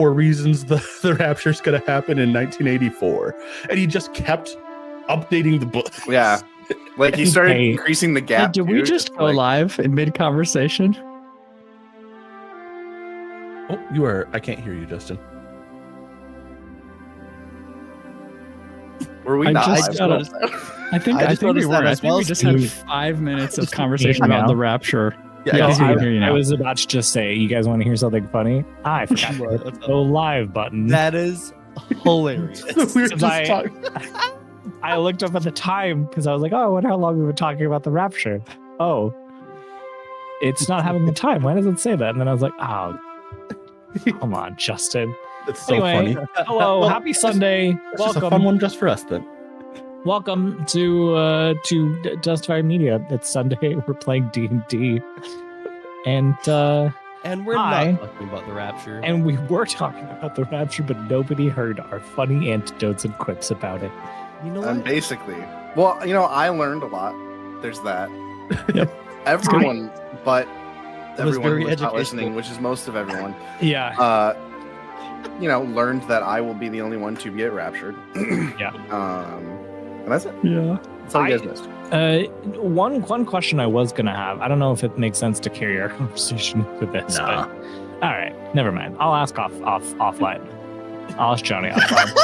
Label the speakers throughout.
Speaker 1: for reasons the rapture's going to happen in 1984. And he just kept updating the book.
Speaker 2: Yeah. Like he started increasing the gap.
Speaker 3: Hey, did we just go live in mid-conversation?
Speaker 1: Oh, you are. I can't hear you, Justin.
Speaker 2: Were we not?
Speaker 3: I think we were. I think we just had 5 minutes of conversation about the rapture.
Speaker 4: Yeah, I was about to just say, you guys want to hear something funny? I forgot the go live button.
Speaker 5: That is hilarious.
Speaker 1: We were just talking.
Speaker 4: I looked up at the time because I was like, oh, I wonder how long we were talking about the rapture. Oh, it's not having the time. Why does it say that? And then I was like, oh, come on, Justin.
Speaker 1: It's so funny.
Speaker 4: Hello, happy Sunday.
Speaker 1: Welcome. Just a fun one just for us then.
Speaker 4: Welcome to Dustfire Media. It's Sunday. We're playing D&D. And
Speaker 5: we're not talking about the rapture.
Speaker 4: And we were talking about the rapture, but nobody heard our funny anecdotes and quips about it.
Speaker 5: You know what?
Speaker 2: Basically. Well, I learned a lot. There's that.
Speaker 3: Yep.
Speaker 2: Everyone, but
Speaker 5: everyone
Speaker 2: was not listening, which is most of everyone.
Speaker 4: Yeah.
Speaker 2: Learned that I will be the only one to get raptured.
Speaker 4: Yeah.
Speaker 2: And that's it.
Speaker 3: Yeah.
Speaker 2: That's all you guys missed.
Speaker 4: One question I was gonna have. I don't know if it makes sense to carry our conversation with this.
Speaker 1: Nah.
Speaker 4: But, all right, never mind. I'll ask offline. I'll ask Johnny offline.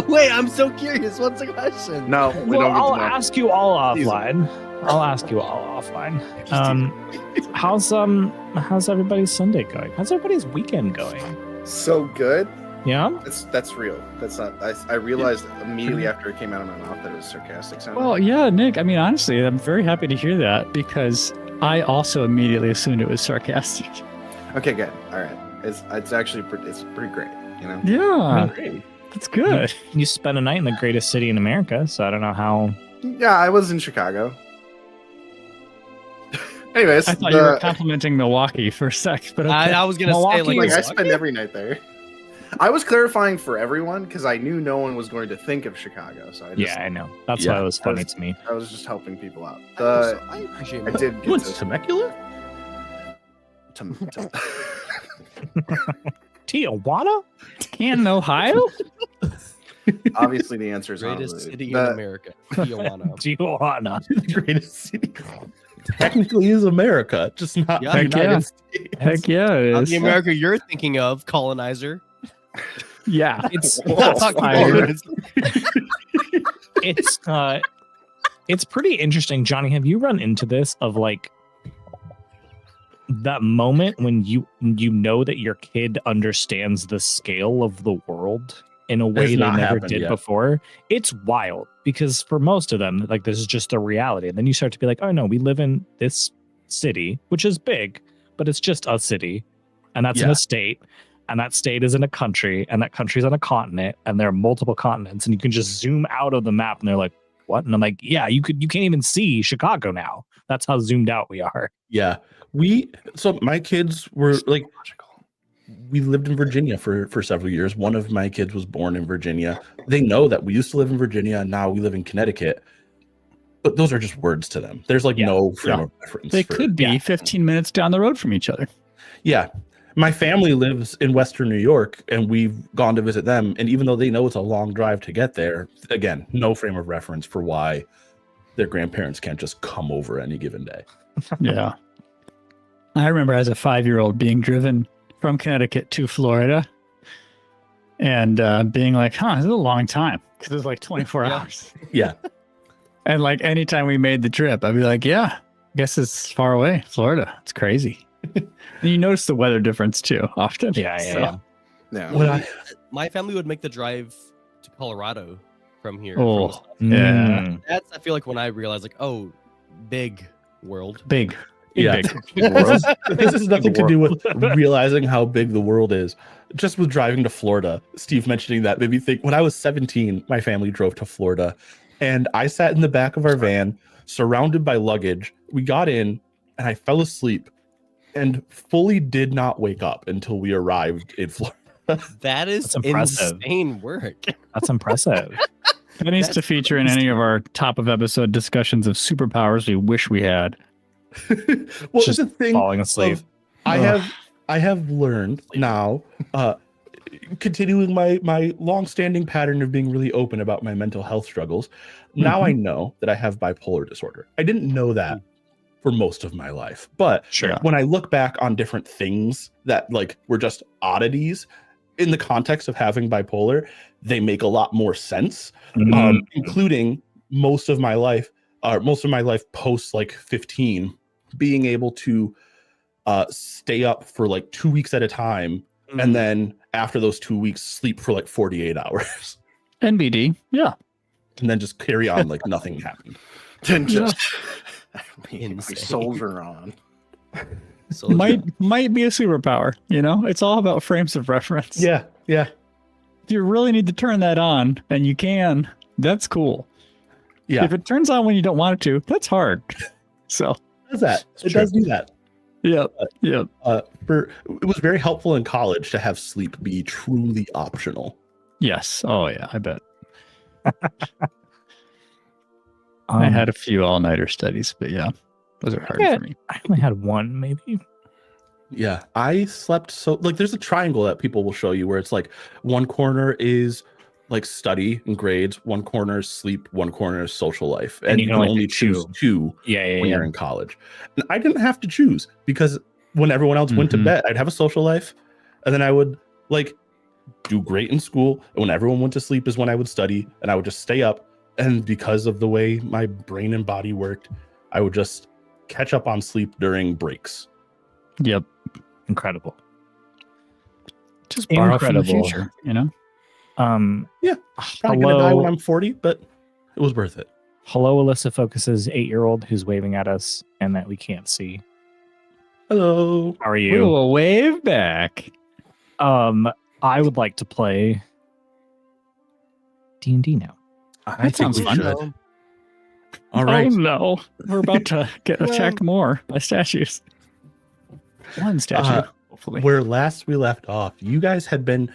Speaker 5: Wait, I'm so curious. What's the question?
Speaker 2: No, we don't.
Speaker 4: I'll ask you all offline. How's everybody's Sunday going? How's everybody's weekend going?
Speaker 2: So good.
Speaker 4: Yeah,
Speaker 2: that's real. That's not. I realized immediately after it came out of my mouth that it was sarcastic sounding.
Speaker 3: Well, yeah, Nick. I mean, honestly, I'm very happy to hear that because I also immediately assumed it was sarcastic.
Speaker 2: Okay, good. All right. It's actually it's pretty great.
Speaker 3: Yeah,
Speaker 2: Great.
Speaker 3: that's good.
Speaker 4: You spent a night in the greatest city in America, so I don't know how.
Speaker 2: Yeah, I was in Chicago. Anyways,
Speaker 3: I thought you were complimenting Milwaukee for a sec, but okay.
Speaker 5: I was gonna say
Speaker 2: like I spend every night there. I was clarifying for everyone because I knew no one was going to think of Chicago. So I
Speaker 4: know. That's why it was funny to me.
Speaker 2: I was just helping people out.
Speaker 5: I appreciate
Speaker 2: I did.
Speaker 1: What's Temecula?
Speaker 4: Tijuana?
Speaker 3: Canton, Ohio?
Speaker 2: Obviously, the answer is
Speaker 5: greatest city in America.
Speaker 4: Tijuana.
Speaker 1: The greatest city. Technically is America, just not the United States.
Speaker 3: Heck yeah, it
Speaker 5: Not
Speaker 3: is.
Speaker 5: the America you're thinking of, colonizer.
Speaker 3: Yeah,
Speaker 4: it's pretty interesting, Johnny. Have you run into this of like that moment when you know that your kid understands the scale of the world in a way they never did before? It's wild because for most of them, like, this is just a reality. And then you start to be like, oh no, we live in this city, which is big, but it's just a city, and that's in a state. And that state is in a country, and that country's on a continent, and there are multiple continents, and you can just zoom out of the map, and they're like, what? And I'm like, yeah, you can't even see Chicago now. That's how zoomed out we are.
Speaker 1: Yeah. So my kids were like, we lived in Virginia for several years. One of my kids was born in Virginia. They know that we used to live in Virginia, and now we live in Connecticut. But those are just words to them. There's like no frame of reference.
Speaker 3: They could be 15 minutes down the road from each other.
Speaker 1: Yeah. My family lives in Western New York, and we've gone to visit them. And even though they know it's a long drive to get there, again, no frame of reference for why their grandparents can't just come over any given day.
Speaker 3: Yeah. I remember as a 5-year-old being driven from Connecticut to Florida and being like, this is a long time because it was like 24 hours.
Speaker 1: Yeah.
Speaker 3: And like anytime we made the trip, I'd be like, I guess it's far away. Florida. It's crazy. And you notice the weather difference too often.
Speaker 2: Yeah.
Speaker 5: My family would make the drive to Colorado from here. That's, I feel like, when I realized, like, oh, big world.
Speaker 3: Big.
Speaker 1: Yeah. This has nothing to do with realizing how big the world is. Just with driving to Florida, Steve mentioning that made me think, when I was 17, my family drove to Florida, and I sat in the back of our van surrounded by luggage. We got in, and I fell asleep and fully did not wake up until we arrived in Florida.
Speaker 5: That is insane work.
Speaker 4: That's impressive.
Speaker 3: That needs to feature in any of our top of episode discussions of superpowers we wish we had.
Speaker 1: Well,
Speaker 4: just
Speaker 1: the thing
Speaker 4: falling asleep.
Speaker 1: I I have learned now, continuing my long-standing pattern of being really open about my mental health struggles. Now I know that I have bipolar disorder. I didn't know that for most of my life, but when I look back on different things that like were just oddities in the context of having bipolar, they make a lot more sense, including most of my life post like 15, being able to stay up for like 2 weeks at a time, and then after those 2 weeks sleep for like 48 hours.
Speaker 3: NBD, yeah.
Speaker 1: And then just carry on like nothing happened.
Speaker 2: Then just soldier on.
Speaker 3: Might be a superpower, you know? It's all about frames of reference.
Speaker 1: Yeah.
Speaker 3: If you really need to turn that on, and you can, that's cool.
Speaker 1: Yeah.
Speaker 3: If it turns on when you don't want it to, that's hard. So
Speaker 1: it does that. It does do that.
Speaker 3: Yeah.
Speaker 1: It was very helpful in college to have sleep be truly optional.
Speaker 3: Yes. Oh yeah, I bet. I had a few all-nighter studies, but yeah, those are hard for me.
Speaker 4: I only had one, maybe.
Speaker 1: Yeah, I slept so like there's a triangle that people will show you where it's like one corner is like study and grades, one corner is sleep, one corner is social life, and you can only choose two when you're in college. And I didn't have to choose because when everyone else went to bed, I'd have a social life, and then I would like do great in school. And when everyone went to sleep is when I would study, and I would just stay up. And because of the way my brain and body worked, I would just catch up on sleep during breaks.
Speaker 3: Yep.
Speaker 4: Incredible.
Speaker 3: Just borrow from the future, you know?
Speaker 1: Yeah. Probably gonna die when I'm 40, but it was worth it.
Speaker 4: Hello, Alyssa Focus's 8-year-old who's waving at us and that we can't see.
Speaker 1: Hello.
Speaker 4: How are you?
Speaker 3: We will wave back.
Speaker 4: I would like to play D&D now.
Speaker 3: That sounds fun.
Speaker 1: All right.
Speaker 3: Oh no, we're about to get attacked more by statues. One statue, hopefully.
Speaker 1: Where last we left off, you guys had been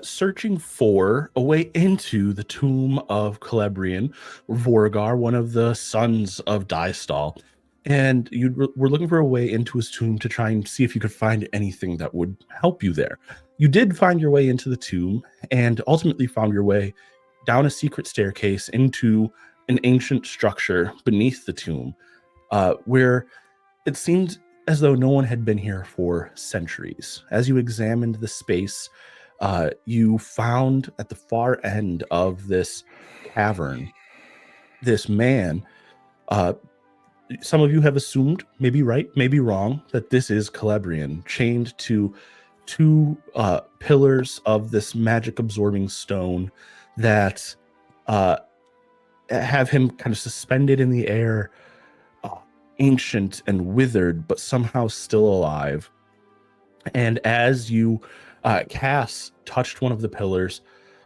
Speaker 1: searching for a way into the tomb of Celebrian, Vorgar, one of the sons of Dystall. And you were looking for a way into his tomb to try and see if you could find anything that would help you there. You did find your way into the tomb and ultimately found your way down a secret staircase into an ancient structure beneath the tomb, where it seemed as though no one had been here for centuries. As you examined the space, you found at the far end of this cavern, this man. Some of you have assumed, maybe right, maybe wrong, that this is Celebrian, chained to two pillars of this magic-absorbing stone that have him kind of suspended in the air, ancient and withered, but somehow still alive. And as you, Cass touched one of the pillars,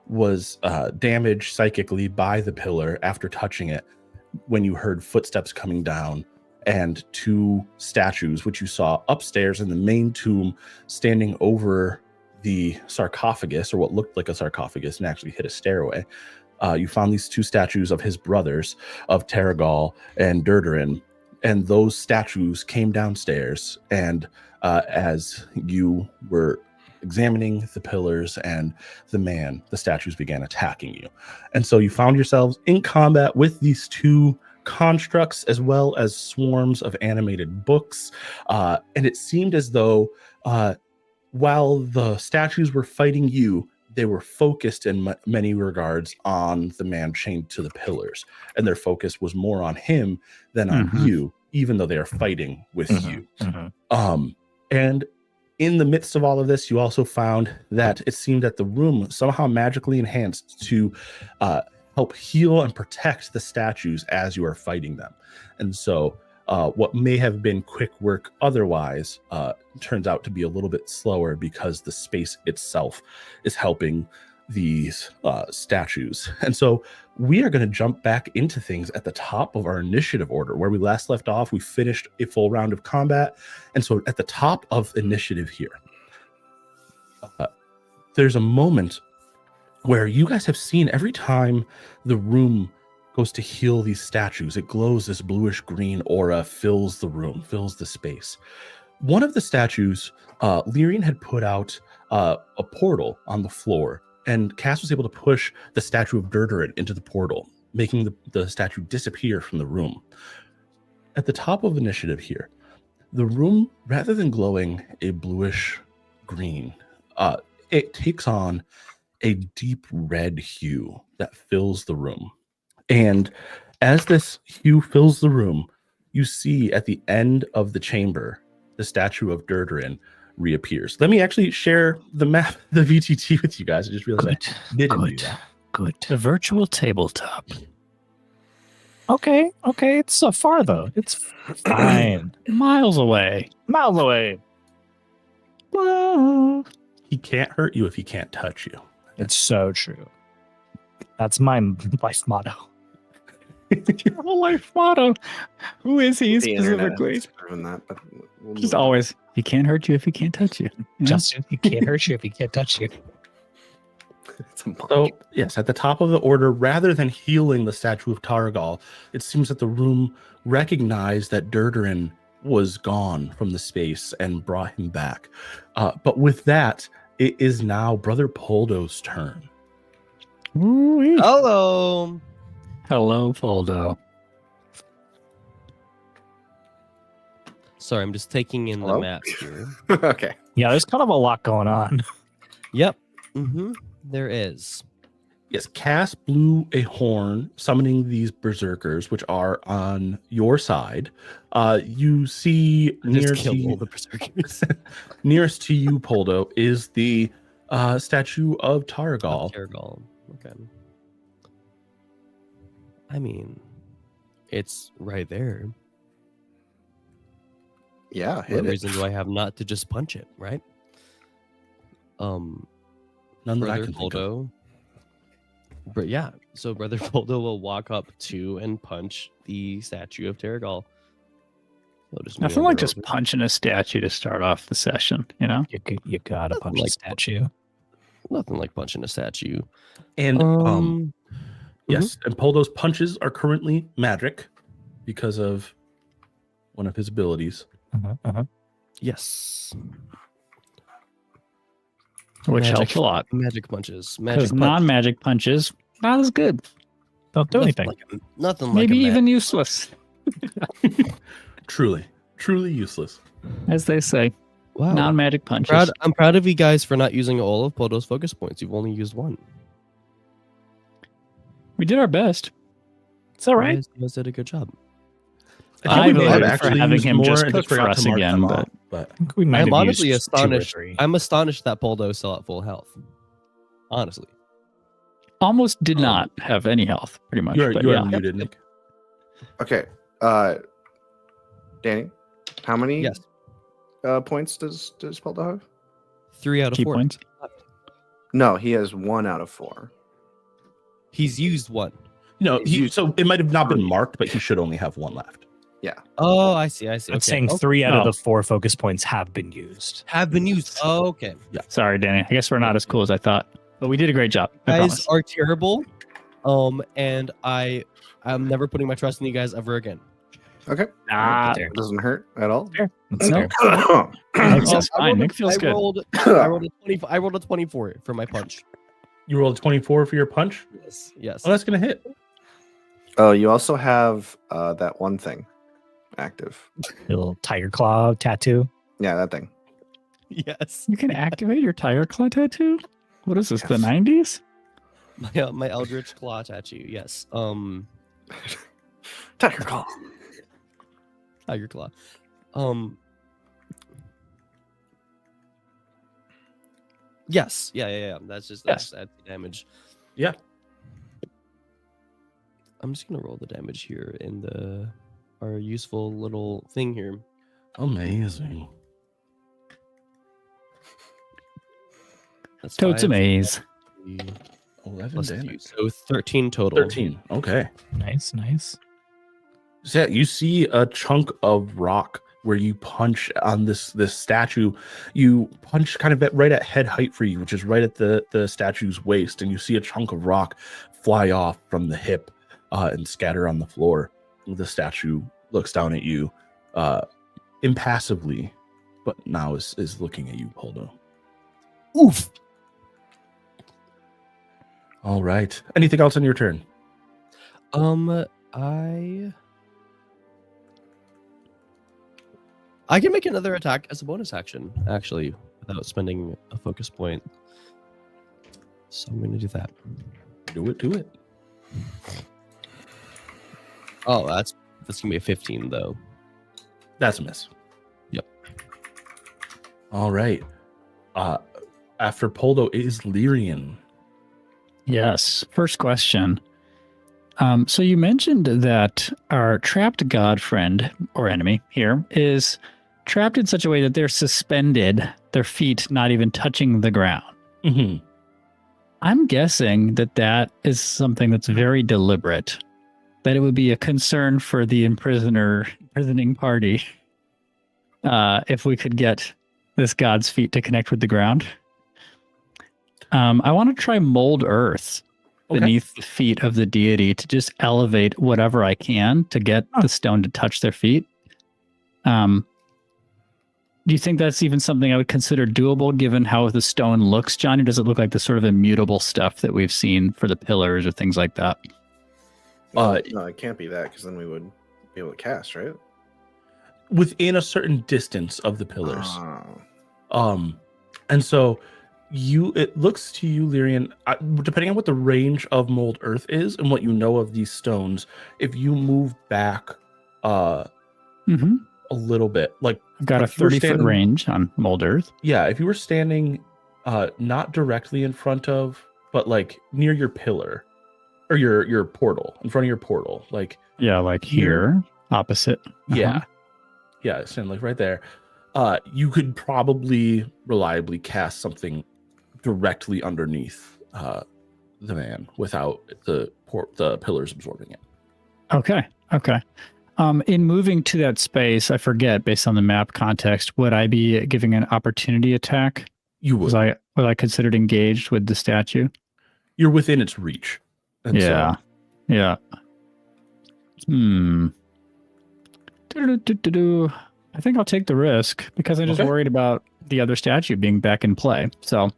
Speaker 1: was damaged psychically by the pillar after touching it when you heard footsteps coming down, and two statues, which you saw upstairs in the main tomb, standing over the sarcophagus, or what looked like a sarcophagus and actually hit a stairway. You found these two statues of his brothers, of Terragal and Durdurin, and those statues came downstairs, and as you were examining the pillars and the statues began attacking you. And so you found yourselves in combat with these two constructs, as well as swarms of animated books, and it seemed as though while the statues were fighting you, they were focused in many regards on the man chained to the pillars, and their focus was more on him than on you, even though they are fighting with you. And in the midst of all of this, you also found that it seemed that the room somehow magically enhanced to help heal and protect the statues as you are fighting them. And so what may have been quick work otherwise turns out to be a little bit slower because the space itself is helping these statues. And so we are going to jump back into things at the top of our initiative order. Where we last left off, we finished a full round of combat. And so at the top of initiative here, there's a moment where you guys have seen every time the room goes to heal these statues, it glows, this bluish green aura fills the room, fills the space. one of the statues, Lyrian had put out a portal on the floor, and Cass was able to push the statue of Durdurin into the portal, making the statue disappear from the room. At the top of initiative here, the room, rather than glowing a bluish green, it takes on a deep red hue that fills the room. And as this hue fills the room, you see at the end of the chamber, the statue of Durdurin reappears. Let me actually share the map, the VTT with you guys. I just realized I didn't do that.
Speaker 3: Good. The virtual tabletop.
Speaker 4: Okay. It's so far though. It's fine.
Speaker 3: Miles away.
Speaker 1: Well, he can't hurt you if he can't touch you.
Speaker 4: It's so true. That's my life motto.
Speaker 3: Your whole life motto. Who is he
Speaker 2: The internet
Speaker 3: specifically?
Speaker 2: has proven that, but we'll
Speaker 3: Just
Speaker 2: move on.
Speaker 3: always. He can't hurt you if he can't touch you. Yeah.
Speaker 4: Justin, he can't hurt you if he can't touch you.
Speaker 2: It's a monkey.
Speaker 1: So, yes, at the top of the order, rather than healing the statue of Targal, it seems that the room recognized that Durdurin was gone from the space and brought him back. But with that, it is now Brother Poldo's turn.
Speaker 3: Ooh-wee.
Speaker 5: Hello.
Speaker 3: Hello, Foldo.
Speaker 5: Sorry, I'm just taking in
Speaker 2: Hello?
Speaker 5: the map here.
Speaker 2: Okay.
Speaker 4: Yeah, there's kind of a lot going on.
Speaker 5: Yep. There is.
Speaker 1: Yes, Cass blew a horn, summoning these berserkers, which are on your side. You see
Speaker 5: Just killed all the berserkers.
Speaker 1: nearest to you, Poldo, is the statue of Targal.
Speaker 5: Targal. Okay. I mean, it's right there.
Speaker 2: Yeah,
Speaker 5: What
Speaker 2: hit it.
Speaker 5: reason do I have not to just punch it, right?
Speaker 1: None that I
Speaker 5: Brother
Speaker 1: can think of.
Speaker 5: Poldo. But yeah, so Brother Poldo will walk up to and punch the statue of Targal.
Speaker 3: Nothing like just punching a statue to start off the session, you know?
Speaker 4: You gotta
Speaker 5: Nothing
Speaker 4: punch the
Speaker 5: like-
Speaker 4: statue.
Speaker 5: Nothing like punching a statue.
Speaker 1: And yes, and Poldo's punches are currently magic because of one of his abilities.
Speaker 5: Yes.
Speaker 3: Which
Speaker 5: Magic.
Speaker 3: helps a lot.
Speaker 5: Magic punches.
Speaker 3: Because
Speaker 5: Magic punch.
Speaker 3: non-magic punches, not as good.
Speaker 4: Don't do anything.
Speaker 5: Nothing like
Speaker 3: Maybe
Speaker 5: a
Speaker 3: even useless,
Speaker 1: Truly useless.
Speaker 3: as they say.
Speaker 5: wow.
Speaker 3: Non-magic punches.
Speaker 5: I'm proud of you guys for not using all of Poldo's focus points. You've only used one.
Speaker 3: We did our best.
Speaker 4: It's all right.
Speaker 5: You guys did a good job.
Speaker 1: I
Speaker 3: I
Speaker 1: think we may have
Speaker 3: voted for
Speaker 1: actually
Speaker 3: having
Speaker 1: used
Speaker 3: him
Speaker 1: more
Speaker 3: just
Speaker 1: and
Speaker 3: cook
Speaker 1: just forgot
Speaker 3: for us
Speaker 1: to mark
Speaker 3: again,
Speaker 1: them
Speaker 3: but-
Speaker 1: off, but
Speaker 4: I think we might
Speaker 5: I'm
Speaker 4: have
Speaker 5: honestly
Speaker 4: used 2 or
Speaker 5: astonished.
Speaker 4: 3.
Speaker 5: I'm astonished that Poldo is still at full health. Honestly.
Speaker 3: Almost did not have any health, pretty much.
Speaker 1: you're
Speaker 3: but yeah.
Speaker 1: muted, Nick.
Speaker 2: Okay. Danny, how many
Speaker 5: Yes.
Speaker 2: points does Poldo have?
Speaker 5: 3 out of
Speaker 3: Key
Speaker 5: 4.
Speaker 3: points.
Speaker 2: No, he has 1 out of 4.
Speaker 5: He's used 1.
Speaker 1: So it might have not been marked, but he should only have 1 left.
Speaker 5: Oh, I see.
Speaker 4: I'm
Speaker 5: Okay.
Speaker 4: saying
Speaker 5: Oh,
Speaker 4: 3 out
Speaker 3: Oh.
Speaker 4: of the 4 focus points have been used.
Speaker 5: have been used. Oh, okay.
Speaker 3: Sorry, Danny. I guess we're not as cool as I thought, but we did a great job. I
Speaker 5: You guys
Speaker 3: promise.
Speaker 5: are terrible. And I'm never putting my trust in you guys ever again.
Speaker 2: Okay.
Speaker 3: Ah,
Speaker 2: It doesn't hurt at all.
Speaker 4: Fair. That's
Speaker 3: No.
Speaker 4: fair.
Speaker 3: Nick feels fine. Nick feels
Speaker 5: I
Speaker 3: good.
Speaker 5: rolled a 20. I rolled a 24 for my punch.
Speaker 1: You rolled a 24 for your punch.
Speaker 5: Yes. Yes.
Speaker 1: Oh, that's gonna hit.
Speaker 2: Oh, you also have that one thing active.
Speaker 4: Little tiger claw tattoo.
Speaker 2: Yeah, that thing.
Speaker 5: Yes.
Speaker 3: You can activate your tire claw tattoo? What is this, the
Speaker 2: Yes.
Speaker 3: 90s?
Speaker 5: My Eldritch Claw tattoo. Yes.
Speaker 2: Tiger Claw.
Speaker 5: Tiger Claw. Yes. Yeah. That's damage.
Speaker 1: Yeah.
Speaker 5: I'm just gonna roll the damage here in our useful little thing here.
Speaker 1: Amazing.
Speaker 5: That's
Speaker 3: Totes a
Speaker 5: 5,
Speaker 3: maze.
Speaker 1: 11
Speaker 5: plus 2,
Speaker 1: damage.
Speaker 5: so 13 total.
Speaker 1: 13. Okay.
Speaker 4: Nice.
Speaker 1: So yeah, you see a chunk of rock where you punch on this statue. You punch kind of right at head height for you, which is right at the statue's waist, and you see a chunk of rock fly off from the hip and scatter on the floor. The statue looks down at you impassively but now is looking at you, Poldo.
Speaker 5: Oof.
Speaker 1: All right. Anything else on your turn?
Speaker 5: I can make another attack as a bonus action, actually, without spending a focus point. So I'm going to do that.
Speaker 1: Do it.
Speaker 5: Oh, that's going to be a 15, though.
Speaker 1: That's a miss.
Speaker 5: Yep.
Speaker 1: All right. After Poldo is Lyrian.
Speaker 3: Yes. First question. So you mentioned that our trapped god friend or enemy here is trapped in such a way that they're suspended, their feet not even touching the ground.
Speaker 1: Mm-hmm.
Speaker 3: I'm guessing that is something that's very deliberate, that it would be a concern for the imprisoning party if we could get this god's feet to connect with the ground. I want to try mold earth beneath the feet of the deity to just elevate whatever I can to get the stone to touch their feet. Do you think that's even something I would consider doable given how the stone looks, Johnny? Does it look like the sort of immutable stuff that we've seen for the pillars or things like that?
Speaker 2: No, it can't be that, because then we would be able to cast, right?
Speaker 1: Within a certain distance of the pillars. And so it looks to you, Lyrian, depending on what the range of mold earth is and what you know of these stones, if you move back a little bit, like
Speaker 3: I've got a 30-foot range on mold earth.
Speaker 1: Yeah, if you were standing not directly in front of, but like near your pillar or your portal, in front of your portal, like
Speaker 3: here, opposite.
Speaker 1: Yeah, stand like right there. You could probably reliably cast something directly underneath the man without the pillars absorbing it.
Speaker 3: Okay. In moving to that space, I forget, based on the map context, would I be giving an opportunity attack?
Speaker 1: You would.
Speaker 3: Was I considered engaged with the statue?
Speaker 1: You're within its reach. And
Speaker 3: yeah. I think I'll take the risk because I'm just worried about the other statue being back in play. So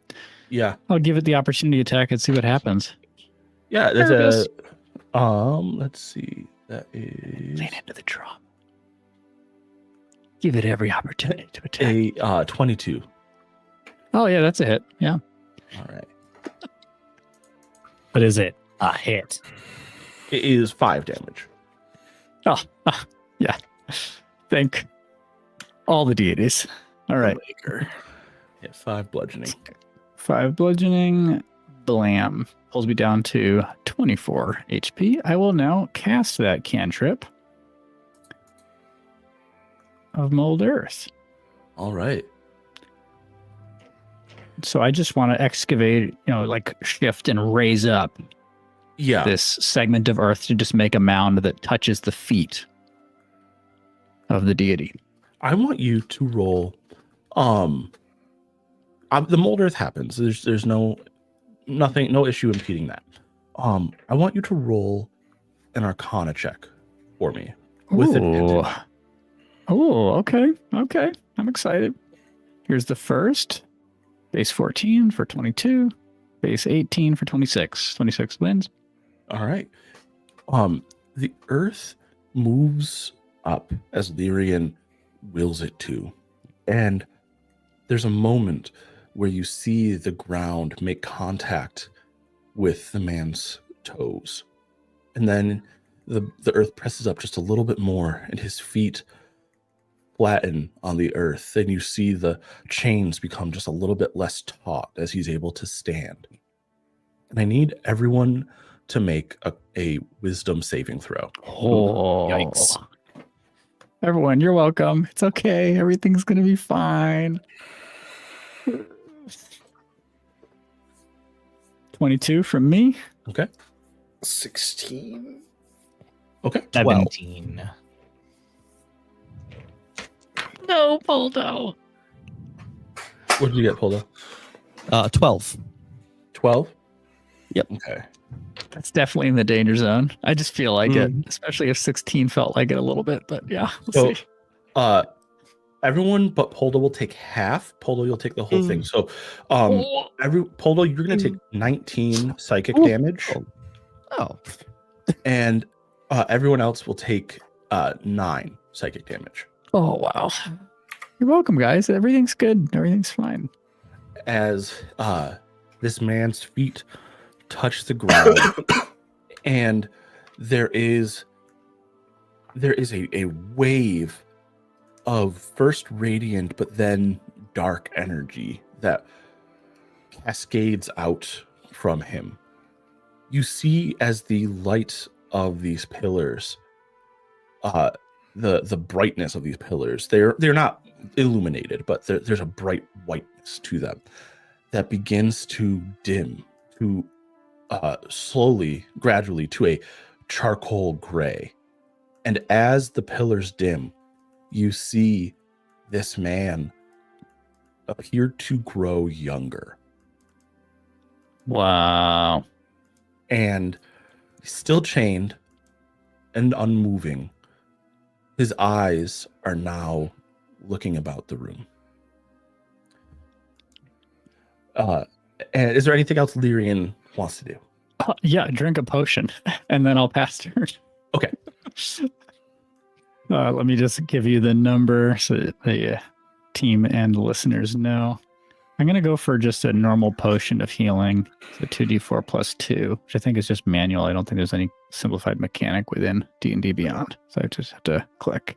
Speaker 1: yeah,
Speaker 3: I'll give it the opportunity attack and see what happens.
Speaker 1: Yeah, there's let's see. That is
Speaker 3: lean into the drum. Give it every opportunity to attack.
Speaker 1: A 22.
Speaker 3: Oh yeah, that's a hit. Yeah.
Speaker 1: All right.
Speaker 4: But is it a hit?
Speaker 1: It is 5 damage.
Speaker 3: Oh, yeah. Thank all the deities. All right.
Speaker 1: Yeah, 5 bludgeoning.
Speaker 3: 5 bludgeoning. Blam. Pulls me down to 24 HP. I will now cast that cantrip of Mold Earth.
Speaker 1: All right.
Speaker 3: So I just want to excavate, like shift and raise up this segment of earth to just make a mound that touches the feet of the deity.
Speaker 1: I want you to roll. The mold earth happens. There's no issue impeding that. I want you to roll an Arcana check for me with advantage.
Speaker 3: Oh, okay. I'm excited. Here's the first. Base 14 for 22. Base 18 for 26. 26 wins.
Speaker 1: All right. The earth moves up as Lyrian wills it to. And there's a moment where you see the ground make contact with the man's toes. And then the earth presses up just a little bit more and his feet flatten on the earth. And you see the chains become just a little bit less taut as he's able to stand. And I need everyone to make a wisdom saving throw.
Speaker 3: Oh, yikes. Everyone, you're welcome. It's okay. Everything's going to be fine. 22 from me.
Speaker 1: Okay.
Speaker 2: 16.
Speaker 1: Okay.
Speaker 4: 17.
Speaker 3: No, Poldo.
Speaker 1: What did you get, Poldo?
Speaker 5: 12.
Speaker 1: 12?
Speaker 5: Yep.
Speaker 1: Okay.
Speaker 3: That's definitely in the danger zone. I just feel like it, especially if 16 felt like it a little bit. But yeah, we'll see.
Speaker 1: everyone but Poldo will take half. Poldo, you'll take the whole thing. So, Poldo, you're gonna take 19 psychic damage.
Speaker 5: Oh.
Speaker 1: And everyone else will take 9 psychic damage.
Speaker 3: Oh wow! You're welcome, guys. Everything's good. Everything's fine.
Speaker 1: As this man's feet touch the ground, and there is a wave of first radiant but then dark energy that cascades out from him. You see as the light of these pillars, the brightness of these pillars, they're not illuminated, but there's a bright whiteness to them that begins to dim to slowly, gradually to a charcoal gray. And as the pillars dim, you see this man appear to grow younger.
Speaker 3: Wow.
Speaker 1: And still chained and unmoving, his eyes are now looking about the room. And is there anything else Lyrian wants to do?
Speaker 3: Yeah, drink a potion, and then I'll pass turn.
Speaker 1: Okay.
Speaker 3: Let me just give you the number so that the team and the listeners know. I'm going to go for just a normal potion of healing. So 2d4 plus 2, which I think is just manual. I don't think there's any simplified mechanic within D&D Beyond. So I just have to click.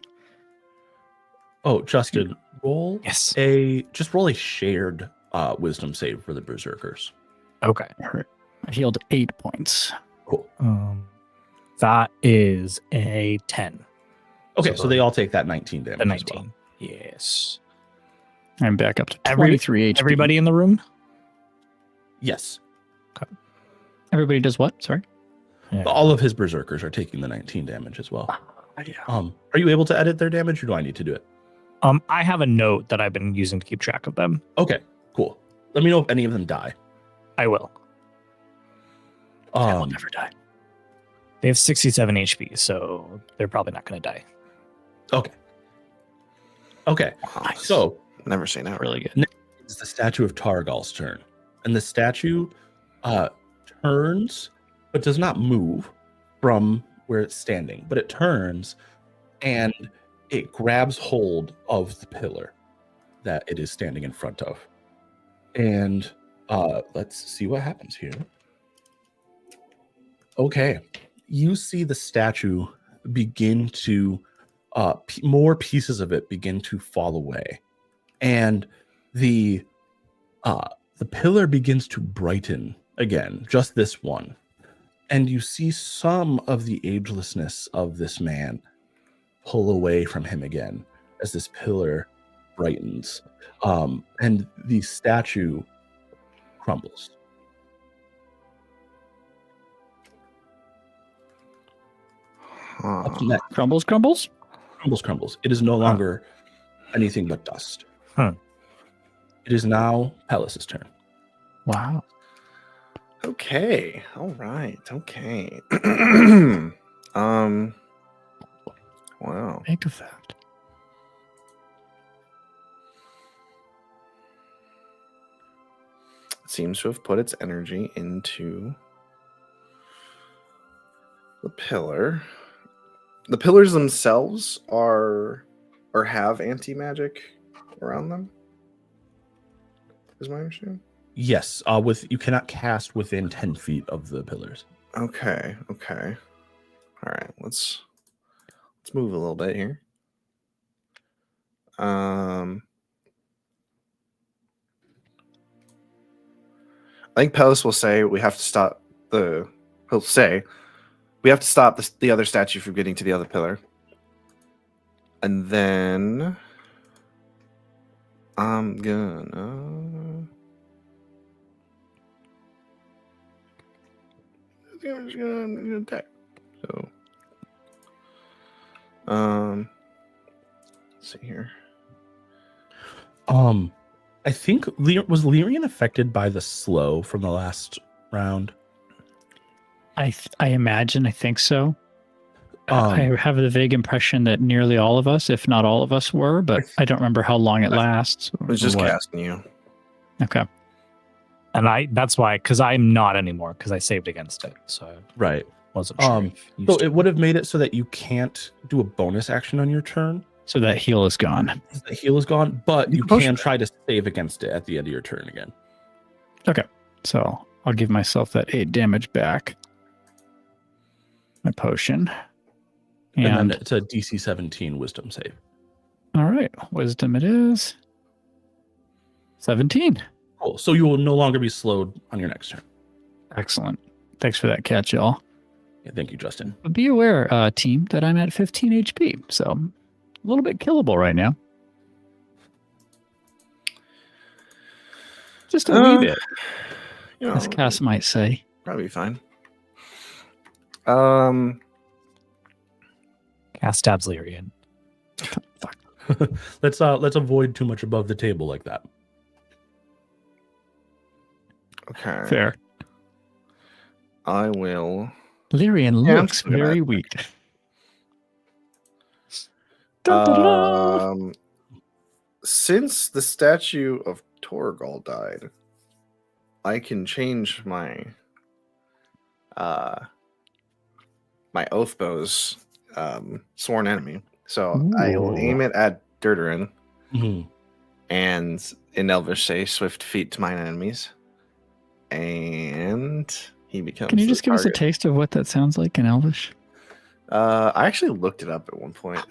Speaker 1: Oh, Justin, roll
Speaker 4: Yes.
Speaker 1: roll a shared wisdom save for the berserkers.
Speaker 4: Okay.
Speaker 3: I healed 8 points.
Speaker 1: Cool.
Speaker 4: That is a 10.
Speaker 1: Okay, so they all take that 19 damage.
Speaker 4: The 19.
Speaker 1: As well.
Speaker 4: Yes.
Speaker 3: I'm back up to 23 HP.
Speaker 4: Everybody in the room?
Speaker 1: Yes.
Speaker 3: Everybody does what? Sorry?
Speaker 4: Yeah.
Speaker 1: All of his berserkers are taking the 19 damage as well.
Speaker 3: Yeah.
Speaker 1: Are you able to edit their damage, or do I need to do it?
Speaker 4: I have a note that I've been using to keep track of them.
Speaker 1: Okay, cool. Let me know if any of them die.
Speaker 4: I will.
Speaker 3: I will never die.
Speaker 4: They have 67 HP, so they're probably not going to die.
Speaker 1: Okay.
Speaker 2: Nice.
Speaker 1: So
Speaker 2: Never seen that.
Speaker 3: Really good.
Speaker 1: it's the statue of Targal's turn. And the statue turns, but does not move from where it's standing, but it turns and it grabs hold of the pillar that it is standing in front of. And let's see what happens here. Okay. You see the statue begin to, more pieces of it begin to fall away. And the pillar begins to brighten again, just this one. And you see some of the agelessness of this man pull away from him again as this pillar brightens. And the statue crumbles. Up next,
Speaker 3: Crumbles?
Speaker 1: crumbles. It is no longer anything but dust. It is now Pellis's turn.
Speaker 3: Wow.
Speaker 2: Okay. All right. Okay. Wow.
Speaker 3: Think of that.
Speaker 2: It seems to have put its energy into the pillar. The pillars themselves are or have anti-magic around them. Is my understanding?
Speaker 1: Yes, you cannot cast within 10 feet of the pillars.
Speaker 2: Okay. All right. Let's move a little bit here. I think Pellis will say we have to stop the. He'll say we have to stop the other statue from getting to the other pillar, and then I'm gonna. I'm just gonna attack. So, let's see here.
Speaker 1: I think was Lyrian affected by the slow from the last round?
Speaker 3: I imagine. I think so. I have the vague impression that nearly all of us, if not all of us, were, but I don't remember how long it lasts.
Speaker 2: I was just casting you.
Speaker 3: Okay.
Speaker 4: And that's why, because I'm not anymore, because I saved against it. So I wasn't sure.
Speaker 1: So it would have made it so that you can't do a bonus action on your turn.
Speaker 3: So that heal is gone.
Speaker 1: The heal is gone, but you can try to save against it at the end of your turn again.
Speaker 3: Okay. So I'll give myself that 8 damage back. My potion.
Speaker 1: And then it's a DC 17 wisdom save.
Speaker 3: All right. Wisdom it is. 17.
Speaker 1: Cool. So you will no longer be slowed on your next turn.
Speaker 3: Excellent. Thanks for that catch, y'all.
Speaker 1: Yeah, thank you, Justin.
Speaker 3: But be aware, team, that I'm at 15 HP. So a little bit killable right now. Just a wee bit.
Speaker 2: You know,
Speaker 3: As Cass might say.
Speaker 2: probably fine.
Speaker 4: Cass stabs Lyrian.
Speaker 3: Fuck.
Speaker 1: Let's avoid too much above the table like that.
Speaker 2: Okay.
Speaker 3: Fair.
Speaker 2: I will.
Speaker 3: Lyrian looks very weak.
Speaker 2: Since the statue of Torgal died, I can change my my oath bow's sworn enemy. So I will aim it at Durderin, and in Elvish say, "Swift feet to mine enemies," and he becomes.
Speaker 3: Can you just give us a taste of what that sounds like in Elvish?
Speaker 2: I actually looked it up at one point.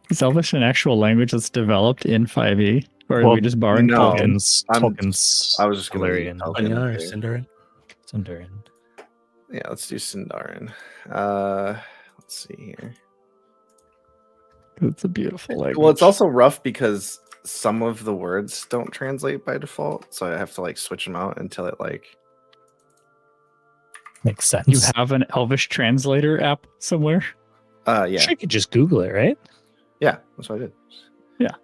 Speaker 3: Is Elvish an actual language that's developed in 5e? Or are we just borrowing
Speaker 4: tokens?
Speaker 2: I was just
Speaker 4: Galarian. Sindarin.
Speaker 2: Yeah, let's do Sindarin. Let's see here.
Speaker 3: It's a beautiful language.
Speaker 2: Well, it's also rough because some of the words don't translate by default, so I have to like switch them out until it like
Speaker 4: makes sense.
Speaker 3: You have an Elvish translator app somewhere?
Speaker 2: Yeah.
Speaker 4: Sure, you could just Google it, right?
Speaker 2: Yeah, that's what I did.
Speaker 3: Yeah.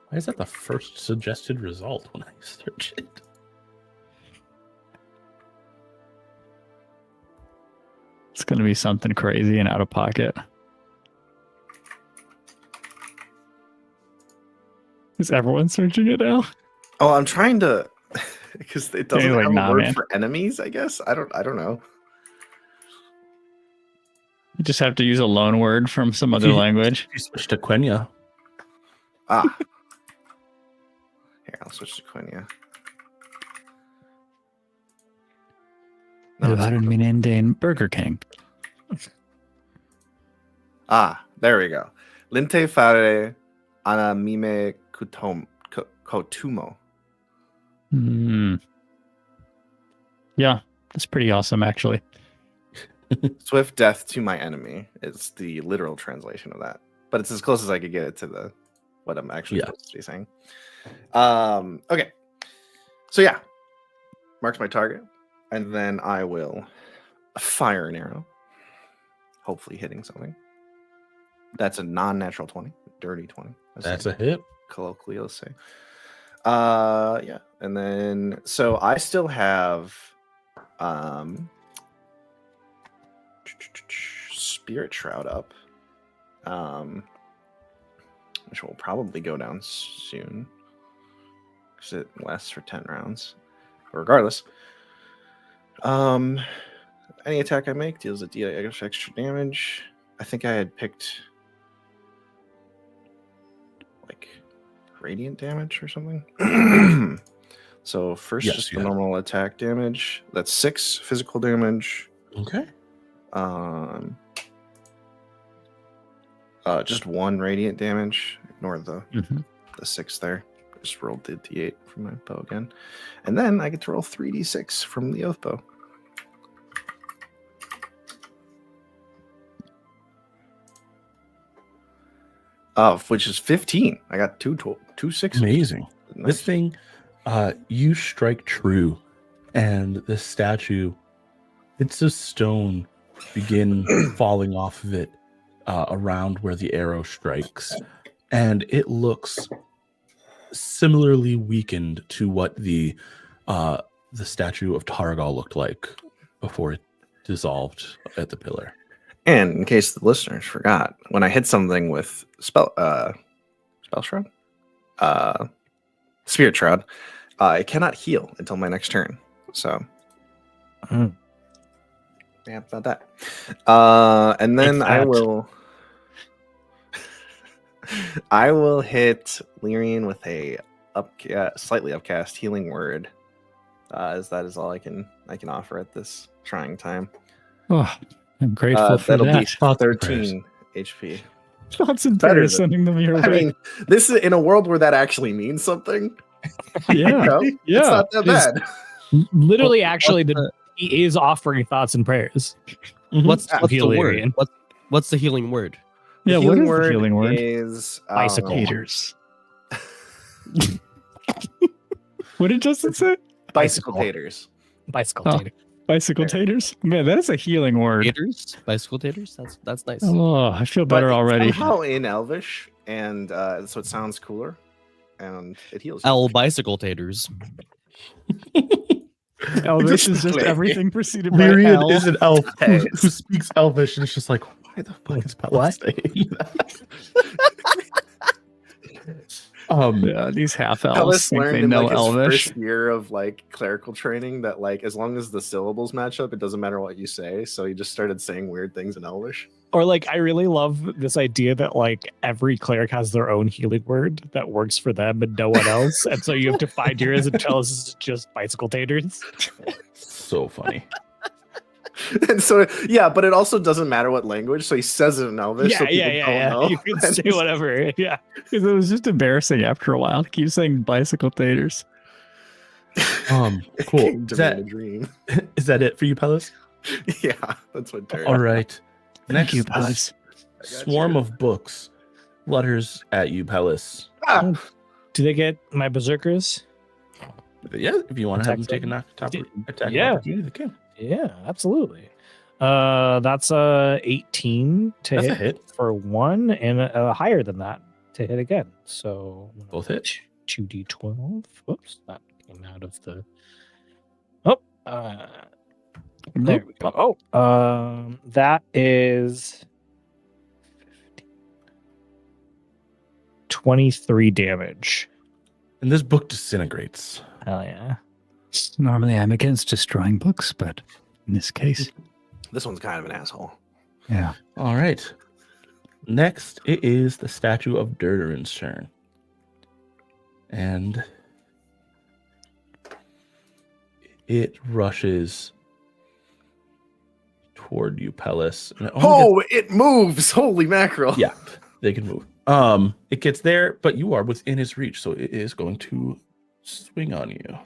Speaker 1: Why is that the first suggested result when I search it?
Speaker 3: It's going to be something crazy and out of pocket. Is everyone searching it now?
Speaker 2: Oh, I'm trying to because it doesn't
Speaker 3: like,
Speaker 2: have
Speaker 3: nah,
Speaker 2: a word
Speaker 3: man.
Speaker 2: for enemies, I guess. I don't know.
Speaker 3: You just have to use a loan word from some other language.
Speaker 1: You switch to Quenya.
Speaker 2: Ah. Here, I'll switch to Quenya.
Speaker 3: in Burger King.
Speaker 2: Ah, there we go. Linte fare ana mime cotumo.
Speaker 3: Yeah, that's pretty awesome, actually.
Speaker 2: Swift death to my enemy is the literal translation of that, but it's as close as I could get it to the what I'm actually supposed to be saying. Okay, so yeah, marks my target, and then I will fire an arrow, hopefully hitting something. That's a non-natural 20, dirty 20.
Speaker 1: That's a hit.
Speaker 2: Colloquially, let's say. Yeah, and then so I still have Spirit Shroud up, which will probably go down soon because it lasts for 10 rounds. But regardless, any attack I make deals a D8 extra damage. I think I had picked like radiant damage or something. So first, just the normal attack damage. That's 6 physical damage.
Speaker 1: Okay.
Speaker 2: Just 1 radiant damage. Ignore the 6 there. Just rolled the D8 from my bow again, and then I get to roll 3d6 from the oath bow. Which is 15. I got 2 6.
Speaker 1: Amazing.
Speaker 2: Nice.
Speaker 1: This thing, you strike true, and the statue, bits of stone begin falling off of it around where the arrow strikes, and it looks similarly weakened to what the statue of Targal looked like before it dissolved at the pillar.
Speaker 2: And in case the listeners forgot, when I hit something with spell shroud, spirit shroud, I cannot heal until my next turn. So, yeah, about that. And then I will hit Lyrian with a slightly upcast healing word, as that is all I can offer at this trying time.
Speaker 3: Oh, I'm grateful for
Speaker 2: that'll
Speaker 3: that.
Speaker 2: be 13 HP.
Speaker 3: Thoughts and prayers sending them your way.
Speaker 2: I mean, this is in a world where that actually means something.
Speaker 3: Yeah,
Speaker 2: It's not that bad.
Speaker 4: Literally, actually, he is offering thoughts and prayers.
Speaker 5: What's the word? What's the healing word?
Speaker 3: Yeah, what is the healing word?
Speaker 2: Is
Speaker 4: bicycle
Speaker 3: taters. What did Justin say?
Speaker 2: Bicycle taters.
Speaker 4: Bicycle
Speaker 3: Oh.
Speaker 4: taters.
Speaker 3: Bicycle taters? Man, that is a healing word.
Speaker 5: Taters? Bicycle taters? That's nice.
Speaker 3: Oh, I feel better already.
Speaker 2: Somehow in Elvish, and so it sounds cooler, and it heals.
Speaker 5: L bicycle taters.
Speaker 3: Elvish is just everything preceded by
Speaker 1: Lyrian
Speaker 3: L.
Speaker 1: is an elf
Speaker 2: Hey.
Speaker 1: who speaks Elvish, and it's just like, why the fuck is Pella saying that?
Speaker 3: Yeah, these half elves
Speaker 2: Ellis
Speaker 3: think
Speaker 2: learned
Speaker 3: they
Speaker 2: in
Speaker 3: know
Speaker 2: like his
Speaker 3: Elvish.
Speaker 2: first year of like clerical training that like as long as the syllables match up, it doesn't matter what you say. So he just started saying weird things in Elvish.
Speaker 4: Or like, I really love this idea that like every cleric has their own healing word that works for them and no one else, and so you have to find yours until it's just bicycle taters.
Speaker 1: So funny.
Speaker 2: And so yeah, but it also doesn't matter what language. So he says it in Elvish. so people don't know.
Speaker 4: You can say whatever. Yeah.
Speaker 3: Because it was just embarrassing after a while to keep saying bicycle taters.
Speaker 2: It
Speaker 1: Cool.
Speaker 2: came to me in a dream.
Speaker 1: Is that it for you, Pellis?
Speaker 2: Yeah, that's what. Terry.
Speaker 1: All right.
Speaker 3: Thank you,
Speaker 1: Next,
Speaker 3: Pellis.
Speaker 1: swarm of books. Letters at you, Pellis.
Speaker 2: Ah,
Speaker 4: Do they get my berserkers?
Speaker 1: Yeah, if you want to have them
Speaker 4: Attack
Speaker 1: take a attack
Speaker 4: Yeah.
Speaker 1: opportunity, they can.
Speaker 4: Yeah, absolutely. That's a 18 to
Speaker 1: That's a
Speaker 4: hit,
Speaker 1: hit.
Speaker 4: for one, and higher than that to hit again. So
Speaker 1: Both hit.
Speaker 4: 2d12. Whoops, that came out of the. Oh, there we go. Oh, that is 23 damage.
Speaker 1: And this book disintegrates.
Speaker 4: Hell yeah.
Speaker 3: Normally I'm against destroying books, but in this case,
Speaker 2: this one's kind of an asshole.
Speaker 3: yeah.
Speaker 1: All right. Next, it is the statue of Durdurin's turn. And it rushes toward you, Pellis. And
Speaker 2: It moves! Holy mackerel!
Speaker 1: yeah, they can move. It gets there, but you are within his reach, so it is going to swing on you.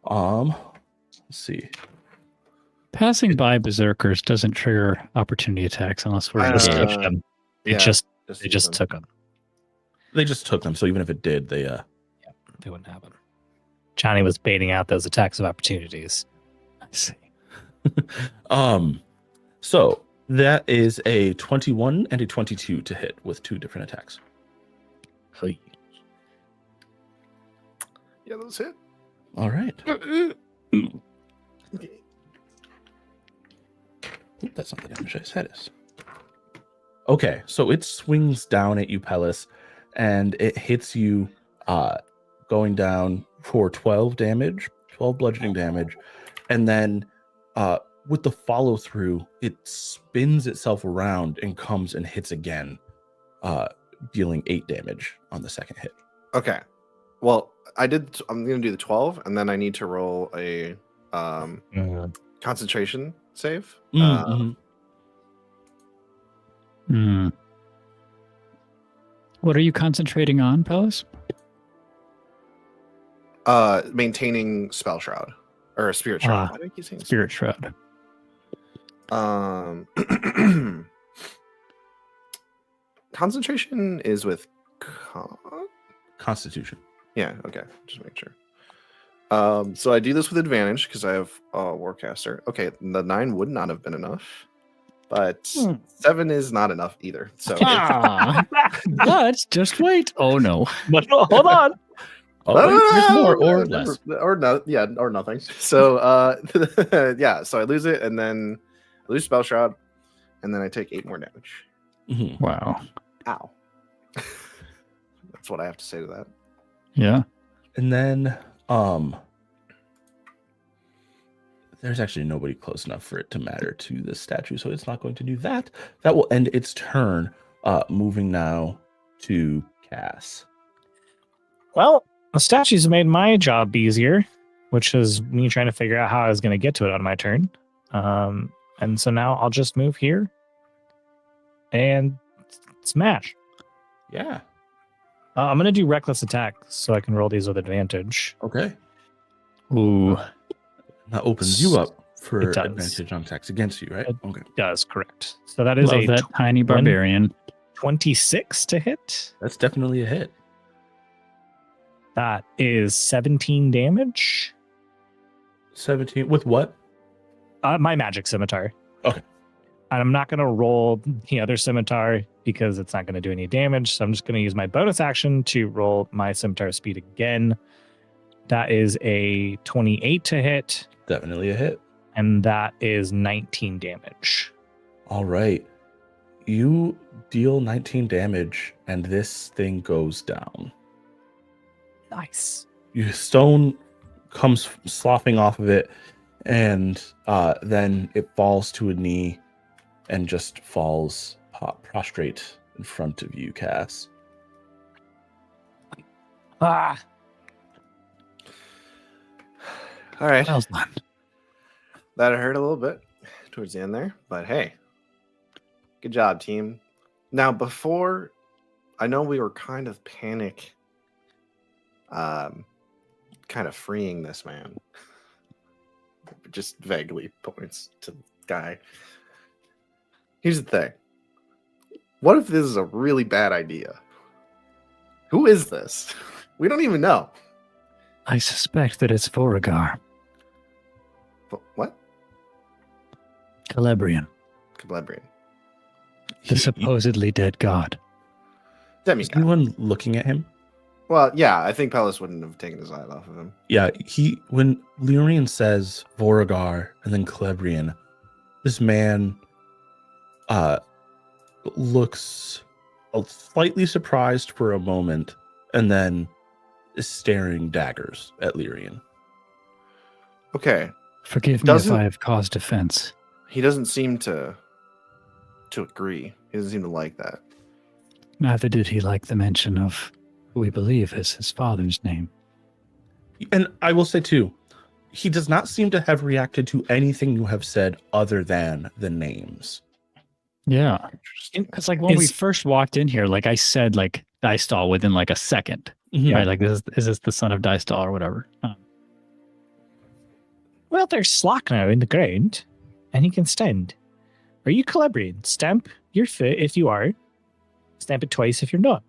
Speaker 1: Let's see.
Speaker 3: Passing by berserkers doesn't trigger opportunity attacks unless we're
Speaker 4: Just
Speaker 3: engaged.
Speaker 4: took them.
Speaker 2: yeah,
Speaker 4: They just took them.
Speaker 1: They just took them, so even if it did, they
Speaker 4: They wouldn't happen. Johnny was baiting out those attacks of opportunities.
Speaker 3: I see.
Speaker 1: So that is a 21 and a 22 to hit with two different attacks.
Speaker 2: Yeah, those hit.
Speaker 1: All right. Oop, that's not the damage I said is. Okay, so it swings down at you, Pellis, and it hits you going down for 12 damage, 12 bludgeoning damage, and then with the follow through, it spins itself around and comes and hits again, dealing 8 damage on the second hit.
Speaker 2: Okay. Well, I'm gonna do the 12, and then I need to roll a concentration save.
Speaker 3: What are you concentrating on, Pellis?
Speaker 2: Maintaining spell shroud or spirit shroud. Why do I keep saying
Speaker 3: Spirit shroud.
Speaker 2: Concentration is with
Speaker 1: Constitution.
Speaker 2: yeah, okay, just make sure. So I do this with advantage because I have Warcaster. Okay, the 9 would not have been enough, but 7 is not enough either. So
Speaker 3: But just wait. Oh no.
Speaker 4: But hold on.
Speaker 1: There's more or less.
Speaker 2: Or no, yeah, or nothing. So yeah, so I lose it, and then I lose Spell Shroud, and then I take 8 more damage.
Speaker 1: Mm-hmm.
Speaker 3: Wow.
Speaker 2: Ow. That's what I have to say to that.
Speaker 3: Yeah.
Speaker 1: And then there's actually nobody close enough for it to matter to this statue, so it's not going to do that. That will end its turn. Moving now to Cass.
Speaker 4: Well, the statues made my job easier, which is me trying to figure out how I was going to get to it on my turn. And so now I'll just move here and smash.
Speaker 1: Yeah.
Speaker 4: I'm going to do reckless attack so I can roll these with advantage.
Speaker 1: Okay.
Speaker 3: Ooh.
Speaker 1: That opens you up for
Speaker 4: It does.
Speaker 1: advantage on attacks against you, right?
Speaker 4: It
Speaker 1: Okay.
Speaker 4: does, correct. So that is
Speaker 3: Love that tiny barbarian.
Speaker 4: 26 to hit.
Speaker 1: That's definitely a hit.
Speaker 4: That is 17 damage.
Speaker 1: 17 with what?
Speaker 4: My magic scimitar.
Speaker 1: Okay.
Speaker 4: And I'm not going to roll the other scimitar because it's not going to do any damage. So I'm just going to use my bonus action to roll my scimitar speed again. That is a 28 to hit.
Speaker 1: Definitely a hit.
Speaker 4: And that is 19 damage.
Speaker 1: All right. You deal 19 damage and this thing goes down.
Speaker 4: Nice.
Speaker 1: Your stone comes sloughing off of it, and then it falls to a knee and just falls prostrate in front of you, Cass.
Speaker 4: Ah,
Speaker 2: All right.
Speaker 3: Well done.
Speaker 2: That hurt a little bit towards the end there, but hey, good job, team. Now, before, I know we were kind of kind of freeing this man. Just vaguely points to the guy. Here's the thing. What if this is a really bad idea? Who is this? We don't even know.
Speaker 3: I suspect that it's Beauregard,
Speaker 2: What?
Speaker 3: Celebrian,
Speaker 2: Celebrian.
Speaker 3: the supposedly dead god.
Speaker 1: Is
Speaker 2: Demi-god.
Speaker 1: anyone looking at him?
Speaker 2: Well, yeah, I think Pellis wouldn't have taken his eye off of him.
Speaker 1: Yeah, when Lyrian says Beauregard and then Celebrian, this man looks slightly surprised for a moment and then is staring daggers at Lyrian.
Speaker 2: Okay.
Speaker 3: Forgive me if I have caused offense.
Speaker 2: He doesn't seem to agree. He doesn't seem to like that.
Speaker 3: Neither did he like the mention of who we believe is his father's name.
Speaker 1: And I will say too, he does not seem to have reacted to anything you have said other than the names.
Speaker 3: Yeah. Because like when we first walked in here, like I said, like Dystall within like a second.
Speaker 1: Mhm.
Speaker 3: Right? Like is this the son of Dystall or whatever?
Speaker 4: well, there's slack now in the ground, and he can stand. Are you Celebrian? Stamp your foot if you are. Stamp it twice if you're not.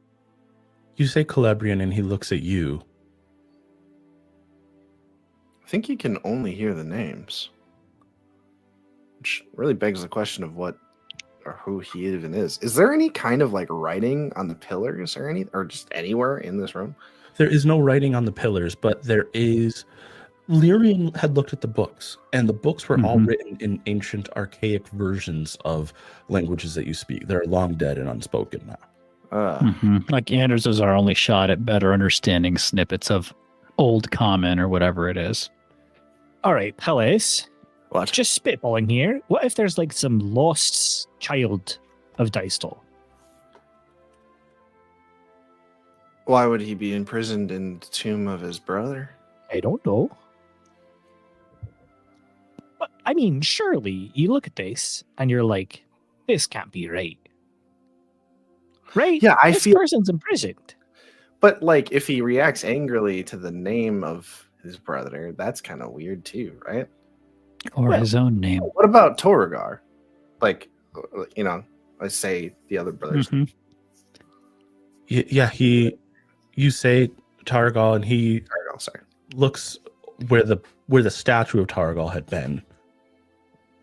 Speaker 1: You say Celebrian and he looks at you.
Speaker 2: I think he can only hear the names. Which really begs the question of what or who he even is. Is there any kind of like writing on the pillars or just anywhere in this room?
Speaker 1: There is no writing on the pillars, but there is. Lyrian had looked at the books, and the books were all written in ancient, archaic versions of languages that you speak. They're long dead and unspoken now.
Speaker 3: Like Anders is our only shot at better understanding snippets of old common or whatever it is.
Speaker 4: All right, Pellis.
Speaker 2: What?
Speaker 4: Just spitballing here. What if there's like some lost child of Dystall?
Speaker 2: Why would he be imprisoned in the tomb of his brother?
Speaker 4: I don't know. But I mean, surely you look at this and you're like, this can't be right. Right?
Speaker 2: Yeah, I
Speaker 4: this
Speaker 2: feel.
Speaker 4: person's imprisoned.
Speaker 2: But like, if he reacts angrily to the name of his brother, that's kind of weird too, right?
Speaker 3: Or his own name.
Speaker 2: What about Beauregard? Like, you know, let's say the other brothers.
Speaker 1: Yeah, you say Targal, and he
Speaker 2: Targal, sorry.
Speaker 1: looks where the statue of Targal had been,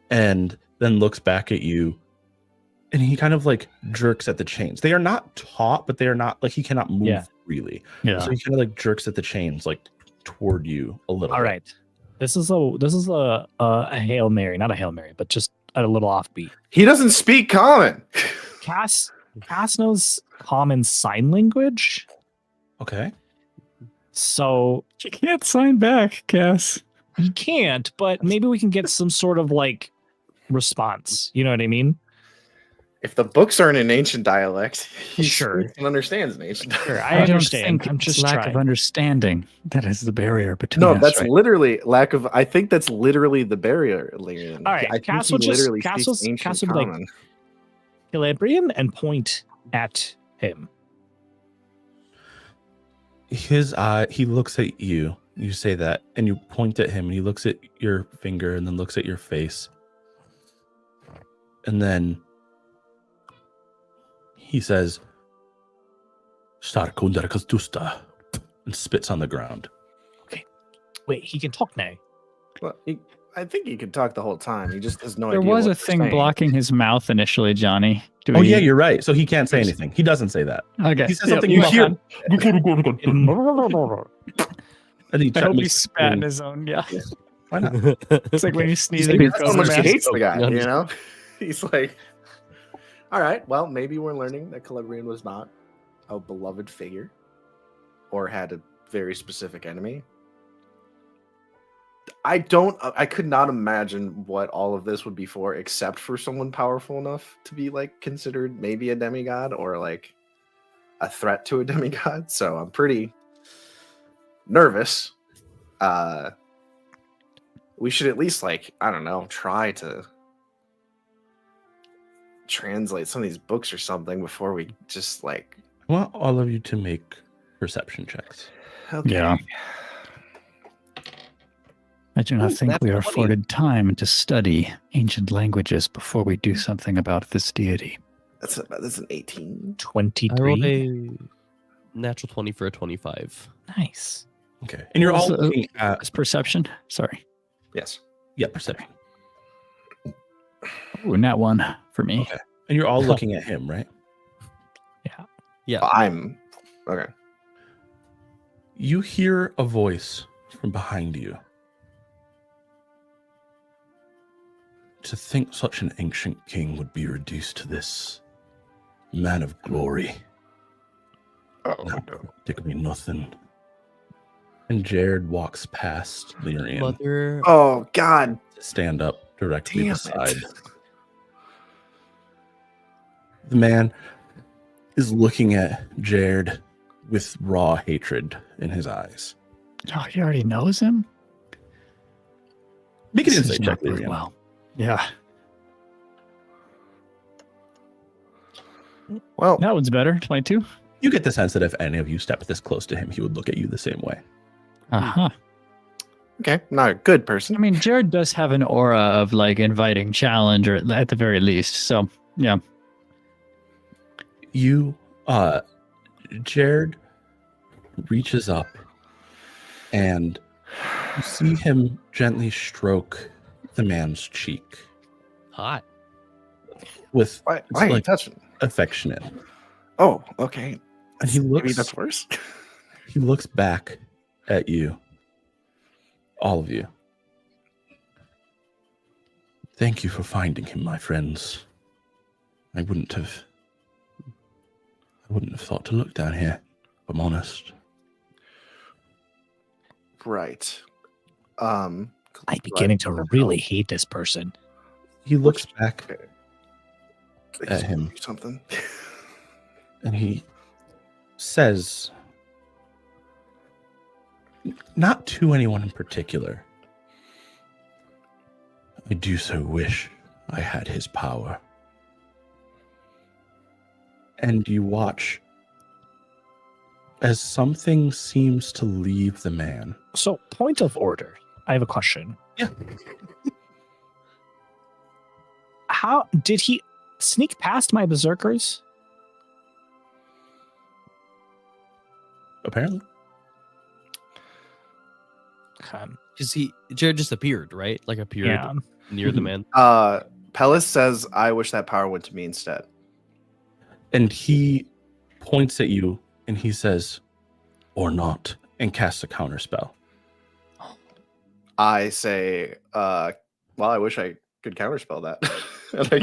Speaker 1: and then looks back at you, and he kind of like jerks at the chains. They are not taut, but they are not like he cannot move really.
Speaker 3: Yeah.
Speaker 1: So he kind of like jerks at the chains like toward you a little.
Speaker 4: All
Speaker 1: bit.
Speaker 4: right. This is a Hail Mary, not a Hail Mary, but just a little offbeat.
Speaker 2: He doesn't speak common.
Speaker 4: Cass knows common sign language.
Speaker 1: Okay.
Speaker 4: So
Speaker 3: You can't sign back, Cass.
Speaker 4: he can't, but maybe we can get some sort of like response. You know what I mean?
Speaker 2: If the books are in an ancient dialect, he
Speaker 4: Sure.
Speaker 2: speaks and understands an ancient dialect.
Speaker 4: Sure, I
Speaker 3: don't
Speaker 4: understand.
Speaker 3: think
Speaker 4: I'm
Speaker 3: it's
Speaker 4: just
Speaker 3: lack
Speaker 4: trying.
Speaker 3: of understanding that is the barrier between
Speaker 2: No,
Speaker 3: us.
Speaker 2: that's
Speaker 3: right?
Speaker 2: literally lack of. I think that's literally the barrier, Lyrian.
Speaker 4: All right,
Speaker 2: I think
Speaker 4: Cass
Speaker 2: he
Speaker 4: will just-
Speaker 2: literally
Speaker 4: Cass
Speaker 2: speaks
Speaker 4: will-
Speaker 2: ancient
Speaker 4: Cass will be like-
Speaker 2: common.
Speaker 4: Calabrian and point at him.
Speaker 1: His eye, he looks at you. You say that, and you point at him, and he looks at your finger, and then looks at your face, and then he says, "Starkundarkas dusta," and spits on the ground.
Speaker 4: Wait, he can talk now.
Speaker 2: Well, I think he could talk the whole time. He just has no
Speaker 3: There
Speaker 2: idea.
Speaker 3: was
Speaker 2: what
Speaker 3: a
Speaker 2: you're
Speaker 3: thing
Speaker 2: saying.
Speaker 3: blocking his mouth initially, Johnny. Do
Speaker 1: Oh
Speaker 3: we-
Speaker 1: yeah, you're right. So he can't say anything. He doesn't say that.
Speaker 3: Okay.
Speaker 1: He says
Speaker 3: Yep,
Speaker 1: something you
Speaker 3: well
Speaker 1: hear,
Speaker 3: done.
Speaker 1: and he
Speaker 3: I hope he
Speaker 1: makes-
Speaker 3: spat in his own. Yeah.
Speaker 1: Why not?
Speaker 3: It's like when you sneeze
Speaker 1: He's
Speaker 3: in your
Speaker 2: That's how much he
Speaker 3: mask.
Speaker 2: hates the guy. You know, he's like, all right, well, maybe we're learning that Calabrian was not a beloved figure, or had a very specific enemy. I could not imagine what all of this would be for, except for someone powerful enough to be like considered maybe a demigod or like a threat to a demigod. So I'm pretty nervous. We should at least like, I don't know, try to translate some of these books or something before we just like.
Speaker 1: I want all of you to make perception checks.
Speaker 2: Okay.
Speaker 3: Yeah. I do not think we are
Speaker 5: funny.
Speaker 3: afforded time to study ancient languages before we do something about this deity.
Speaker 2: That's an 18.
Speaker 4: 23.
Speaker 5: A natural 20 for a 25.
Speaker 4: Nice.
Speaker 1: Okay, and you're all
Speaker 3: Also-
Speaker 1: looking at
Speaker 3: It's perception. Sorry.
Speaker 2: Yes.
Speaker 1: perception,
Speaker 3: Ooh, not one for me.
Speaker 1: Okay. and you're all looking at him, right?
Speaker 5: Yeah.
Speaker 2: I'm okay.
Speaker 1: You hear a voice from behind you. To think such an ancient king would be reduced to this man of glory.
Speaker 2: Oh
Speaker 1: No, take me nothing. And Jared walks past Lyrian
Speaker 5: Mother.
Speaker 2: Oh God.
Speaker 1: to stand up directly
Speaker 2: Damn
Speaker 1: beside.
Speaker 2: it.
Speaker 1: The man is looking at Jared with raw hatred in his eyes.
Speaker 3: Oh, he already knows him?
Speaker 1: Make an
Speaker 3: This is
Speaker 1: insight
Speaker 3: not
Speaker 1: check,
Speaker 3: going
Speaker 1: Lyrian.
Speaker 3: well. Yeah.
Speaker 2: Well,
Speaker 3: That one's better. 22.
Speaker 1: You get the sense that if any of you stepped this close to him, he would look at you the same way.
Speaker 3: Uh-huh.
Speaker 2: okay, not a good
Speaker 3: I
Speaker 2: person.
Speaker 3: mean, Jared does have an aura of like inviting challenge, or at the very least. So, yeah.
Speaker 1: You, Jared reaches up and you see him gently stroke the man's cheek
Speaker 5: Hot.
Speaker 1: with
Speaker 2: Why
Speaker 1: it's
Speaker 2: are you
Speaker 1: like
Speaker 2: touching?
Speaker 1: affectionate.
Speaker 2: Oh, okay.
Speaker 1: And he
Speaker 2: Maybe
Speaker 1: looks
Speaker 2: that's worse.
Speaker 1: he looks back at you. All of you. Thank you for finding him, my friends. I wouldn't have thought to look down here, if I'm honest.
Speaker 2: Right.
Speaker 4: I'm beginning to really hate this person.
Speaker 1: He looks back
Speaker 2: Okay.
Speaker 1: at him.
Speaker 2: Something.
Speaker 1: and he says, not to anyone in particular, I do so wish I had his power. And you watch as something seems to leave the man.
Speaker 4: So, point of order. I have a question.
Speaker 1: Yeah.
Speaker 4: How did he sneak past my berserkers?
Speaker 1: Apparently.
Speaker 5: Because Jared just appeared, right? Like appeared
Speaker 4: Yeah.
Speaker 5: near the man.
Speaker 2: Pellis says, "I wish that power went to me instead."
Speaker 1: And he points at you and he says, or not, and casts a counter spell.
Speaker 2: I say, well, I wish I could counterspell that. And I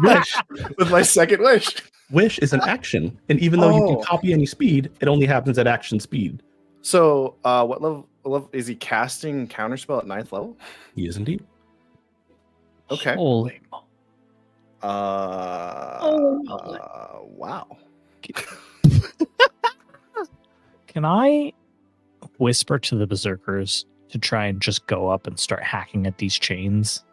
Speaker 1: Wish.
Speaker 2: with my second wish.
Speaker 1: Wish is an action, and even though you can copy any speed, it only happens at action speed.
Speaker 2: So, what level is he casting counterspell at 9th level?
Speaker 1: He is indeed.
Speaker 2: Okay.
Speaker 3: Holy.
Speaker 2: Wow.
Speaker 4: Can I whisper to the berserkers to try and just go up and start hacking at these chains?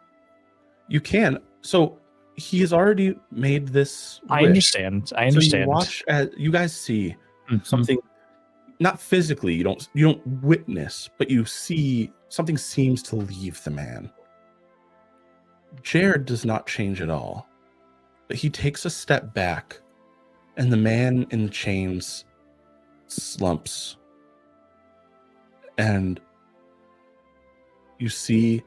Speaker 1: You can. So he has already made this.
Speaker 4: I understand.
Speaker 1: So you watch as you guys see something, not physically. You don't witness, but you see something seems to leave the man. Jared does not change at all, but he takes a step back, and the man in the chains slumps, and you see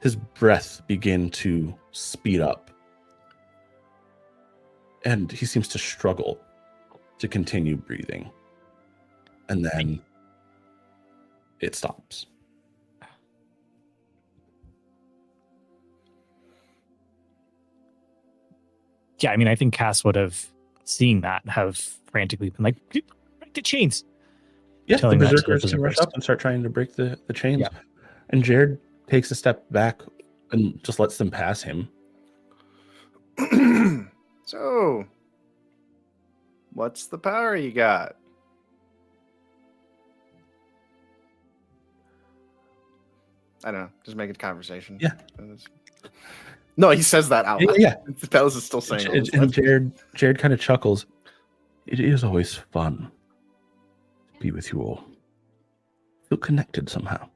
Speaker 1: his breath begin to speed up, and he seems to struggle to continue breathing, and then it stops.
Speaker 4: Yeah, I mean, I think Cass would have, seeing that, have frantically been like, break the chains.
Speaker 1: Yeah, the berserkers can rush up and start trying to break the chains. Yeah. And Jared takes a step back and just lets them pass him.
Speaker 2: So, what's the power you got? I don't know. Just make it conversation.
Speaker 1: Yeah.
Speaker 2: No, he says that out loud.
Speaker 1: Yeah.
Speaker 2: Pellis is still saying it.
Speaker 1: And Jared kind of chuckles. It is always fun to be with you all. Feel connected somehow.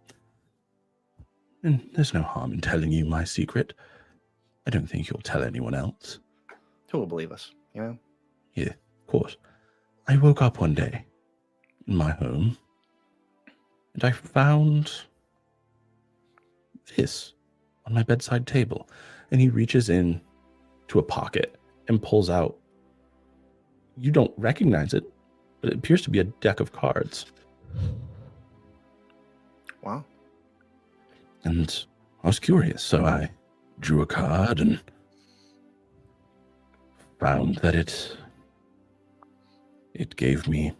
Speaker 1: And there's no harm in telling you my secret. I don't think you'll tell anyone else.
Speaker 2: Who will believe us, you know?
Speaker 1: Yeah, of course. I woke up one day in my home, and I found this on my bedside table. And he reaches in to a pocket and pulls out. You don't recognize it, but it appears to be a deck of cards.
Speaker 2: Wow.
Speaker 1: And I was curious, so I drew a card and found that it gave me,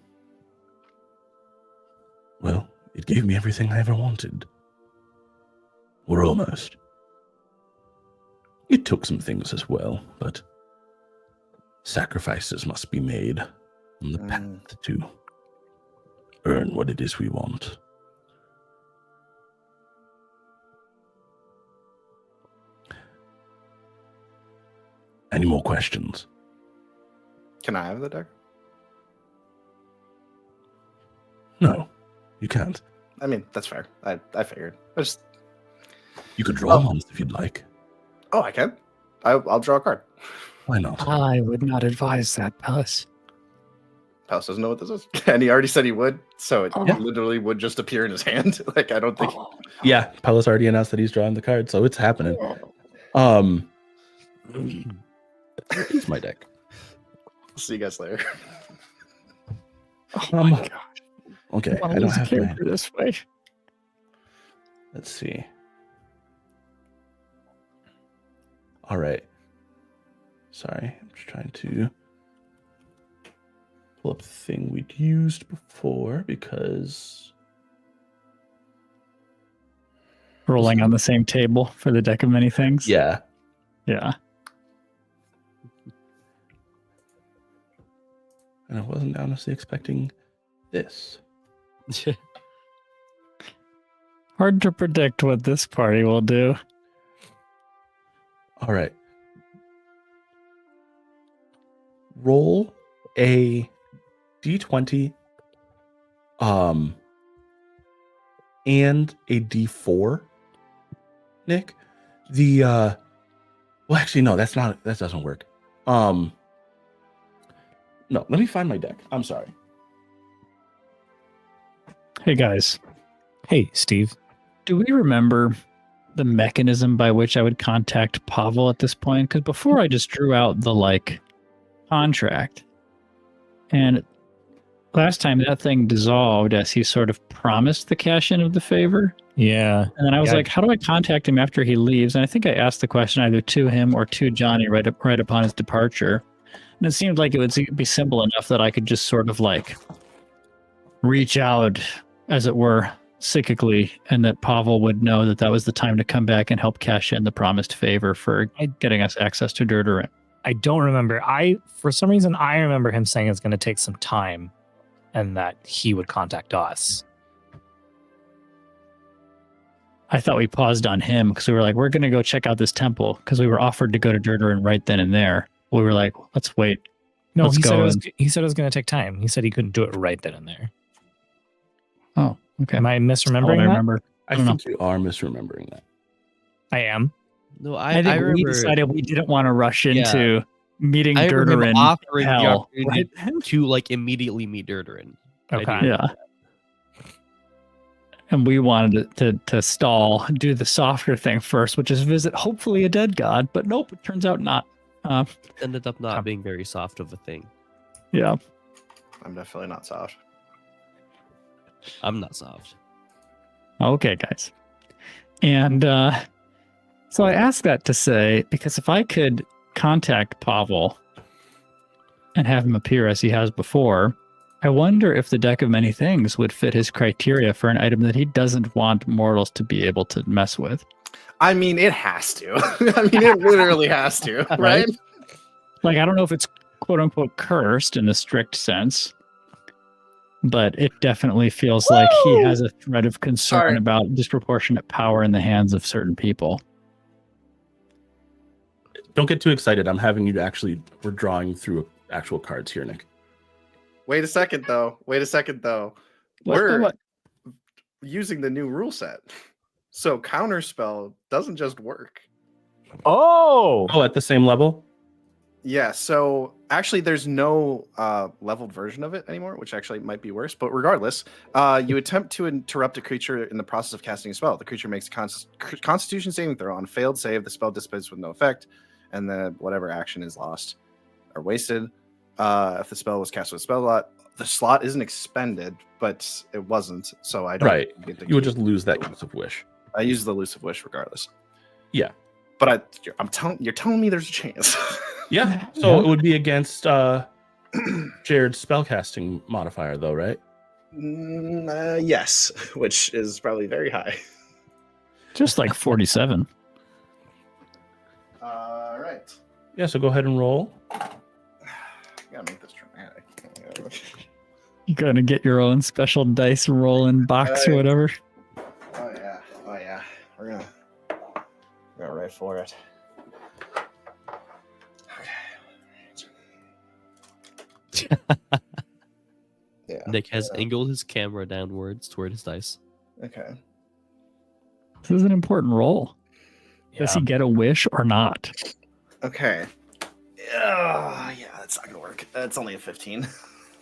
Speaker 1: well, it gave me everything I ever wanted. Or almost. It took some things as well, but sacrifices must be made on the path to earn what it is we want. Any more questions?
Speaker 2: Can I have the deck?
Speaker 1: No, you can't.
Speaker 2: I mean, that's fair. I figured.
Speaker 1: You could draw one if you'd like.
Speaker 2: Oh, I can. I'll draw a card.
Speaker 1: Why not?
Speaker 3: I would not advise that, Pellis.
Speaker 2: Pellis doesn't know what this is. And he already said he would, so it literally would just appear in his hand. Like, I don't think...
Speaker 1: Yeah, Pellis already announced that he's drawing the card, so it's happening. Here's my deck.
Speaker 2: See you guys later.
Speaker 3: Oh my gosh.
Speaker 1: Okay,
Speaker 3: I don't have character this way.
Speaker 1: Let's see. All right. Sorry, I'm just trying to pull up the thing we'd used before because...
Speaker 3: Rolling on the same table for the deck of many things?
Speaker 1: Yeah.
Speaker 3: Yeah.
Speaker 1: And I wasn't honestly expecting this.
Speaker 3: Hard to predict what this party will do.
Speaker 1: All right. Roll a d20 and a d4, Nick. Well, actually, no, that doesn't work. No, let me find my deck. I'm sorry.
Speaker 3: Hey guys.
Speaker 4: Hey, Steve.
Speaker 3: Do we remember the mechanism by which I would contact Pavel at this point? Because before I just drew out the contract, and last time that thing dissolved as he sort of promised the cash in of the favor.
Speaker 4: Yeah.
Speaker 3: And then I was like, how do I contact him after he leaves? And I think I asked the question either to him or to Johnny right upon his departure. And it seemed like it would be simple enough that I could just sort of like reach out, as it were, psychically, and that Pavel would know that that was the time to come back and help cash in the promised favor for getting us access to Dirterin.
Speaker 4: I don't remember. For some reason, I remember him saying it's going to take some time and that he would contact us.
Speaker 3: I thought we paused on him because we were like, we're going to go check out this temple because we were offered to go to Dirterin right then and there. We were like, let's wait.
Speaker 4: No,
Speaker 3: let's
Speaker 4: he
Speaker 3: go.
Speaker 4: said it was going to take time. He said he couldn't do it right then and there.
Speaker 3: Oh, okay.
Speaker 4: Am I misremembering that?
Speaker 3: Remember.
Speaker 1: I think you are misremembering that.
Speaker 4: I am.
Speaker 5: No,
Speaker 3: I think we decided we didn't want to rush into meeting
Speaker 5: I remember
Speaker 3: Dirterin
Speaker 5: offering the
Speaker 3: hell,
Speaker 5: opportunity to like immediately meet Dirterin.
Speaker 4: Okay.
Speaker 3: Yeah. And we wanted to stall, do the softer thing first, which is visit hopefully a dead god, but nope, it turns out not.
Speaker 5: Ended up not being very soft of a thing.
Speaker 3: Yeah.
Speaker 2: I'm definitely not soft.
Speaker 5: I'm not soft.
Speaker 3: Okay, guys. And so I ask that to say, because if I could contact Pavel and have him appear as he has before, I wonder if the deck of many things would fit his criteria for an item that he doesn't want mortals to be able to mess with.
Speaker 2: I mean, it has to. I mean, it literally has to, right?
Speaker 3: Like, I don't know if it's quote unquote cursed in the strict sense, but it definitely feels like he has a thread of concern about disproportionate power in the hands of certain people.
Speaker 1: Don't get too excited. I'm having you we're drawing through actual cards here, Nick.
Speaker 2: Wait a second, though. We're using the new rule set. So counterspell doesn't just work.
Speaker 4: Oh,
Speaker 1: at the same level?
Speaker 2: Yeah, so actually there's no leveled version of it anymore, which actually might be worse. But regardless, you attempt to interrupt a creature in the process of casting a spell. The creature makes a Constitution saving throw. On failed save, the spell dissipates with no effect, and then whatever action is lost or wasted. If the spell was cast with a spell slot, the slot isn't expended, but it wasn't. So I don't get to
Speaker 1: you would just lose that use of wish.
Speaker 2: I use the elusive wish regardless.
Speaker 1: Yeah,
Speaker 2: but you're telling me there's a chance.
Speaker 1: Yeah, so it would be against Jared's spellcasting modifier, though, right?
Speaker 2: Yes, which is probably very high.
Speaker 3: Just like 47.
Speaker 2: Right.
Speaker 1: Yeah, so go ahead and roll.
Speaker 2: Gotta make this dramatic.
Speaker 3: You're going to get your own special dice rolling box or whatever.
Speaker 2: Oh yeah. We're gonna go right for it. Yeah.
Speaker 5: Nick has angled his camera downwards toward his dice.
Speaker 2: Okay.
Speaker 3: This is an important roll. Does he get a wish or not?
Speaker 2: Okay. Yeah, that's not gonna work. It's only a 15.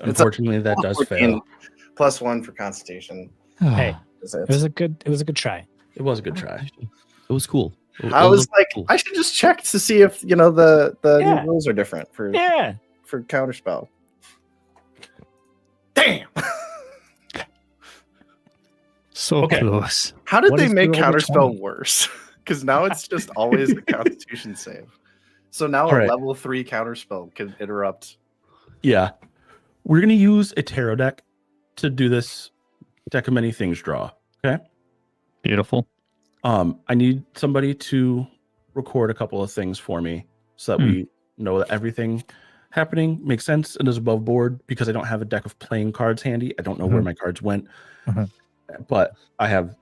Speaker 1: Unfortunately, that does fail.
Speaker 2: +1 for Constitution.
Speaker 4: Hey, it was a good try.
Speaker 1: It was a good try.
Speaker 5: It was cool.
Speaker 2: I was like, I should just check to see if the new rules are different for Counterspell. Damn.
Speaker 3: So close.
Speaker 2: How did they make Counterspell worse? Because now it's just always the Constitution save. So now a level 3 Counterspell can interrupt.
Speaker 1: Yeah. We're going to use a tarot deck to do this deck of many things draw. Okay.
Speaker 3: Beautiful.
Speaker 1: I need somebody to record a couple of things for me so that we know that everything happening makes sense and is above board, because I don't have a deck of playing cards handy. I don't know where my cards went, but I have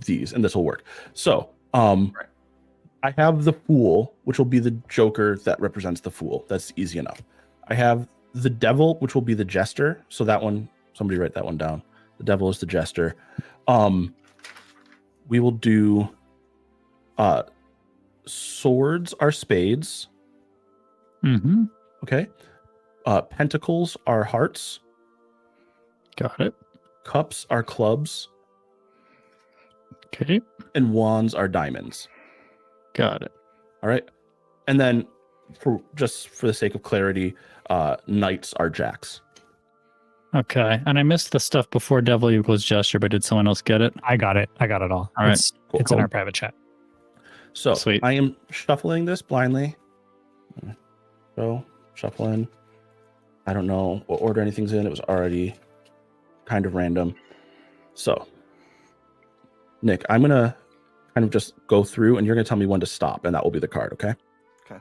Speaker 1: these and this will work. So I have the Fool, which will be the Joker that represents the Fool. That's easy enough. I have the Devil, which will be the Jester. So that one, somebody write that one down. The Devil is the Jester. We will do swords are spades. Okay. Pentacles are hearts.
Speaker 3: Got it.
Speaker 1: Cups are clubs.
Speaker 3: Okay.
Speaker 1: And wands are diamonds.
Speaker 3: Got it.
Speaker 1: All right. And then for the sake of clarity, knights are jacks.
Speaker 3: Okay. And I missed the stuff before devil equals gesture, but did someone else get it?
Speaker 4: I got it. I got it all.
Speaker 3: All right.
Speaker 4: It's
Speaker 1: Cool.
Speaker 4: in our private chat.
Speaker 1: So
Speaker 3: Sweet.
Speaker 1: I am shuffling this blindly. So shuffling. I don't know what order anything's in. It was already kind of random. So, Nick, I'm going to kind of just go through and you're going to tell me when to stop, and that will be the card, okay?
Speaker 2: Okay.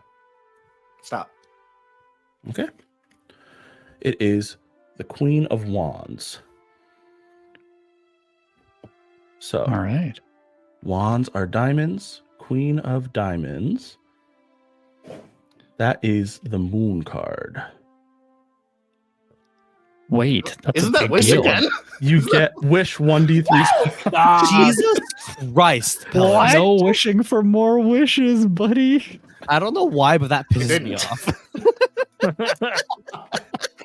Speaker 2: Stop.
Speaker 1: Okay. It is the Queen of Wands. So,
Speaker 3: All right.
Speaker 1: wands are diamonds. Queen of Diamonds. That is the Moon card.
Speaker 3: Wait. That's
Speaker 2: Isn't
Speaker 3: a
Speaker 2: that
Speaker 3: big
Speaker 2: wish
Speaker 3: deal.
Speaker 2: again?
Speaker 1: You get wish 1d3.
Speaker 5: Jesus Christ. Pellis.
Speaker 3: No wishing for more wishes, buddy.
Speaker 5: I don't know why, but that pisses me off.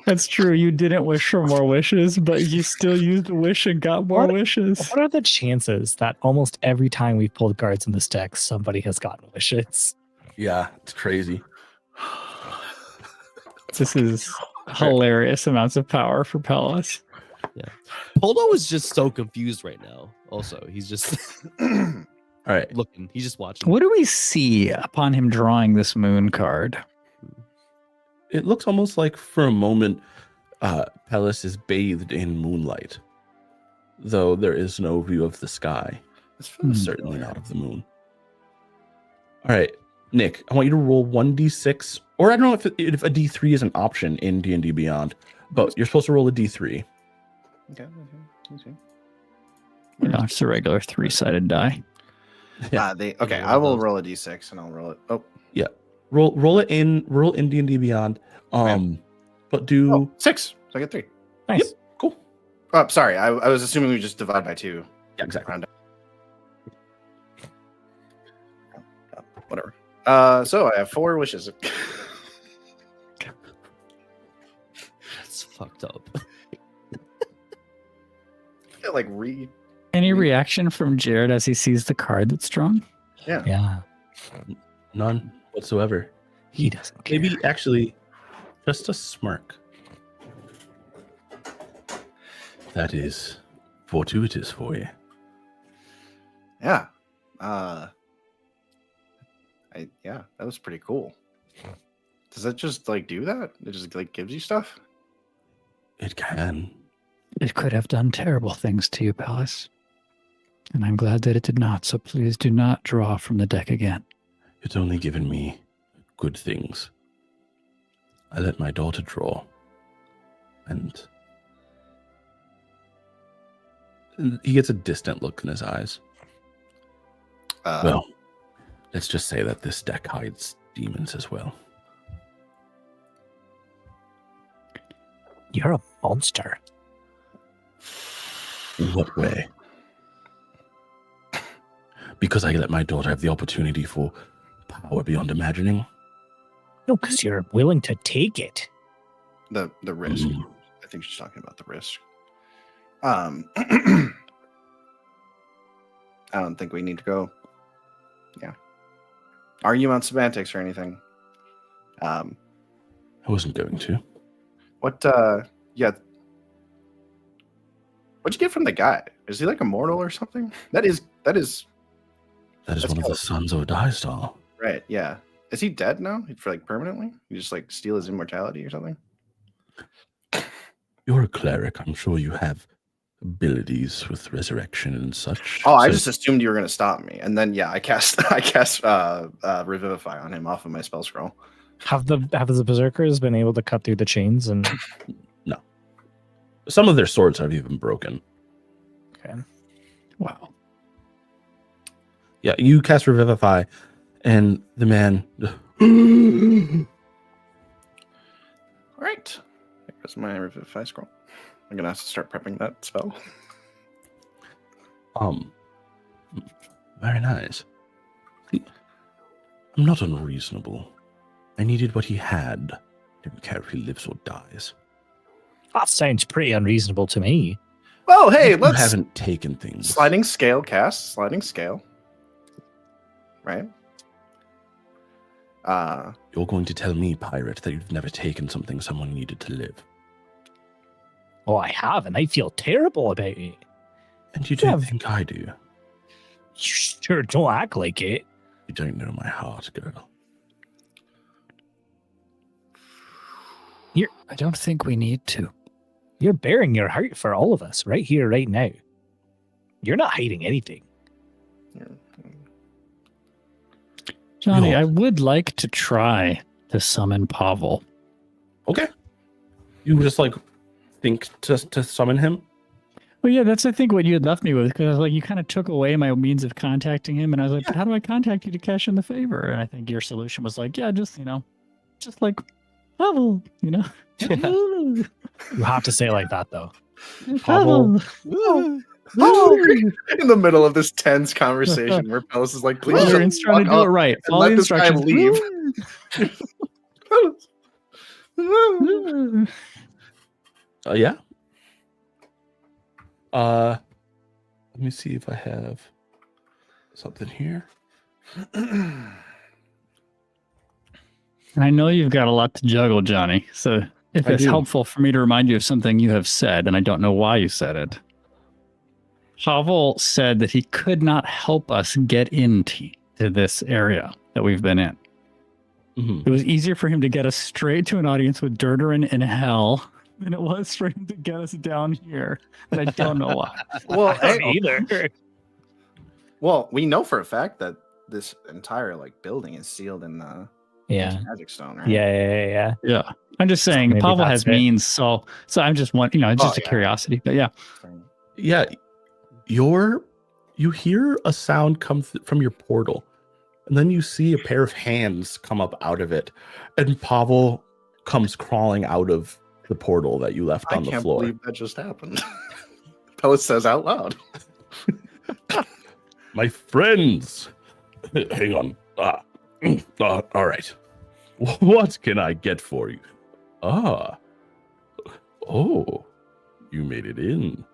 Speaker 3: That's true. You didn't wish for more wishes, but you still used a wish and got more wishes.
Speaker 4: What are the chances that almost every time we've pulled cards in this deck, somebody has gotten wishes?
Speaker 1: Yeah, it's crazy.
Speaker 3: This is hilarious amounts of power for Pellis.
Speaker 5: Polo is just so confused right now. Also, he's just
Speaker 1: All right.
Speaker 5: looking. He's just watching.
Speaker 3: What do we see upon him drawing this moon card?
Speaker 1: It looks almost like for a moment, Pellis is bathed in moonlight, though there is no view of the sky. Certainly not of the moon. All right, Nick, I want you to roll 1d6, or I don't know if a d3 is an option in D&D Beyond, but you're supposed to roll a d3.
Speaker 2: Okay.
Speaker 3: No, it's a regular 3-sided die.
Speaker 1: Yeah.
Speaker 2: Okay, I will roll a d6 and I'll roll it. Oh,
Speaker 1: Roll it in D&D Beyond. But do
Speaker 2: 6. So I get 3.
Speaker 4: Nice.
Speaker 1: Yep. Cool.
Speaker 2: Oh, sorry. I was assuming we just divide by 2.
Speaker 1: Yeah, exactly.
Speaker 2: Round up. Whatever. So I have 4 wishes.
Speaker 5: That's fucked up.
Speaker 2: I like read.
Speaker 3: Any reaction from Jared as he sees the card that's drawn?
Speaker 4: Yeah.
Speaker 1: None whatsoever.
Speaker 4: He doesn't care.
Speaker 1: Maybe actually just a smirk. That is fortuitous for you.
Speaker 2: Yeah. That was pretty cool. Does that just like do that? It just like gives you stuff?
Speaker 1: It can.
Speaker 3: It could have done terrible things to you, Pellis. And I'm glad that it did not, so please do not draw from the deck again.
Speaker 1: It's only given me good things. I let my daughter draw. And he gets a distant look in his eyes. Well, let's just say that this deck hides demons as well.
Speaker 4: You're a monster.
Speaker 1: In what way? Because I let my daughter have the opportunity for power beyond imagining?
Speaker 4: No, because you're willing to take it.
Speaker 2: The risk.
Speaker 1: Mm.
Speaker 2: I think she's talking about the risk. I don't think we need to go. Yeah. Argue on semantics or anything.
Speaker 1: I wasn't going to.
Speaker 2: What? Yeah. What'd you get from the guy? Is he like immortal or something? That is
Speaker 1: That is
Speaker 2: That's
Speaker 1: one of the
Speaker 2: cool.
Speaker 1: sons of a die star.
Speaker 2: right. Yeah. Is he dead now? For like permanently? You just like steal his immortality or something?
Speaker 1: You're a cleric. I'm sure you have abilities with resurrection and such.
Speaker 2: Oh, I
Speaker 1: So-
Speaker 2: just assumed you were gonna stop me, and then yeah, I cast revivify on him off of my spell scroll.
Speaker 4: Have the berserkers been able to cut through the chains and
Speaker 1: some of their swords have even broken.
Speaker 4: okay.
Speaker 3: Wow.
Speaker 1: Yeah, you cast Revivify, and the man.
Speaker 2: All right, there's my revivify scroll. I'm gonna have to start prepping that spell.
Speaker 1: Very nice. See, I'm not unreasonable. I needed what he had. Didn't care if he lives or dies.
Speaker 4: That sounds pretty unreasonable to me.
Speaker 2: Well, hey,
Speaker 1: You
Speaker 2: let's
Speaker 1: haven't taken things.
Speaker 2: sliding scale cast sliding scale. Right.
Speaker 1: You're going to tell me, pirate, that you've never taken something someone needed to live.
Speaker 4: Oh, I have, and I feel terrible about it.
Speaker 1: And you don't think I do?
Speaker 4: You sure don't act like it.
Speaker 1: You don't know my heart, girl.
Speaker 3: I don't think we need to.
Speaker 4: You're bearing your heart for all of us right here, right now. You're not hiding anything.
Speaker 3: Johnny, I would like to try to summon Pavel.
Speaker 1: Okay. You just like think to summon him?
Speaker 3: Well, yeah, that's I think what you had left me with, because I was like, you kind of took away my means of contacting him, and I was like, but how do I contact you to cash in the favor? And I think your solution was like, yeah, just like Pavel,
Speaker 4: You have to say it like that, though.
Speaker 3: Pavel.
Speaker 2: In the middle of this tense conversation where Pellis is like, please
Speaker 3: Just trying to do it right.
Speaker 2: and let this guy leave.
Speaker 1: Yeah. Let me see if I have something here.
Speaker 3: And I know you've got a lot to juggle, Johnny. So if it's helpful for me to remind you of something you have said, and I don't know why you said it. Pavel said that he could not help us get into this area that we've been in. Mm-hmm. It was easier for him to get us straight to an audience with Durderin in hell than it was for him to get us down here. And I don't know why.
Speaker 2: Well, either. Well, we know for a fact that this entire building is sealed in the magic stone, right?
Speaker 4: Yeah.
Speaker 3: I'm just saying, so Pavel has means, so I'm just it's just a curiosity. But yeah.
Speaker 1: Yeah. You hear a sound come from your portal, and then you see a pair of hands come up out of it, and Pavel comes crawling out of the portal that you left on the floor.
Speaker 2: I can't believe that just happened. Pellis says out loud.
Speaker 1: My friends, hang on. All right. What can I get for you? Oh, you made it in.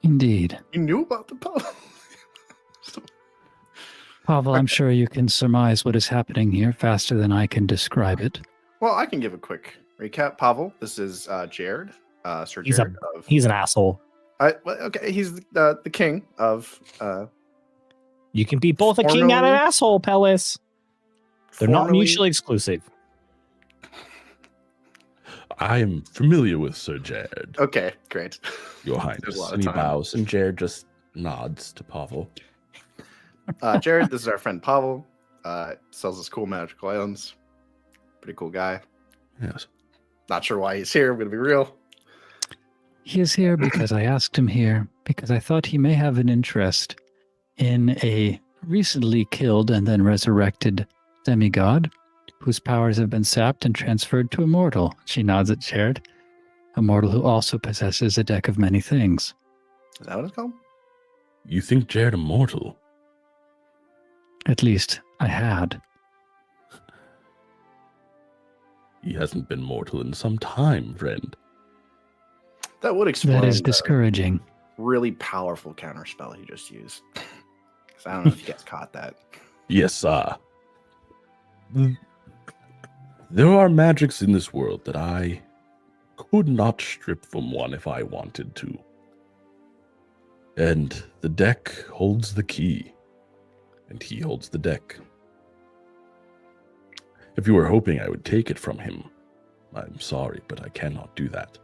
Speaker 3: Indeed.
Speaker 2: You knew about the Pavel.
Speaker 3: Pavel, I'm sure you can surmise what is happening here faster than I can describe it.
Speaker 2: Well, I can give a quick recap. Pavel, this is Jared. Sir Jared.
Speaker 4: He's an asshole.
Speaker 2: Okay, he's the king of...
Speaker 4: you can be both a king and an asshole, Pellis. They're not mutually exclusive.
Speaker 1: I am familiar with Sir Jared.
Speaker 2: Okay, great.
Speaker 1: Your Highness. And he bows, and Jared just nods to Pavel.
Speaker 2: Jared, this is our friend Pavel. Sells us cool magical items. Pretty cool guy.
Speaker 1: Yes.
Speaker 2: Not sure why he's here. I'm going to be real.
Speaker 3: He is here because I asked him here, because I thought he may have an interest in a recently killed and then resurrected Demi-god, whose powers have been sapped and transferred to a mortal. She nods at Jared. A mortal who also possesses a deck of many things.
Speaker 2: Is that what it's called?
Speaker 1: You think Jared immortal?
Speaker 3: At least I had.
Speaker 1: He hasn't been mortal in some time, friend.
Speaker 2: That would explain.
Speaker 3: That is discouraging.
Speaker 2: Really powerful counterspell he just used. Because I don't know if you guys caught that.
Speaker 1: Yes, there are magics in this world that I could not strip from one if I wanted to. And the deck holds the key. And he holds the deck. If you were hoping I would take it from him, I'm sorry, but I cannot do that.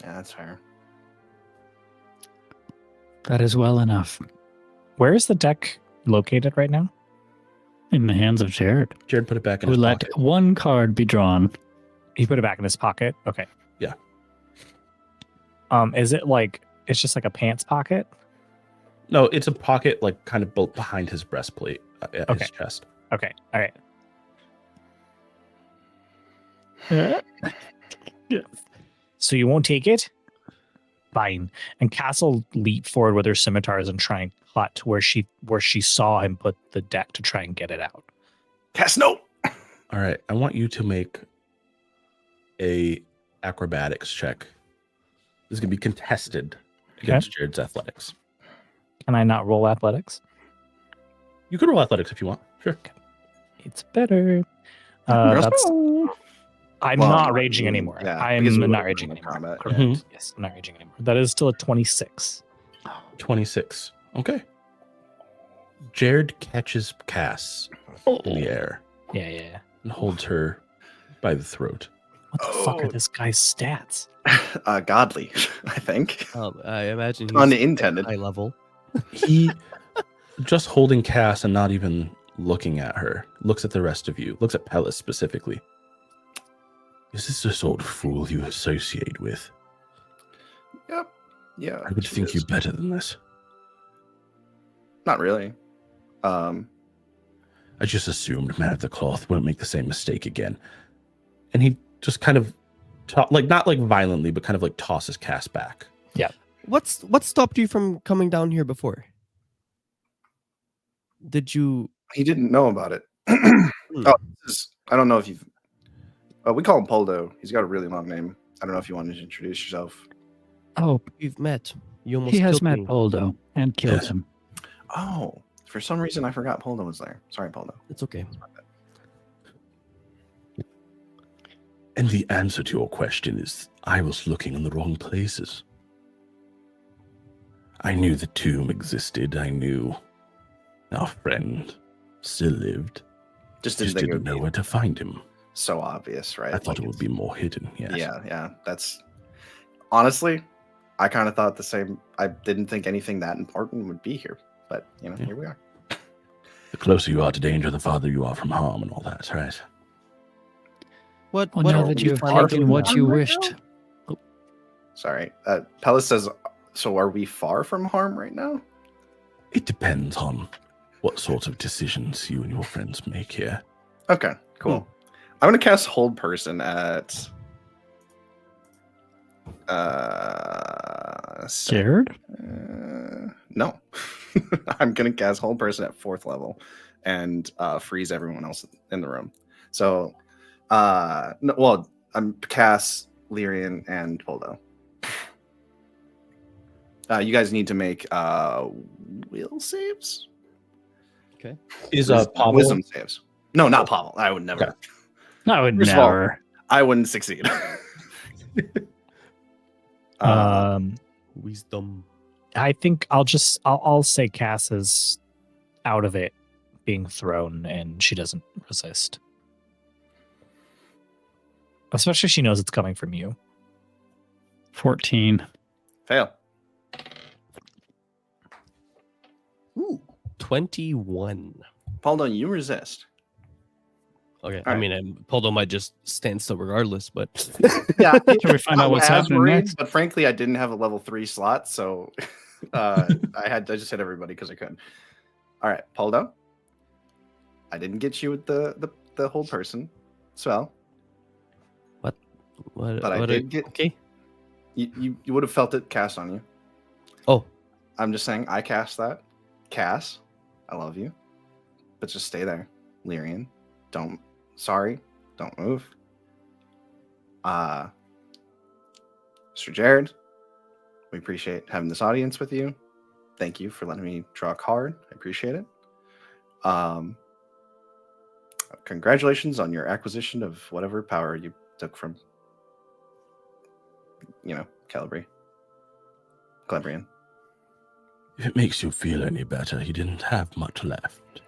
Speaker 2: Yeah, that's fair.
Speaker 3: That is well enough.
Speaker 4: Where is the deck located right now?
Speaker 3: In the hands of Jared.
Speaker 1: Jared put it back in his
Speaker 3: pocket. Let one card be drawn.
Speaker 4: He put it back in his pocket? Okay.
Speaker 1: Yeah.
Speaker 4: Is it it's just like a pants pocket?
Speaker 1: No, it's a pocket kind of built behind his breastplate at his chest.
Speaker 4: Okay. All right.
Speaker 3: Yeah.
Speaker 4: So you won't take it? Fine. And Castle leap forward with her scimitars and try and cut where she saw him put the deck to try and get it out.
Speaker 2: Cass, no!
Speaker 1: All right. I want you to make a acrobatics check. This is going to be contested against Jared's athletics.
Speaker 4: Can I not roll athletics?
Speaker 1: You can roll athletics if you want. Sure.
Speaker 4: Okay. It's better. That's I'm
Speaker 2: Well,
Speaker 4: not raging anymore.
Speaker 2: yeah,
Speaker 4: I'm
Speaker 2: because we
Speaker 4: not
Speaker 2: were
Speaker 4: raging
Speaker 2: in
Speaker 4: anymore.
Speaker 2: combat,
Speaker 4: Correct.
Speaker 1: Mhm.
Speaker 4: Yes, I'm not raging anymore. That is still a 26.
Speaker 1: 26. Okay. Jared catches Cass in the air
Speaker 4: Yeah.
Speaker 1: and holds her by the throat.
Speaker 4: What the fuck are this guy's stats?
Speaker 2: Godly, I think.
Speaker 5: I imagine he's
Speaker 2: Unintended.
Speaker 5: high level.
Speaker 1: He, just holding Cass and not even looking at her, looks at the rest of you, looks at Pellis specifically. Is this the sort of fool you associate with?
Speaker 2: Yep. Yeah.
Speaker 1: I would
Speaker 2: she
Speaker 1: think
Speaker 2: is.
Speaker 1: you better than this.
Speaker 2: Not really.
Speaker 1: I just assumed Man of the Cloth wouldn't make the same mistake again. And he just kind of, not like violently, but kind of like tosses Cass back.
Speaker 5: What stopped you from coming down here before? Did you?
Speaker 2: He didn't know about it. I don't know if you've. We call him Poldo. He's got a really long name. I don't know if you wanted to introduce yourself.
Speaker 3: Oh,
Speaker 5: We've met. You almost
Speaker 3: he has
Speaker 5: killed
Speaker 3: met
Speaker 5: me.
Speaker 3: Poldo and killed
Speaker 1: Yes.
Speaker 3: him.
Speaker 2: Oh, for some reason I forgot Poldo was there. Sorry, Poldo.
Speaker 5: It's okay.
Speaker 1: And the answer to your question is I was looking in the wrong places. I knew the tomb existed. I knew our friend still lived.
Speaker 2: Just
Speaker 1: Just
Speaker 2: didn't think it
Speaker 1: didn't
Speaker 2: would
Speaker 1: know
Speaker 2: be
Speaker 1: where to find him.
Speaker 2: so obvious, right?
Speaker 1: I thought
Speaker 2: Like
Speaker 1: it would be more hidden. Yes.
Speaker 2: Yeah. That's honestly, I kind of thought the same. I didn't think anything that important would be here, but
Speaker 1: Yeah.
Speaker 2: here we are.
Speaker 1: The closer you are to danger, the farther you are from harm and all that, right?
Speaker 5: What?
Speaker 3: Well,
Speaker 5: what
Speaker 3: now
Speaker 5: are
Speaker 3: that
Speaker 5: we
Speaker 3: you have
Speaker 5: planning
Speaker 3: taken
Speaker 5: to
Speaker 3: what
Speaker 5: do?
Speaker 3: you
Speaker 2: right
Speaker 3: wished,
Speaker 2: Sorry, Pellis says. So are we far from harm right now?
Speaker 1: It depends on what sort of decisions you and your friends make here.
Speaker 2: Okay, cool. I'm gonna cast Hold Person at.
Speaker 3: scared?
Speaker 2: No, I'm gonna cast Hold Person at 4th level, and freeze everyone else in the room. So, no, well, I'm Cass, Lyrian, and Poldo. You guys need to make will saves.
Speaker 5: Okay.
Speaker 1: Is Pavel?
Speaker 2: Wisdom saves? No, not Pavel. I would never.
Speaker 1: Okay.
Speaker 3: I would
Speaker 2: First of all,
Speaker 3: never.
Speaker 2: I wouldn't succeed.
Speaker 5: Wisdom.
Speaker 4: I think I'll say Cass is out of it being thrown and she doesn't resist. Especially she knows it's coming from you.
Speaker 3: 14.
Speaker 2: Fail.
Speaker 5: Ooh, 21.
Speaker 2: Poldo, you resist.
Speaker 5: Okay.
Speaker 2: All
Speaker 5: I
Speaker 2: right.
Speaker 5: mean, Poldo might just stand still regardless, but
Speaker 2: Yeah,
Speaker 3: Should we find out what's happening next?
Speaker 2: But frankly, I didn't have a level 3 slot, so I just hit everybody because I could. All right, Poldo. I didn't get you with the whole person spell,
Speaker 5: what?
Speaker 2: but I
Speaker 5: what
Speaker 2: did get.
Speaker 5: Okay.
Speaker 2: You would have felt it cast on you.
Speaker 5: Oh,
Speaker 2: I'm just saying, I cast that. Cass, I love you, but just stay there. Lyrian, don't move. Mr. Jared, we appreciate having this audience with you. Thank you for letting me draw a card. I appreciate it. Congratulations on your acquisition of whatever power you took from, Celebrian.
Speaker 1: If it makes you feel any better, he didn't have much left.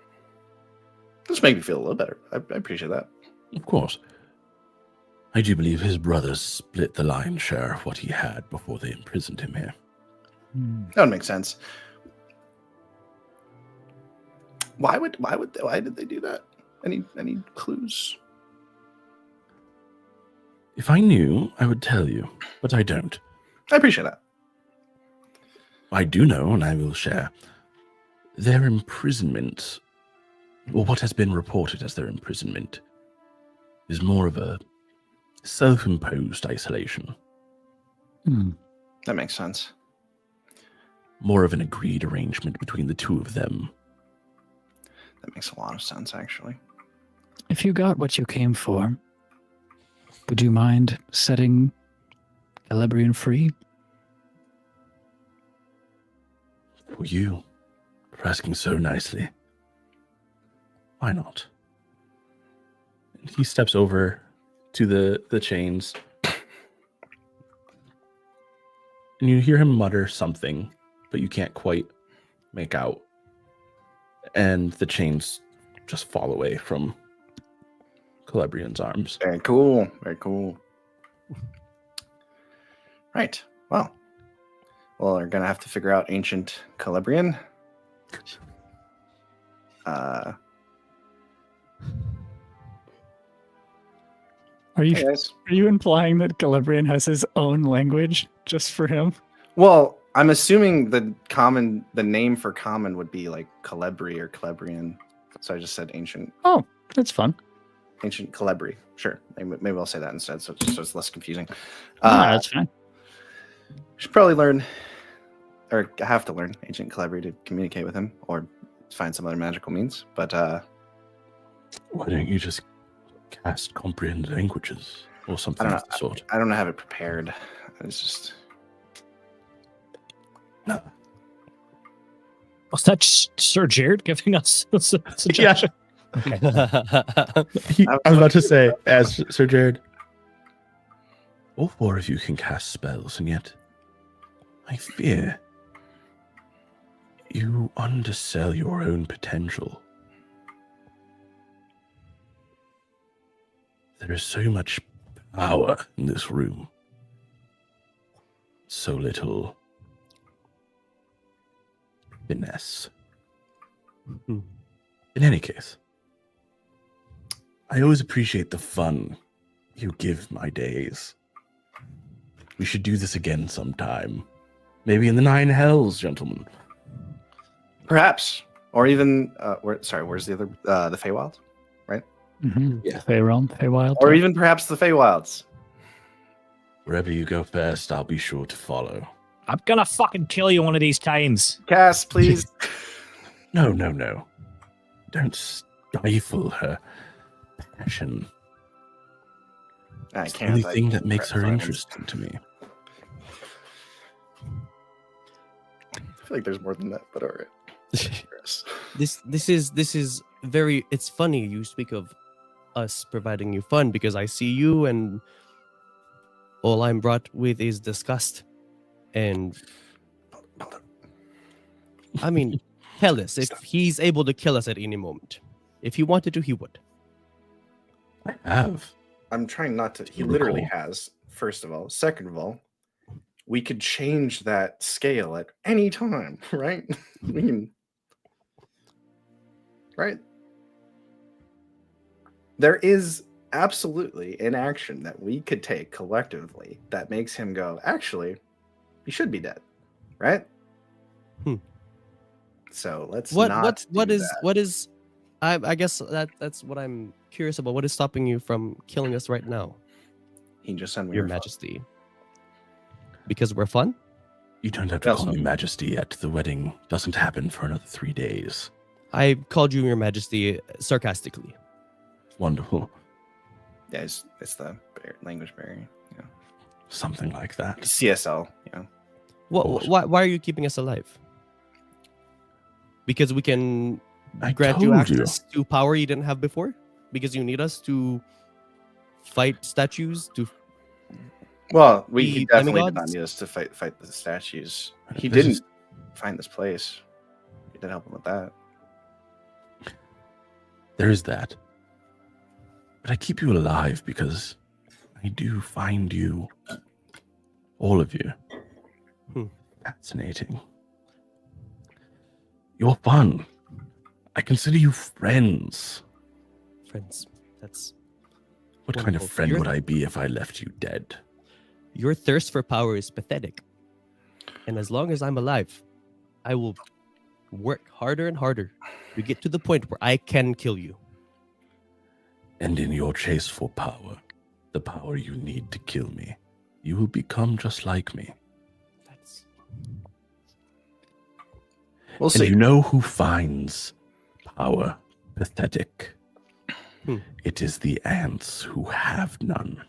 Speaker 2: Just make me feel a little better. I appreciate that.
Speaker 1: Of course. I do believe his brothers split the lion's share of what he had before they imprisoned him here.
Speaker 2: That would make sense. Why did they do that? Any clues?
Speaker 1: If I knew, I would tell you, but I don't.
Speaker 2: I appreciate that.
Speaker 1: I do know, and I will share. Their imprisonment, or what has been reported as their imprisonment, is more of a self-imposed isolation.
Speaker 2: That makes sense.
Speaker 1: More of an agreed arrangement between the two of them.
Speaker 2: That makes a lot of sense, actually.
Speaker 3: If you got what you came for, would you mind setting Celebrian free?
Speaker 1: For you, for asking so nicely. Why not? And he steps over to the chains. And you hear him mutter something, but you can't quite make out. And the chains just fall away from Celebrian's arms.
Speaker 2: Very cool. Very cool. Right. Well, we're going to have to figure out ancient Celebrian.
Speaker 3: Are
Speaker 2: Hey guys.
Speaker 3: you implying that Celebrian has his own language just for him?
Speaker 2: Well, I'm assuming the name for common would be like Calebri or Celebrian. So I just said ancient.
Speaker 3: Oh, that's fun.
Speaker 2: Ancient Calebri. Sure. Maybe I'll say that instead so it's less confusing.
Speaker 3: Yeah, that's fine.
Speaker 2: Should probably learn, or have to learn ancient Calebri to communicate with him or find some other magical means. But
Speaker 1: why don't you just cast comprehend languages or something of the sort?
Speaker 2: I don't have it prepared. It's just...
Speaker 1: No.
Speaker 4: Was that Sir Jared giving us a suggestion? Okay.
Speaker 1: I was about to say, as Sir Jared, all four of you can cast spells, and yet I fear you undersell your own potential. There is so much power in this room. So little finesse. In any case, I always appreciate the fun you give my days. We should do this again sometime. Maybe in the Nine Hells, gentlemen.
Speaker 2: Perhaps. Or even, where's the other, the Feywild, right?
Speaker 3: Mm-hmm. Yeah, Feyrealm, Feywild.
Speaker 2: Or even perhaps the Feywilds.
Speaker 1: Wherever you go first, I'll be sure to follow.
Speaker 4: I'm gonna fucking kill you one of these times.
Speaker 2: Cass, please.
Speaker 1: No. Don't stifle her passion.
Speaker 2: I
Speaker 1: It's the
Speaker 2: can't.
Speaker 1: only thing that makes her interesting to me.
Speaker 2: I feel like there's more than that, but all right.
Speaker 5: This is very. It's funny you speak of us providing you fun because I see you and all I'm brought with is disgust. And I mean, tell us if he's able to kill us at any moment. If he wanted to, he would.
Speaker 1: I have.
Speaker 2: I'm trying not to. He literally has, first of all. Second of all, we could change that scale at any time, right? We can. Right? There is absolutely an action that we could take collectively that makes him go, actually, he should be dead. Right? So let's
Speaker 5: what is I guess that's what I'm curious about. What is stopping you from killing us right now?
Speaker 2: He just said
Speaker 5: Your Majesty. Because we're fun?
Speaker 1: You don't have to call me Majesty yet. The wedding doesn't happen for another 3 days.
Speaker 5: I called you Your Majesty sarcastically.
Speaker 1: Wonderful.
Speaker 2: Yeah, it's the language barrier. Yeah.
Speaker 1: Something like that.
Speaker 2: CSL, yeah.
Speaker 5: Why are you keeping us alive? Because we can grant you access to power you didn't have before? Because you need us to fight statues?
Speaker 2: Well, we definitely did not
Speaker 5: demigods?
Speaker 2: need us to fight the statues. He didn't find this place. We did help him with that.
Speaker 1: There is that. But I keep you alive because I do find you, all of you, fascinating. You're fun. I consider you friends.
Speaker 5: Friends. That's
Speaker 1: What kind of friend would I be if I left you dead?
Speaker 5: Your thirst for power is pathetic. And as long as I'm alive, I will work harder and harder to get to the point where I can kill you.
Speaker 1: And in your chase for power, the power you need to kill me, you will become just like me.
Speaker 2: We'll see.
Speaker 1: And you know who finds power pathetic? It is the ants who have none.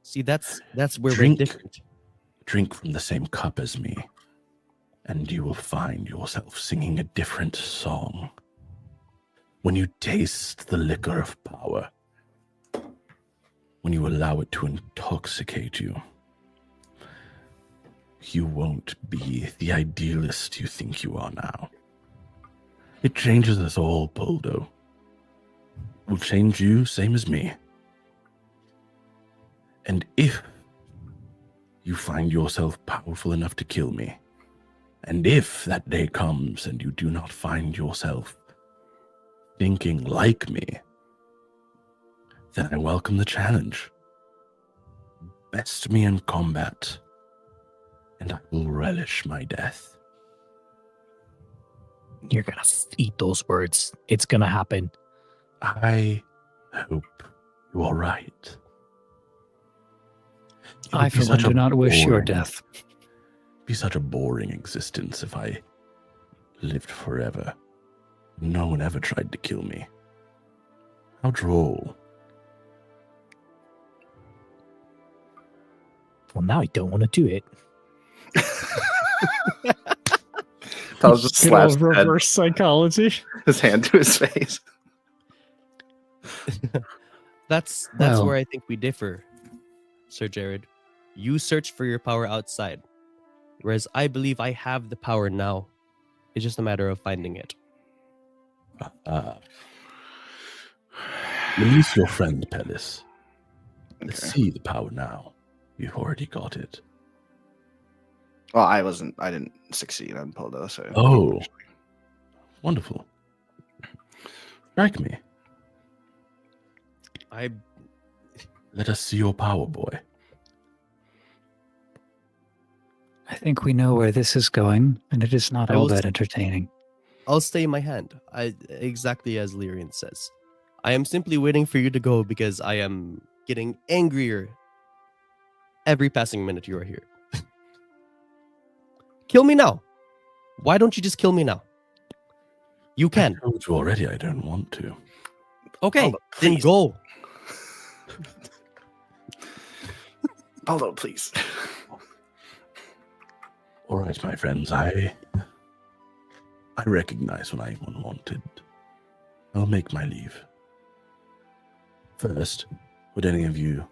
Speaker 5: See, that's where we're different.
Speaker 1: Drink from the same cup as me, and you will find yourself singing a different song. when you taste the liquor of power, when you allow it to intoxicate you, you won't be the idealist you think you are now. It changes us all, Poldo. It will change you, same as me. And if you find yourself powerful enough to kill me, and if that day comes and you do not find yourself thinking like me, then I welcome the challenge. Best me in combat, and I will relish my death.
Speaker 4: You're gonna eat those words. It's gonna happen.
Speaker 1: I hope you are right.
Speaker 3: I, for one, do not wish your death.
Speaker 1: Be such a boring existence if I lived forever. No one ever tried to kill me. How droll.
Speaker 4: Well, now I don't want to do it.
Speaker 2: That was just slapped
Speaker 3: reverse psychology.
Speaker 2: his hand to his face.
Speaker 5: That's
Speaker 3: Well.
Speaker 5: where I think we differ, Sir Jared. You search for your power outside, whereas I believe I have the power now. It's just a matter of finding it.
Speaker 1: Release your friend, Pellis. Let's
Speaker 2: Okay.
Speaker 1: see the power now. You've already got it.
Speaker 2: Well, I didn't succeed on Poldo, so.
Speaker 1: Oh. Wonderful. Strike me. Let us see your power, boy.
Speaker 3: I think we know where this is going, and it is not
Speaker 5: I
Speaker 3: all
Speaker 5: will
Speaker 3: that
Speaker 5: s-
Speaker 3: entertaining.
Speaker 5: I'll stay in my hand. Exactly as Lyrian says. I am simply waiting for you to go because I am getting angrier every passing minute you are here. Kill me now. Why don't you just kill me now? You can.
Speaker 1: I told you already I don't want to.
Speaker 5: Okay,
Speaker 2: Poldo,
Speaker 5: then
Speaker 2: please.
Speaker 5: go.
Speaker 2: Poldo, please.
Speaker 1: All right, my friends, I recognize when I am unwanted. I'll make my leave. First, would any of you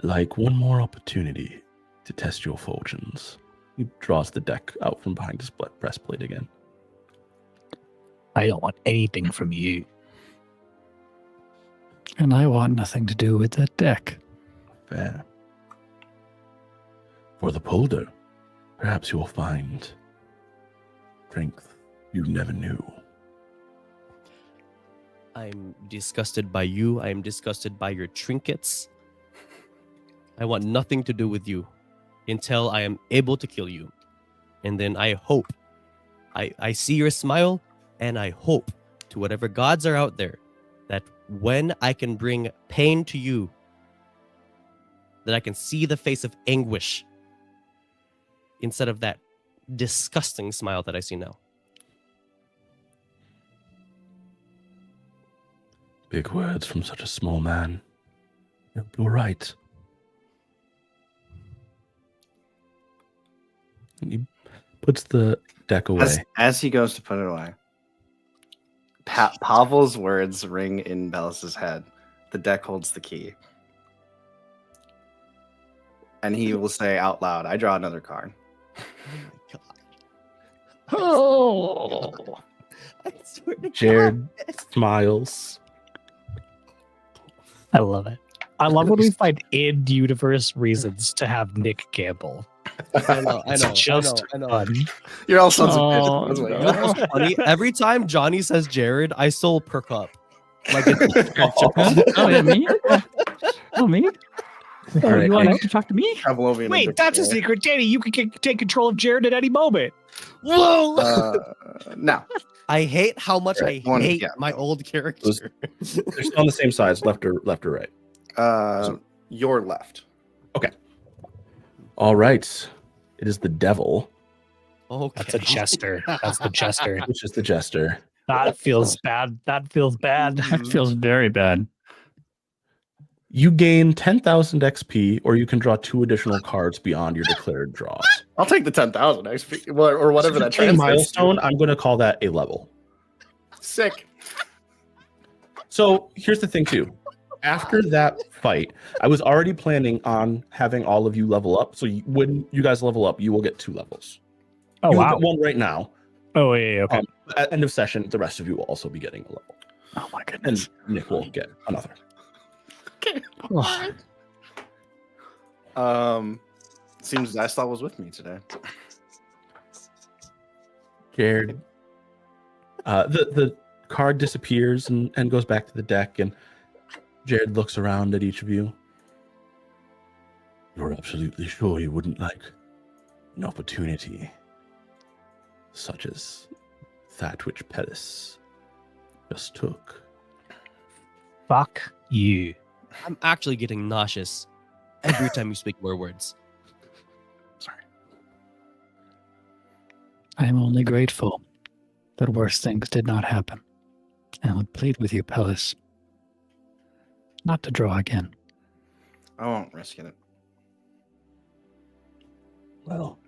Speaker 1: like one more opportunity to test your fortunes? He draws the deck out from behind his breastplate again.
Speaker 4: I don't want anything from you.
Speaker 3: And I want nothing to do with that deck.
Speaker 1: Fair. For the Poldo, perhaps you will find strength you never knew.
Speaker 5: I'm disgusted by you. I am disgusted by your trinkets. I want nothing to do with you until I am able to kill you. And then I hope, I see your smile, and I hope to whatever gods are out there that when I can bring pain to you, that I can see the face of anguish instead of that disgusting smile that I see now.
Speaker 1: Big words from such a small man. You're right. And he puts the deck away.
Speaker 2: As he goes to put it away, Pavel's words ring in Bellis's head. The deck holds the key. And he will say out loud, I draw another card.
Speaker 5: Oh, I swear to
Speaker 1: Jared
Speaker 5: God.
Speaker 1: smiles.
Speaker 4: I love it. I love when we find in-universe reasons to have Nick gamble.
Speaker 5: I know,
Speaker 4: It's just
Speaker 5: I know.
Speaker 4: fun.
Speaker 2: You're all sons
Speaker 3: Oh,
Speaker 2: of bitches.
Speaker 5: You know what's funny? Every time Johnny says Jared, I still perk up. Like it's
Speaker 3: Oh, yeah, me? Oh, me? Oh,
Speaker 1: All right,
Speaker 3: you want
Speaker 1: Nick.
Speaker 3: to talk to me?
Speaker 2: Pavlovian
Speaker 4: Wait, that's a
Speaker 2: victory.
Speaker 4: secret, Danny. You can take control of Jared at any moment.
Speaker 5: whoa.
Speaker 2: No.
Speaker 5: I hate how much
Speaker 2: Right,
Speaker 5: I
Speaker 2: one-
Speaker 5: hate
Speaker 2: yeah,
Speaker 5: my
Speaker 2: no.
Speaker 5: old character.
Speaker 1: They're still on the same sides, left or right.
Speaker 2: Your left.
Speaker 1: All right. It is the devil,
Speaker 5: Okay.
Speaker 4: That's a jester. That's the jester.
Speaker 1: which is the jester.
Speaker 4: That feels bad. That feels bad.
Speaker 3: That feels very bad.
Speaker 1: You gain 10,000 XP, or you can draw 2 additional cards beyond your declared draws.
Speaker 2: I'll take the 10,000 XP or whatever that
Speaker 1: Since it's a
Speaker 2: translates to.
Speaker 1: milestone, I'm going to call that a level.
Speaker 2: Sick.
Speaker 1: So here's the thing too. After that fight, I was already planning on having all of you level up. So when you guys level up, you will get 2 levels.
Speaker 4: Oh,
Speaker 1: you will
Speaker 4: wow.
Speaker 1: get 1 right now.
Speaker 4: Oh, yeah, okay.
Speaker 1: At end of session, the rest of you will also be getting a level.
Speaker 3: Oh my goodness.
Speaker 1: And Nick will get another.
Speaker 2: Okay. Seems Zastal was with me today.
Speaker 1: Jared. The card disappears and goes back to the deck, and Jared looks around at each of you. You're absolutely sure you wouldn't like an opportunity such as that which Pellis just took.
Speaker 4: Fuck you.
Speaker 5: I'm actually getting nauseous every time you speak more words.
Speaker 2: Sorry.
Speaker 3: I am only grateful that worse things did not happen. And would plead with you, Pellis, not to draw again.
Speaker 2: I won't risk it.
Speaker 1: Well,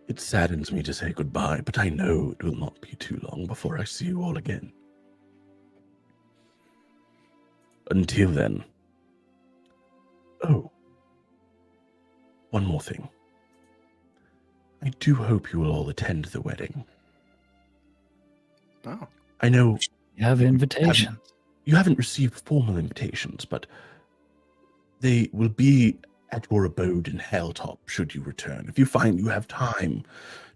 Speaker 1: it saddens me to say goodbye, but I know it will not be too long before I see you all again. Until then. Oh. One more thing. I do hope you will all attend the wedding.
Speaker 2: Oh.
Speaker 1: I know
Speaker 3: You have invitations.
Speaker 1: you haven't received formal invitations, but they will be at your abode in Helltop should you return. If you find you have time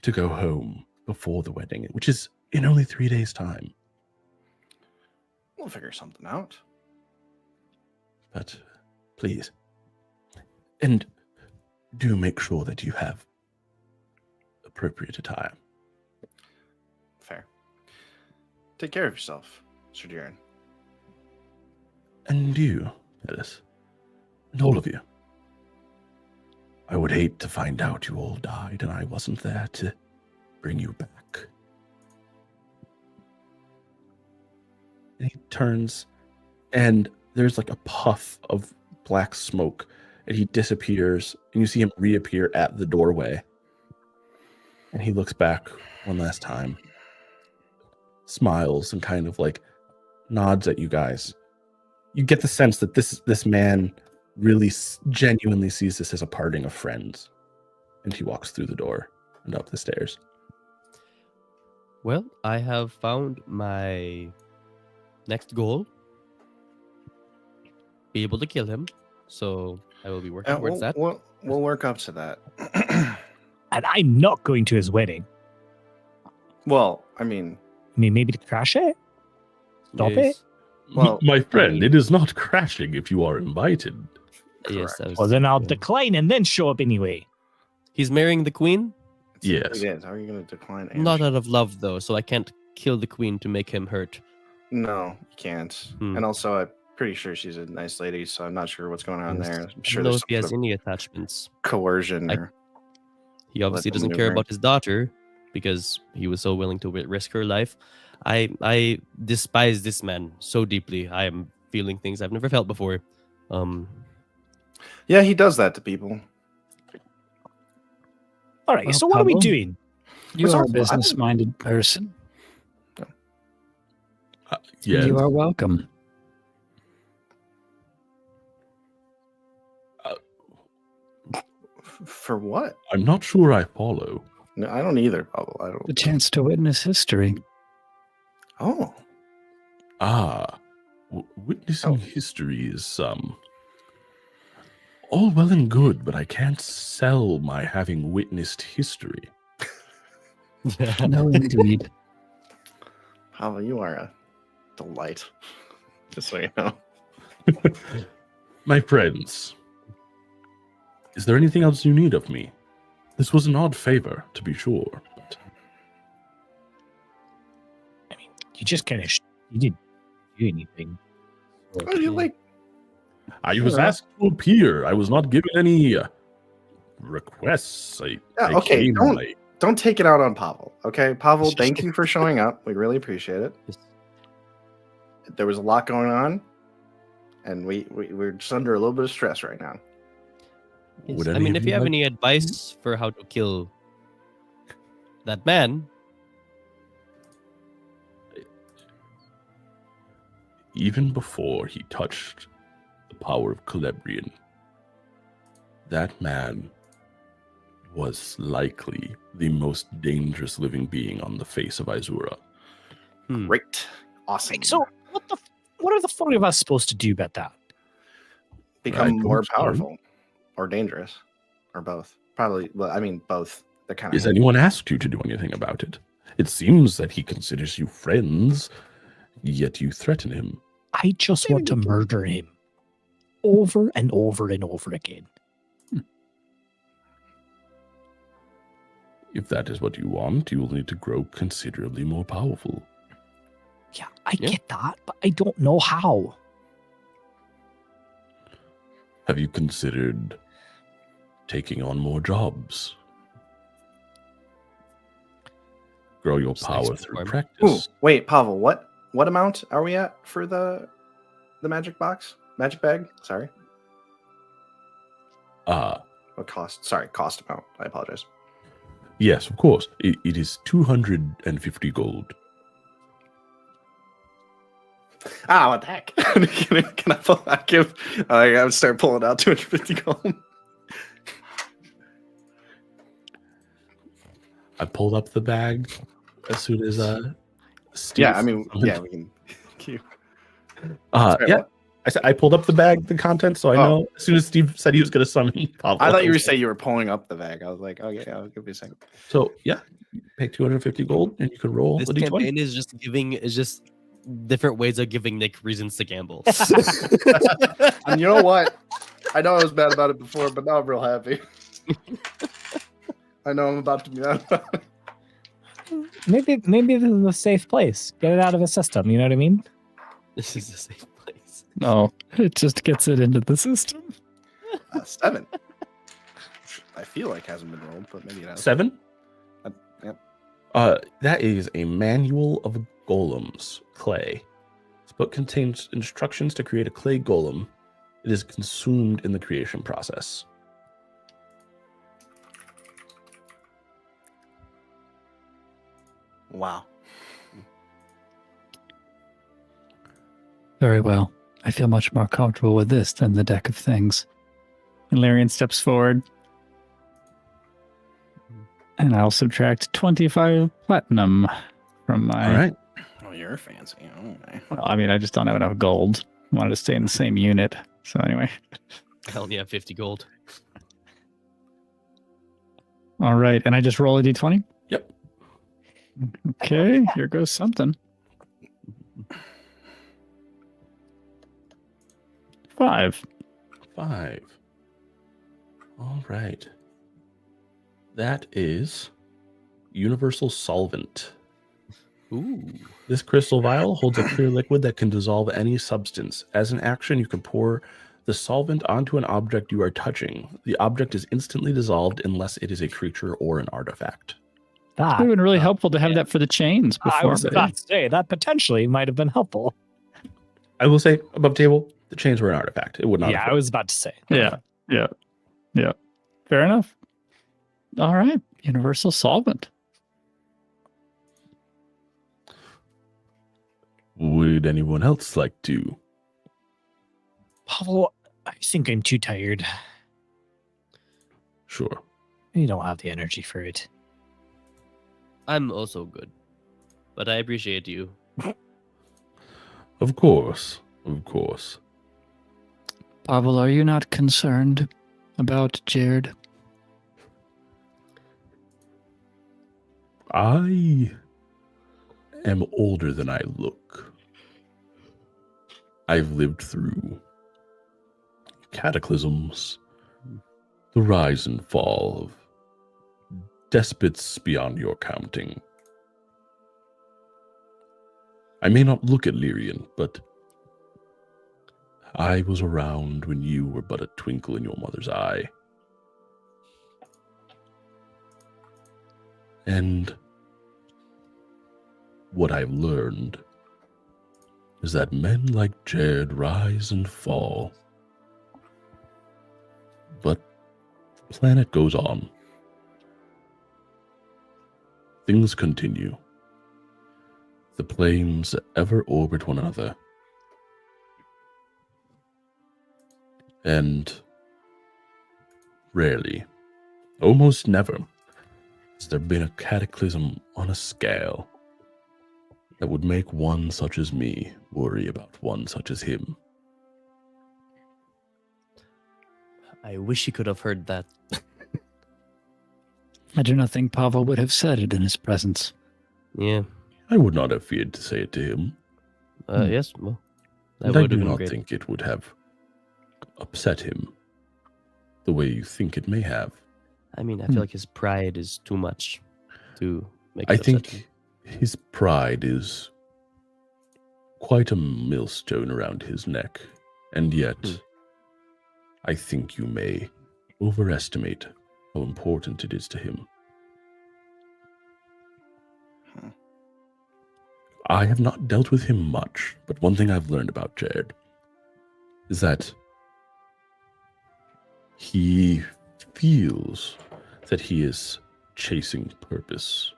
Speaker 1: to go home before the wedding, which is in only 3 days' time.
Speaker 2: We'll figure something out.
Speaker 1: But please, and do make sure that you have appropriate attire.
Speaker 2: Fair. Take care of yourself, Sir Jaren.
Speaker 1: And you, Ellis, and all of you. I would hate to find out you all died and I wasn't there to bring you back. And he turns, and there's like a puff of black smoke, and he disappears, and you see him reappear at the doorway. And he looks back one last time, smiles, and kind of like nods at you guys. You get the sense that this man really genuinely sees this as a parting of friends. And he walks through the door and up the stairs.
Speaker 5: Well, I have found my next goal. Be able to kill him. So I will be working towards that.
Speaker 2: We'll work up to that.
Speaker 4: And I'm not going to his wedding.
Speaker 2: Well, I mean,
Speaker 4: Maybe to crash it? Stop
Speaker 5: Yes.
Speaker 4: it?
Speaker 2: well,
Speaker 1: My friend, it is not crashing if you are invited.
Speaker 5: Yes,
Speaker 2: correct.
Speaker 4: Well, then I'll decline and then show up anyway.
Speaker 5: He's marrying the queen?
Speaker 2: It's
Speaker 1: Yes.
Speaker 2: 3 days. How are you going to decline?
Speaker 5: Not out of love, though, so I can't kill the queen to make him hurt.
Speaker 2: No, you can't.
Speaker 5: Hmm.
Speaker 2: And also, I'm pretty sure she's a nice lady, so I'm not sure what's going on
Speaker 5: Yes.
Speaker 2: there. I'm
Speaker 5: I
Speaker 2: sure
Speaker 5: don't know
Speaker 2: there's
Speaker 5: if he
Speaker 2: some
Speaker 5: has
Speaker 2: sort of
Speaker 5: any attachments.
Speaker 2: coercion.
Speaker 5: I- He obviously
Speaker 2: Let them
Speaker 5: doesn't care
Speaker 2: maneuver.
Speaker 5: about his daughter because he was so willing to risk her life. I despise this man so deeply. I am feeling things I've never felt before.
Speaker 2: Yeah, he does that to people.
Speaker 4: All right,
Speaker 3: Well,
Speaker 4: so what are we
Speaker 3: Pablo?
Speaker 4: doing?
Speaker 3: You
Speaker 2: What's
Speaker 3: are a
Speaker 2: up?
Speaker 3: business-minded person.
Speaker 1: Yes.
Speaker 3: You are welcome.
Speaker 2: For what?
Speaker 1: I'm not sure I follow.
Speaker 2: No, I don't either, Pablo. I
Speaker 3: The
Speaker 2: don't.
Speaker 3: chance to witness history.
Speaker 2: Oh,
Speaker 1: Witnessing history is all well and good, but I can't sell my having witnessed history.
Speaker 3: No, indeed.
Speaker 2: Pablo, you are a delight. Just so you know.
Speaker 1: My friends, is there anything else you need of me? This was an odd favor, to be sure. But
Speaker 4: I mean, you just kind of you didn't do anything.
Speaker 2: Oh, you like?
Speaker 1: I was
Speaker 2: Yeah.
Speaker 1: asked to appear. I was not given any requests. I
Speaker 2: Okay,
Speaker 1: came,
Speaker 2: don't take it out on Pavel. Okay, Pavel,
Speaker 5: It's
Speaker 2: thank
Speaker 5: just-
Speaker 2: you for showing up. We really appreciate it. There was a lot going on, and we're just under a little bit of stress right now.
Speaker 1: Would
Speaker 5: I
Speaker 1: any
Speaker 5: mean,
Speaker 1: of
Speaker 5: if you have
Speaker 1: like-
Speaker 5: any advice for how to kill that man,
Speaker 1: even before he touched the power of Celebrian, that man was likely the most dangerous living being on the face of Izura.
Speaker 2: Great. Awesome.
Speaker 4: Wait, so what are the four of us supposed to do about that?
Speaker 2: Become more powerful or dangerous or both. Probably, well, I mean, both. They're kind of.
Speaker 1: Has anyone asked you to do anything about it? It seems that he considers you friends, yet you threaten him.
Speaker 4: I just want to murder him over and over and over again.
Speaker 1: If that is what you want, you will need to grow considerably more powerful.
Speaker 4: Yeah, I get that, but I don't know how.
Speaker 1: Have you considered taking on more jobs? Grow your power through practice.
Speaker 2: Ooh, wait, Pavel, what amount are we at for the magic box? Magic bag? Sorry. What cost? Sorry, cost amount. I apologize.
Speaker 1: Yes, of course. It is 250 gold.
Speaker 2: What the heck? Can I pull back? I would start pulling out 250 gold.
Speaker 1: I pulled up the bag as soon as Steve.
Speaker 2: Yeah, I mean, yeah, we can.
Speaker 1: Yeah. I pulled up the bag, the contents, so I know as soon as Steve said he was going to summon Pavel.
Speaker 2: I thought you were saying you were pulling up the bag. I was like, okay, I'll give you a second.
Speaker 1: So yeah, pay 250 gold and you can roll
Speaker 5: This
Speaker 1: a d20.
Speaker 5: campaign is just different ways of giving Nick reasons to gamble.
Speaker 2: And you know what? I know I was bad about it before, but now I'm real happy. I know I'm about to be mad about it.
Speaker 4: Maybe this is a safe place. Get it out of the system. You know what I mean?
Speaker 5: This is a safe place.
Speaker 3: No, it just gets it into the system.
Speaker 2: 7. I feel like hasn't been rolled, but maybe it has.
Speaker 1: 7?
Speaker 2: Yep.
Speaker 1: That is a manual of golems, clay. This book contains instructions to create a clay golem. It is consumed in the creation process.
Speaker 2: Wow.
Speaker 3: Very well. I feel much more comfortable with this than the deck of things. And Larian steps forward. And I'll subtract 25 platinum from my...
Speaker 1: All right.
Speaker 2: Oh, you're fancy. Okay.
Speaker 3: Well, I mean, I just don't have enough gold. I wanted to stay in the same unit. So anyway.
Speaker 5: I only have 50 gold.
Speaker 3: All right. And I just roll a d20?
Speaker 1: Yep.
Speaker 3: Okay. Here goes something. 5.
Speaker 1: 5. All right. That is universal solvent.
Speaker 5: Ooh.
Speaker 1: This crystal vial holds a clear liquid that can dissolve any substance. As an action, you can pour the solvent onto an object you are touching. The object is instantly dissolved unless it is a creature or an artifact.
Speaker 3: It would have been really helpful to have that for the chains before.
Speaker 4: I was about to say that potentially might have been helpful.
Speaker 1: I will say, above table, the chains were an artifact. It would not.
Speaker 4: Yeah, I was about to say.
Speaker 3: Yeah. Fair enough. All right. Universal solvent.
Speaker 1: Would anyone else like to?
Speaker 4: Pavel, I think I'm too tired.
Speaker 1: Sure.
Speaker 4: You don't have the energy for it.
Speaker 5: I'm also good. But I appreciate you.
Speaker 1: Of course. Of course.
Speaker 3: Pavel, are you not concerned about Jared?
Speaker 1: I am older than I look. I've lived through cataclysms, the rise and fall of despots beyond your counting. I may not look at Lyrian, but I was around when you were but a twinkle in your mother's eye. And what I've learned is that men like Jared rise and fall. But the planet goes on. Things continue. The planes ever orbit one another. And rarely, almost never, has there been a cataclysm on a scale that would make one such as me worry about one such as him.
Speaker 5: I wish he could have heard that.
Speaker 3: I do not think Pavel would have said it in his presence.
Speaker 5: Yeah.
Speaker 1: I would not have feared to say it to him.
Speaker 5: Yes, well, that
Speaker 1: And I
Speaker 5: would
Speaker 1: do
Speaker 5: have been
Speaker 1: not
Speaker 5: great.
Speaker 1: think it would have upset him the way you think it may have.
Speaker 5: I mean, I feel like his pride is too much to make it
Speaker 1: I
Speaker 5: upset him.
Speaker 1: think his pride is quite a millstone around his neck, and yet I think you may overestimate how important it is to him. I have not dealt with him much, but one thing I've learned about Jared is that he feels that he is chasing purpose.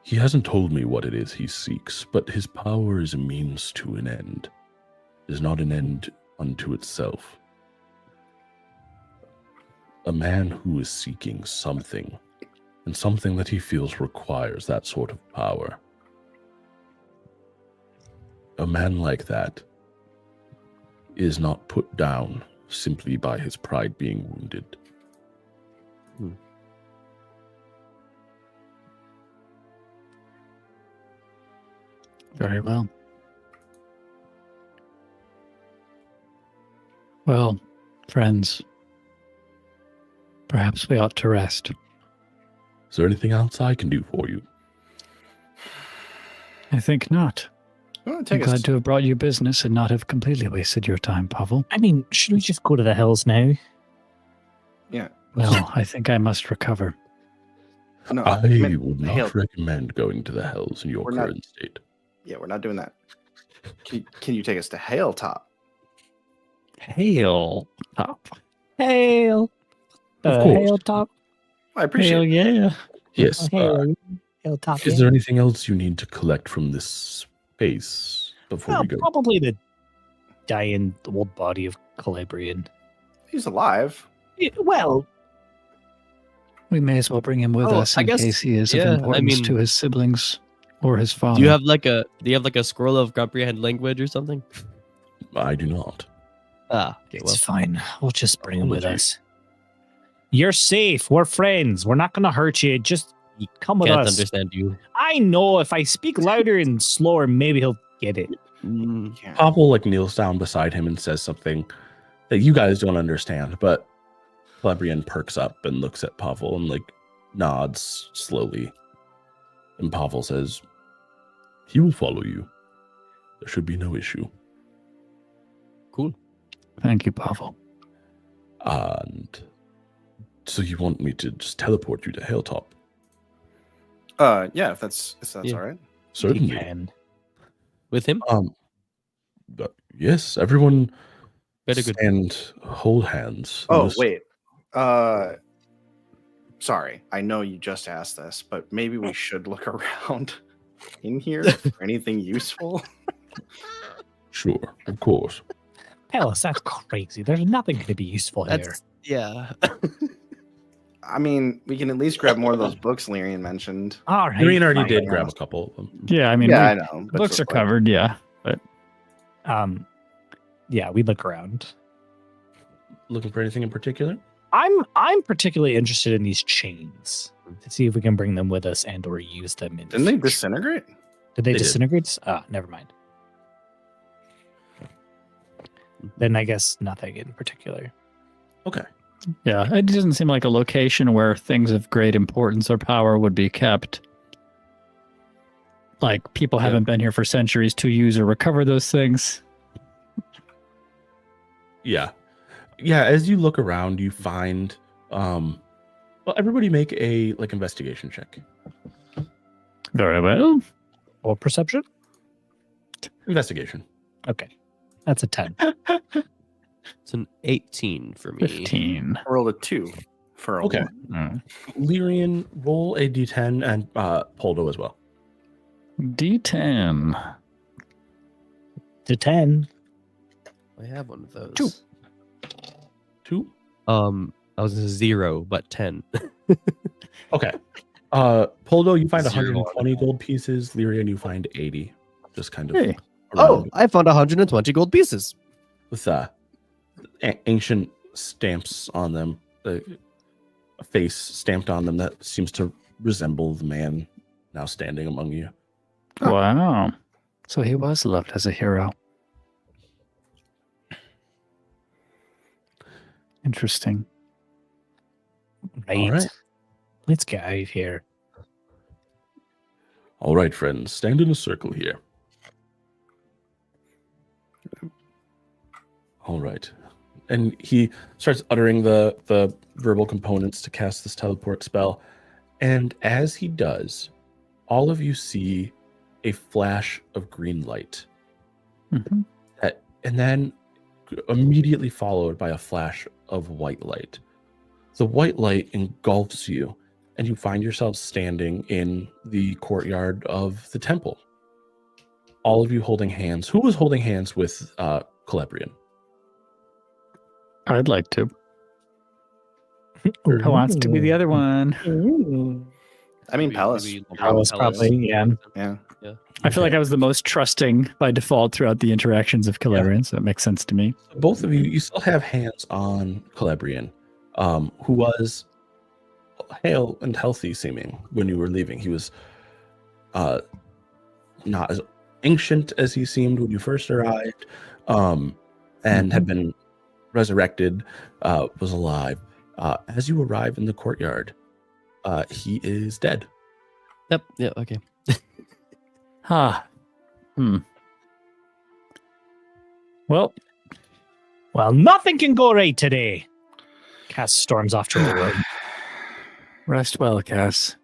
Speaker 1: He hasn't told me what it is he seeks, but his power is a means to an end. It is not an end unto itself. A man who is seeking something, and something that he feels requires that sort of power. A man like that is not put down simply by his pride being wounded.
Speaker 3: Very well. Well, friends, perhaps we ought to rest.
Speaker 1: Is there anything else I can do for you?
Speaker 3: I think not.
Speaker 2: Well,
Speaker 3: I'm
Speaker 2: take
Speaker 3: glad
Speaker 2: us.
Speaker 3: to have brought you business and not have completely wasted your time, Pavel.
Speaker 4: I mean, should we just go to the hills now?
Speaker 2: Yeah.
Speaker 3: Well, I think I must recover.
Speaker 2: No,
Speaker 1: I
Speaker 2: meant
Speaker 1: would
Speaker 2: Hale.
Speaker 1: not recommend going to the hells in your
Speaker 2: We're not-
Speaker 1: current state.
Speaker 2: Yeah, we're not doing that. Can you take us to Hale Top?
Speaker 3: Hail top.
Speaker 4: Hail.
Speaker 1: Of course.
Speaker 4: Hail top.
Speaker 2: I appreciate
Speaker 3: Hail,
Speaker 2: it.
Speaker 3: yeah.
Speaker 1: Yes.
Speaker 4: Hail. Hail top.
Speaker 1: Is there anything else you need to collect from this space before
Speaker 4: Well,
Speaker 1: we go?
Speaker 4: probably the dying old body of Calabrian.
Speaker 2: He's alive.
Speaker 4: Well,
Speaker 3: We may as well bring him with
Speaker 5: Oh,
Speaker 3: us
Speaker 5: I
Speaker 3: in
Speaker 5: guess-
Speaker 3: case he is
Speaker 5: yeah, I
Speaker 3: of importance
Speaker 5: mean-
Speaker 3: to his siblings or his father.
Speaker 5: Do you have like a scroll of comprehend language or something?
Speaker 1: I do not.
Speaker 5: Ah, okay,
Speaker 4: it's
Speaker 5: well,
Speaker 4: fine. We'll just bring him with
Speaker 1: Apologies.
Speaker 4: us. You're safe. We're friends. We're not going to hurt you. Just come with
Speaker 5: can't
Speaker 4: us.
Speaker 5: understand you.
Speaker 4: I know if I speak louder and slower, maybe he'll get it.
Speaker 2: Yeah.
Speaker 1: Pavel kneels down beside him and says something that you guys don't understand, but Calabrian perks up and looks at Pavel and nods slowly. And Pavel says, "He will follow you. There should be no issue."
Speaker 5: Cool.
Speaker 3: Thank you, Pavel.
Speaker 1: And so you want me to just teleport you to Hilltop?
Speaker 2: Yeah, if that's
Speaker 5: Yeah.
Speaker 2: all right.
Speaker 1: Certainly.
Speaker 4: You can.
Speaker 5: With him?
Speaker 1: But yes, everyone
Speaker 5: Very good.
Speaker 1: and hold hands.
Speaker 2: Oh,
Speaker 1: This-
Speaker 2: wait. Sorry. I know you just asked this, but maybe we should look around in here for anything useful.
Speaker 1: Sure, of course.
Speaker 4: Palace, that's crazy. There's nothing going to be useful here.
Speaker 5: That's yeah.
Speaker 2: I mean, we can at least grab more of those books Lyrian mentioned.
Speaker 4: All right.
Speaker 1: Green already
Speaker 4: fine.
Speaker 1: did grab a couple of them.
Speaker 3: Yeah, I mean,
Speaker 2: Yeah, I know. but
Speaker 3: books
Speaker 2: just
Speaker 3: are covered, yeah. But
Speaker 4: Yeah, we look around.
Speaker 1: Looking for anything in particular?
Speaker 4: I'm particularly interested in these chains to see if we can bring them with us and or use them in.
Speaker 2: Didn't they
Speaker 4: future.
Speaker 2: disintegrate?
Speaker 4: Did they
Speaker 1: They did.
Speaker 4: disintegrate? Ah, never mind. Then I guess nothing in particular.
Speaker 1: Okay.
Speaker 3: yeah, it doesn't seem like a location where things of great importance or power would be kept. Like, people haven't been here for centuries to use or recover those things.
Speaker 1: Yeah. Yeah, as you look around, you find well, everybody make a investigation check.
Speaker 3: Very well.
Speaker 4: Or perception?
Speaker 1: Investigation.
Speaker 4: Okay. That's a 10.
Speaker 5: It's an 18 for me.
Speaker 3: 15.
Speaker 2: I rolled a 2 for a
Speaker 1: Okay.
Speaker 2: 1.
Speaker 1: Lyrian, roll a d10 and Poldo as well.
Speaker 3: D10.
Speaker 4: To 10.
Speaker 5: I have one of those.
Speaker 3: 2.
Speaker 1: 2?
Speaker 5: I was 0, but 10.
Speaker 1: Okay. Poldo, you find
Speaker 2: 0
Speaker 1: 120 gold pieces. Lyrian, you find 80. Just kind of
Speaker 3: Hey.
Speaker 5: Oh,
Speaker 1: around
Speaker 5: I found 120 gold pieces.
Speaker 1: with ancient stamps on them. A face stamped on them that seems to resemble the man now standing among you.
Speaker 3: Wow. So he was loved as a hero. Interesting.
Speaker 4: Right.
Speaker 1: All right.
Speaker 4: Let's get out of here.
Speaker 1: All right, friends, stand in a circle here. All right. And he starts uttering the verbal components to cast this teleport spell. And as he does, all of you see a flash of green light.
Speaker 3: Mhm.
Speaker 1: And then immediately followed by a flash of white light. The white light engulfs you, and you find yourself standing in the courtyard of the temple. All of you holding hands. Who was holding hands with Celebrian?
Speaker 3: I'd like to. Who wants to be the other one?
Speaker 2: I mean, Palace.
Speaker 4: Palace probably, yeah.
Speaker 2: Yeah.
Speaker 3: I feel like I was the most trusting by default throughout the interactions of Calabrian, so it makes sense to me.
Speaker 1: Both of you still have hands on Celebrian, who was hale and healthy seeming when you were leaving. He was not as ancient as he seemed when you first arrived, and had been resurrected, was alive. As you arrive in the courtyard, he is dead.
Speaker 5: Yep. Yeah. Okay.
Speaker 3: Well,
Speaker 4: Well, nothing can go right today. Cass storms off to the road.
Speaker 3: rest well, Cass.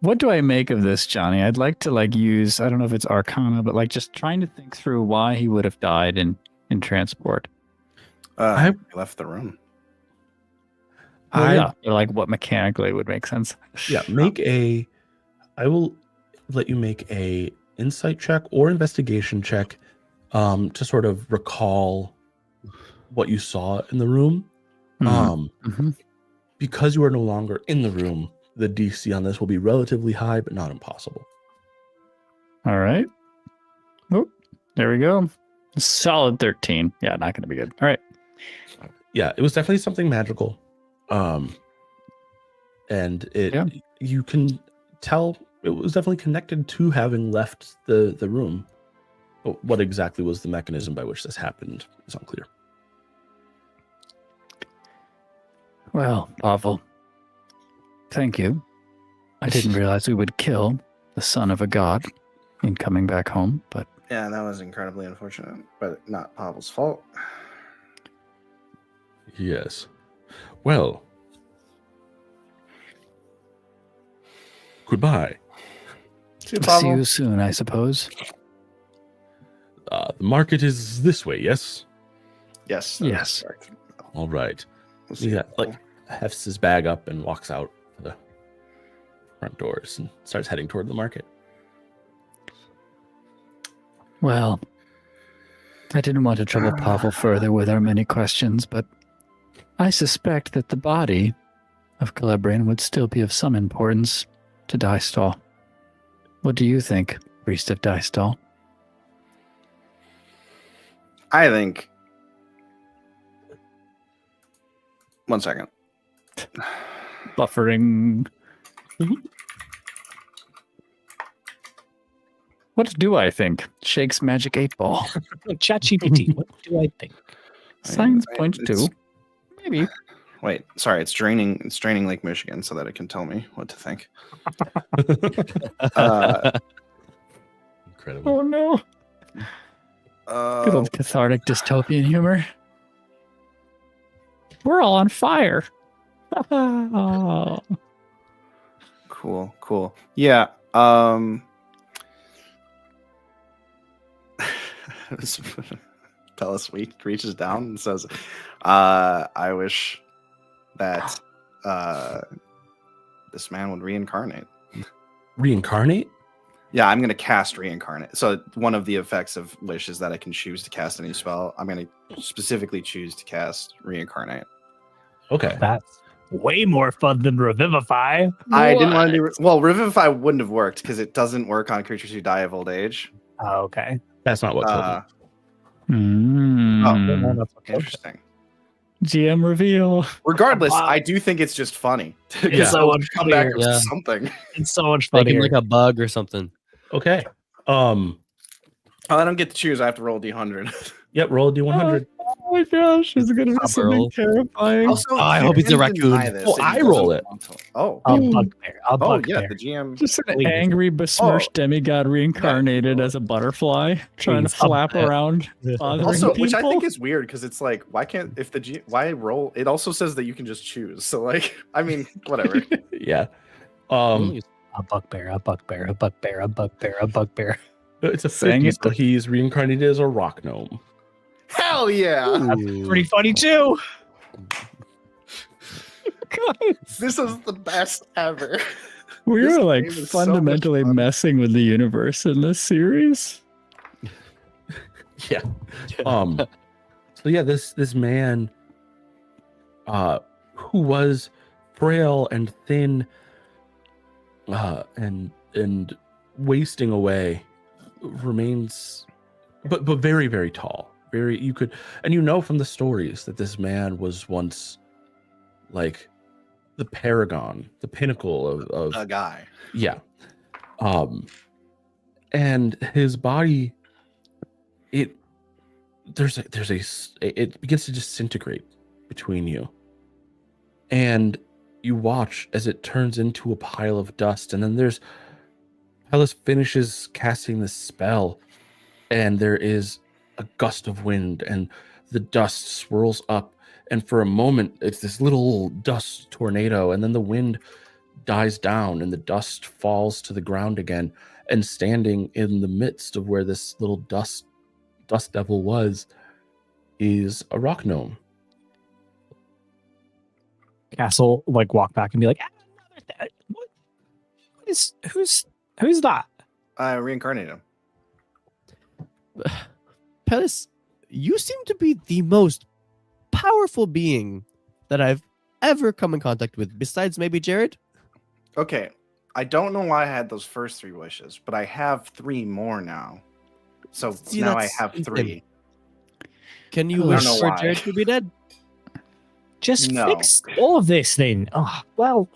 Speaker 3: What do I make of this, Johnny? I'd like to use, I don't know if it's Arcana, but just trying to think through why he would have died in transport.
Speaker 2: I left the room.
Speaker 3: Well, yeah, or what mechanically would make sense.
Speaker 1: Yeah, I will let you make a insight check or investigation check to sort of recall what you saw in the room. Because you are no longer in the room, the DC on this will be relatively high, but not impossible.
Speaker 3: All right. Oh, there we go. Solid 13. Yeah, not going to be good. All right.
Speaker 1: Yeah, it was definitely something magical. And you can tell it was definitely connected to having left the room. But what exactly was the mechanism by which this happened is unclear.
Speaker 3: Well, Pavel, thank you. I didn't realize we would kill the son of a god in coming back home, but
Speaker 2: Yeah, that was incredibly unfortunate, but not Pavel's fault.
Speaker 1: Yes. Well, goodbye.
Speaker 3: see you soon, I suppose.
Speaker 1: The market is this way, yes?
Speaker 2: Yes.
Speaker 3: Yes.
Speaker 2: Correct.
Speaker 1: All right.
Speaker 2: We'll see.
Speaker 1: Yeah, hefts his bag up and walks out the front doors and starts heading toward the market.
Speaker 3: Well, I didn't want to trouble Pavel further with our many questions, but I suspect that the body of Celebrian would still be of some importance to Dystall. What do you think, Priest of Dystall?
Speaker 2: I think. One second.
Speaker 3: Buffering. What do I think? Shakes magic 8-ball.
Speaker 4: ChatGPT, what do I think?
Speaker 3: Signs point to. Maybe.
Speaker 2: Wait, sorry, it's draining Lake Michigan so that it can tell me what to think.
Speaker 1: Incredible.
Speaker 3: Oh no. Good old cathartic dystopian humor. We're all on fire. Oh.
Speaker 2: Cool. Yeah. Palace reaches down and says, I wish that this man would reincarnate.
Speaker 1: Reincarnate?
Speaker 2: Yeah, I'm going to cast reincarnate. So one of the effects of Wish is that I can choose to cast any spell. I'm going to specifically choose to cast reincarnate.
Speaker 1: Okay.
Speaker 4: That's way more fun than Revivify.
Speaker 2: I didn't want to do... Well, Revivify wouldn't have worked because it doesn't work on creatures who die of old age.
Speaker 4: Oh, okay.
Speaker 1: That's not what killed
Speaker 2: Oh,
Speaker 4: That's okay.
Speaker 2: interesting.
Speaker 3: GM reveal.
Speaker 2: Regardless,
Speaker 4: Wow.
Speaker 2: I do think it's just funny.
Speaker 1: Yeah.
Speaker 4: So much
Speaker 2: come back
Speaker 4: funnier.
Speaker 2: with
Speaker 5: Yeah.
Speaker 2: something.
Speaker 4: It's so much
Speaker 5: Make him
Speaker 4: funnier.
Speaker 5: like a bug or something.
Speaker 1: Okay.
Speaker 2: Oh, I don't get to choose. I have to roll D100.
Speaker 1: Yep. Roll a D100.
Speaker 3: Oh my gosh, is it going to be
Speaker 5: Top
Speaker 3: something
Speaker 5: roll.
Speaker 3: terrifying?
Speaker 2: Also,
Speaker 5: I hope it's a
Speaker 2: GM
Speaker 5: raccoon.
Speaker 2: deny this.
Speaker 1: Oh,
Speaker 2: It
Speaker 1: I
Speaker 2: doesn't
Speaker 1: roll it.
Speaker 2: want to- Oh.
Speaker 4: I'll bugbear. I'll
Speaker 2: Oh,
Speaker 4: bugbear.
Speaker 2: yeah, the GM.
Speaker 3: Just an
Speaker 4: Please.
Speaker 3: angry, besmirched demigod reincarnated as a butterfly, trying to
Speaker 4: Please, I'll
Speaker 3: flap
Speaker 4: bet.
Speaker 3: around, bothering
Speaker 2: Also,
Speaker 3: people.
Speaker 2: which I think is weird because it's like, why can't if the why roll? It also says that you can just choose. So like, I mean, whatever.
Speaker 1: Yeah.
Speaker 4: A bugbear. A bugbear. A bugbear. A bugbear. A bugbear.
Speaker 1: It's a
Speaker 3: Saying
Speaker 1: 50,
Speaker 3: it
Speaker 1: so he's reincarnated as a rock gnome.
Speaker 2: Hell yeah!
Speaker 4: Pretty funny too.
Speaker 2: This is the best ever.
Speaker 3: We
Speaker 2: This
Speaker 3: were like
Speaker 2: game is so much
Speaker 3: fundamentally
Speaker 2: fun.
Speaker 3: messing with the universe in this series.
Speaker 1: Yeah. So yeah, this man who was frail and thin and wasting away remains but very, very tall. Very you could and you know from the stories that this man was once like the paragon, the pinnacle of
Speaker 2: A guy.
Speaker 1: yeah. And his body it begins to disintegrate between you. And you watch as it turns into a pile of dust. And then Hylas finishes casting the spell, and there is a gust of wind, and the dust swirls up. And for a moment, it's this little dust tornado, and then the wind dies down, and the dust falls to the ground again. And standing in the midst of where this little dust devil was is a rock gnome.
Speaker 4: Castle like walk back and be like, what is who's that?
Speaker 2: I reincarnated him.
Speaker 5: Pellis, you seem to be the most powerful being that I've ever come in contact with, besides maybe Jared.
Speaker 2: Okay, I don't know why I had those first 3 wishes, but I have 3 more now. So
Speaker 5: See,
Speaker 2: now I
Speaker 5: that's
Speaker 2: have 3.
Speaker 5: Can you
Speaker 3: I don't
Speaker 5: wish
Speaker 2: know
Speaker 5: for
Speaker 2: why.
Speaker 5: Jared to be dead?
Speaker 4: Just
Speaker 2: No.
Speaker 4: fix all of this then. Oh, well,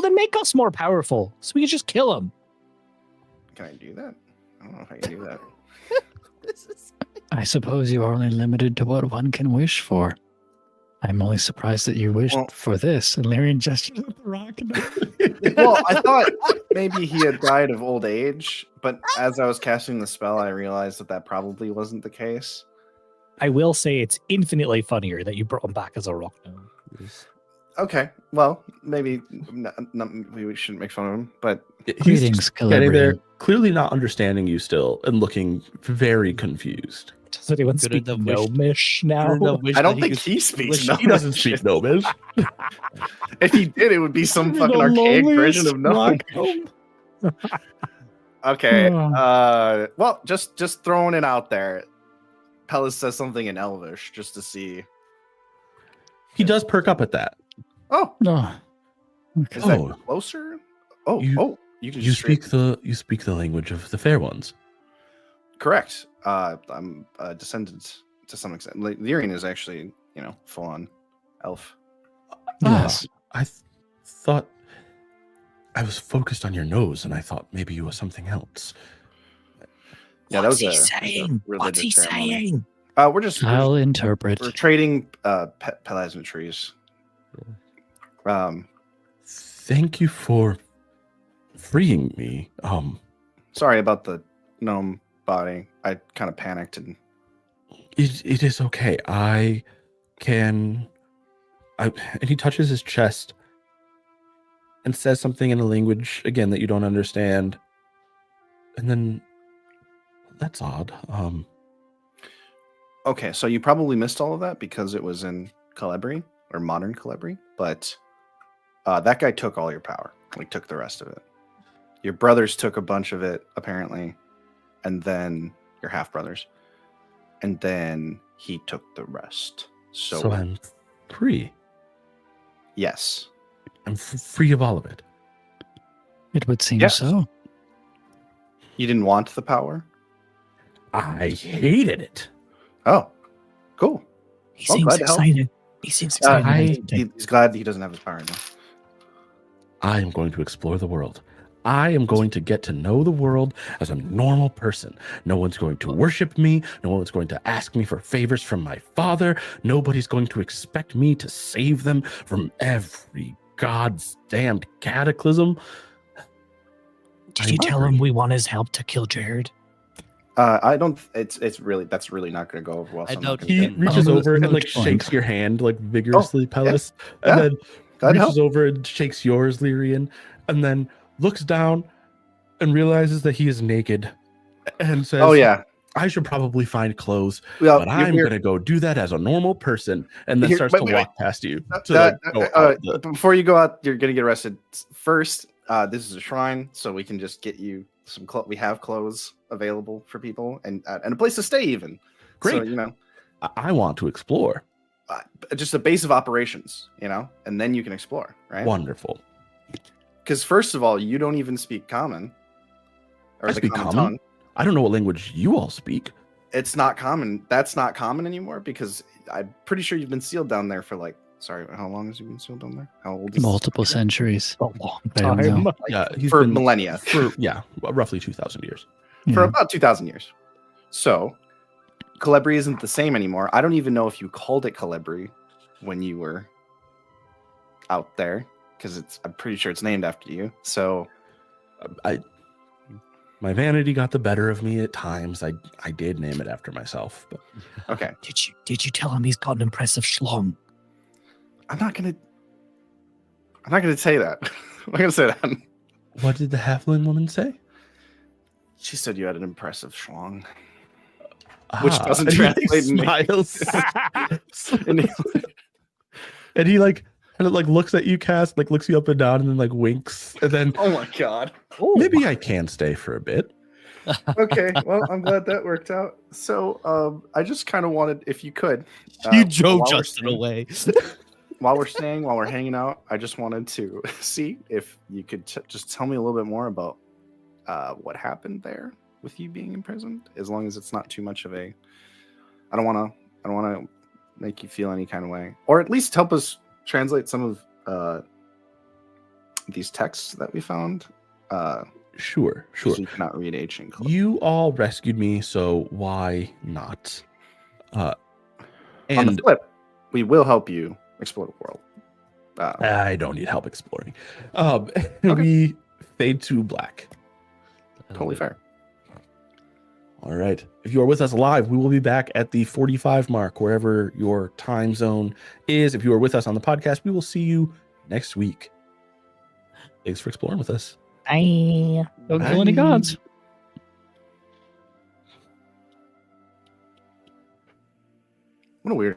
Speaker 4: then make us more powerful so we can just kill him.
Speaker 2: Can I do that? I don't know if I can do that.
Speaker 3: I suppose you are only limited to what one can wish for. I'm only surprised that you wished
Speaker 2: Well-
Speaker 3: for this. And Lyrian gestures at the rock.
Speaker 2: Well, I thought maybe he had died of old age, but as I was casting the spell, I realized that probably wasn't the case.
Speaker 4: I will say it's infinitely funnier that you brought him back as a rock gnome.
Speaker 2: Okay, well, maybe we shouldn't make fun of him, but
Speaker 1: He's
Speaker 3: Greetings,
Speaker 1: just getting there,
Speaker 3: Calabrian.
Speaker 1: clearly not understanding you still and looking very confused.
Speaker 4: Does anyone
Speaker 5: Couldn't
Speaker 4: speak
Speaker 5: have wished-
Speaker 4: gnomish now?
Speaker 5: Couldn't have wished
Speaker 2: I don't
Speaker 5: that
Speaker 2: think
Speaker 5: could
Speaker 2: he speaks.
Speaker 5: wish-
Speaker 2: No,
Speaker 1: He doesn't speak Gnomish.
Speaker 2: If he did, it would be some
Speaker 3: The
Speaker 2: fucking archaic version of
Speaker 3: loneliest
Speaker 2: Gnome.
Speaker 3: rock
Speaker 2: Okay.
Speaker 3: Oh.
Speaker 2: Well, just throwing it out there. Pellis says something in Elvish just to see.
Speaker 1: He does perk up at that.
Speaker 2: Oh,
Speaker 3: No.
Speaker 2: is
Speaker 1: Oh.
Speaker 2: that closer? Oh,
Speaker 1: You-
Speaker 2: you can
Speaker 1: You
Speaker 2: just straight-
Speaker 1: speak the language of the fair ones.
Speaker 2: correct. I'm descendant to some extent. Lyrian is actually, full on elf.
Speaker 3: Yes.
Speaker 1: I thought I was focused on your nose, and I thought maybe you were something else.
Speaker 2: Yeah,
Speaker 4: What's
Speaker 2: that
Speaker 4: he
Speaker 2: was a
Speaker 4: saying? What's
Speaker 2: religious
Speaker 4: he
Speaker 2: ceremony.
Speaker 4: saying?
Speaker 2: We're just
Speaker 3: I'll interpret.
Speaker 2: we're trading plasmatries.
Speaker 1: Thank you for freeing me.
Speaker 2: Sorry about the gnome body. I kind of panicked and
Speaker 1: It is okay. And he touches his chest and says something in a language again that you don't understand. And then that's odd.
Speaker 2: okay, so you probably missed all of that because it was in Calibri or modern Calibri, but that guy took all your power. Like took the rest of it. Your brothers took a bunch of it, apparently, and then your half brothers, and then he took the rest.
Speaker 1: So I'm free.
Speaker 2: Yes,
Speaker 1: I'm free of all of it.
Speaker 3: It would seem
Speaker 2: Yes.
Speaker 3: so.
Speaker 2: You didn't want the power?
Speaker 1: I hated it.
Speaker 2: Oh, cool.
Speaker 4: He
Speaker 2: Well,
Speaker 4: seems
Speaker 2: glad to help.
Speaker 4: excited. He seems excited.
Speaker 2: He's glad he doesn't have his power now.
Speaker 1: I am going to explore the world. I am going to get to know the world as a normal person. No one's going to worship me. No one's going to ask me for favors from my father. Nobody's going to expect me to save them from every god's damned cataclysm.
Speaker 4: Did you tell him we want his help to kill Jared?
Speaker 2: I don't. It's really that's really not going to go over well.
Speaker 5: I
Speaker 2: so I'm
Speaker 5: doubt
Speaker 2: not
Speaker 1: He
Speaker 2: gonna-
Speaker 1: reaches
Speaker 3: Oh,
Speaker 1: over and like
Speaker 3: point.
Speaker 1: shakes your hand like vigorously, Pellis,
Speaker 2: yeah.
Speaker 1: and then
Speaker 2: Glad to
Speaker 1: reaches
Speaker 2: help.
Speaker 1: over and shakes yours, Lyrian, and then looks down and realizes that he is naked and says,
Speaker 2: Oh yeah.
Speaker 1: I should probably find clothes,
Speaker 2: Well,
Speaker 1: but I'm going to go do that as a normal person," and then
Speaker 2: Here-
Speaker 1: starts
Speaker 2: wait,
Speaker 1: to
Speaker 2: wait,
Speaker 1: walk past you to like go out the...
Speaker 2: Before you go out, you're gonna get arrested. First, this is a shrine, so we can just get you some clothes. We have clothes available for people, and a place to stay even.
Speaker 1: Great.
Speaker 2: So, you know,
Speaker 1: I want to explore.
Speaker 2: just a base of operations, you know, and then you can explore, right?
Speaker 1: Wonderful.
Speaker 2: Because first of all, you don't even speak common, or
Speaker 1: I
Speaker 2: the
Speaker 1: speak
Speaker 2: common
Speaker 1: common.
Speaker 2: tongue.
Speaker 1: I don't know what language you all speak.
Speaker 2: It's not common. That's not common anymore because I'm pretty sure you've been sealed down there for like. Sorry, how long has you been sealed down there? How old is
Speaker 3: Multiple centuries.
Speaker 4: A long
Speaker 3: I don't know.
Speaker 4: time.
Speaker 1: Yeah, he's
Speaker 2: for
Speaker 1: been
Speaker 2: millennia.
Speaker 1: for roughly 2,000 years.
Speaker 2: For
Speaker 3: Yeah.
Speaker 2: about 2,000 years. So, Calibri isn't the same anymore. I don't even know if you called it Calibri when you were out there, because I'm pretty sure it's named after you. So,
Speaker 1: My vanity got the better of me at times. I did name it after myself, but
Speaker 2: okay,
Speaker 4: Did you tell him he's got an impressive schlong?
Speaker 2: I'm not gonna say that. I'm not gonna say that.
Speaker 1: what did the halfling woman say?
Speaker 2: She said you had an impressive schlong, which doesn't
Speaker 1: and he, like,
Speaker 2: translate in
Speaker 1: smiles.
Speaker 2: in-
Speaker 1: And he like kind of like looks at you, Cass, like looks you up and down, and then like winks, and then
Speaker 2: Oh my god.
Speaker 1: maybe I can stay for a bit.
Speaker 2: Okay, well, I'm glad that worked out. So, I just kind of wanted, if you could,
Speaker 5: You drove
Speaker 2: while we're
Speaker 5: Justin
Speaker 2: staying-
Speaker 5: away.
Speaker 2: while we're hanging out, I just wanted to see if you could just tell me a little bit more about what happened there with you being imprisoned, as long as it's not too much of a. I don't want to make you feel any kind of way, or at least help us translate some of these texts that we found.
Speaker 1: Sure.
Speaker 2: So you cannot read ancient. Code.
Speaker 1: You all rescued me, so why not?
Speaker 2: On the
Speaker 1: And
Speaker 2: flip, we will help you explore the world.
Speaker 1: I don't need help exploring. We fade to black.
Speaker 2: Totally fair.
Speaker 1: All right. If you are with us live, we will be back at the 45 mark, wherever your time zone is. If you are with us on the podcast, we will see you next week. Thanks for exploring with us.
Speaker 4: Bye.
Speaker 3: Don't kill any gods.
Speaker 2: What a weird.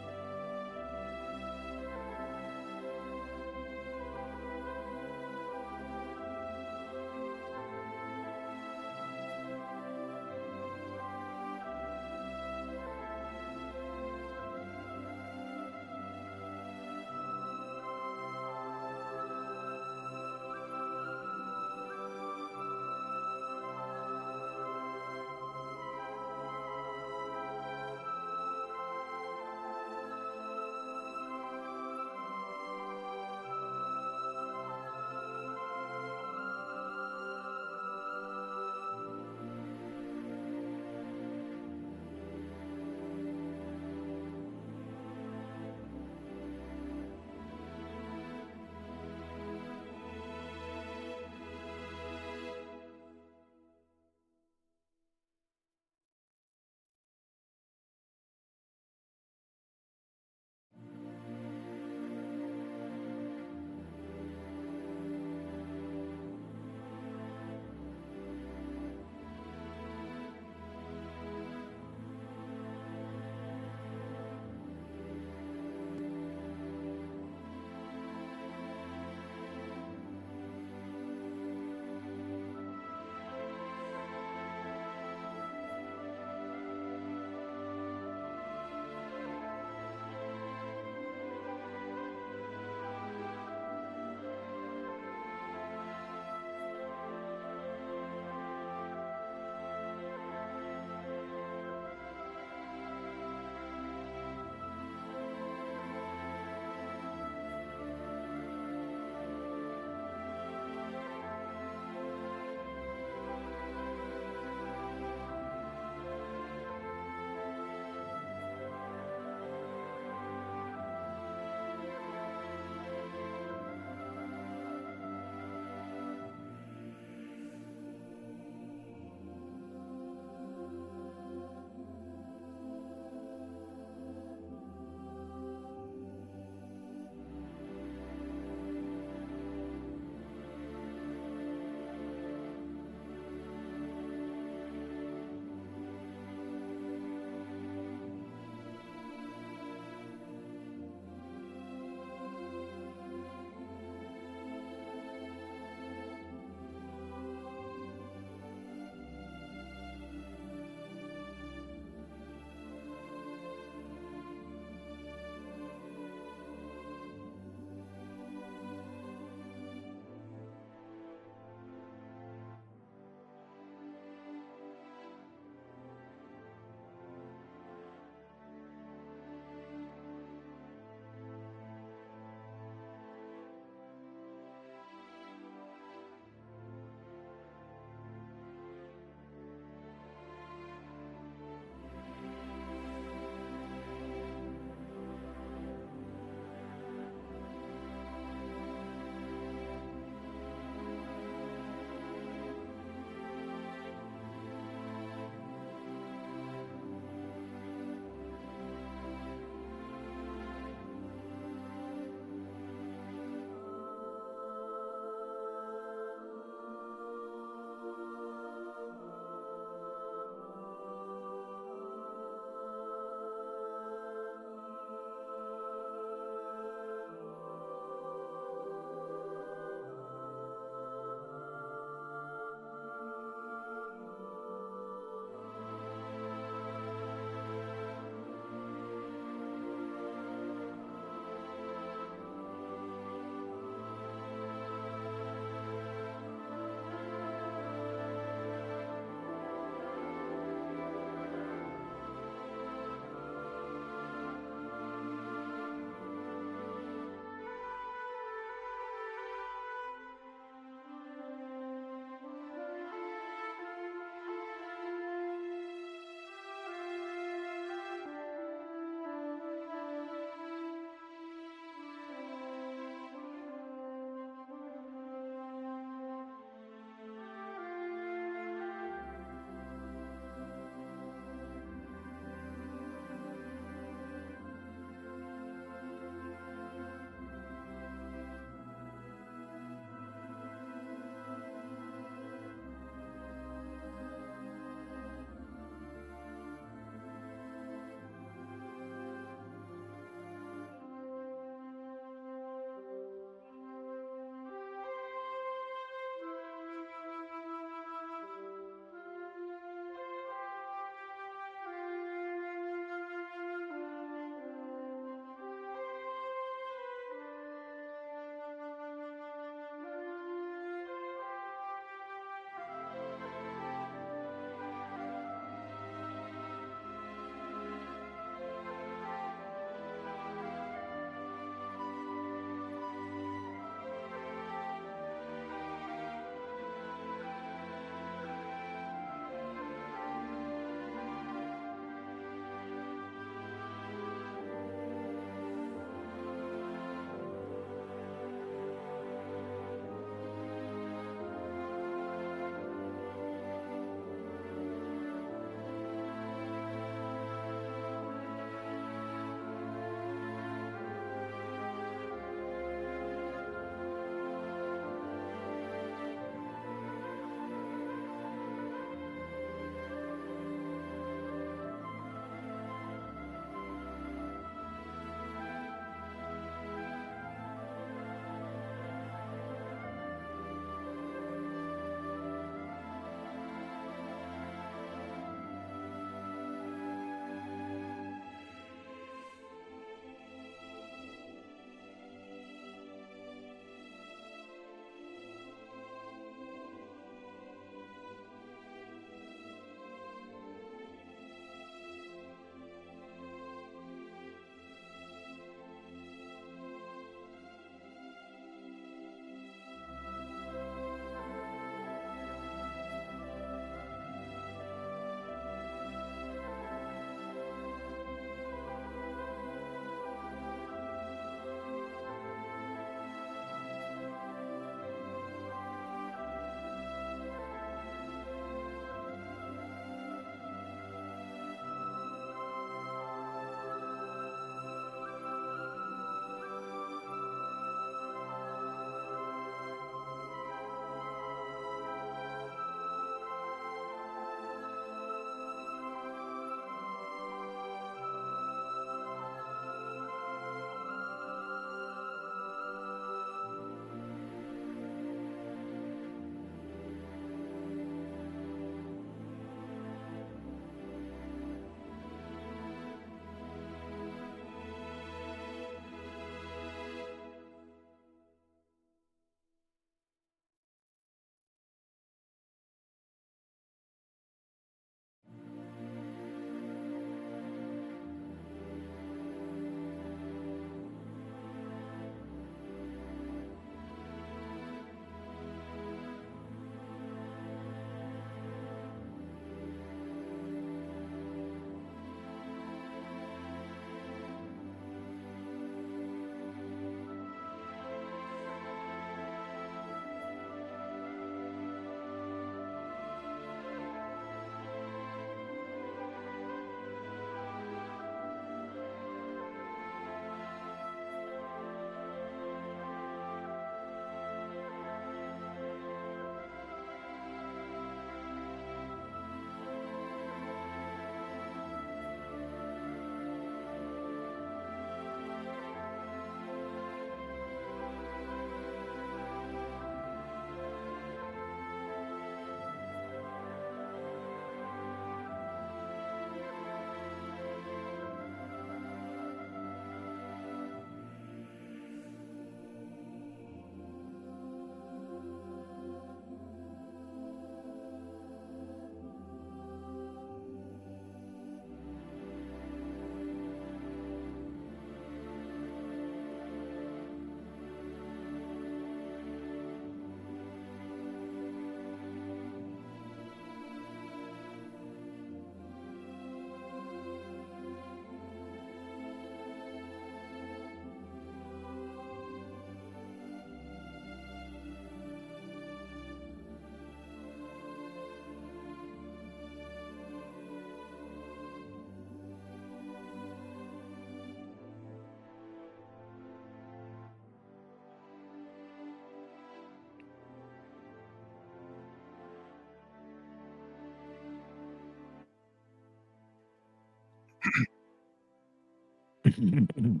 Speaker 4: No,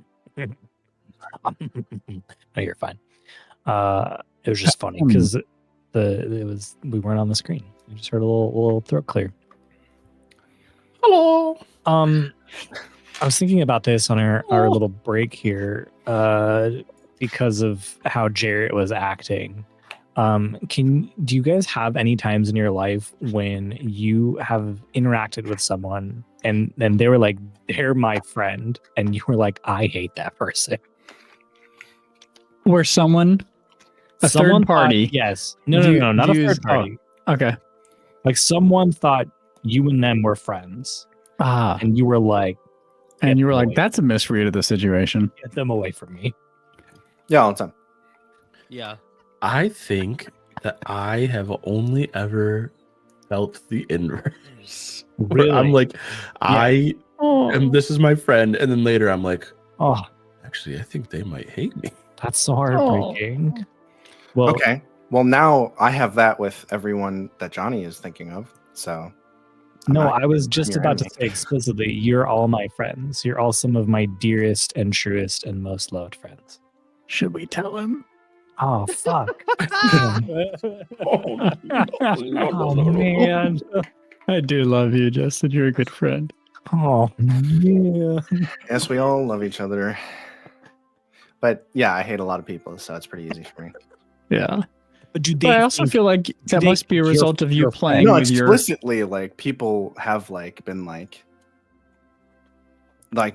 Speaker 4: you're fine. It was just funny because we weren't on the screen. We just heard a little throat clear.
Speaker 1: Hello.
Speaker 4: I was thinking about this on our little break here because of how Jarrett was acting. Do you guys have any times in your life when you have interacted with someone and they were like, they're my friend, and you were like, I hate that person?
Speaker 3: Where someone third party.
Speaker 4: Yes. No, not a third party.
Speaker 3: Okay.
Speaker 4: Like someone thought you and them were friends. And you were like,
Speaker 3: that's a misread of the situation.
Speaker 4: Get them away from me.
Speaker 2: Yeah, all the time.
Speaker 5: Yeah.
Speaker 1: I think that I have only ever felt the inverse.
Speaker 4: Really?
Speaker 1: I'm like, and this is my friend, and then later I'm like,
Speaker 4: oh,
Speaker 1: actually, I think they might hate me.
Speaker 4: That's so heartbreaking. Well,
Speaker 2: Okay. Well, now I have that with everyone that Johnny is thinking of. So.
Speaker 4: No, I was just about to say explicitly, you're all my friends. You're all some of my dearest and truest and most loved friends.
Speaker 3: Should we tell him?
Speaker 4: Oh, fuck.
Speaker 1: Oh,
Speaker 4: man.
Speaker 3: I do love you, Justin. You're a good friend.
Speaker 4: Oh, yeah.
Speaker 2: Yes, we all love each other. But yeah, I hate a lot of people, so it's pretty easy for me.
Speaker 3: Yeah.
Speaker 4: But
Speaker 3: I also feel like that must be a result of you playing
Speaker 2: No,
Speaker 3: with your...
Speaker 2: explicitly, like, people have, like, been, like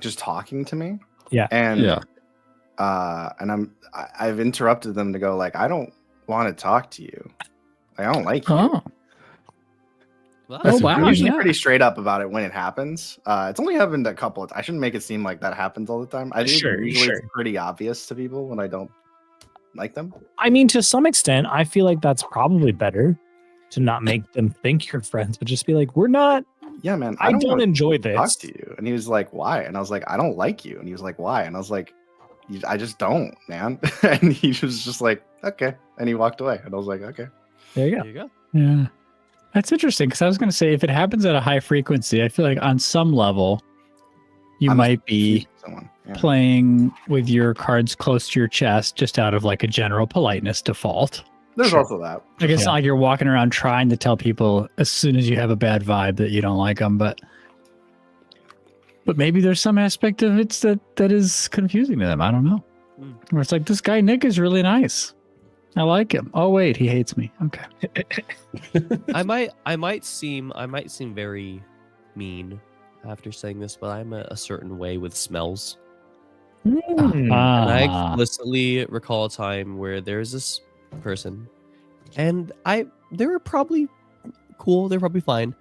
Speaker 2: just talking to me.
Speaker 4: Yeah.
Speaker 2: And I've interrupted them to go, like, I don't want to talk to you. Like, I don't like you.
Speaker 3: Oh.
Speaker 5: Well,
Speaker 2: I'm usually pretty straight up about it when it happens. It's only happened a couple of times. I shouldn't make it seem like that happens all the time. I think usually it's pretty obvious to people when I don't like them.
Speaker 4: I mean, to some extent, I feel like that's probably better to not make them think you're friends, but just be like, we're not.
Speaker 2: Yeah, man.
Speaker 4: I don't enjoy this.
Speaker 2: Talk to you. And he was like, why? And I was like, I don't like you. And he was like, why? And I was like, I just don't, man. And he was just like, okay. And he walked away. And I was like, okay.
Speaker 4: There you go.
Speaker 5: There you go.
Speaker 3: Yeah. That's interesting because I was going to say if it happens at a high frequency, I feel like on some level you might be playing with your cards close to your chest just out of like a general politeness default.
Speaker 2: There's also that.
Speaker 3: Like it's not like you're walking around trying to tell people as soon as you have a bad vibe that you don't like them, but maybe there's some aspect of it that is confusing to them. I don't know. Where it's like, this guy Nick is really nice. I like him. Oh wait, he hates me. Okay.
Speaker 5: I might seem very mean after saying this, but I'm a certain way with smells. And I explicitly recall a time where there's this person, and they were probably cool. They're probably fine,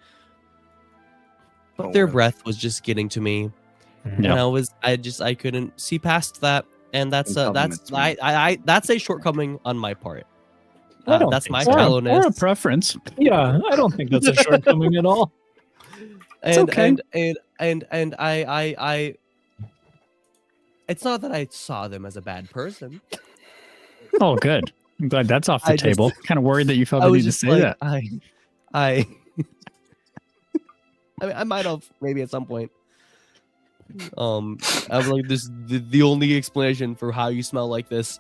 Speaker 5: but their breath was just getting to me, and I couldn't see past that. And that's a shortcoming on my part. That's my shallowness.
Speaker 3: Or a preference.
Speaker 4: Yeah, I don't think that's a shortcoming at all.
Speaker 3: It's okay.
Speaker 5: And I it's not that I saw them as a bad person.
Speaker 3: Oh, good. I'm glad that's off the table. Kind of worried that you felt the need to say that.
Speaker 5: I mean, I might have maybe at some point. I was like, this the only explanation for how you smell like this.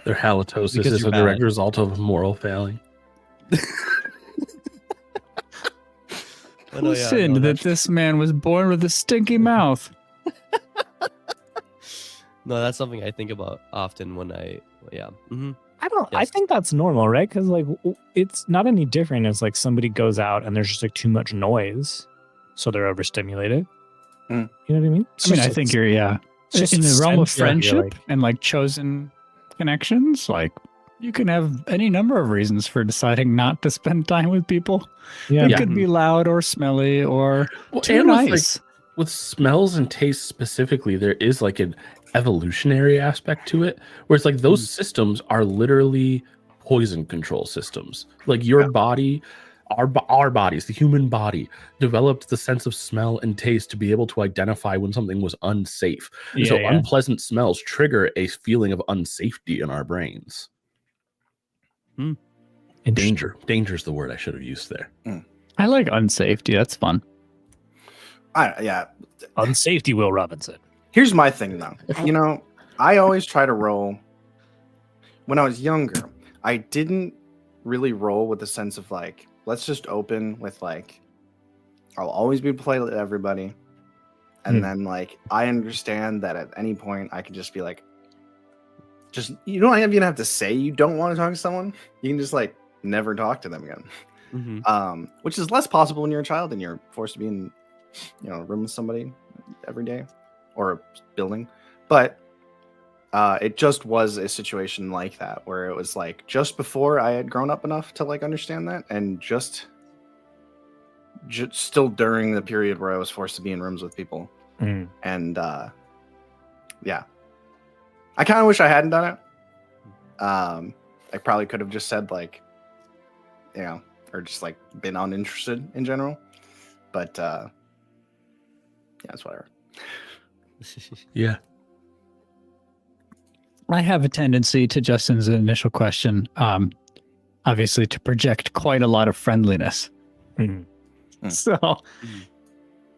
Speaker 1: Their halitosis is a direct result of moral failing.
Speaker 3: Who sinned that this man was born with a stinky mouth?
Speaker 5: No, that's something I think about often when I
Speaker 4: I think that's normal, right? Because like it's not any different as like somebody goes out and there's just like too much noise, so they're overstimulated. You know what I mean?
Speaker 3: I think you're in the realm of friendship and like chosen connections. Like you can have any number of reasons for deciding not to spend time with people. Yeah, it could be loud or smelly or too nice.
Speaker 1: With smells and tastes specifically, there is like an evolutionary aspect to it, where it's like those systems are literally poison control systems. Like your body. Our bodies, the human body, developed the sense of smell and taste to be able to identify when something was unsafe. Unpleasant smells trigger a feeling of unsafety in our brains. And danger is the word I should have used there.
Speaker 3: I like unsafety. That's fun.
Speaker 2: Unsafety,
Speaker 4: Will Robinson.
Speaker 2: Here's my thing though. You know, I always try to roll. When I was younger, I didn't really roll with the sense of like, let's just open with like, I'll always be polite to everybody. And then like, I understand that at any point I can just be like, you don't even have to say you don't want to talk to someone. You can just like never talk to them again. Which is less possible when you're a child and you're forced to be in, you know, a room with somebody every day or a building. But it just was a situation like that where it was like just before I had grown up enough to like understand that, and just still during the period where I was forced to be in rooms with people. And yeah, I kind of wish I hadn't done it. I probably could have just said like, you know, or just like been uninterested in general. But yeah, it's whatever.
Speaker 1: Yeah.
Speaker 3: I have a tendency, to Justin's initial question, obviously to project quite a lot of friendliness. So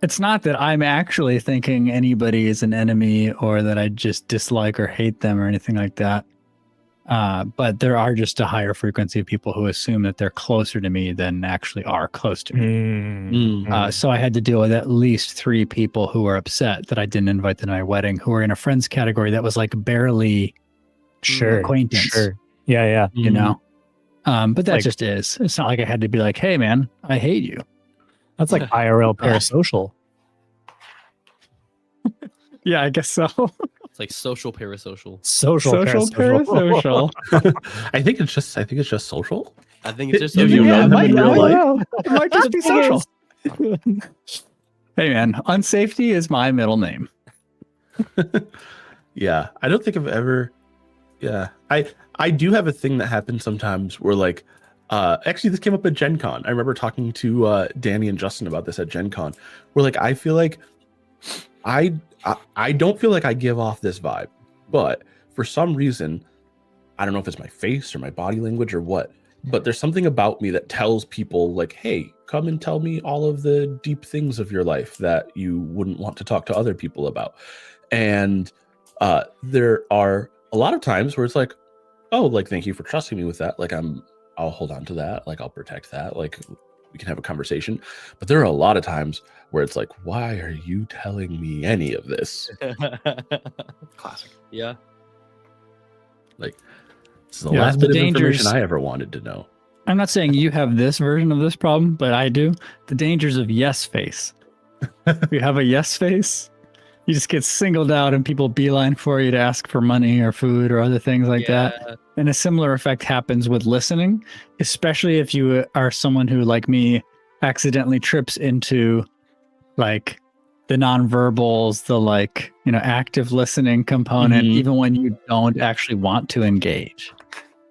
Speaker 3: it's not that I'm actually thinking anybody is an enemy or that I just dislike or hate them or anything like that. But there are just a higher frequency of people who assume that they're closer to me than actually are close to me. So I had to deal with at least 3 people who were upset that I didn't invite them to my wedding, who were in a friends category that was like barely acquaintance.
Speaker 4: Yeah.
Speaker 3: You know? But that like, just is. It's not like I had to be like, hey, man, I hate you.
Speaker 4: That's like IRL parasocial.
Speaker 3: Yeah, I guess so.
Speaker 5: It's like social parasocial.
Speaker 3: Social parasocial.
Speaker 1: I think it's just social.
Speaker 5: I think it's just
Speaker 1: If you know them in real life.
Speaker 3: It might just be social. Hey man, unsafety is my middle name.
Speaker 1: Yeah, I don't think I've ever. Yeah, I do have a thing that happens sometimes where like, actually this came up at Gen Con. I remember talking to Danny and Justin about this at Gen Con, where like I feel like I don't feel like I give off this vibe, but for some reason, I don't know if it's my face or my body language or what, but there's something about me that tells people like, hey, come and tell me all of the deep things of your life that you wouldn't want to talk to other people about. And there are a lot of times where it's like, oh, like, thank you for trusting me with that. Like, I'll hold on to that. Like, I'll protect that. Like, we can have a conversation. But there are a lot of times where it's like, why are you telling me any of this?
Speaker 2: Classic.
Speaker 5: Yeah.
Speaker 1: Like, this is the last bit of information I ever wanted to know.
Speaker 3: I'm not saying you have this version of this problem, but I do. The dangers of yes face. If you have a yes face, you just get singled out and people beeline for you to ask for money or food or other things like that. And a similar effect happens with listening, especially if you are someone who, like me, accidentally trips into like the nonverbals, the like, you know, active listening component, even when you don't actually want to engage.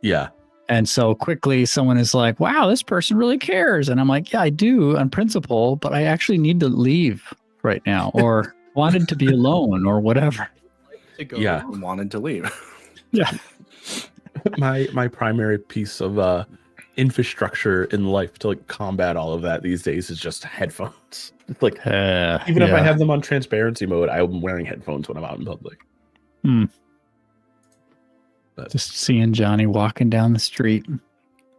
Speaker 1: Yeah.
Speaker 3: And so quickly someone is like, wow, this person really cares. And I'm like, yeah, I do on principle, but I actually need to leave right now or wanted to be alone or whatever.
Speaker 2: Yeah. Wanted to leave.
Speaker 3: Yeah.
Speaker 1: My primary piece of infrastructure in life to like combat all of that these days is just headphones. It's like even if I have them on transparency mode, I'm wearing headphones when I'm out in public.
Speaker 3: But just seeing Johnny walking down the street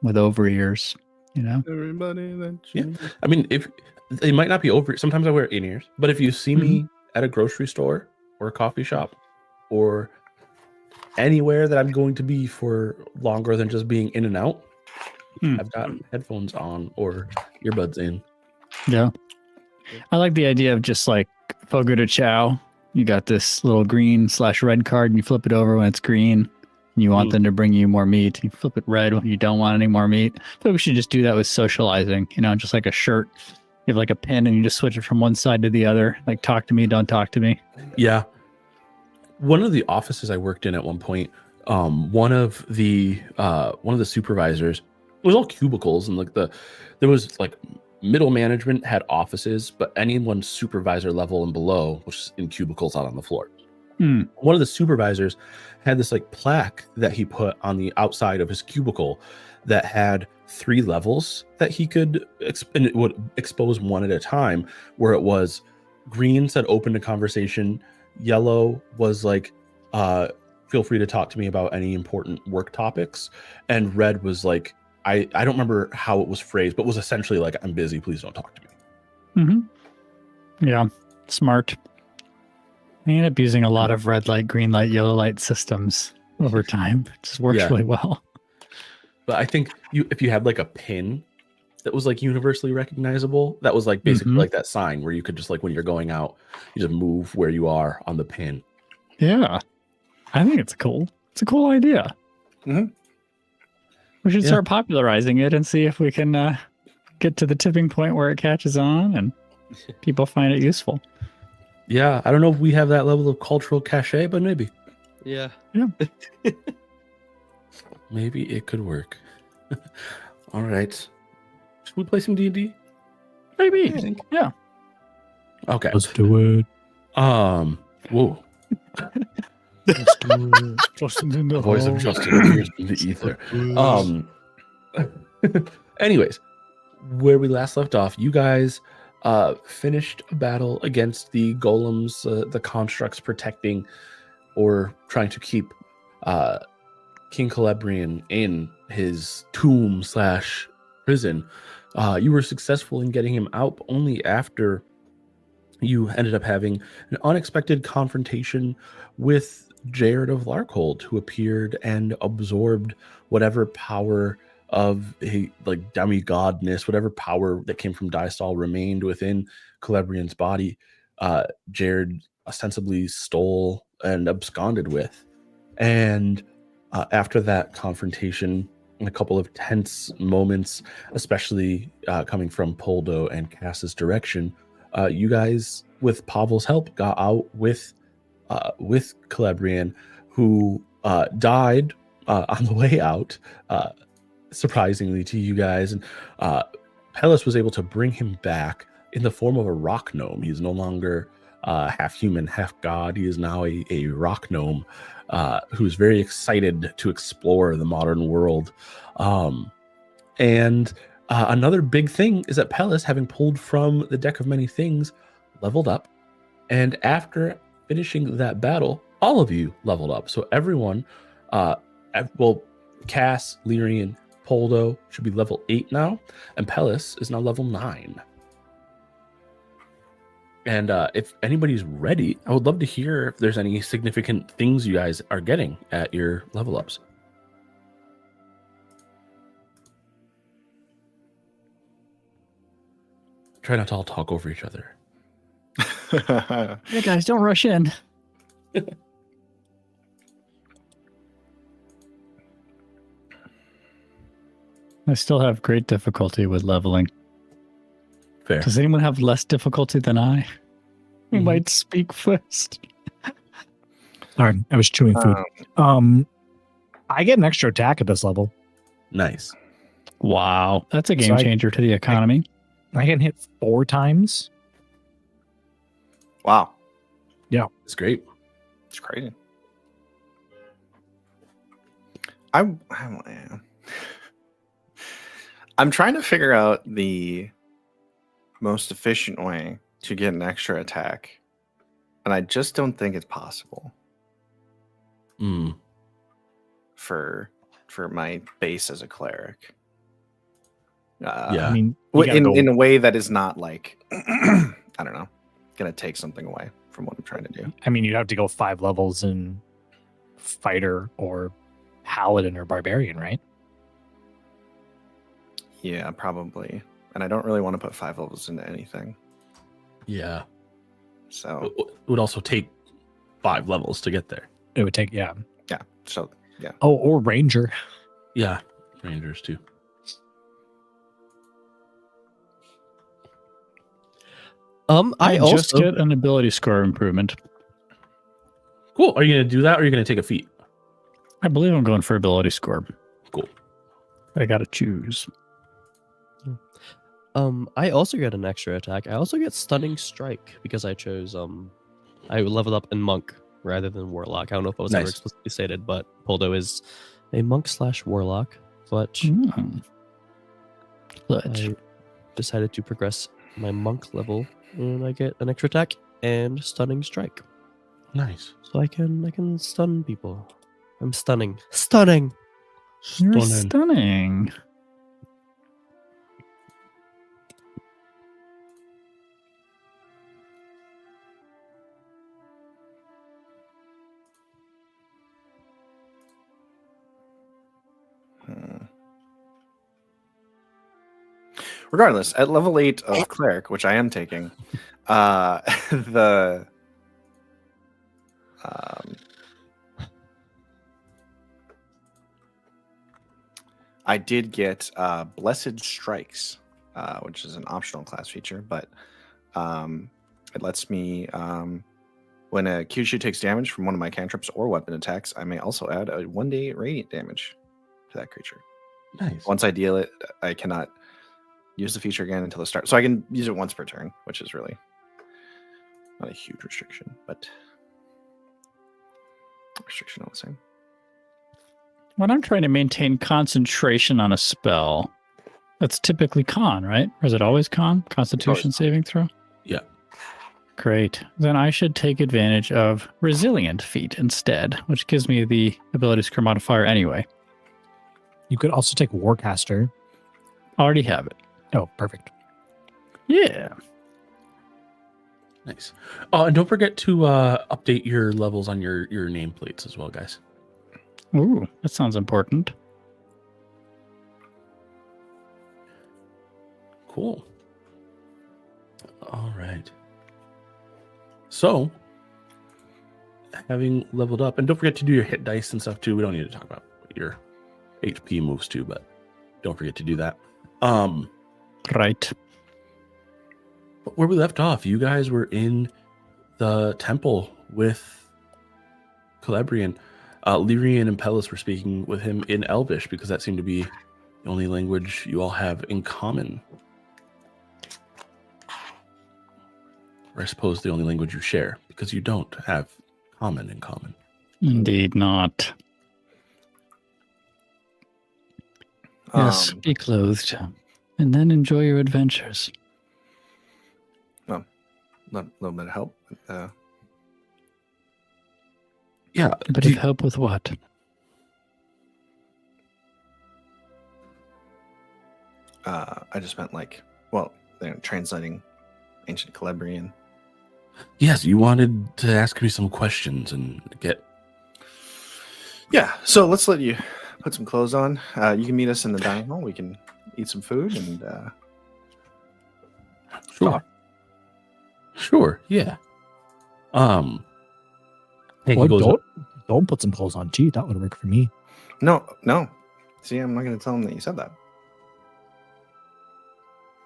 Speaker 3: with over ears, you know.
Speaker 2: Everybody that
Speaker 1: I mean, if they might not be over, sometimes I wear in ears, but if you see me at a grocery store or a coffee shop or anywhere that I'm going to be for longer than just being in and out, I've got headphones on or earbuds in.
Speaker 3: Yeah. I like the idea of just like Fogo de Chao. You got this little green/red card and you flip it over when it's green. And you want them to bring you more meat. You flip it red when you don't want any more meat. I feel like we should just do that with socializing, you know, just like a shirt. You have like a pin and you just switch it from one side to the other. Like, talk to me, don't talk to me.
Speaker 1: Yeah. One of the offices I worked in at one point, one of the supervisors, it was all cubicles, and like there was like middle management had offices, but anyone supervisor level and below was in cubicles out on the floor. One of the supervisors had this like plaque that he put on the outside of his cubicle that had 3 levels that he could and it would expose one at a time, where it was green said open to conversation, Yellow was like, feel free to talk to me about any important work topics. And red was like, I don't remember how it was phrased, but was essentially like, I'm busy, please don't talk to me.
Speaker 3: Mm-hmm. Yeah, smart. I ended up using a lot of red light, green light, yellow light systems over time. It just works really well.
Speaker 1: But I think if you had like a pin that was like universally recognizable, that was like basically like that sign where you could just like when you're going out, you just move where you are on the pin.
Speaker 3: Yeah, I think it's a cool idea.
Speaker 2: Mm-hmm.
Speaker 3: We should start popularizing it and see if we can get to the tipping point where it catches on and people find it useful.
Speaker 1: Yeah, I don't know if we have that level of cultural cachet, but maybe.
Speaker 5: Yeah.
Speaker 1: Maybe it could work. All right. Should we play some D&D?
Speaker 3: Maybe. Yeah.
Speaker 1: Okay.
Speaker 4: Let's do it.
Speaker 1: Whoa.
Speaker 3: Let's do it. Justin's in the
Speaker 1: Voice of Justin appears in the ether. Anyways, where we last left off, you guys finished a battle against the golems, the constructs protecting or trying to keep King Celebrian in his tomb / prison. You were successful in getting him out only after you ended up having an unexpected confrontation with Jared of Larkhold, who appeared and absorbed whatever power of like demi-godness, whatever power that came from Dystall remained within Celebrian's body. Jared ostensibly stole and absconded with. And after that confrontation, in a couple of tense moments, especially coming from Poldo and Cass's direction, you guys, with Pavel's help, got out with Celebrian, who died on the way out, surprisingly to you guys. And Pellis was able to bring him back in the form of a rock gnome. He's no longer half human, half god. He is now a rock gnome who's very excited to explore the modern world. And another big thing is that Pellis, having pulled from the deck of many things, leveled up. And after finishing that battle, all of you leveled up. So everyone, Cass, Lyrian, Poldo should be level 8 now, and Pellis is now level 9. And if anybody's ready, I would love to hear if there's any significant things you guys are getting at your level ups. Try not to all talk over each other.
Speaker 3: Hey guys, don't rush in. I still have great difficulty with leveling.
Speaker 1: Fair.
Speaker 3: Does anyone have less difficulty than I? Who might speak first?
Speaker 4: Sorry, I was chewing food. I get an extra attack at this level.
Speaker 1: Nice.
Speaker 3: Wow, that's a game changer to the economy.
Speaker 4: I can hit 4 times.
Speaker 2: Wow.
Speaker 4: Yeah.
Speaker 1: It's great.
Speaker 2: It's crazy. I'm trying to figure out the most efficient way to get an extra attack, and I just don't think it's possible for my base as a cleric.
Speaker 1: Yeah,
Speaker 4: I mean,
Speaker 2: in a way that is not like I don't know, gonna take something away from what I'm trying to do.
Speaker 4: I mean, you'd have to go 5 levels in fighter or paladin or barbarian, right?
Speaker 2: Yeah, probably. And I don't really want to put 5 levels into anything.
Speaker 1: Yeah.
Speaker 2: So
Speaker 1: it would also take 5 levels to get there.
Speaker 4: It would take, yeah.
Speaker 2: Yeah. So, yeah.
Speaker 4: Oh, or ranger.
Speaker 1: Yeah. Rangers too.
Speaker 3: I also get an ability score improvement.
Speaker 1: Cool. Are you going to do that or are you going to take a feat?
Speaker 3: I believe I'm going for ability score.
Speaker 1: Cool.
Speaker 3: I got to choose.
Speaker 5: I also get an extra attack. I also get stunning strike because I chose I leveled up in monk rather than warlock. I don't know if it was ever explicitly stated, but Poldo is a monk / warlock. But I decided to progress my monk level, and I get an extra attack and stunning strike.
Speaker 1: Nice.
Speaker 5: So I can stun people. I'm stunning. Stunning.
Speaker 3: You're
Speaker 1: Stunning.
Speaker 3: stunning.
Speaker 2: Regardless, at level 8 of cleric, which I am taking, the I did get Blessed Strikes, which is an optional class feature, but it lets me, when a Kyushu takes damage from one of my cantrips or weapon attacks, I may also add a 1d8 radiant damage to that creature.
Speaker 1: Nice.
Speaker 2: Once I deal it, I cannot use the feature again until the start. So I can use it once per turn, which is really not a huge restriction, but restriction all the same.
Speaker 3: When I'm trying to maintain concentration on a spell, that's typically con, right? Or is it always con? Constitution saving throw?
Speaker 1: Yeah.
Speaker 3: Great. Then I should take advantage of Resilient Feat instead, which gives me the ability to scare modifier anyway.
Speaker 4: You could also take Warcaster.
Speaker 3: Already have it.
Speaker 4: Oh, perfect.
Speaker 3: Yeah.
Speaker 1: Nice. Oh, and don't forget to update your levels on your nameplates as well, guys.
Speaker 3: Ooh, that sounds important.
Speaker 1: Cool. All right. So, having leveled up, and don't forget to do your hit dice and stuff too. We don't need to talk about your HP moves too, but don't forget to do that.
Speaker 3: Right.
Speaker 1: But where we left off, you guys were in the temple with Celebrian. Lyrian and Pellis were speaking with him in Elvish because that seemed to be the only language you all have in common. Or I suppose the only language you share, because you don't have common in common.
Speaker 3: Indeed not. Yes, be clothed, and then enjoy your adventures.
Speaker 2: A little bit of help.
Speaker 1: Yeah.
Speaker 3: A bit of help with what?
Speaker 2: I just meant translating ancient Celebrian.
Speaker 1: Yes, you wanted to ask me some questions and get...
Speaker 2: Yeah, so let's let you put some clothes on. You can meet us in the dining hall. We can eat some food and
Speaker 1: Sure.
Speaker 2: talk.
Speaker 1: Sure, yeah. Hey, he
Speaker 4: Well,
Speaker 1: goes
Speaker 4: don't put some clothes on. Gee, that would work for me.
Speaker 2: No. See, I'm not going to tell him that you said that.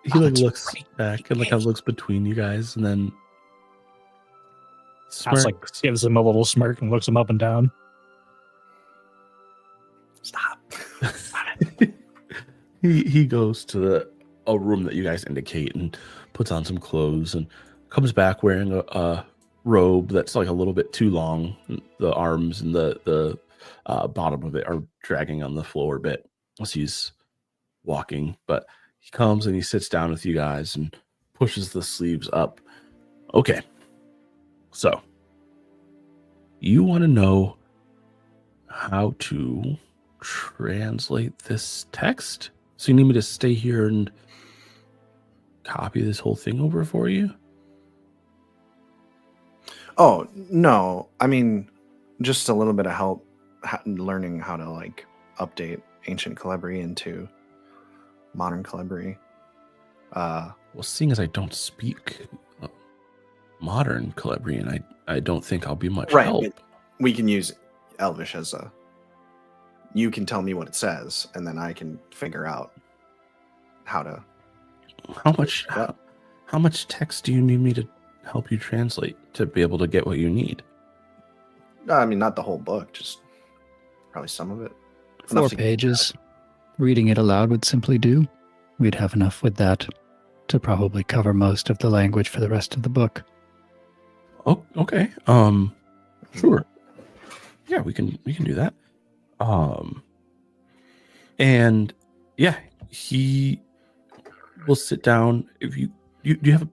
Speaker 1: he looks back and kind of looks between you guys and then
Speaker 4: House gives him a little smirk and looks him up and down.
Speaker 2: Stop.
Speaker 1: he goes to a room that you guys indicate and puts on some clothes and comes back wearing a robe that's like a little bit too long. The arms and the bottom of it are dragging on the floor a bit as he's walking, but he comes and he sits down with you guys and pushes the sleeves up. Okay, so you want to know how to translate this text? So you need me to stay here and copy this whole thing over for you?
Speaker 2: Oh, no. I mean, just a little bit of help learning how to update ancient Calibri into modern Calibri.
Speaker 1: Well, seeing as I don't speak modern Calabrian, I don't think I'll be much help.
Speaker 2: We can use Elvish as you can tell me what it says, and then I can figure out how to.
Speaker 1: How much text do you need me to help you translate to be able to get what you need?
Speaker 2: No, I mean, not the whole book, just probably some of it.
Speaker 3: 4 pages. Reading it aloud would simply do. We'd have enough with that to probably cover most of the language for the rest of the book.
Speaker 1: Oh, okay. Sure. Yeah, we can do that. And yeah, he will sit down. If you have a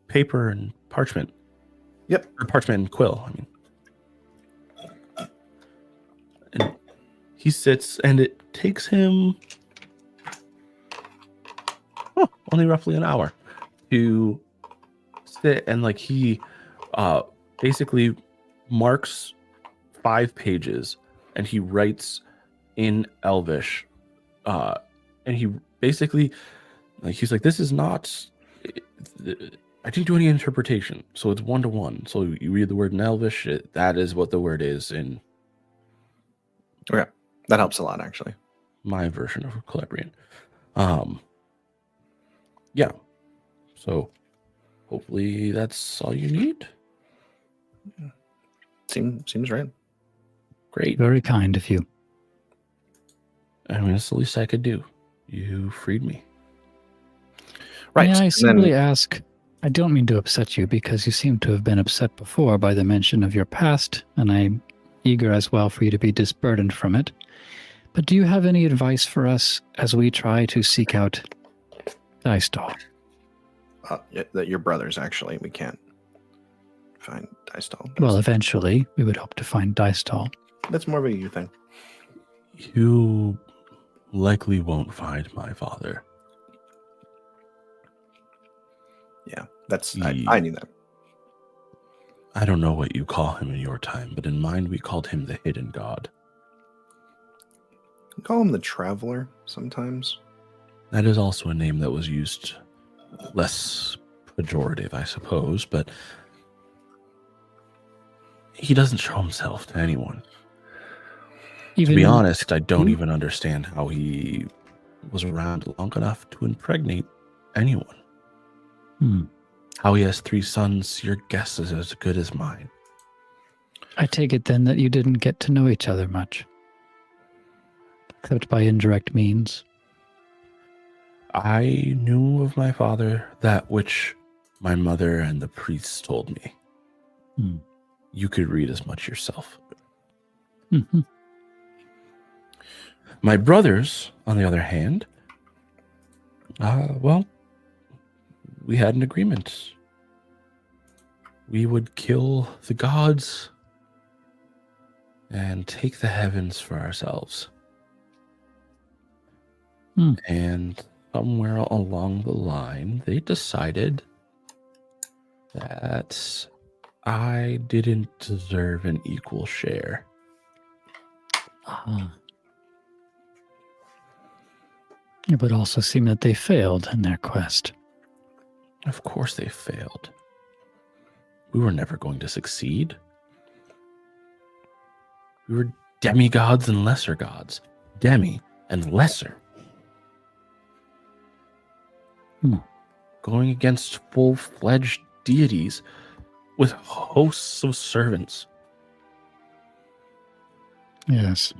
Speaker 1: paper and parchment.
Speaker 2: Yep.
Speaker 1: Or parchment and quill, I mean. he sits, and it takes him only roughly an hour to sit, and like he basically marks 5 pages, and he writes in Elvish, and he basically he's like, this is not, I didn't do any interpretation, so it's 1-to-1. So you read the word in Elvish, that is what the word is in
Speaker 2: Okay, that helps a lot, actually.
Speaker 1: my version of Calabrian. Yeah. So hopefully that's all you need.
Speaker 2: Seems right.
Speaker 1: Great.
Speaker 3: Very kind of you.
Speaker 1: I mean, it's the least I could do. You freed me.
Speaker 2: Right.
Speaker 3: May I
Speaker 2: and
Speaker 3: simply
Speaker 2: then-
Speaker 3: ask, I don't mean to upset you because you seem to have been upset before by the mention of your past, and I'm eager as well for you to be disburdened from it. But do you have any advice for us as we try to seek out Dystall?
Speaker 2: that your brothers, actually. We can't find Dystall.
Speaker 3: Well, eventually, we would hope to find Dystall.
Speaker 2: That's more of a you thing.
Speaker 1: You likely won't find my father.
Speaker 2: Yeah, I knew that.
Speaker 1: I don't know what you call him in your time, but in mine we called him the hidden god.
Speaker 2: We call him the Traveler sometimes.
Speaker 1: That is also a name that was used less pejorative, I suppose, but he doesn't show himself to anyone.
Speaker 3: Even
Speaker 1: To be honest, I don't even understand how he was around long enough to impregnate anyone. How he has 3 sons, your guess is as good as mine.
Speaker 3: I take it then that you didn't get to know each other much, except by indirect means.
Speaker 1: I knew of my father that which my mother and the priests told me. You could read as much yourself.
Speaker 3: Mm-hmm.
Speaker 1: My brothers, on the other hand, well, we had an agreement. We would kill the gods and take the heavens for ourselves. And somewhere along the line, they decided that I didn't deserve an equal share.
Speaker 3: It would also seem that they failed in their quest.
Speaker 1: Of course they failed. We were never going to succeed. We were demigods and lesser gods. Demi and lesser. Going against full-fledged deities with hosts of servants.
Speaker 3: Yes.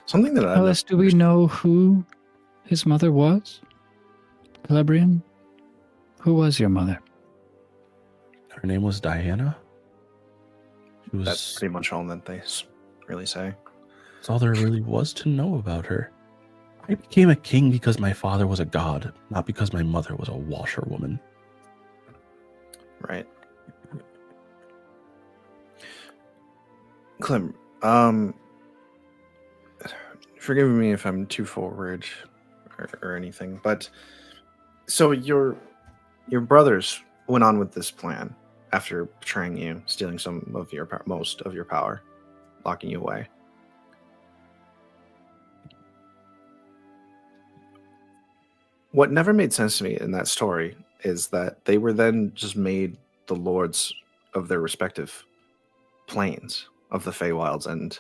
Speaker 2: Something that I
Speaker 3: Alice, do we know who his mother was? Calabrian? Who was your mother?
Speaker 1: Her name was Diana.
Speaker 2: That's pretty much all that they really say.
Speaker 1: That's all there really was to know about her. I became a king because my father was a god, not because my mother was a washerwoman.
Speaker 2: Right. Clem, forgive me if I'm too forward or anything, but so your brothers went on with this plan after betraying you, stealing some of your most of your power, locking you away. What never made sense to me in that story is that they were then just made the lords of their respective planes of the Feywilds and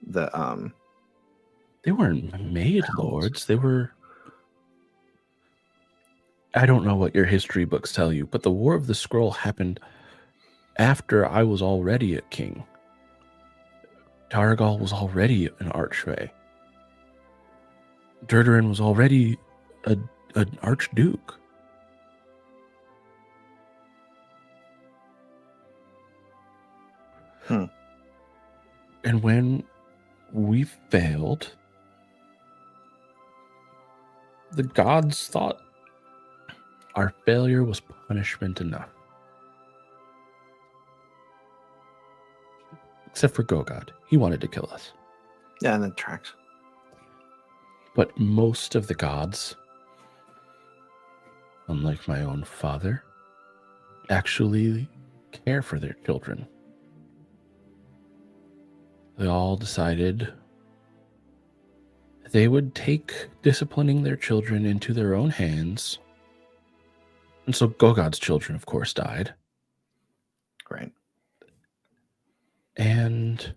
Speaker 2: the
Speaker 1: They weren't made lords. They were... I don't know what your history books tell you, but the War of the Scroll happened after I was already a king. Targal was already an archfey. Durderin was already an archduke. And when we failed, the gods thought our failure was punishment enough. Except for Gogod. He wanted to kill us.
Speaker 2: Yeah, and that tracks.
Speaker 1: But most of the gods, unlike my own father, actually care for their children. They all decided they would take disciplining their children into their own hands. And so Gogod's children, of course, died.
Speaker 2: Right.
Speaker 1: And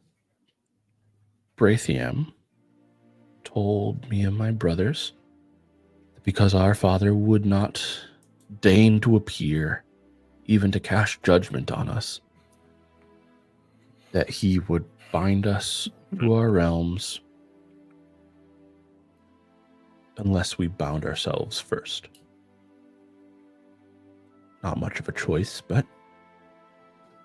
Speaker 1: Brathiam told me and my brothers that because our father would not deign to appear, even to cast judgment on us, that he would bind us to our realms unless we bound ourselves first. Not much of a choice, but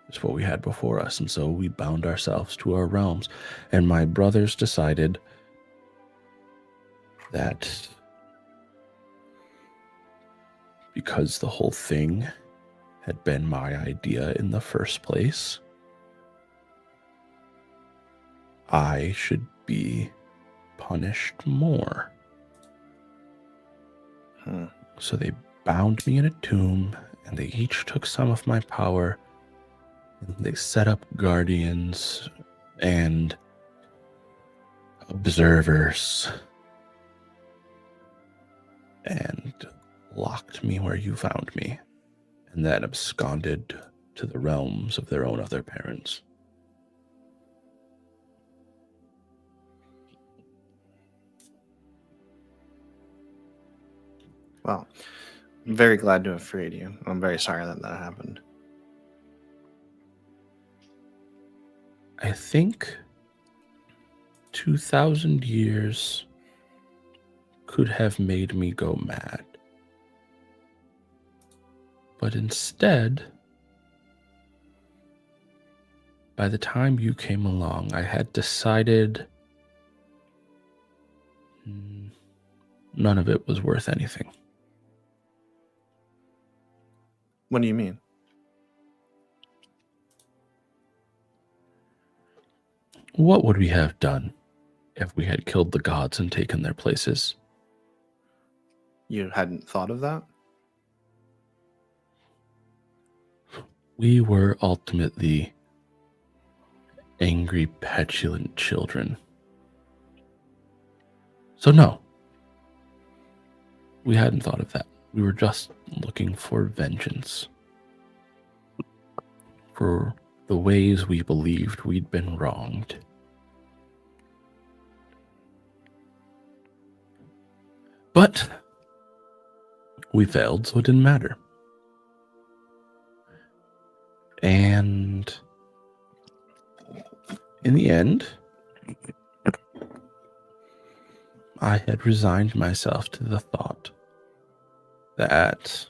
Speaker 1: it's what we had before us, and so we bound ourselves to our realms. And my brothers decided that because the whole thing had been my idea in the first place, I should be punished more. So they bound me in a tomb, and they each took some of my power, and they set up guardians and observers and locked me where you found me, and then absconded to the realms of their own other parents.
Speaker 2: Well, I'm very glad to have freed you. I'm very sorry that happened.
Speaker 1: I think 2,000 years could have made me go mad. But instead, by the time you came along, I had decided none of it was worth anything.
Speaker 2: What do you mean?
Speaker 1: What would we have done if we had killed the gods and taken their places?
Speaker 2: You hadn't thought of that?
Speaker 1: We were ultimately angry, petulant children. So no, we hadn't thought of that. We were just looking for vengeance. For the ways we believed we'd been wronged. But we failed, so it didn't matter. And in the end, I had resigned myself to the thought that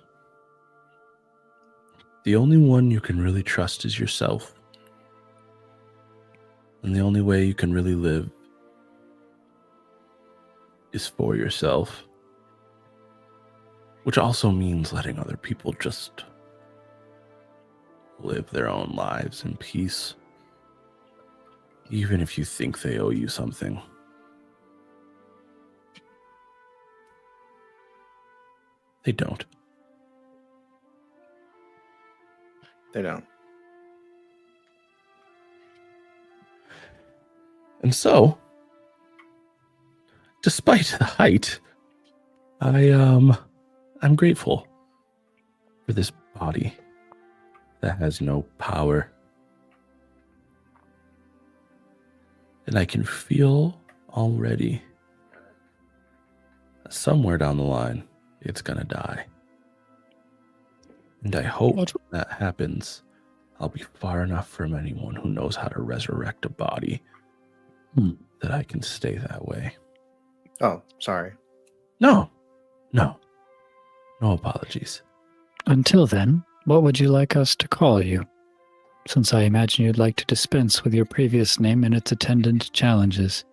Speaker 1: the only one you can really trust is yourself. And the only way you can really live is for yourself. Which also means letting other people just live their own lives in peace. Even if you think they owe you something. They don't.
Speaker 2: They don't.
Speaker 1: And so, despite the height, I'm grateful for this body that has no power. And I can feel already somewhere down the line, it's gonna die. And I hope when that happens, I'll be far enough from anyone who knows how to resurrect a body that I can stay that way.
Speaker 2: Oh, sorry.
Speaker 1: No apologies.
Speaker 3: Until then, what would you like us to call you? Since I imagine you'd like to dispense with your previous name and its attendant challenges.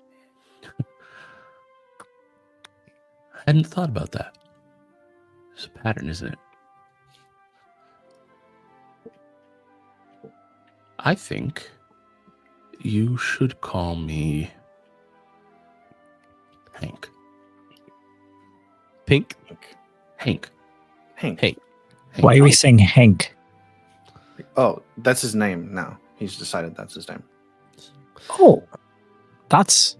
Speaker 1: I hadn't thought about that. It's a pattern, isn't it? I think you should call me Hank.
Speaker 5: Pink.
Speaker 1: Hank.
Speaker 5: Hank.
Speaker 4: Why are we saying Hank?
Speaker 2: Oh, that's his name now. He's decided that's his name.
Speaker 4: Oh, that's.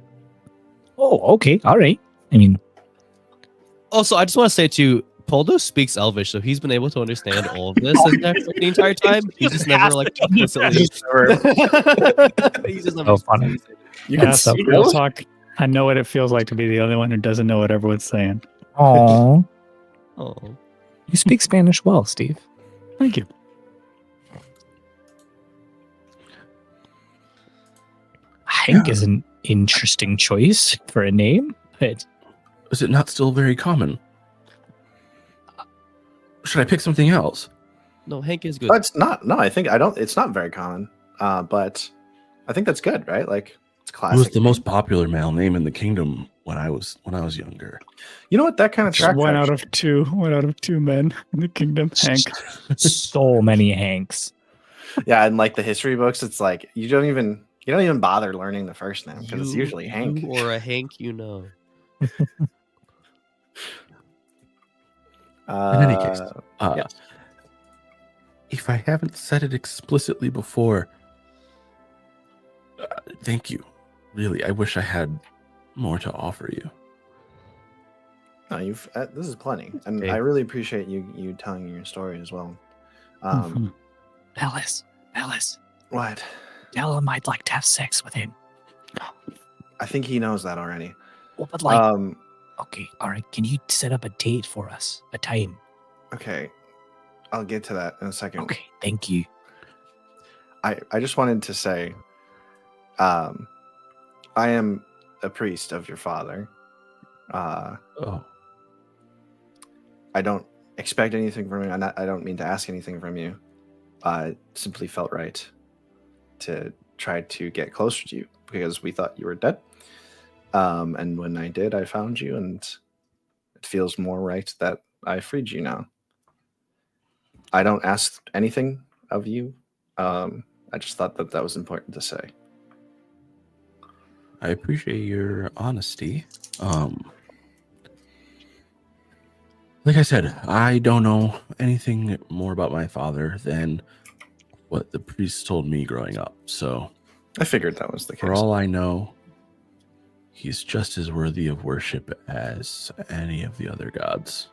Speaker 4: Oh, okay. All right. I mean,
Speaker 5: Also, I just want to say too, Poldo speaks Elvish, so he's been able to understand all of this the entire time. He's just never like explicitly. He's just never
Speaker 4: so funny.
Speaker 2: You can
Speaker 3: Yes,
Speaker 2: speak
Speaker 3: real
Speaker 2: Elvish?
Speaker 3: talk. I know what it feels like to be the only one who doesn't know what everyone's saying.
Speaker 4: Oh,
Speaker 5: Oh,
Speaker 4: you speak Spanish well, Steve.
Speaker 3: Thank you.
Speaker 4: Hank is an interesting choice for a name. But
Speaker 1: Is it not still very common? Should I pick something else?
Speaker 5: no, Hank is good.
Speaker 2: It's not. No, I don't. It's not very common. But I think that's good, right? Like it's
Speaker 1: It was
Speaker 2: classic.
Speaker 1: the most popular male name in the kingdom when I was younger.
Speaker 2: You know what? That kind of
Speaker 3: Just
Speaker 2: tracks.
Speaker 3: one out
Speaker 2: actually.
Speaker 3: of two men in the kingdom. Hank.
Speaker 4: so many Hanks.
Speaker 2: Yeah, and like the history books, it's like you don't even bother learning the first name because it's usually Hank.
Speaker 5: You or a Hank, you know.
Speaker 1: In any case,
Speaker 2: yes.
Speaker 1: if I haven't said it explicitly before, thank you. Really, I wish I had more to offer you.
Speaker 2: No, you've. This is plenty, and
Speaker 5: Okay.
Speaker 2: I really appreciate you telling your story as well.
Speaker 3: Mhm.
Speaker 4: Alice,
Speaker 2: What?
Speaker 4: tell him I'd like to have sex with him.
Speaker 2: I think he knows that already.
Speaker 4: Well, but okay, all right. Can you set up a date for us? A time?
Speaker 2: Okay, I'll get to that in a second.
Speaker 4: Okay, thank you.
Speaker 2: I just wanted to say, I am a priest of your father.
Speaker 1: Oh,
Speaker 2: I don't expect anything from you. I don't mean to ask anything from you. I simply felt right to try to get closer to you because we thought you were dead. And when I did, I found you, and it feels more right that I freed you now. I don't ask anything of you. I just thought that was important to say.
Speaker 1: I appreciate your honesty. Like I said, I don't know anything more about my father than what the priest told me growing up. So,
Speaker 2: I figured that was the case.
Speaker 1: for all I know, he's just as worthy of worship as any of the other gods.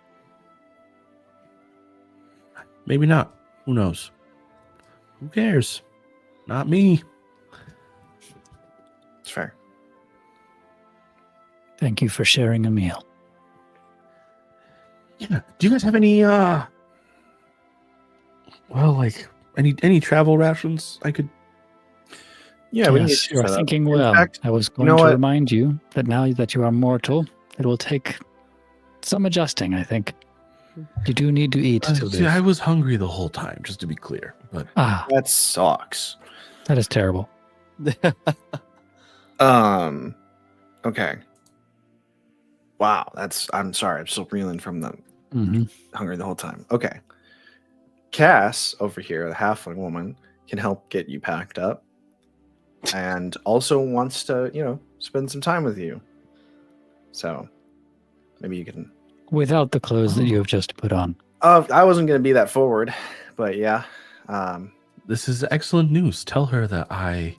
Speaker 1: Maybe not. Who knows? Who cares? Not me.
Speaker 2: It's fair.
Speaker 3: Thank you for sharing a meal.
Speaker 1: Yeah. Do you guys have any any travel rations I could?
Speaker 2: Yeah, we can
Speaker 3: Yes,
Speaker 2: get you
Speaker 3: you are
Speaker 2: set up.
Speaker 3: thinking
Speaker 2: In
Speaker 3: well.
Speaker 2: fact,
Speaker 3: I was going
Speaker 2: know
Speaker 3: to
Speaker 2: what?
Speaker 3: remind you that now that you are mortal, it will take some adjusting, I think. You do need to eat to
Speaker 1: See, I
Speaker 3: live.
Speaker 1: was hungry the whole time, just to be clear. But
Speaker 2: that sucks.
Speaker 3: That is terrible.
Speaker 2: Okay. Wow, I'm sorry, I'm still reeling from the
Speaker 3: Hmm.
Speaker 2: hungry the whole time. Okay. Cass over here, the halfling woman, can help get you packed up and also wants to, spend some time with you. So maybe you can.
Speaker 3: Without the clothes that you have just put on.
Speaker 2: I wasn't going to be that forward, but yeah.
Speaker 1: this is excellent news. Tell her that I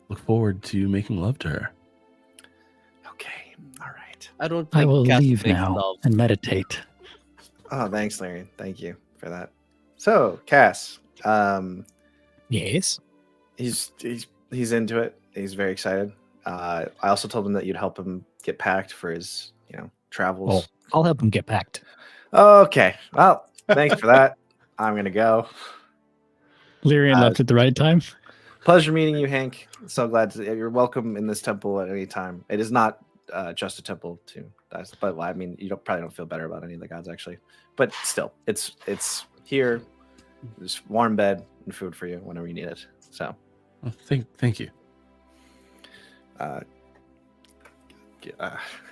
Speaker 1: look forward to making love to her.
Speaker 2: Okay. All right.
Speaker 5: I don't.
Speaker 3: I
Speaker 5: think
Speaker 3: will
Speaker 5: Cass
Speaker 3: leave
Speaker 5: makes
Speaker 3: now
Speaker 5: love.
Speaker 3: and meditate.
Speaker 2: Oh, thanks, Larry. Thank you for that. So, Cass,
Speaker 4: Yes.
Speaker 2: he's into it. He's very excited. I also told him that you'd help him get packed for his, travels.
Speaker 4: Well, I'll help him get packed.
Speaker 2: Okay. Well, thanks for that. I'm gonna go.
Speaker 3: Lyrian left at the right time.
Speaker 2: Pleasure meeting you, Hank. So glad you're welcome in this temple at any time. It is not just a temple to us, but I mean, you probably don't feel better about any of the gods actually. But still, it's here. There's warm bed and food for you whenever you need it. So,
Speaker 1: Oh, thank you.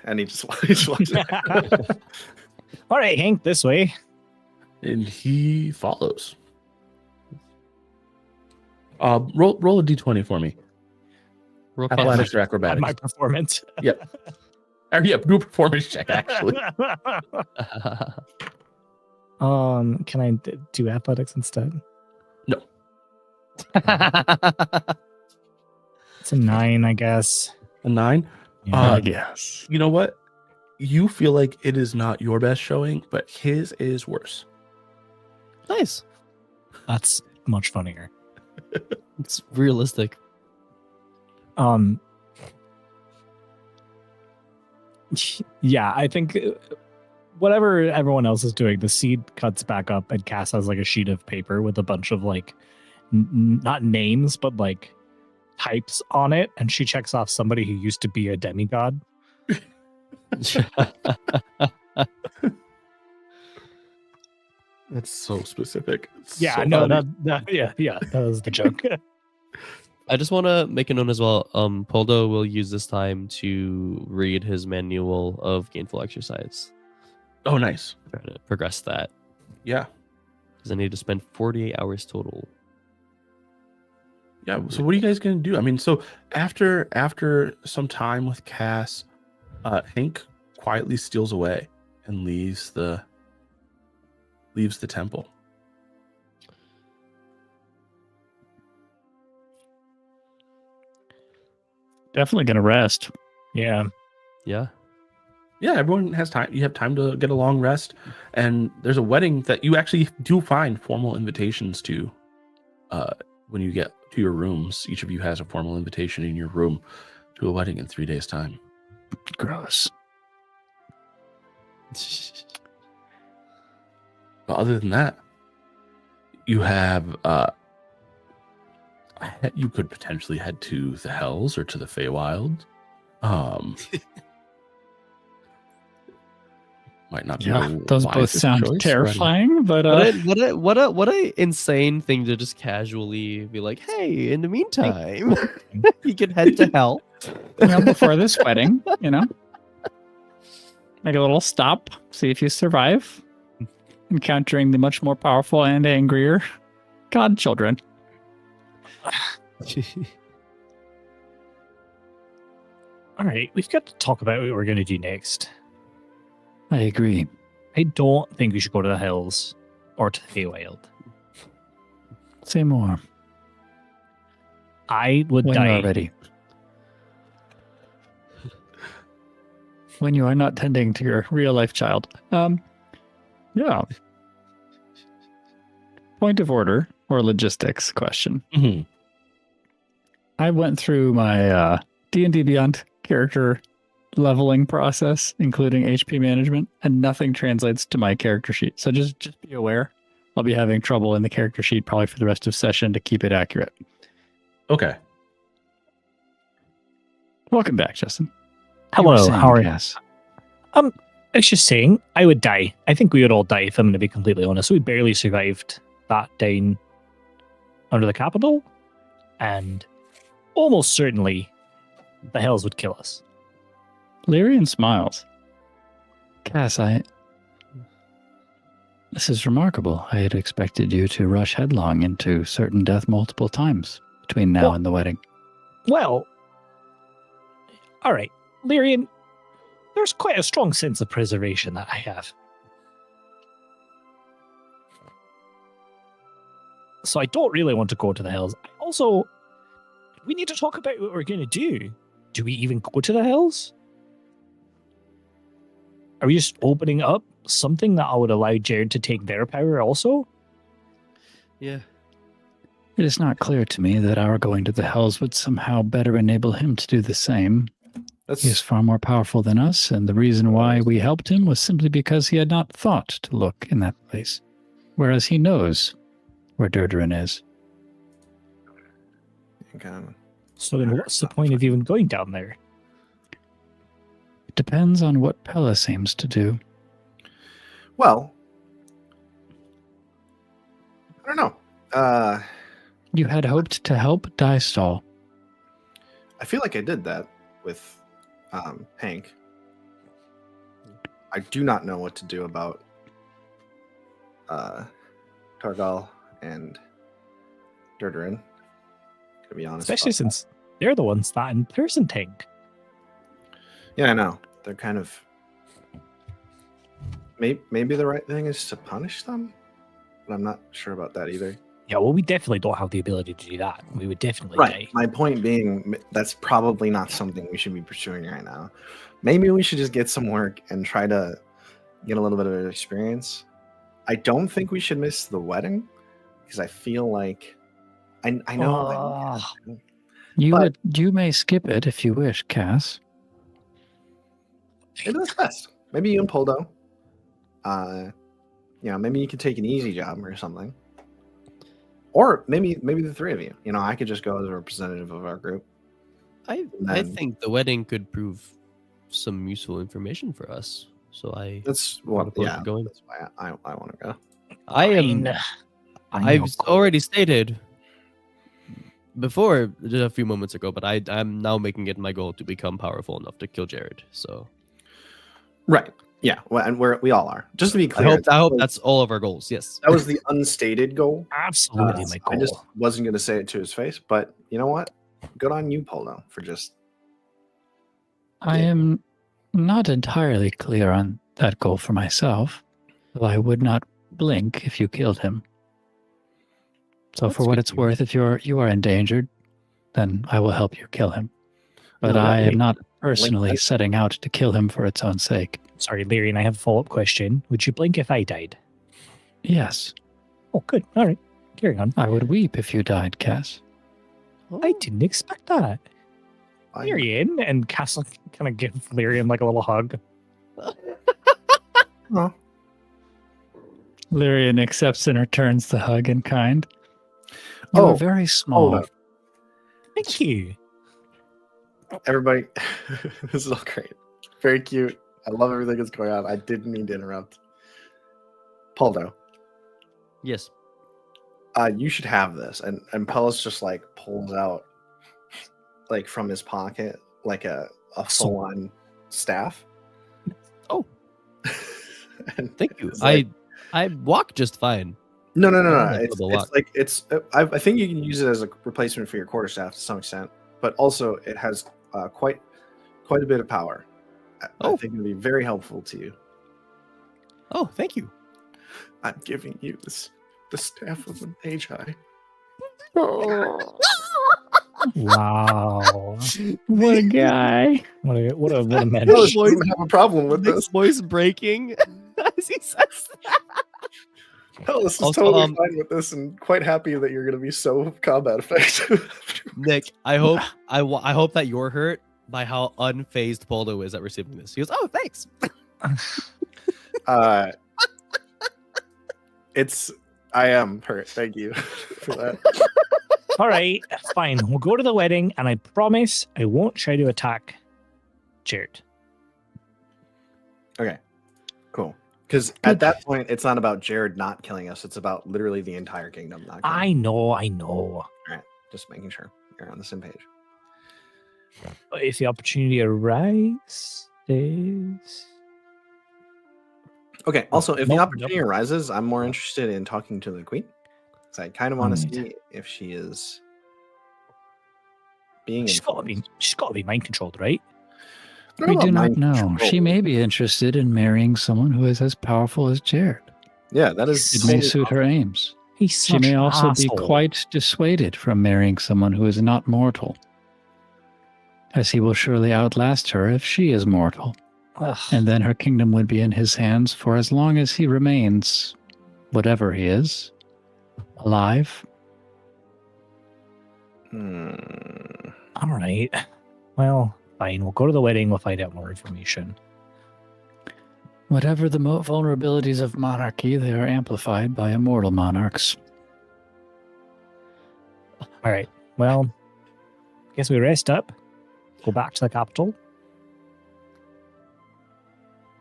Speaker 2: and he just walks in.
Speaker 4: All right, Hank, this way.
Speaker 1: And he follows. Roll a d20 for me.
Speaker 5: Roll
Speaker 1: Athletics or
Speaker 4: On
Speaker 1: acrobatics.
Speaker 4: my performance.
Speaker 1: Yep. Or, yeah, do a performance check, actually.
Speaker 4: Can I do athletics instead?
Speaker 1: No.
Speaker 4: It's a 9, I guess.
Speaker 1: A 9?
Speaker 3: I guess.
Speaker 1: You know what? You feel like it is not your best showing, but his is worse.
Speaker 5: Nice.
Speaker 4: That's much funnier.
Speaker 5: It's realistic.
Speaker 4: Yeah, I think whatever everyone else is doing, the seed cuts back up and Cass has like a sheet of paper with a bunch of like not names but like types on it, and she checks off somebody who used to be a demigod.
Speaker 1: That's so specific.
Speaker 4: Yeah,
Speaker 1: So
Speaker 4: no,
Speaker 1: funny.
Speaker 4: that was the joke.
Speaker 5: I just want to make it known as well. Poldo will use this time to read his manual of gainful exercise.
Speaker 1: Oh, nice.
Speaker 5: Trying to progress that
Speaker 1: Yeah.
Speaker 5: because I need to spend 48 hours total.
Speaker 1: Yeah. So what are you guys gonna do? I mean, so after some time with Cass, Hank quietly steals away and leaves the temple.
Speaker 3: Definitely gonna rest.
Speaker 4: Yeah.
Speaker 5: Yeah.
Speaker 1: Yeah, everyone has time. You have time to get a long rest, and there's a wedding that you actually do find formal invitations to. When you get to your rooms, each of you has a formal invitation in your room to a wedding in 3 days' time.
Speaker 3: Gross.
Speaker 1: But other than that, you have you could potentially head to the Hells or to the Feywild. Might not be.
Speaker 3: Yeah,
Speaker 1: the
Speaker 3: those both
Speaker 1: wisest
Speaker 3: sound
Speaker 1: choice,
Speaker 3: terrifying, but
Speaker 5: What a insane thing to just casually be like, hey, in the meantime, you can head to hell.
Speaker 3: before this wedding, make a little stop, see if you survive, encountering the much more powerful and angrier godchildren.
Speaker 4: All right, we've got to talk about what we're going to do next.
Speaker 3: I agree.
Speaker 4: I don't think we should go to the hills or to the Feywild.
Speaker 3: Say more.
Speaker 4: I would
Speaker 3: When
Speaker 4: die.
Speaker 3: you're ready. When you are not tending to your real life child. Yeah. Point of order or logistics question.
Speaker 1: Mm-hmm.
Speaker 3: I went through my D&D Beyond character leveling process, including HP management, and nothing translates to my character sheet. So just be aware. I'll be having trouble in the character sheet probably for the rest of session to keep it accurate.
Speaker 1: Okay.
Speaker 3: Welcome back, Justin.
Speaker 4: Hello, how are you?
Speaker 3: Yes.
Speaker 4: I was just saying, I would die. I think we would all die if I'm going to be completely honest. We barely survived that down under the capital, and almost certainly the Hells would kill us.
Speaker 3: Lyrian smiles. Cass, this is remarkable. I had expected you to rush headlong into certain death multiple times between now and the wedding.
Speaker 4: Well, all right, Lyrian, there's quite a strong sense of preservation that I have. So I don't really want to go to the Hells. Also, we need to talk about what we're going to do. Do we even go to the Hells? Are we just opening up something that would allow Jared to take their power also?
Speaker 5: Yeah.
Speaker 3: It is not clear to me that our going to the Hells would somehow better enable him to do the same. He is far more powerful than us, and the reason why we helped him was simply because he had not thought to look in that place, whereas he knows where Durdurin is.
Speaker 4: So then what's the point of even going down there?
Speaker 3: It depends on what Pellis aims to do.
Speaker 2: Well, I don't know.
Speaker 3: You had hoped to help Dystall.
Speaker 2: I feel like I did that with Hank. I do not know what to do about Targal and Durdurin, to be honest.
Speaker 4: Especially since They're the ones that in person tank.
Speaker 2: Yeah, I know. They're kind of. Maybe the right thing is to punish them, but I'm not sure about that either.
Speaker 4: Yeah, well, we definitely don't have the ability to do that. We would definitely
Speaker 2: Right.
Speaker 4: die.
Speaker 2: My point being, that's probably not something we should be pursuing right now. Maybe we should just get some work and try to get a little bit of experience. I don't think we should miss the wedding because I feel like I know.
Speaker 3: You may skip it if you wish, Cass.
Speaker 2: Maybe that's best. Maybe you and Poldo. Maybe you could take an easy job or something. Or maybe the three of you. I could just go as a representative of our group.
Speaker 5: I think the wedding could prove some useful information for us. So
Speaker 2: that's why I want to go.
Speaker 5: I've already stated before just a few moments ago, but I'm now making it my goal to become powerful enough to kill Jared. So
Speaker 2: right. Yeah, well, and we all are. Just to be clear,
Speaker 5: I hope that's all of our goals. Yes,
Speaker 2: that was the unstated goal.
Speaker 4: Absolutely, my goal.
Speaker 2: I just wasn't going to say it to his face, but you know what? Good on you, Polo, for just.
Speaker 3: I am not entirely clear on that goal for myself, though I would not blink if you killed him. So, for what it's worth, if you are endangered, then I will help you kill him. But I am not personally setting out to kill him for its own sake.
Speaker 4: Sorry, Lyrian, I have a follow-up question. Would you blink if I died?
Speaker 3: Yes.
Speaker 4: Oh, good. All right. Carry on.
Speaker 3: I would weep if you died, Cass.
Speaker 4: I didn't expect that. Lyrian, and Cass kind of give Lyrian like a little hug.
Speaker 2: Oh.
Speaker 3: Lyrian accepts and returns the hug in kind. You are very small.
Speaker 4: Thank you.
Speaker 2: Everybody, this is all great. Very cute. I love everything that's going on. I didn't mean to interrupt. Poldo.
Speaker 5: Yes.
Speaker 2: You should have this. And Pellis just like pulls out like from his pocket like a full-on staff.
Speaker 5: Oh.
Speaker 2: And
Speaker 5: thank you.
Speaker 2: Like,
Speaker 5: I walk just fine.
Speaker 2: No. I think you can use it as a replacement for your quarterstaff to some extent, but also it has quite a bit of power. I think it'll be very helpful to you.
Speaker 5: Oh, thank you.
Speaker 2: I'm giving you the staff of the Mage High.
Speaker 4: Wow.
Speaker 3: What a guy.
Speaker 4: What a man.
Speaker 2: Pellis doesn't have a problem with this.
Speaker 5: Voice breaking as he says that.
Speaker 2: Pellis is totally fine with this and quite happy that you're going to be so combat effective.
Speaker 5: Nick, I hope that you're hurt by how unfazed Poldo is at receiving this. He goes, "Oh, thanks."
Speaker 2: I am hurt. Thank you for that.
Speaker 4: All right, fine. We'll go to the wedding, and I promise I won't try to attack Jared.
Speaker 2: Okay, cool. Because at that point, it's not about Jared not killing us. It's about literally the entire kingdom not killing us.
Speaker 4: I know.
Speaker 2: All right, just making sure you're on the same page.
Speaker 4: But if the opportunity arises...
Speaker 2: Okay, also, if the opportunity arises, I'm more interested in talking to the queen. Because I kind of want to see if she is being
Speaker 4: She's got to be mind controlled, right?
Speaker 3: We do not know. She may be interested in marrying someone who is as powerful as Jared.
Speaker 2: Yeah, that is.
Speaker 3: It may suit her aims. She may also be quite dissuaded from marrying someone who is not mortal, as he will surely outlast her if she is mortal.
Speaker 4: Ugh.
Speaker 3: And then her kingdom would be in his hands for as long as he remains, whatever he is, alive.
Speaker 4: All right. Well, fine. We'll go to the wedding. We'll find out more information.
Speaker 3: Whatever the vulnerabilities of monarchy, they are amplified by immortal monarchs.
Speaker 4: All right. Well, guess we rest up. Go back to the capital.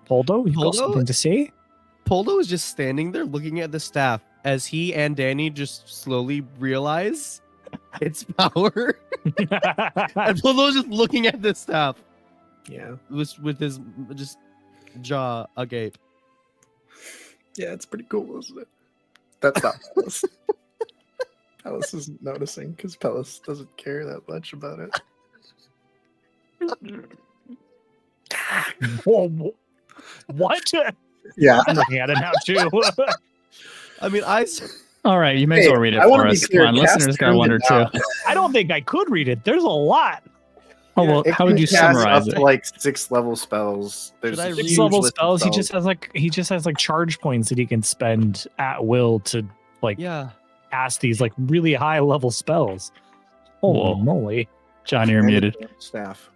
Speaker 4: Poldo, you got something to say?
Speaker 5: Poldo is just standing there looking at the staff as he and Danny just slowly realize its power. And Poldo's just looking at the staff.
Speaker 2: Yeah.
Speaker 5: With his just jaw agape.
Speaker 2: Yeah, it's pretty cool, isn't it? That's not Pellis. Pellis isn't noticing because Pellis doesn't care that much about it.
Speaker 4: Whoa, what?
Speaker 2: Yeah.
Speaker 4: I'm looking at it now too.
Speaker 5: I mean,
Speaker 3: All right, you may as
Speaker 2: Hey,
Speaker 3: well read it
Speaker 2: I wanna
Speaker 3: for
Speaker 2: be
Speaker 3: us.
Speaker 2: clear,
Speaker 3: Come on,
Speaker 2: cast
Speaker 3: listeners got
Speaker 2: turned
Speaker 3: one
Speaker 2: it
Speaker 3: or two.
Speaker 2: down.
Speaker 4: I don't think I could read it. There's a lot.
Speaker 3: Oh well,
Speaker 2: It
Speaker 3: how would
Speaker 2: can
Speaker 3: you
Speaker 2: cast
Speaker 3: summarize
Speaker 2: up
Speaker 3: it?
Speaker 2: to like 6 level spells. There's
Speaker 5: Should I
Speaker 2: a
Speaker 5: read-
Speaker 2: huge
Speaker 4: Level
Speaker 2: list of
Speaker 4: spells. He just has like charge points that he can spend at will to like
Speaker 5: yeah.
Speaker 4: cast these like really high level spells. Holy
Speaker 3: Whoa.
Speaker 4: moly!
Speaker 3: Johnny, you're
Speaker 2: And
Speaker 3: muted.
Speaker 2: staff.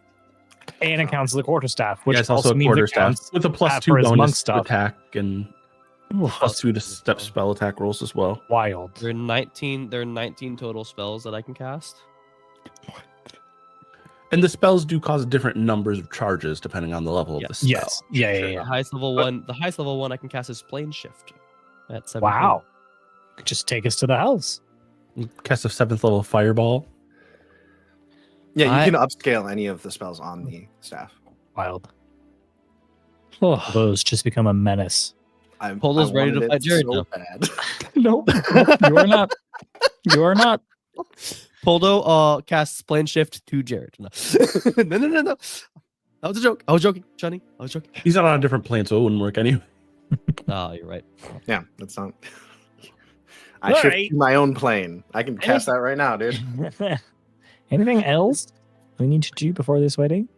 Speaker 4: And it counts as a quarterstaff, which
Speaker 1: Yeah, it's also a
Speaker 4: means
Speaker 1: quarter
Speaker 4: it
Speaker 1: staff
Speaker 4: counts
Speaker 1: with a plus
Speaker 4: for
Speaker 1: 2
Speaker 4: his monk
Speaker 1: bonus to
Speaker 4: stuff.
Speaker 1: attack and plus 2 to step spell attack rolls as well.
Speaker 4: Wild.
Speaker 5: There are 19 total spells that I can cast.
Speaker 1: And the spells do cause different numbers of charges depending on the level of the spell.
Speaker 4: Yes. Yeah.
Speaker 5: The highest level one I can cast is Plane Shift at 17.
Speaker 4: Wow. Could just take us to the house.
Speaker 1: Cast a 7th level fireball.
Speaker 2: Yeah,
Speaker 5: I-
Speaker 2: you can upscale any of the spells on the staff.
Speaker 4: Wild.
Speaker 3: Oh,
Speaker 4: Those just become a menace.
Speaker 5: Polo's ready to
Speaker 2: wanted
Speaker 5: fight
Speaker 2: it
Speaker 5: Jared
Speaker 2: so
Speaker 5: now.
Speaker 2: bad.
Speaker 3: nope. You are not. You are not.
Speaker 5: Poldo casts Plane Shift to Jared. No. no. That was a joke. I was joking, Johnny. I was joking.
Speaker 1: He's not on a different plane, so it wouldn't work anyway.
Speaker 5: Oh, you're right.
Speaker 2: Yeah, that's not. I
Speaker 4: All
Speaker 2: shift
Speaker 4: right.
Speaker 2: to my own plane. I can cast that right now, dude.
Speaker 4: Anything else we need to do before this wedding?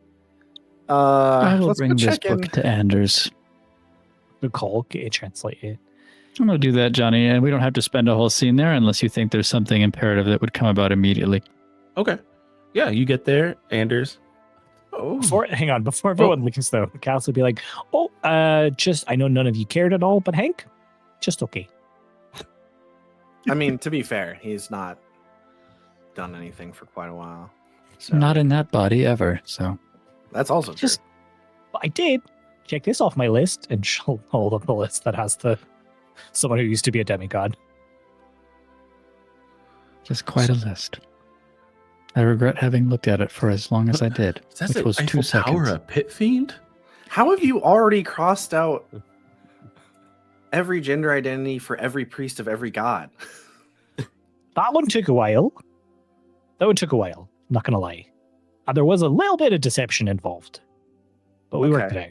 Speaker 3: I will
Speaker 2: Let's
Speaker 3: bring
Speaker 2: go
Speaker 3: this
Speaker 2: check in.
Speaker 3: book to Anders.
Speaker 4: The call, get it translated.
Speaker 3: I'm gonna do that, Johnny, and we don't have to spend a whole scene there unless you think there's something imperative that would come about immediately.
Speaker 1: Okay. Yeah, you get there, Anders. Oh,
Speaker 4: Hang on, before everyone leaves though, Cass would be like, just I know none of you cared at all, but Hank, just okay.
Speaker 2: I mean, to be fair, he's not done anything for quite a while. So
Speaker 3: Not in that body ever. So
Speaker 2: that's also true.
Speaker 4: Just but I did check this off my list, and she'll hold up the list that has someone who used to be a demigod.
Speaker 3: just quite a list. I regret having looked at it for as long as I did,
Speaker 1: that's
Speaker 3: which was 2
Speaker 1: Eiffel Tower,
Speaker 3: seconds.
Speaker 1: a pit fiend?
Speaker 2: How have you already crossed out every gender identity for every priest of every god?
Speaker 4: That one took a while. Not gonna lie. There was a little bit of deception involved, but we worked it out.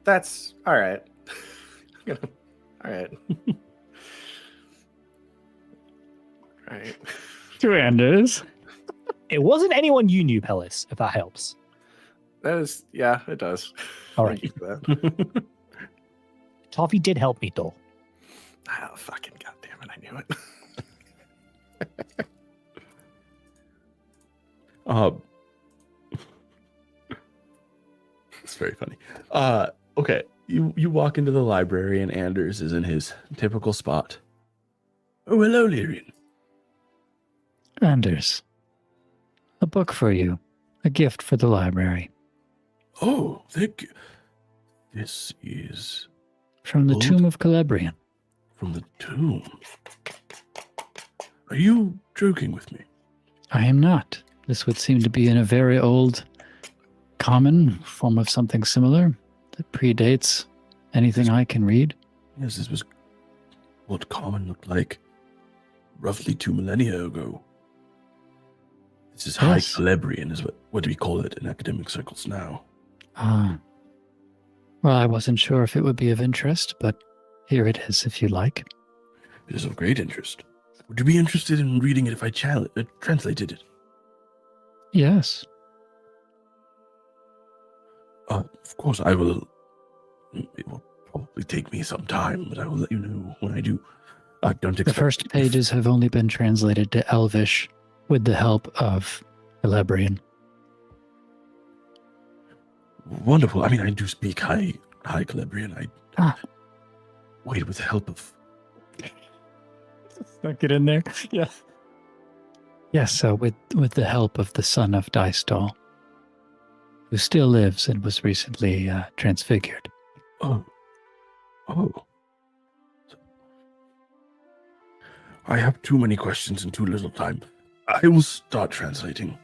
Speaker 2: That's all right. All right. All right.
Speaker 3: To Anders.
Speaker 4: It wasn't anyone you knew, Pellis, if that helps.
Speaker 2: That is, yeah, it does.
Speaker 4: All
Speaker 2: Thank
Speaker 4: right.
Speaker 2: you for that.
Speaker 4: Toffee did help me, though.
Speaker 2: Oh, fucking goddamn it! I knew it.
Speaker 1: It's very funny. Okay. You walk into the library and Anders is in his typical spot. Oh, hello, Lyrian.
Speaker 3: Anders. A book for you. A gift for the library.
Speaker 1: Oh, thank you. This is
Speaker 3: From the
Speaker 1: Old?
Speaker 3: Tomb of Celebrian.
Speaker 1: from the tomb. Are you joking with me?
Speaker 3: I am not. This would seem to be in a very old, common form of something similar that predates anything I can read.
Speaker 1: Yes, this was what common looked like roughly 2 millennia ago. This is High
Speaker 3: Yes.
Speaker 1: Celebrian, is what do we call it in academic circles now?
Speaker 3: Ah. Well, I wasn't sure if it would be of interest, but here it is if you like.
Speaker 1: It is of great interest. Would you be interested in reading it if I translated it?
Speaker 3: Yes.
Speaker 1: Of course, I will. It will probably take me some time, but I will let you know when I do. I don't
Speaker 3: The
Speaker 1: expect
Speaker 3: first pages have only been translated to Elvish with the help of Celebrian.
Speaker 1: Wonderful. I mean, I do speak High Celebrian. Wait, with the help of.
Speaker 3: Stuck it in there. Yeah. Yes, so with the help of the son of Dystall, who still lives and was recently transfigured.
Speaker 1: Oh. I have too many questions and too little time. I will start translating.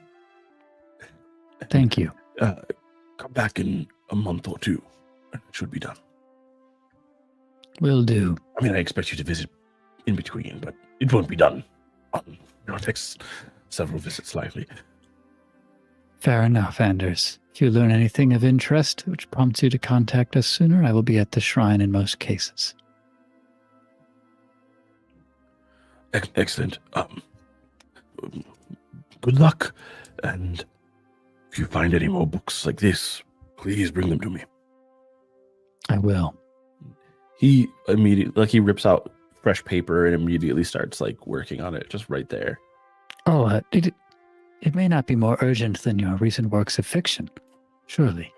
Speaker 3: Thank you.
Speaker 1: Come back in a month or two, and it should be done.
Speaker 3: Will do.
Speaker 1: I mean, I expect you to visit in between, but it won't be done. It takes several visits likely.
Speaker 3: Fair enough, Anders. If you learn anything of interest which prompts you to contact us sooner, I will be at the shrine in most cases.
Speaker 1: Excellent. Good luck. And if you find any more books like this, please bring them to me.
Speaker 3: I will.
Speaker 1: He immediately, he rips out fresh paper and immediately starts working on it just right there.
Speaker 3: Oh, it may not be more urgent than your recent works of fiction, surely.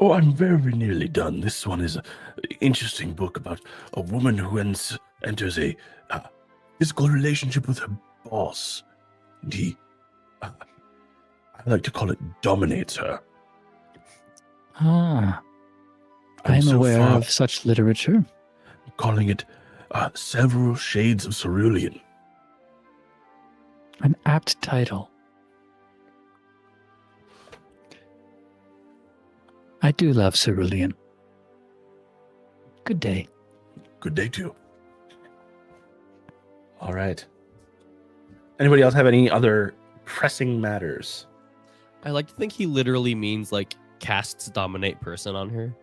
Speaker 1: Oh, I'm very nearly done. This one is an interesting book about a woman who enters a physical relationship with her boss. And he, I like to call it, dominates her.
Speaker 3: Ah, I am
Speaker 1: so
Speaker 3: aware
Speaker 1: far
Speaker 3: of such literature.
Speaker 1: calling it Several Shades of Cerulean.
Speaker 3: An apt title. I do love cerulean. Good day.
Speaker 1: Good day, too. All right. Anybody else have any other pressing matters?
Speaker 5: I like to think he literally means casts dominate person on her.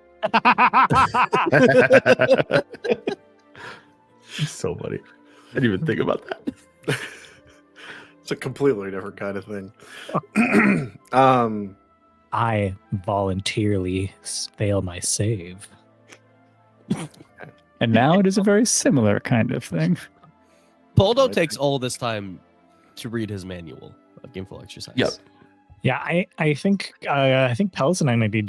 Speaker 1: So funny. I didn't even think about that.
Speaker 2: It's a completely different kind of thing.
Speaker 4: I voluntarily fail my save.
Speaker 3: And now it is a very similar kind of thing.
Speaker 5: Poldo takes all this time to read his manual of gameful exercise.
Speaker 1: Yep.
Speaker 4: Yeah, I think Palace and I might be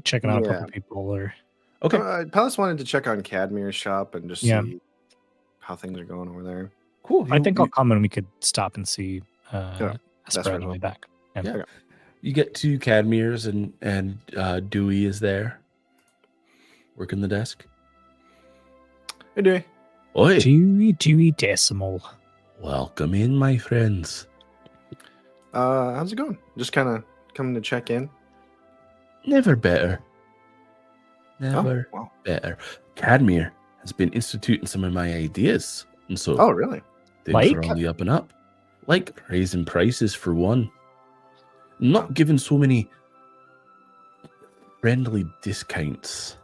Speaker 4: checking out a couple people or.
Speaker 1: Okay.
Speaker 2: Palace wanted to check on Cadmir's shop and just see how things are going over there.
Speaker 1: Cool.
Speaker 4: I think I'll come and we could stop and see Esper on the
Speaker 2: right.
Speaker 4: way back.
Speaker 1: Yeah.
Speaker 2: Okay.
Speaker 1: You get to Cadmir's and Dewey is there, working the desk.
Speaker 2: Hey, Dewey.
Speaker 1: Oi.
Speaker 4: Dewey Decimal.
Speaker 1: Welcome in, my friends.
Speaker 2: How's it going? Just kind of coming to check in.
Speaker 1: Never better. Never
Speaker 2: wow.
Speaker 1: better. Cadmir has been instituting some of my ideas, and so
Speaker 2: Oh, really?
Speaker 1: things are on the up and up. Like raising prices for one. Not giving so many friendly discounts.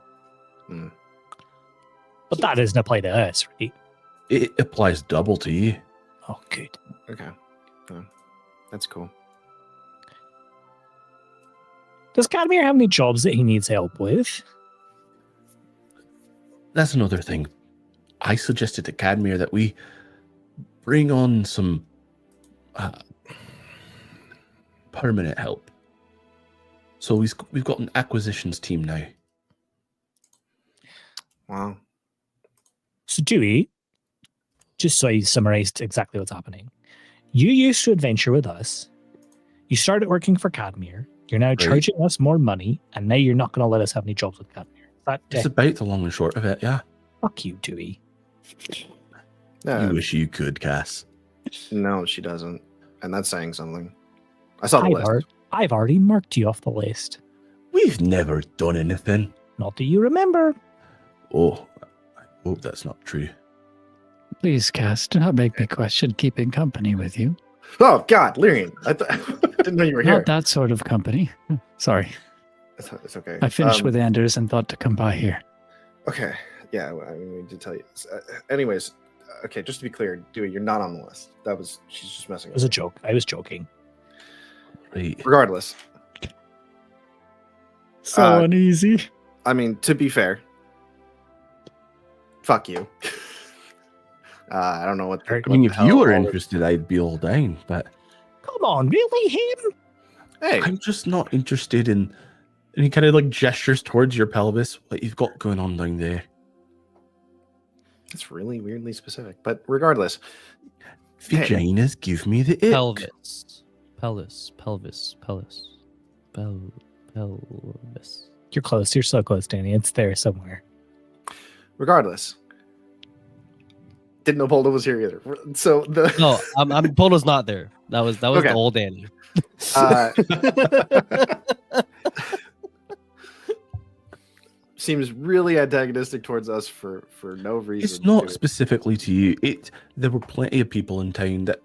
Speaker 4: But that doesn't apply to us, right?
Speaker 1: It applies double to you.
Speaker 4: Oh, good.
Speaker 2: Okay. That's cool.
Speaker 4: Does Cadmir have any jobs that he needs help with?
Speaker 1: That's another thing. I suggested to Cadmir that we bring on some permanent help. So we've got an acquisitions team now.
Speaker 2: Wow.
Speaker 4: So Dewey, just so I summarized exactly what's happening. You used to adventure with us. You started working for Cadmir. You're now charging us more money, and now you're not going to let us have any jobs with Cadmir.
Speaker 1: It's about the long and short of it, yeah.
Speaker 4: Fuck you, Dewey.
Speaker 1: You wish you could, Cass.
Speaker 2: No, she doesn't. And that's saying something. I saw the list.
Speaker 4: I've already marked you off the list.
Speaker 1: We've never done anything.
Speaker 4: Not that you remember.
Speaker 1: Oh, I hope that's not true.
Speaker 3: Please, Cass, do not make me question keeping company with you.
Speaker 2: Oh, God, Lyrian. I didn't know you were here.
Speaker 3: Not that sort of company. Sorry.
Speaker 2: It's okay.
Speaker 3: I finished with Anders and thought to come by here.
Speaker 2: Okay. Yeah, I mean, we did tell you. Anyways, okay, just to be clear, Dewey, you're not on the list. She's just messing
Speaker 4: It was a joke. I was joking.
Speaker 1: Right.
Speaker 2: Regardless.
Speaker 3: So uneasy.
Speaker 2: I mean, to be fair, fuck you. I don't know what.
Speaker 1: I mean, if you were interested, I'd be all down, but.
Speaker 4: Come on, really, him?
Speaker 2: Hey.
Speaker 1: I'm just not interested in. And he kind of gestures towards your pelvis, what you've got going on down there.
Speaker 2: It's really weirdly specific, but regardless.
Speaker 1: Vaginas give me the ick.
Speaker 5: Pelvis.
Speaker 4: You're close. You're so close, Danny. It's there somewhere.
Speaker 2: Regardless. Didn't know Poldo was here either. So
Speaker 5: No, Poldo's not there. That was
Speaker 2: Okay.
Speaker 5: the old Danny.
Speaker 2: Seems really antagonistic towards us for no reason.
Speaker 1: It's not specifically to you. There were plenty of people in town that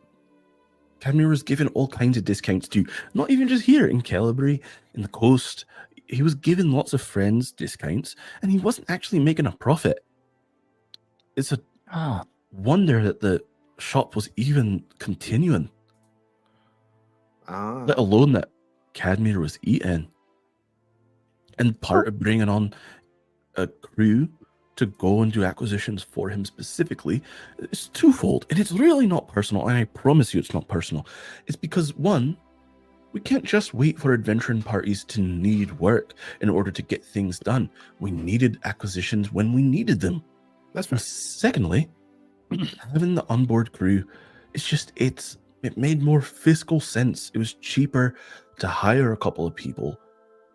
Speaker 1: Cadmir was given all kinds of discounts too. Not even just here in Celebre, in the coast. He was giving lots of friends discounts, and he wasn't actually making a profit. It's a wonder that the shop was even continuing, let alone that Cadmir was eating. And part of bringing on a crew to go and do acquisitions for him specifically is twofold. And it's really not personal, and I promise you it's not personal. It's because, one, we can't just wait for adventuring parties to need work in order to get things done. We needed acquisitions when we needed them.
Speaker 2: That's
Speaker 1: fair. Secondly, having the onboard crew, it made more fiscal sense. It was cheaper to hire a couple of people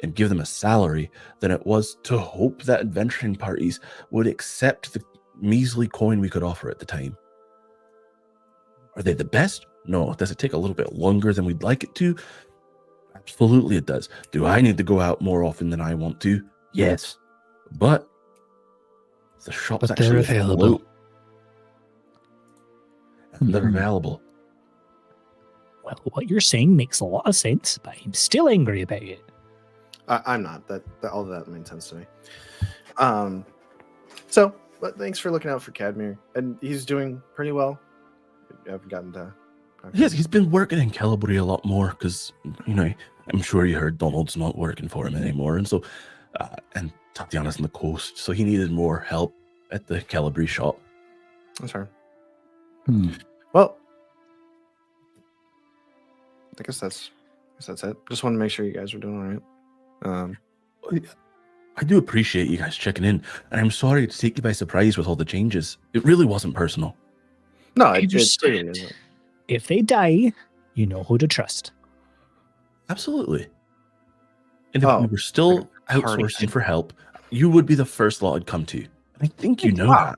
Speaker 1: and give them a salary than it was to hope that adventuring parties would accept the measly coin we could offer at the time. Are they the best? No. Does it take a little bit longer than we'd like it to? Absolutely it does. Do I need to go out more often than I want to? Yes. But the shop's actually available. And they're available.
Speaker 4: Well, what you're saying makes a lot of sense, but I'm still angry about it.
Speaker 2: I'm not. That all of that made sense to me. But thanks for looking out for Cadmir, and he's doing pretty well. I've gotten to.
Speaker 1: Yes, he's been working in Celebre a lot more because, I'm sure you heard Donald's not working for him anymore, and so, and Tatiana's on the coast, so he needed more help at the Celebre shop.
Speaker 2: That's fair. Well, I guess that's it. Just want to make sure you guys are doing all right.
Speaker 1: I do appreciate you guys checking in, and I'm sorry to take you by surprise with all the changes. It really wasn't personal.
Speaker 2: No,
Speaker 4: if they die, you know who to trust.
Speaker 1: Absolutely. And if we were still outsourcing for help, you would be the first lot I'd come to. And I think you know that.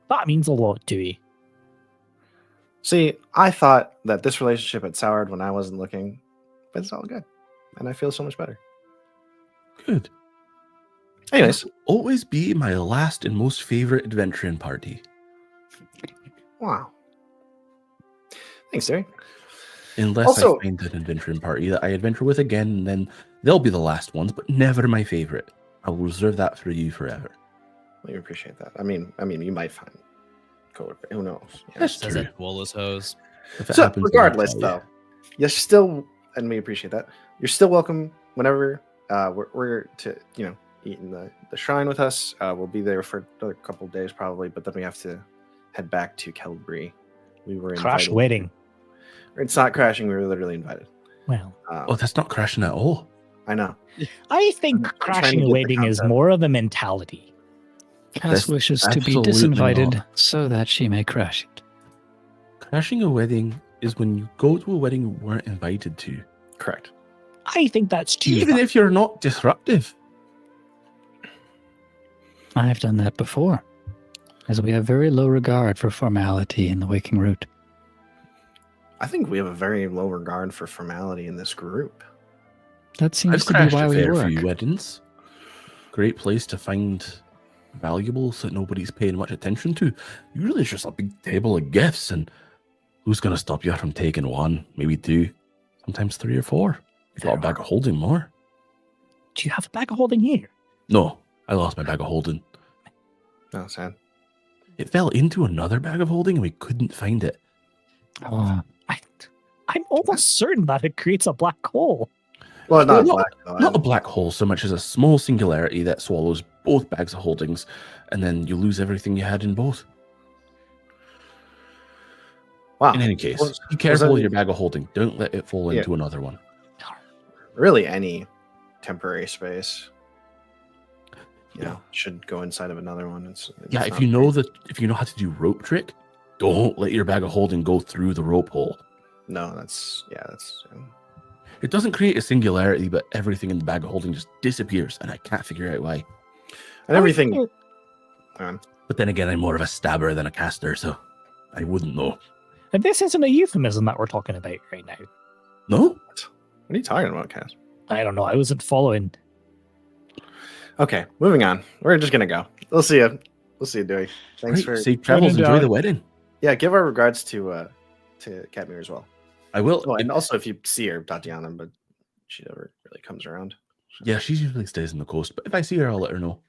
Speaker 4: That means a lot, Dewey.
Speaker 2: See, I thought that this relationship had soured when I wasn't looking, but it's all good. And I feel so much better.
Speaker 1: Good.
Speaker 2: Anyways.
Speaker 1: This will always be my last and most favorite adventuring party.
Speaker 2: Wow. Thanks, Terry.
Speaker 1: Unless I find an adventuring party that I adventure with again, and then they'll be the last ones, but never my favorite. I'll reserve that for you forever.
Speaker 2: We appreciate that. I mean, you might find coworker. Who knows? Yeah.
Speaker 1: That's true.
Speaker 5: That Wallace hose.
Speaker 2: So regardless, though, you're still, and we appreciate that. You're still welcome whenever we're to eat in the shrine with us. We'll be there for another couple of days probably, but then we have to head back to Celebre. We were
Speaker 4: crash wedding.
Speaker 2: It's not crashing. We were literally invited.
Speaker 4: Well,
Speaker 1: that's not crashing at all.
Speaker 2: I know.
Speaker 4: I think crashing a wedding is more of a mentality.
Speaker 3: Cass wishes to be disinvited so that she may crash it.
Speaker 1: Crashing a wedding is when you go to a wedding you weren't invited to.
Speaker 2: Correct.
Speaker 4: I think that's too
Speaker 1: even if you're not disruptive.
Speaker 3: I've done that before, as we have very low regard for formality in the waking route.
Speaker 2: I think we have a very low regard for formality in this group.
Speaker 3: That seems to be why we work.
Speaker 1: Few weddings. Great place to find valuables that nobody's paying much attention to. Usually it's just a big table of gifts, and who's going to stop you from taking one, maybe two, sometimes 3 or 4? You've got a bag of holding more.
Speaker 4: Do you have a bag of holding here?
Speaker 1: No, I lost my bag of holding.
Speaker 2: Oh, sad.
Speaker 1: It fell into another bag of holding and we couldn't find it.
Speaker 4: I'm almost certain that it creates a black hole.
Speaker 2: Well,
Speaker 1: not a black hole so much as a small singularity that swallows both bags of holdings, and then you lose everything you had in both.
Speaker 2: Wow.
Speaker 1: In any case, be careful with your bag of holding. Don't let it fall into another one.
Speaker 2: Really, any temporary space, should go inside of another one.
Speaker 1: If you know how to do rope trick, don't let your bag of holding go through the rope hole.
Speaker 2: No, that's.
Speaker 1: It doesn't create a singularity, but everything in the bag of holding just disappears, and I can't figure out why.
Speaker 2: And everything.
Speaker 1: But then again, I'm more of a stabber than a caster, so I wouldn't know.
Speaker 4: And this isn't a euphemism that we're talking about right now.
Speaker 1: No?
Speaker 2: What are you talking about, Cass?
Speaker 4: I don't know. I wasn't following.
Speaker 2: Okay, moving on. We're just gonna go. We'll see you. Dewey. Thanks for
Speaker 1: safe travels. Enjoy the wedding.
Speaker 2: Yeah, give our regards to Cadmir as well.
Speaker 1: I will.
Speaker 2: Oh, and also if you see her, Tatiana, but she never really comes around.
Speaker 1: Yeah, she usually stays in the coast, but if I see her, I'll let her know.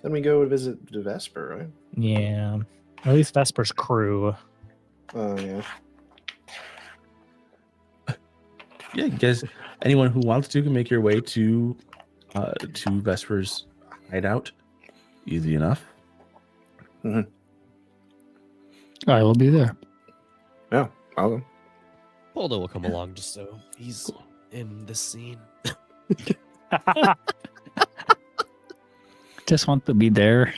Speaker 2: Then we go visit the Vesper, right?
Speaker 4: Yeah. At least Vesper's crew.
Speaker 2: Oh, yeah.
Speaker 1: Yeah, you guys, anyone who wants to can make your way to Vesper's hideout. Easy enough.
Speaker 3: I will be there.
Speaker 2: Yeah, I'll go.
Speaker 5: Poldo will come along just so he's in the scene.
Speaker 3: Just want to be there.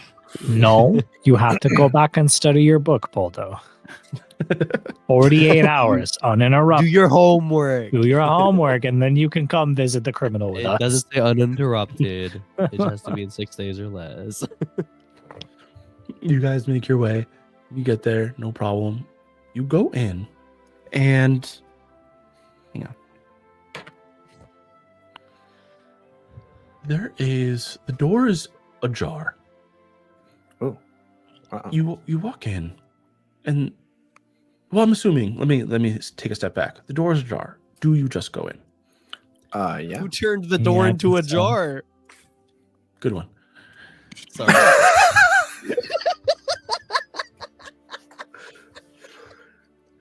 Speaker 4: No, you have to go back and study your book, Poldo. 48 hours uninterrupted.
Speaker 5: Do your homework.
Speaker 4: Do your homework, and then you can come visit the criminal with
Speaker 5: It
Speaker 4: us.
Speaker 5: doesn't say uninterrupted. It has to be in 6 days or less.
Speaker 1: You guys make your way. You get there, no problem. You go in, and hang on. The door is ajar.
Speaker 2: Oh.
Speaker 1: You walk in, and well, I'm assuming. Let me take a step back. The door is ajar. Do you just go in?
Speaker 2: Yeah.
Speaker 5: Who turned the door
Speaker 4: I
Speaker 5: into a
Speaker 4: think so.
Speaker 5: jar?
Speaker 1: Good one.
Speaker 5: Sorry.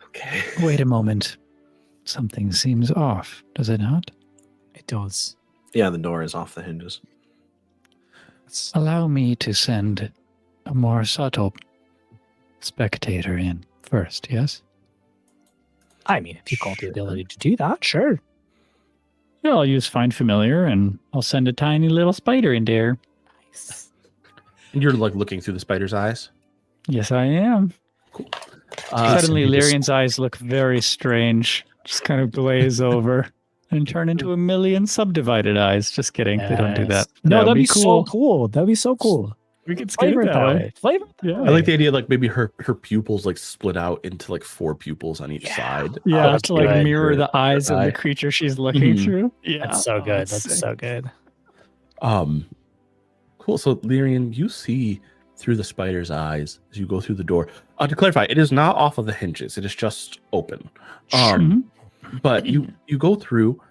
Speaker 2: Okay.
Speaker 3: Wait a moment. Something seems off, does it not?
Speaker 4: It does.
Speaker 2: Yeah, the door is off the hinges.
Speaker 3: Allow me to send a more subtle spectator in first, yes?
Speaker 4: I mean, if you got the ability to do that, sure.
Speaker 3: Yeah, I'll use Find Familiar and I'll send a tiny little spider in there.
Speaker 4: Nice.
Speaker 1: And you're like looking through the spider's eyes.
Speaker 3: Yes, I am. Suddenly, Lyrian's eyes look very strange, just kind of glaze over and turn into a million subdivided eyes. Just kidding. They don't do that.
Speaker 4: No, that'd be
Speaker 3: cool.
Speaker 4: so cool. That'd be so cool.
Speaker 3: We could skip
Speaker 4: Flavor
Speaker 3: it
Speaker 4: it that way. Flavor it that
Speaker 3: Yeah.
Speaker 4: way.
Speaker 1: I like the idea, like maybe her pupils like split out into like 4 pupils on each side.
Speaker 3: Yeah,
Speaker 4: that's
Speaker 3: to like
Speaker 4: good.
Speaker 3: mirror the eyes of
Speaker 1: eye.
Speaker 3: the creature she's looking
Speaker 1: Mhm.
Speaker 3: through. Yeah,
Speaker 4: That's so good.
Speaker 3: it's
Speaker 4: That's
Speaker 3: sick.
Speaker 4: so good.
Speaker 1: Cool. So Lyrian, you see through the spider's eyes as you go through the door. To clarify, it is not off of the hinges. It is just open.
Speaker 3: Mhm.
Speaker 1: But you go through,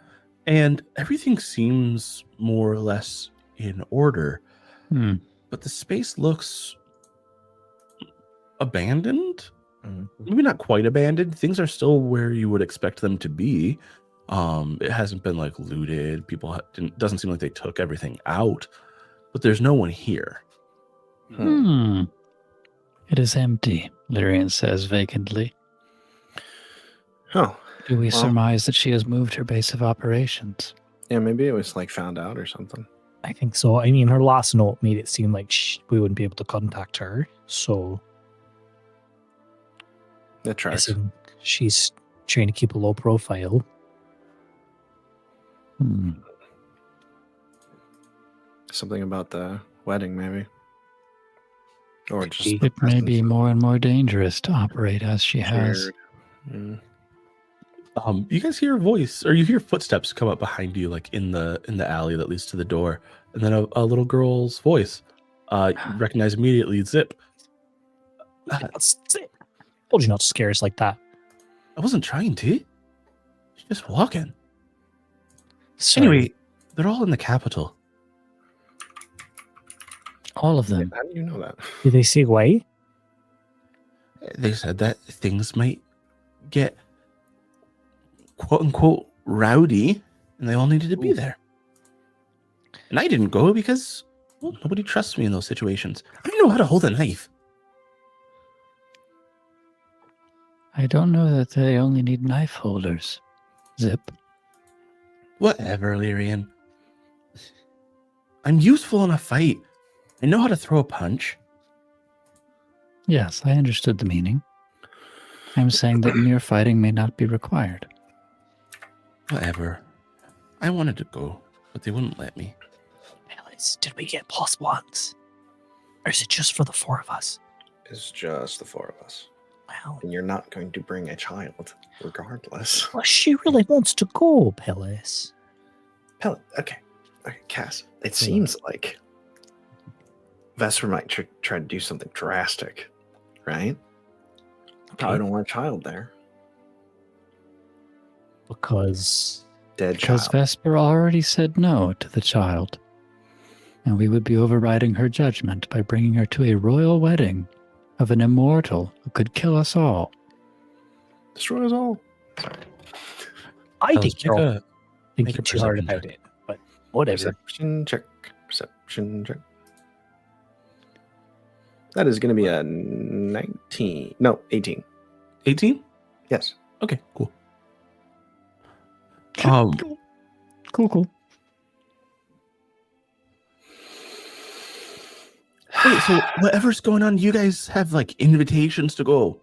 Speaker 1: and everything seems more or less in order.
Speaker 3: Hmm.
Speaker 1: But the space looks abandoned.
Speaker 2: Mhm.
Speaker 1: Maybe not quite abandoned. Things are still where you would expect them to be. It hasn't been like looted. People doesn't seem like they took everything out, but there's no one here.
Speaker 3: Hmm. It is empty, Lyrian says vacantly.
Speaker 2: Oh,
Speaker 3: Do we
Speaker 2: Well-
Speaker 3: surmise that she has moved her base of operations?
Speaker 2: yeah, maybe it was like found out or something.
Speaker 4: I think so. I mean, her last note made it seem like we wouldn't be able to contact her. So
Speaker 2: That
Speaker 4: I
Speaker 2: tracks.
Speaker 4: think she's trying to keep a low profile.
Speaker 3: Hmm.
Speaker 2: Something about the wedding, maybe. Or just
Speaker 4: Maybe.
Speaker 2: the
Speaker 3: It may be
Speaker 2: presence
Speaker 3: more and more dangerous to operate as she has.
Speaker 2: shared. Mm.
Speaker 1: You guys hear a voice, or you hear footsteps come up behind you, like in the alley that leads to the door, and then a little girl's voice. You recognize immediately. Zip.
Speaker 4: That's it. Told you not to scare us like that.
Speaker 1: I wasn't trying to. She's just walking.
Speaker 4: Sorry.
Speaker 1: Anyway, they're all in the capital.
Speaker 3: All of them.
Speaker 2: How do you know that?
Speaker 4: Did they say why?
Speaker 1: They said that things might get quote unquote rowdy, and they all needed to be there. And I didn't go because, well, nobody trusts me in those situations. I know how to hold a knife.
Speaker 3: I don't know that they only need knife holders. Zip.
Speaker 1: Whatever, Lyrian. I'm useful in a fight. I know how to throw a punch.
Speaker 3: Yes, I understood the meaning. I'm saying that mere fighting may not be required.
Speaker 1: Whatever. I wanted to go, but they wouldn't let me.
Speaker 4: Alice, did we get +1s? Or is it just for the 4 of us?
Speaker 2: It's just the 4 of us.
Speaker 4: Well,
Speaker 2: And you're not going to bring a child, regardless.
Speaker 4: well she really wants to go, Pellis.
Speaker 2: Okay, Cass. It seems like Vesper might try to do something drastic, right? Probably don't want a child there.
Speaker 4: Because
Speaker 2: Dead
Speaker 3: Because
Speaker 2: child.
Speaker 3: Vesper already said no to the child. And we would be overriding her judgment by bringing her to a royal wedding of an immortal who could kill us all.
Speaker 2: Destroy us all.
Speaker 4: I
Speaker 1: Let's
Speaker 4: think you're
Speaker 1: make
Speaker 4: all
Speaker 1: a
Speaker 4: thinking too hard
Speaker 1: perception
Speaker 4: about
Speaker 1: check.
Speaker 4: it. But whatever.
Speaker 2: Perception check. Perception check. That is going to be a 19. No, 18.
Speaker 1: 18?
Speaker 2: Yes.
Speaker 1: Okay, cool.
Speaker 3: Cool.
Speaker 1: Wait, so whatever's going on, you guys have like invitations to go.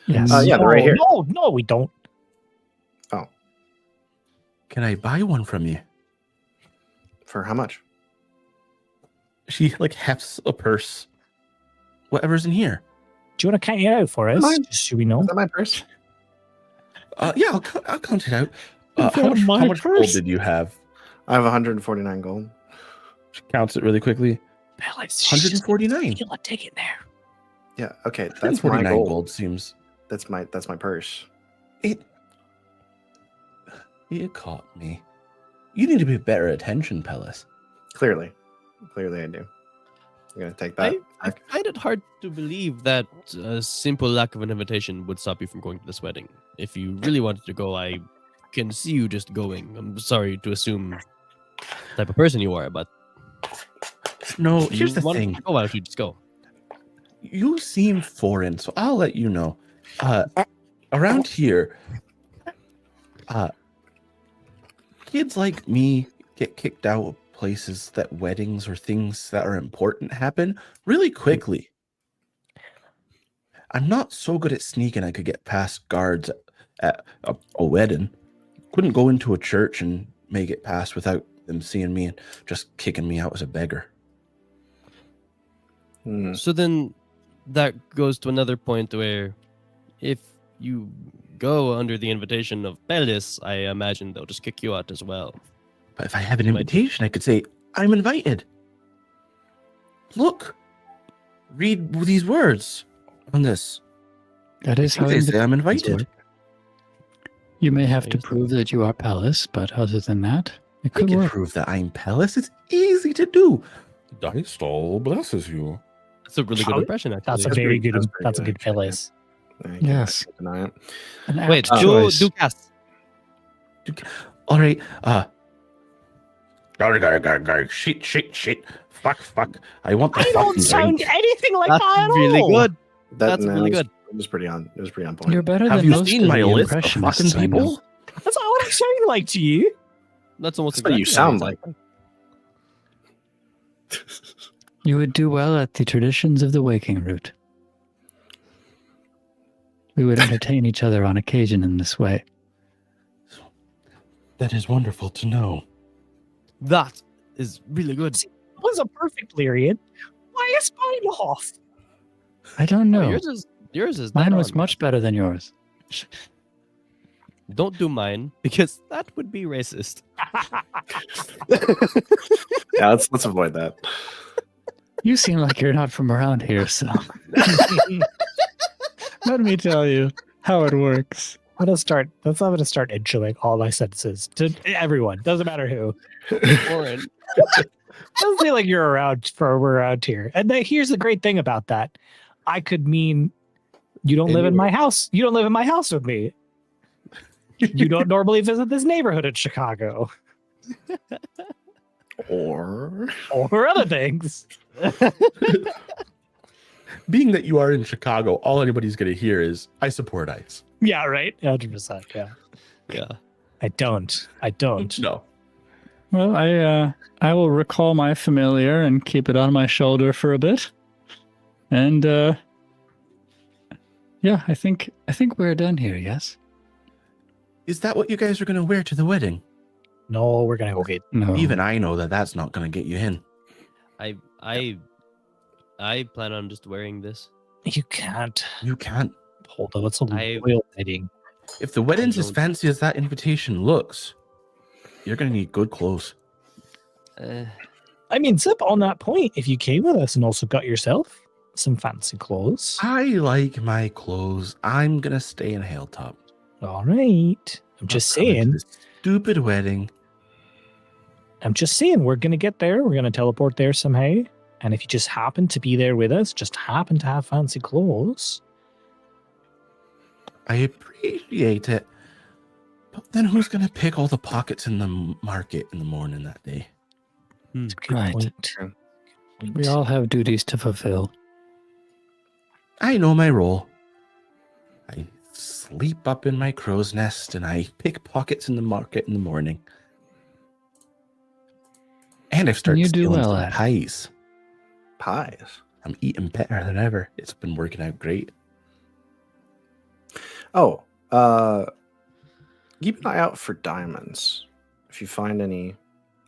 Speaker 3: Yes.
Speaker 2: Yeah, they're right here.
Speaker 4: No, we don't.
Speaker 1: Can I buy one from you?
Speaker 2: For how much?
Speaker 1: She like hefts a purse. Whatever's in here.
Speaker 4: Do you want to count it out for us?
Speaker 2: Mine.
Speaker 4: Just so we know.
Speaker 2: Is that my purse?
Speaker 1: Yeah, I'll count it out.
Speaker 4: Is
Speaker 1: How
Speaker 4: that
Speaker 1: much,
Speaker 4: my
Speaker 1: how much gold
Speaker 4: purse?
Speaker 1: did you have?
Speaker 2: I have 149 gold.
Speaker 1: She counts it really quickly. 149.
Speaker 4: Feel a ticket there.
Speaker 2: Yeah. Okay. That's my
Speaker 1: 149
Speaker 2: gold.
Speaker 1: gold seems.
Speaker 2: That's my purse.
Speaker 1: You caught me. You need to pay better attention, Pellis.
Speaker 2: Clearly I do. I'm gonna take that.
Speaker 5: I find it hard to believe that a simple lack of an invitation would stop you from going to this wedding. If you really wanted to go, I can see you just going. I'm sorry to assume the type of person you are, but
Speaker 1: No,
Speaker 5: if
Speaker 1: here's
Speaker 5: you
Speaker 1: the
Speaker 5: want
Speaker 1: thing.
Speaker 5: to go, why don't you just go?
Speaker 1: You seem foreign, so I'll let you know. Around here, kids like me get kicked out of places that weddings or things that are important happen really quickly. I'm not so good at sneaking I could get past guards at a wedding. Couldn't go into a church and make it past without them seeing me and just kicking me out as a beggar.
Speaker 2: Hmm.
Speaker 5: So then that goes to another point where if you go under the invitation of Pelis, I imagine they'll just kick you out as well.
Speaker 1: But if I have an invitation, I could say, I'm invited. Look, read these words on this.
Speaker 3: That is how
Speaker 1: They say I'm
Speaker 3: invitations
Speaker 1: invited.
Speaker 3: work. You may have to
Speaker 5: Yes.
Speaker 3: prove that you are Palace, but other than that, it
Speaker 1: I
Speaker 3: could
Speaker 1: can
Speaker 3: work.
Speaker 1: prove that I'm Pellis. It's easy to do. Dystol blesses you.
Speaker 5: That's a really good
Speaker 4: How-
Speaker 5: impression, actually.
Speaker 4: That's a
Speaker 2: That's
Speaker 4: very
Speaker 2: pretty-
Speaker 4: good.
Speaker 2: that's pretty
Speaker 4: That's a
Speaker 2: good,
Speaker 4: good
Speaker 2: actually,
Speaker 4: Pelis.
Speaker 2: I can't
Speaker 3: Yes.
Speaker 2: deny it.
Speaker 3: An apt
Speaker 5: Wait,
Speaker 3: choice.
Speaker 5: do cast.
Speaker 1: All right. Shit. Fuck. I want the
Speaker 4: I don't
Speaker 1: fucking
Speaker 4: sound
Speaker 1: drink.
Speaker 4: anything like
Speaker 5: That's
Speaker 4: that at
Speaker 5: really
Speaker 4: all.
Speaker 5: good.
Speaker 2: That,
Speaker 5: That's
Speaker 2: no,
Speaker 5: really
Speaker 2: it was-
Speaker 5: good.
Speaker 2: It was pretty on. It was pretty on point.
Speaker 3: You're better
Speaker 1: Have
Speaker 3: than
Speaker 1: you
Speaker 3: most
Speaker 1: seen
Speaker 3: of
Speaker 1: my
Speaker 3: the
Speaker 1: list of
Speaker 3: impressionists
Speaker 1: fucking
Speaker 3: I know.
Speaker 1: people?
Speaker 4: That's not what I sound like to you.
Speaker 5: That's almost
Speaker 2: That's what you
Speaker 5: exactly
Speaker 2: sound
Speaker 5: how
Speaker 2: like.
Speaker 3: You would do well at the traditions of the waking route. We would entertain each other on occasion in this way.
Speaker 1: That is wonderful to know.
Speaker 5: That is really good.
Speaker 4: It was a perfect Lyrian. Why is mine off?
Speaker 3: I don't
Speaker 5: Oh,
Speaker 3: know.
Speaker 5: yours is
Speaker 3: Mine
Speaker 5: dead
Speaker 3: was
Speaker 5: on.
Speaker 3: much better than yours.
Speaker 5: Don't do mine because that would be racist.
Speaker 2: Yeah, let's avoid that.
Speaker 3: You seem like you're not from around here, so let me tell you how it works.
Speaker 4: I'm gonna start introing all my sentences to everyone. Doesn't matter who.
Speaker 5: Warren,
Speaker 4: Doesn't feel like you're around here. And here's the great thing about that. I could mean you don't live in my house. You don't live in my house with me. You don't normally visit this neighborhood in Chicago
Speaker 2: Or
Speaker 4: or other things.
Speaker 1: Being that you are in Chicago, all anybody's going to hear is, I support ICE.
Speaker 4: Yeah, right. 100%. Yeah.
Speaker 5: yeah.
Speaker 4: I don't.
Speaker 1: No.
Speaker 3: Well, I will recall my familiar and keep it on my shoulder for a bit. And yeah, I think we're done here, yes?
Speaker 1: Is that what you guys are going to wear to the wedding?
Speaker 4: No, we're gonna go get.
Speaker 3: No.
Speaker 1: Even I know that that's not going to get you in.
Speaker 5: I plan on just wearing this.
Speaker 4: You can't.
Speaker 1: You can't.
Speaker 4: Hold on. What's a
Speaker 5: I-
Speaker 4: royal wedding?
Speaker 1: If the wedding's as
Speaker 5: don't-
Speaker 1: fancy as that invitation looks, you're going to need good clothes.
Speaker 5: Uh,
Speaker 4: I mean, Zip, on that point, if you came with us and also got yourself some fancy clothes.
Speaker 1: I like my clothes. I'm gonna stay in Hilltop.
Speaker 4: All right. I'm just
Speaker 1: Not coming to
Speaker 4: saying.
Speaker 1: this stupid wedding.
Speaker 4: We're gonna get there. We're gonna teleport there somehow. And if you just happen to be there with us, just happen to have fancy clothes.
Speaker 1: I appreciate it. But then who's gonna pick all the pockets in the market in the morning that day?
Speaker 4: That's a good
Speaker 3: Right.
Speaker 4: point.
Speaker 3: We all have duties to fulfill.
Speaker 1: I know my role. I sleep up in my crow's nest and I pick pockets in the market in the morning. And I've started
Speaker 3: You do
Speaker 1: stealing
Speaker 3: well
Speaker 1: some
Speaker 3: at it.
Speaker 1: pies.
Speaker 2: Pies.
Speaker 1: I'm eating better than ever. It's been working out great.
Speaker 2: Oh, keep an eye out for diamonds. If you find any,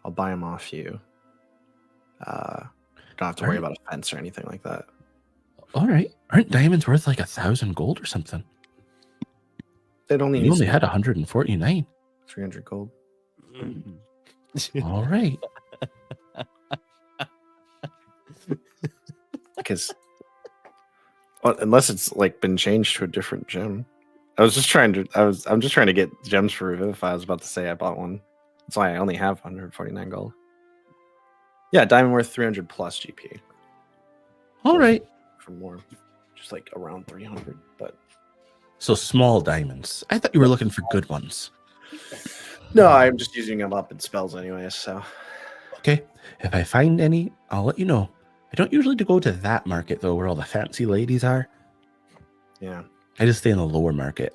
Speaker 2: I'll buy them off you. Don't have to worry about a fence or anything like that.
Speaker 1: All right. Aren't diamonds worth like 1,000 gold or something?
Speaker 2: They'd only
Speaker 1: You
Speaker 2: need
Speaker 1: only
Speaker 2: some
Speaker 1: had 149.
Speaker 2: 300 gold.
Speaker 1: All right.
Speaker 2: Because unless it's like been changed to a different gem. I'm just trying to get gems for Revivify. I was about to say I bought one. That's why I only have 149 gold. Yeah, diamond worth 300 plus GP.
Speaker 1: All right.
Speaker 2: For more. Just like around 300, but
Speaker 1: So small diamonds. I thought you were looking for good ones.
Speaker 2: no, I'm just using them up in spells anyway, so
Speaker 1: Okay. If I find any, I'll let you know. I don't usually go to that market though, where all the fancy ladies are.
Speaker 2: yeah,
Speaker 1: I just stay in the lower market.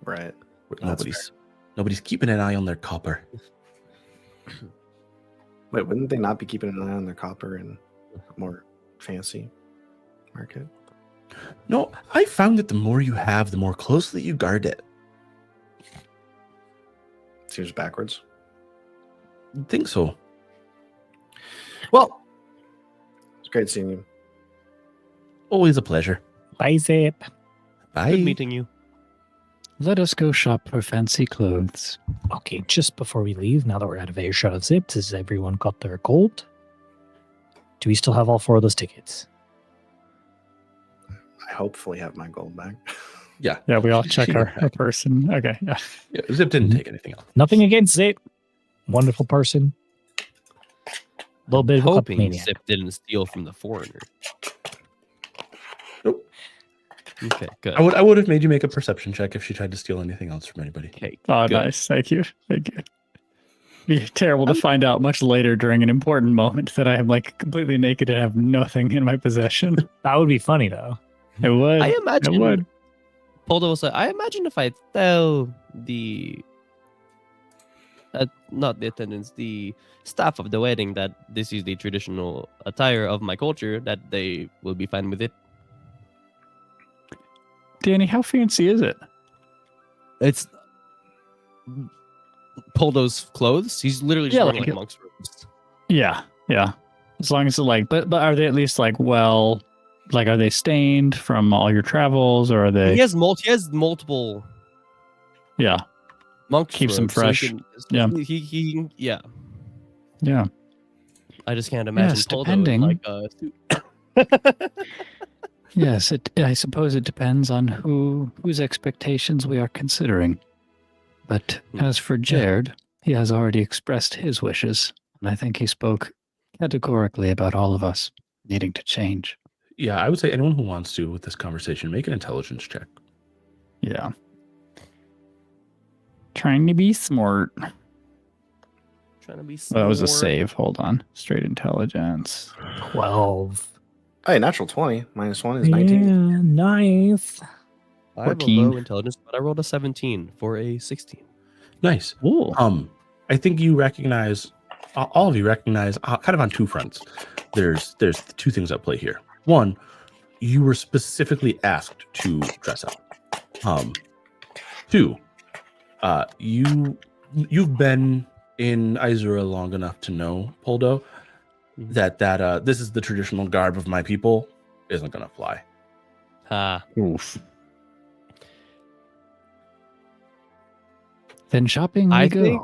Speaker 2: right.
Speaker 1: Where
Speaker 2: That's
Speaker 1: nobody's keeping an eye on their copper.
Speaker 2: Wait, wouldn't they not be keeping an eye on their copper in a more fancy market?
Speaker 1: No, I found that the more you have, the more closely you guard it.
Speaker 2: Seems backwards.
Speaker 1: I think so.
Speaker 2: Well, it's great seeing you.
Speaker 1: Always a pleasure.
Speaker 4: Bye, Zip.
Speaker 1: Bye.
Speaker 5: Good meeting you.
Speaker 3: Let us go shop for fancy clothes.
Speaker 4: Okay, just before we leave, now that we're out of earshot of Zip, has everyone got their gold? Do we still have all 4 of those tickets?
Speaker 2: I hopefully have my gold back.
Speaker 1: Yeah.
Speaker 3: Yeah, we all check
Speaker 1: She
Speaker 3: our
Speaker 1: got back.
Speaker 3: person. Okay, yeah.
Speaker 1: Yeah, Zip didn't take anything else.
Speaker 4: Nothing against Zip. Wonderful person. A little bit of a
Speaker 5: Hoping
Speaker 4: kleptomaniac.
Speaker 5: Zip didn't steal from the foreigner.
Speaker 1: Nope.
Speaker 5: Okay, good.
Speaker 1: I would have made you make a perception check if she tried to steal anything else from anybody.
Speaker 5: Okay.
Speaker 3: Oh,
Speaker 5: good.
Speaker 3: nice. Thank you. Thank you. Be terrible to find out much later during an important moment that I am like completely naked and have nothing in my possession.
Speaker 4: That would be funny, though.
Speaker 3: It would.
Speaker 5: I
Speaker 3: It
Speaker 5: imagine.
Speaker 3: would.
Speaker 5: Poldo was like, I imagine if I tell the not the attendants, the staff of the wedding that this is the traditional attire of my culture, that they will be fine with it.
Speaker 3: Danny, how fancy is it?
Speaker 5: It's Poldo's clothes. He's literally just
Speaker 3: Yeah,
Speaker 5: wearing
Speaker 3: like
Speaker 5: like
Speaker 3: it-
Speaker 5: monk's robes.
Speaker 3: Yeah, yeah. As long as it like, but are they at least like well, like are they stained from all your travels, or are they?
Speaker 5: He has multiple
Speaker 3: Yeah,
Speaker 5: monk's
Speaker 3: Keeps them
Speaker 5: robes, so
Speaker 3: fresh. Yeah.
Speaker 5: He yeah.
Speaker 3: yeah.
Speaker 5: I just can't imagine
Speaker 3: Yes,
Speaker 5: Poldo
Speaker 3: depending.
Speaker 5: in like a suit.
Speaker 3: Yes, I suppose it depends on whose expectations we are considering. But as for Jared, he has already expressed his wishes, and I think he spoke categorically about all of us needing to change.
Speaker 1: Yeah, I would say anyone who wants to with this conversation, make an intelligence check.
Speaker 3: Yeah. Trying to be smart.
Speaker 5: Trying to be
Speaker 3: That was a
Speaker 5: smart.
Speaker 3: save. Hold on. Straight intelligence.
Speaker 4: 12.
Speaker 2: Hey, natural 20 minus 1 is 19.
Speaker 4: Yeah, nice.
Speaker 5: I have a
Speaker 3: 14.
Speaker 5: low intelligence, but I rolled a 17 for a 16.
Speaker 1: Nice.
Speaker 3: Ooh.
Speaker 1: I think you recognize, all of you recognize, kind of on two fronts. There's 2 things at play here. One, you were specifically asked to dress up. 2, you've been in Izura long enough to know, Poldo, that this is the traditional garb of my people isn't gonna fly.
Speaker 3: Oof. Then shopping we
Speaker 5: I
Speaker 3: go.
Speaker 5: think-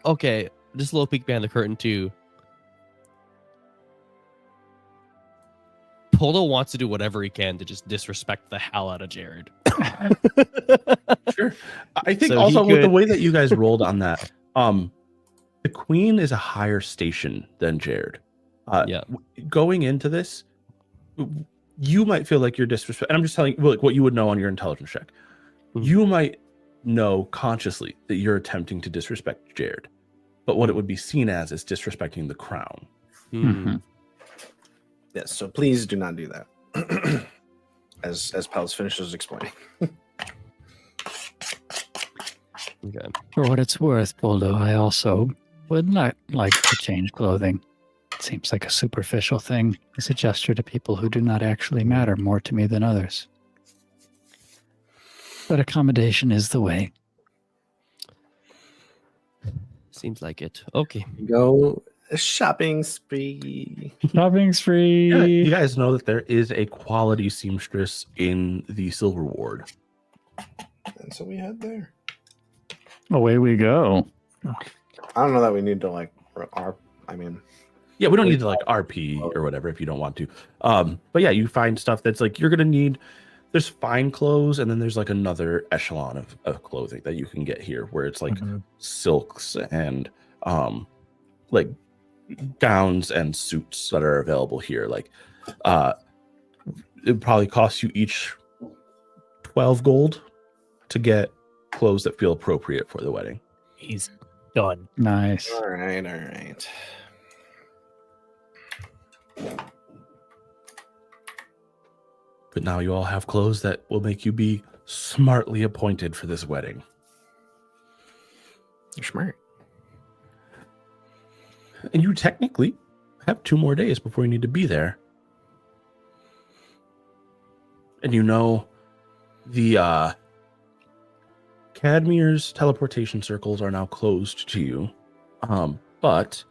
Speaker 5: Okay, just a little peek behind the curtain too. Polo wants to do whatever he can to just disrespect the hell out of Jared.
Speaker 1: Sure. I think
Speaker 5: So
Speaker 1: also
Speaker 5: he
Speaker 1: with the
Speaker 5: could-
Speaker 1: way that you guys rolled on that, the queen is a higher station than Jared.
Speaker 5: Yeah.
Speaker 1: Going into this, you might feel like you're disrespect. And I'm just telling you, like, what you would know on your intelligence check.
Speaker 5: Mhm.
Speaker 1: You might know consciously that you're attempting to disrespect Jared, but what it would be seen as is disrespecting the crown.
Speaker 5: Hmm.
Speaker 2: Yes, so please do not do that. as Pels finishes explaining.
Speaker 5: Okay.
Speaker 3: For what it's worth, Boldo, I also would not like to change clothing. It seems like a superficial thing. It's a gesture to people who do not actually matter more to me than others. But accommodation is the way.
Speaker 5: Seems like it. Okay.
Speaker 2: Go a shopping spree.
Speaker 3: Shopping's free.
Speaker 1: Yeah, you guys know that there is a quality seamstress in the Silver Ward.
Speaker 2: And so we head there.
Speaker 3: Away we go.
Speaker 2: I don't know that we need to like I mean,
Speaker 1: Yeah, we don't need to like RP or whatever if you don't want to. But yeah, you find stuff that's like you're gonna need. There's fine clothes, and then there's like another echelon of clothing that you can get here, where it's like silks and like gowns and suits that are available here. Like it probably costs you each 12 gold to get clothes that feel appropriate for the wedding.
Speaker 4: He's done.
Speaker 3: Nice.
Speaker 2: all right.
Speaker 1: But now you all have clothes that will make you be smartly appointed for this wedding.
Speaker 2: You're smart.
Speaker 1: And you technically have 2 more days before you need to be there. And you know the Cadmir's teleportation circles are now closed to you. But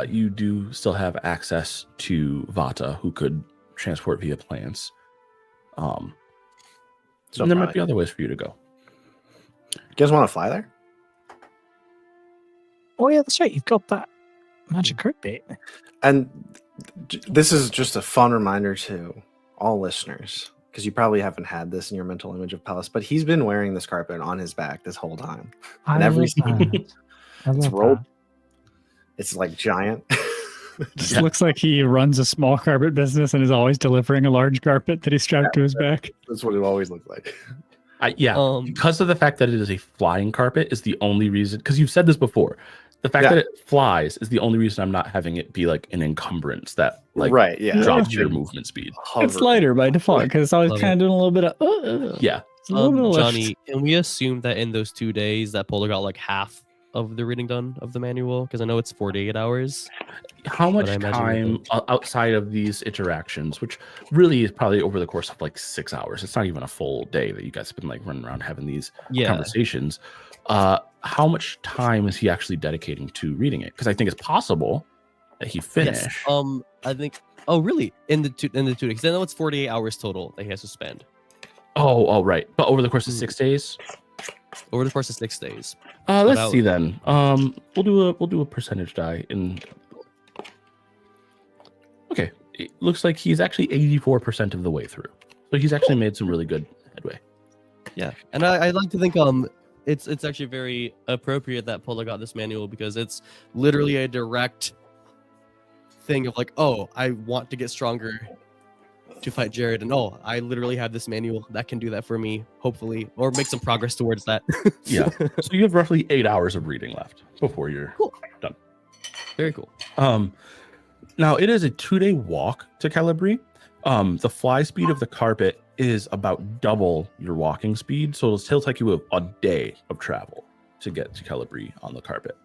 Speaker 1: you do still have access to Vata, who could transport via plants.
Speaker 2: So
Speaker 1: And there might be other ways for you to go.
Speaker 2: You guys want to fly there?
Speaker 4: Oh yeah, that's right. You've got that magic carpet.
Speaker 2: And this is just a fun reminder to all listeners, because you probably haven't had this in your mental image of Palace, but he's been wearing this carpet on his back this whole time. And every it's rolled. It's like giant.
Speaker 3: Just looks like he runs a small carpet business and is always delivering a large carpet that he strapped to his back.
Speaker 2: That's what it always looked like.
Speaker 1: Because of the fact that it is a flying carpet is the only reason, because you've said this before, the fact that it flies is the only reason I'm not having it be like an encumbrance that like
Speaker 2: right, yeah,
Speaker 1: drops your movement speed.
Speaker 3: It's lighter by default because it's always kind of doing a little bit of
Speaker 1: yeah.
Speaker 3: It's a little bit of lift.
Speaker 5: Johnny, can we assume that in those 2 days that Polar got like half of the reading done of the manual? Because I know it's 48 hours.
Speaker 1: How much
Speaker 5: But I imagine
Speaker 1: time outside of these interactions, which really is probably over the course of like 6 hours, it's not even a full day that you guys have been like running around having these conversations. How much time is he actually dedicating to reading it? Because I think it's possible that he finished.
Speaker 5: Yes. I think. Oh, really? In the 2 days? 'Cause I know it's 48 hours total that he has to spend.
Speaker 1: Oh, right. But over the course of 6 days.
Speaker 5: Over the course of 6 days.
Speaker 1: Let's see then. We'll do a percentage die in. Okay, it looks like he's actually 84% of the way through. So he's actually made some really good headway.
Speaker 5: Yeah, and I like to think it's actually very appropriate that Pola got this manual, because it's literally a direct thing of like, oh, I want to get stronger to fight Jared, and oh, I literally have this manual that can do that for me, hopefully, or make some progress towards that.
Speaker 1: Yeah. So you have roughly 8 hours of reading left before you're done.
Speaker 5: Very cool.
Speaker 1: Now it is a 2-day walk to Calibri. The fly speed of the carpet is about double your walking speed, so it'll still take you a day of travel to get to Calibri on the carpet.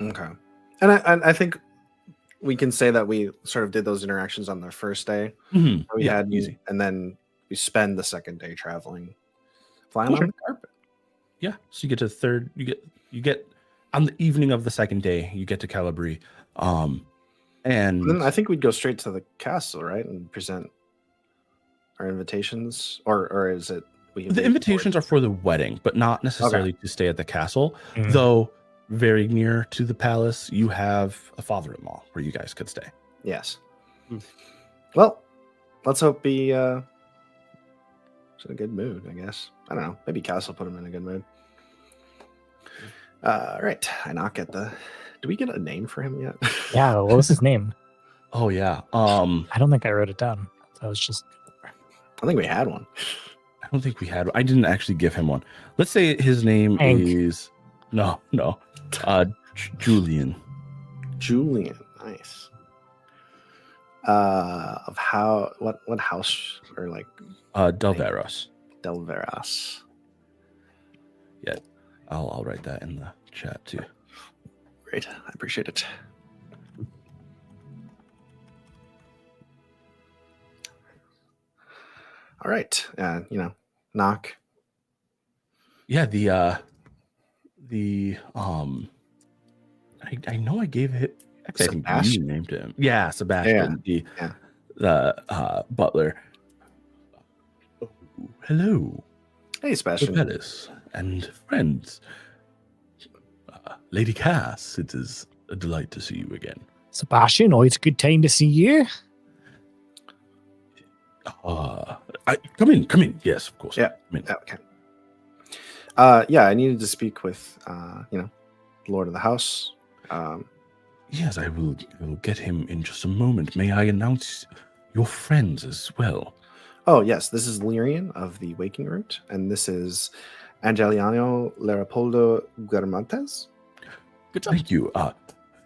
Speaker 2: Okay, and I think we can say that we sort of did those interactions on the first day.
Speaker 1: Mm-hmm.
Speaker 2: We had
Speaker 1: easy,
Speaker 2: and then we spend the second day traveling, flying on the carpet.
Speaker 1: Yeah, so you get to the third. You get on the evening of the second day. You get to Calibri, and
Speaker 2: then I think we'd go straight to the castle, right, and present our invitations, or is it?
Speaker 1: The invitations are for the wedding, but not necessarily to stay at the castle, though. Very near to the palace, you have a father-in-law where you guys could stay.
Speaker 2: Yes. Well, let's hope he's in a good mood, I guess. I don't know. Maybe Cass will put him in a good mood. Right. I knock at the... Do we get a name for him yet?
Speaker 4: Yeah, what was his name?
Speaker 1: Oh yeah.
Speaker 4: I don't think I wrote it down. I was just...
Speaker 2: I think we had one.
Speaker 1: I don't think we had. I didn't actually give him one. Let's say his name
Speaker 4: Hank.
Speaker 1: is no. Julian.
Speaker 2: Julian. Nice. Of how? What house or like?
Speaker 1: Delveros.
Speaker 2: Delveras.
Speaker 1: Yeah, I'll write that in the chat too.
Speaker 2: Great. I appreciate it. All right. Knock.
Speaker 1: Yeah, I know I gave it. Actually, I think
Speaker 2: Sebastian.
Speaker 1: you named him. Yeah, Sebastian, the butler. Oh, hello,
Speaker 2: Hey, Sebastian.
Speaker 1: Pettis and friends. Lady Cass, it is a delight to see you again.
Speaker 4: Sebastian, it's a good time to see you.
Speaker 1: Come in. Yes, of course.
Speaker 2: Yeah.
Speaker 1: Come in.
Speaker 2: Okay. I needed to speak with, Lord of the House.
Speaker 1: Yes, I will get him in just a moment. May I announce your friends as well?
Speaker 2: Oh, yes. This is Lyrian of the Waking Root, and this is Angeliano Leopoldo Guermantes.
Speaker 1: Good job. Thank you.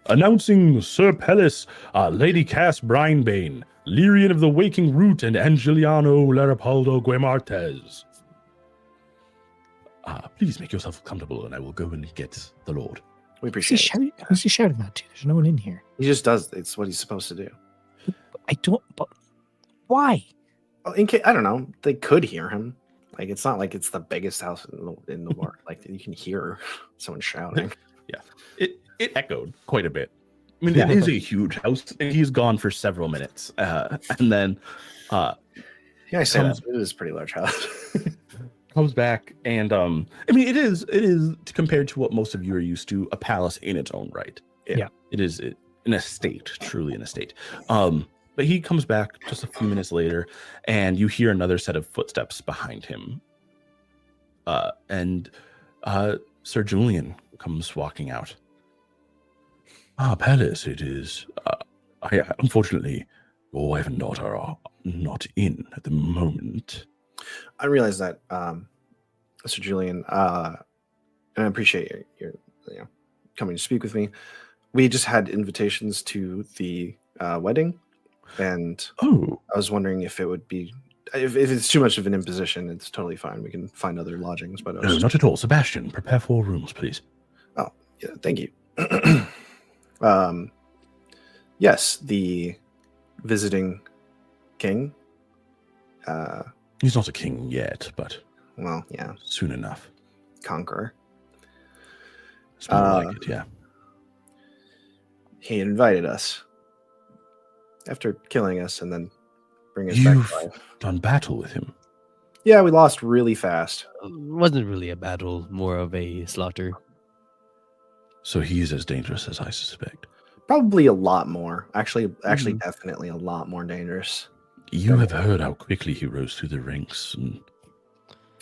Speaker 1: Announcing Sir Pellis, Lady Cass Brinebane, Lyrian of the Waking Root, and Angeliano Leopoldo Guemartes. Please make yourself comfortable, and I will go and get the Lord.
Speaker 2: We appreciate it.
Speaker 4: Who's he shouting that to? There's no one in here.
Speaker 2: He just does. It's what he's supposed to do.
Speaker 4: I don't. But why?
Speaker 2: Well, in case, I don't know. They could hear him. Like, it's not like it's the biggest house in the world. Like, you can hear someone shouting.
Speaker 1: Yeah, it echoed quite a bit. I mean, it is a huge house, and he's gone for several minutes, and then
Speaker 2: Yeah, I say that. It is a pretty large house.
Speaker 1: comes back, and I mean, it is compared to what most of you are used to, a palace in its own right.
Speaker 4: Yeah.
Speaker 1: It is an estate, truly an estate. But he comes back just a few minutes later, and you hear another set of footsteps behind him. And Sir Julian comes walking out. Palace, it is. Unfortunately, your wife and daughter are not in at the moment.
Speaker 2: I realize that, Sir Julian, and I appreciate your coming to speak with me. We just had invitations to the wedding, and I was wondering if it would be, if it's too much of an imposition, it's totally fine. We can find other lodgings. But
Speaker 1: No, not at all. Sebastian, prepare 4 rooms, please.
Speaker 2: Oh, yeah, thank you. Yes, the visiting king.
Speaker 1: He's not a king yet, but
Speaker 2: Well, yeah,
Speaker 1: soon enough.
Speaker 2: conqueror.
Speaker 1: It's more like it, yeah.
Speaker 2: He invited us after killing us and then bring us back
Speaker 1: You've
Speaker 2: to life.
Speaker 1: done battle with him.
Speaker 2: Yeah, we lost really fast.
Speaker 5: Wasn't really a battle, more of a slaughter.
Speaker 1: So he's as dangerous as I suspect.
Speaker 2: Probably a lot more. Actually, definitely a lot more dangerous.
Speaker 1: You have heard how quickly he rose through the ranks and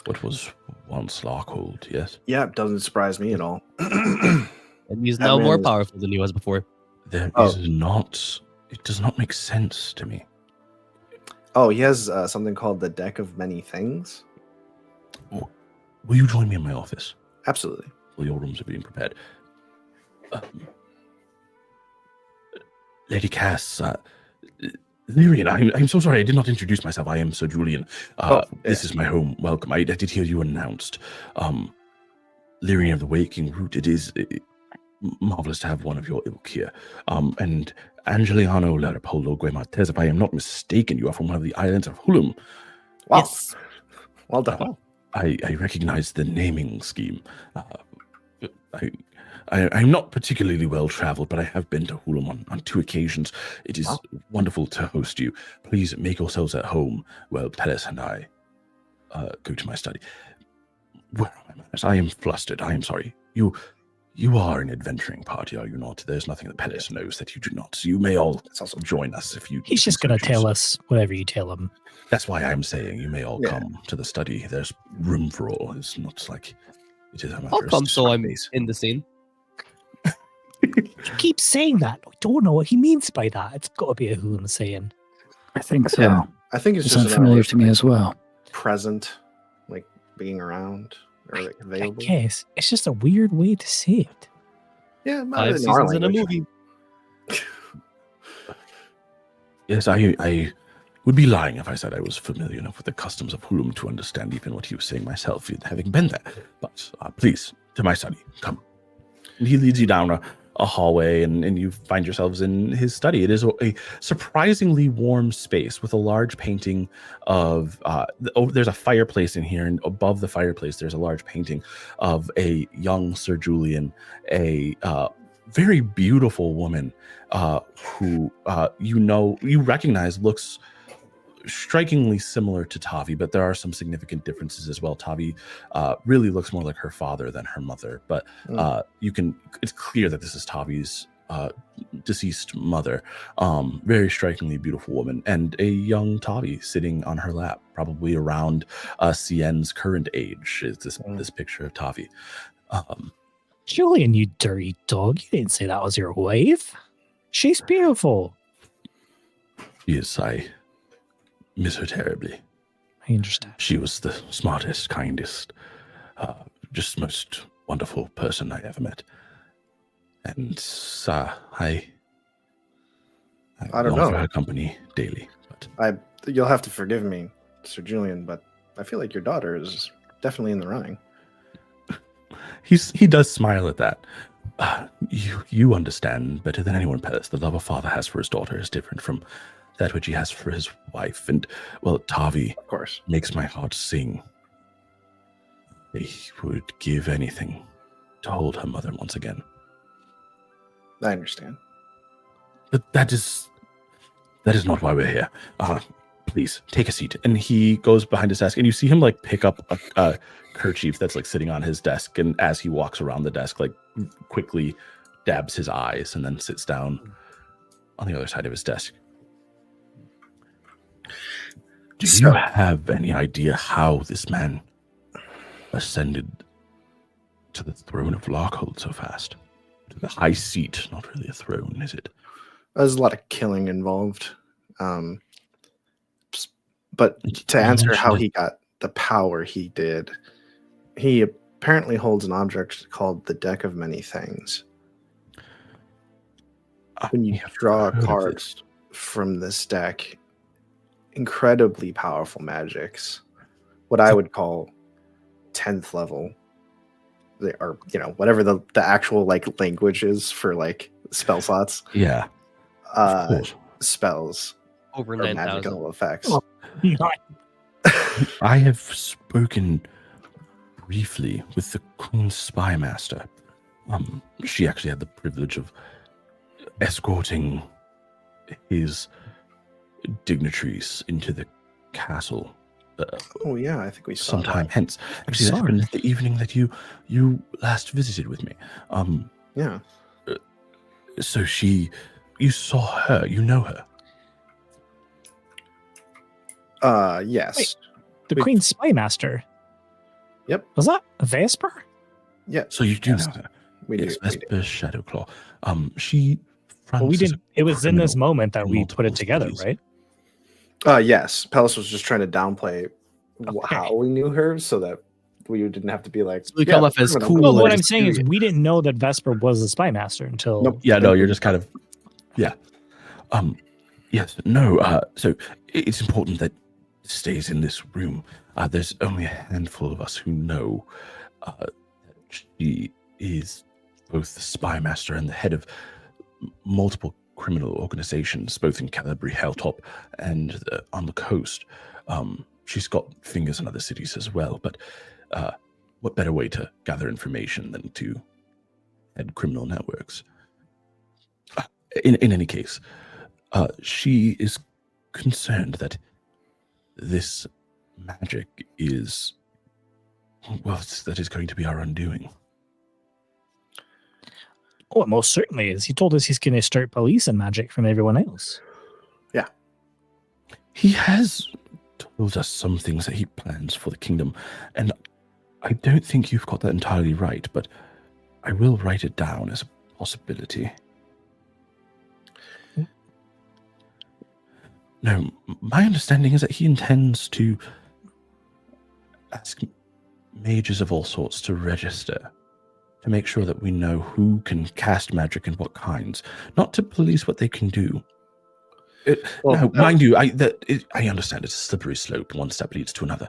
Speaker 1: what was once Larkhold, yes?
Speaker 2: Yeah, it doesn't surprise me at all.
Speaker 5: And he's
Speaker 2: That
Speaker 5: now
Speaker 2: man
Speaker 5: more
Speaker 2: is-
Speaker 5: powerful than he was before.
Speaker 1: There is not... It does not make sense to me.
Speaker 2: Oh, he has something called the Deck of Many Things.
Speaker 1: Will you join me in my office?
Speaker 2: Absolutely.
Speaker 1: Well, your rooms are being prepared. Lady Cass, Lyrian, I'm so sorry, I did not introduce myself. I am Sir Julian. This is my home. Welcome. I did hear you announced. Lyrian of the Waking Root, it is marvelous to have one of your ilk here. And Angeliano Leopoldo Guemartes, if I am not mistaken, you are from one of the islands of Hulum.
Speaker 2: Wow.
Speaker 5: Yes.
Speaker 2: Well done.
Speaker 1: I recognize the naming scheme. I'm not particularly well traveled, but I have been to Hulum on 2 occasions. It is wonderful to host you. Please make yourselves at home while Pellis and I go to my study. Where are my manners? I am flustered. I am sorry. You You are an adventuring party, are you not? There's nothing that Pellis knows that you do not. You may all also join us if you.
Speaker 4: He's just going to tell us whatever you tell him.
Speaker 1: That's why I'm saying you may all come to the study. There's room for all. It's not like it is.
Speaker 5: I'll come, so I'm in the scene.
Speaker 4: You keep saying that. I don't know what he means by that. It's got to be a Hoon saying.
Speaker 3: I think so.
Speaker 2: Yeah, I think it's just
Speaker 3: unfamiliar to me as well.
Speaker 2: Present, like being around or like available.
Speaker 4: I guess it's just a weird way to say it.
Speaker 2: Yeah,
Speaker 5: 5 seasons in a movie.
Speaker 1: Yes, I would be lying if I said I was familiar enough with the customs of Hulum to understand even what he was saying myself, having been there. But please, to my study, come. And he leads you down a hallway, and you find yourselves in his study. It is a surprisingly warm space with a large painting of, there's a fireplace in here, and above the fireplace, there's a large painting of a young Sir Julian, a very beautiful woman who you recognize looks strikingly similar to Tavi, but there are some significant differences as well. Tavi really looks more like her father than her mother, but it's clear that this is Tavi's deceased mother. Very strikingly beautiful woman, and a young Tavi sitting on her lap, probably around Cien's current age is this picture of Tavi.
Speaker 4: Julian, you dirty dog, you didn't say that was your wife. She's beautiful.
Speaker 1: Yes, I miss her terribly.
Speaker 4: I understand.
Speaker 1: She was the smartest, kindest, just most wonderful person I ever met. And I
Speaker 2: don't know
Speaker 1: for her company daily. But
Speaker 2: you'll have to forgive me, Sir Julian, but I feel like your daughter is definitely in the running.
Speaker 1: He does smile at that. You understand better than anyone, Pellis. The love a father has for his daughter is different from that which he has for his wife. And, well, Tavi,
Speaker 2: of course,
Speaker 1: makes my heart sing. He would give anything to hold her mother once again.
Speaker 2: I understand.
Speaker 1: But that is not why we're here. Please, take a seat. And he goes behind his desk, and you see him, like, pick up a kerchief that's, like, sitting on his desk, and as he walks around the desk, like, quickly dabs his eyes and then sits down on the other side of his desk. Do you have any idea how this man ascended to the throne of Larkhold so fast? To the high seat, not really a throne, is it?
Speaker 2: There's a lot of killing involved. But to answer how he got the power he did, he apparently holds an object called the Deck of Many Things. When you draw cards from this deck, incredibly powerful magics, what I would call 10th level, or whatever the actual like language is for like spell slots.
Speaker 1: Yeah.
Speaker 2: Spells
Speaker 5: over
Speaker 2: or magical effects.
Speaker 1: I have spoken briefly with the Queen's Spy Master. She actually had the privilege of escorting his dignitaries into the castle.
Speaker 2: I think we saw
Speaker 1: sometime
Speaker 2: that.
Speaker 1: hence. Actually, that happened the evening that you last visited with me.
Speaker 2: Yeah.
Speaker 1: So you saw her. You know her.
Speaker 2: Yes.
Speaker 4: Wait, the Queen's Spy Master.
Speaker 2: Yep.
Speaker 4: Was that Vesper?
Speaker 2: Yeah.
Speaker 1: So you do know her.
Speaker 2: We do.
Speaker 1: Vesper Shadowclaw. She.
Speaker 4: Well, we didn't. It was in this moment that we put it together, right?
Speaker 2: Yes. Pellis was just trying to downplay how we knew her, so that we didn't have to be like.
Speaker 5: So we come off as cool.
Speaker 4: Well, what I'm saying is, we didn't know that Vesper was the Spy Master until.
Speaker 2: Nope.
Speaker 1: Yeah. No, you're just kind of. Yeah. Yes. No. So it's important that it stays in this room. There's only a handful of us who know that she is both the Spy Master and the head of multiple criminal organizations, both in Calabria, Helltop, and on the coast. She's got fingers in other cities as well, but what better way to gather information than to head criminal networks? In any case, she is concerned that this magic is, well, that is going to be our undoing.
Speaker 4: Oh, it most certainly is. He told us he's going to start policing magic from everyone else.
Speaker 2: Yeah.
Speaker 1: He has told us some things that he plans for the kingdom, and I don't think you've got that entirely right, but I will write it down as a possibility. No, my understanding is that he intends to ask mages of all sorts to register, to make sure that we know who can cast magic and what kinds, not to police what they can do. Mind you, I understand it's a slippery slope. One step leads to another.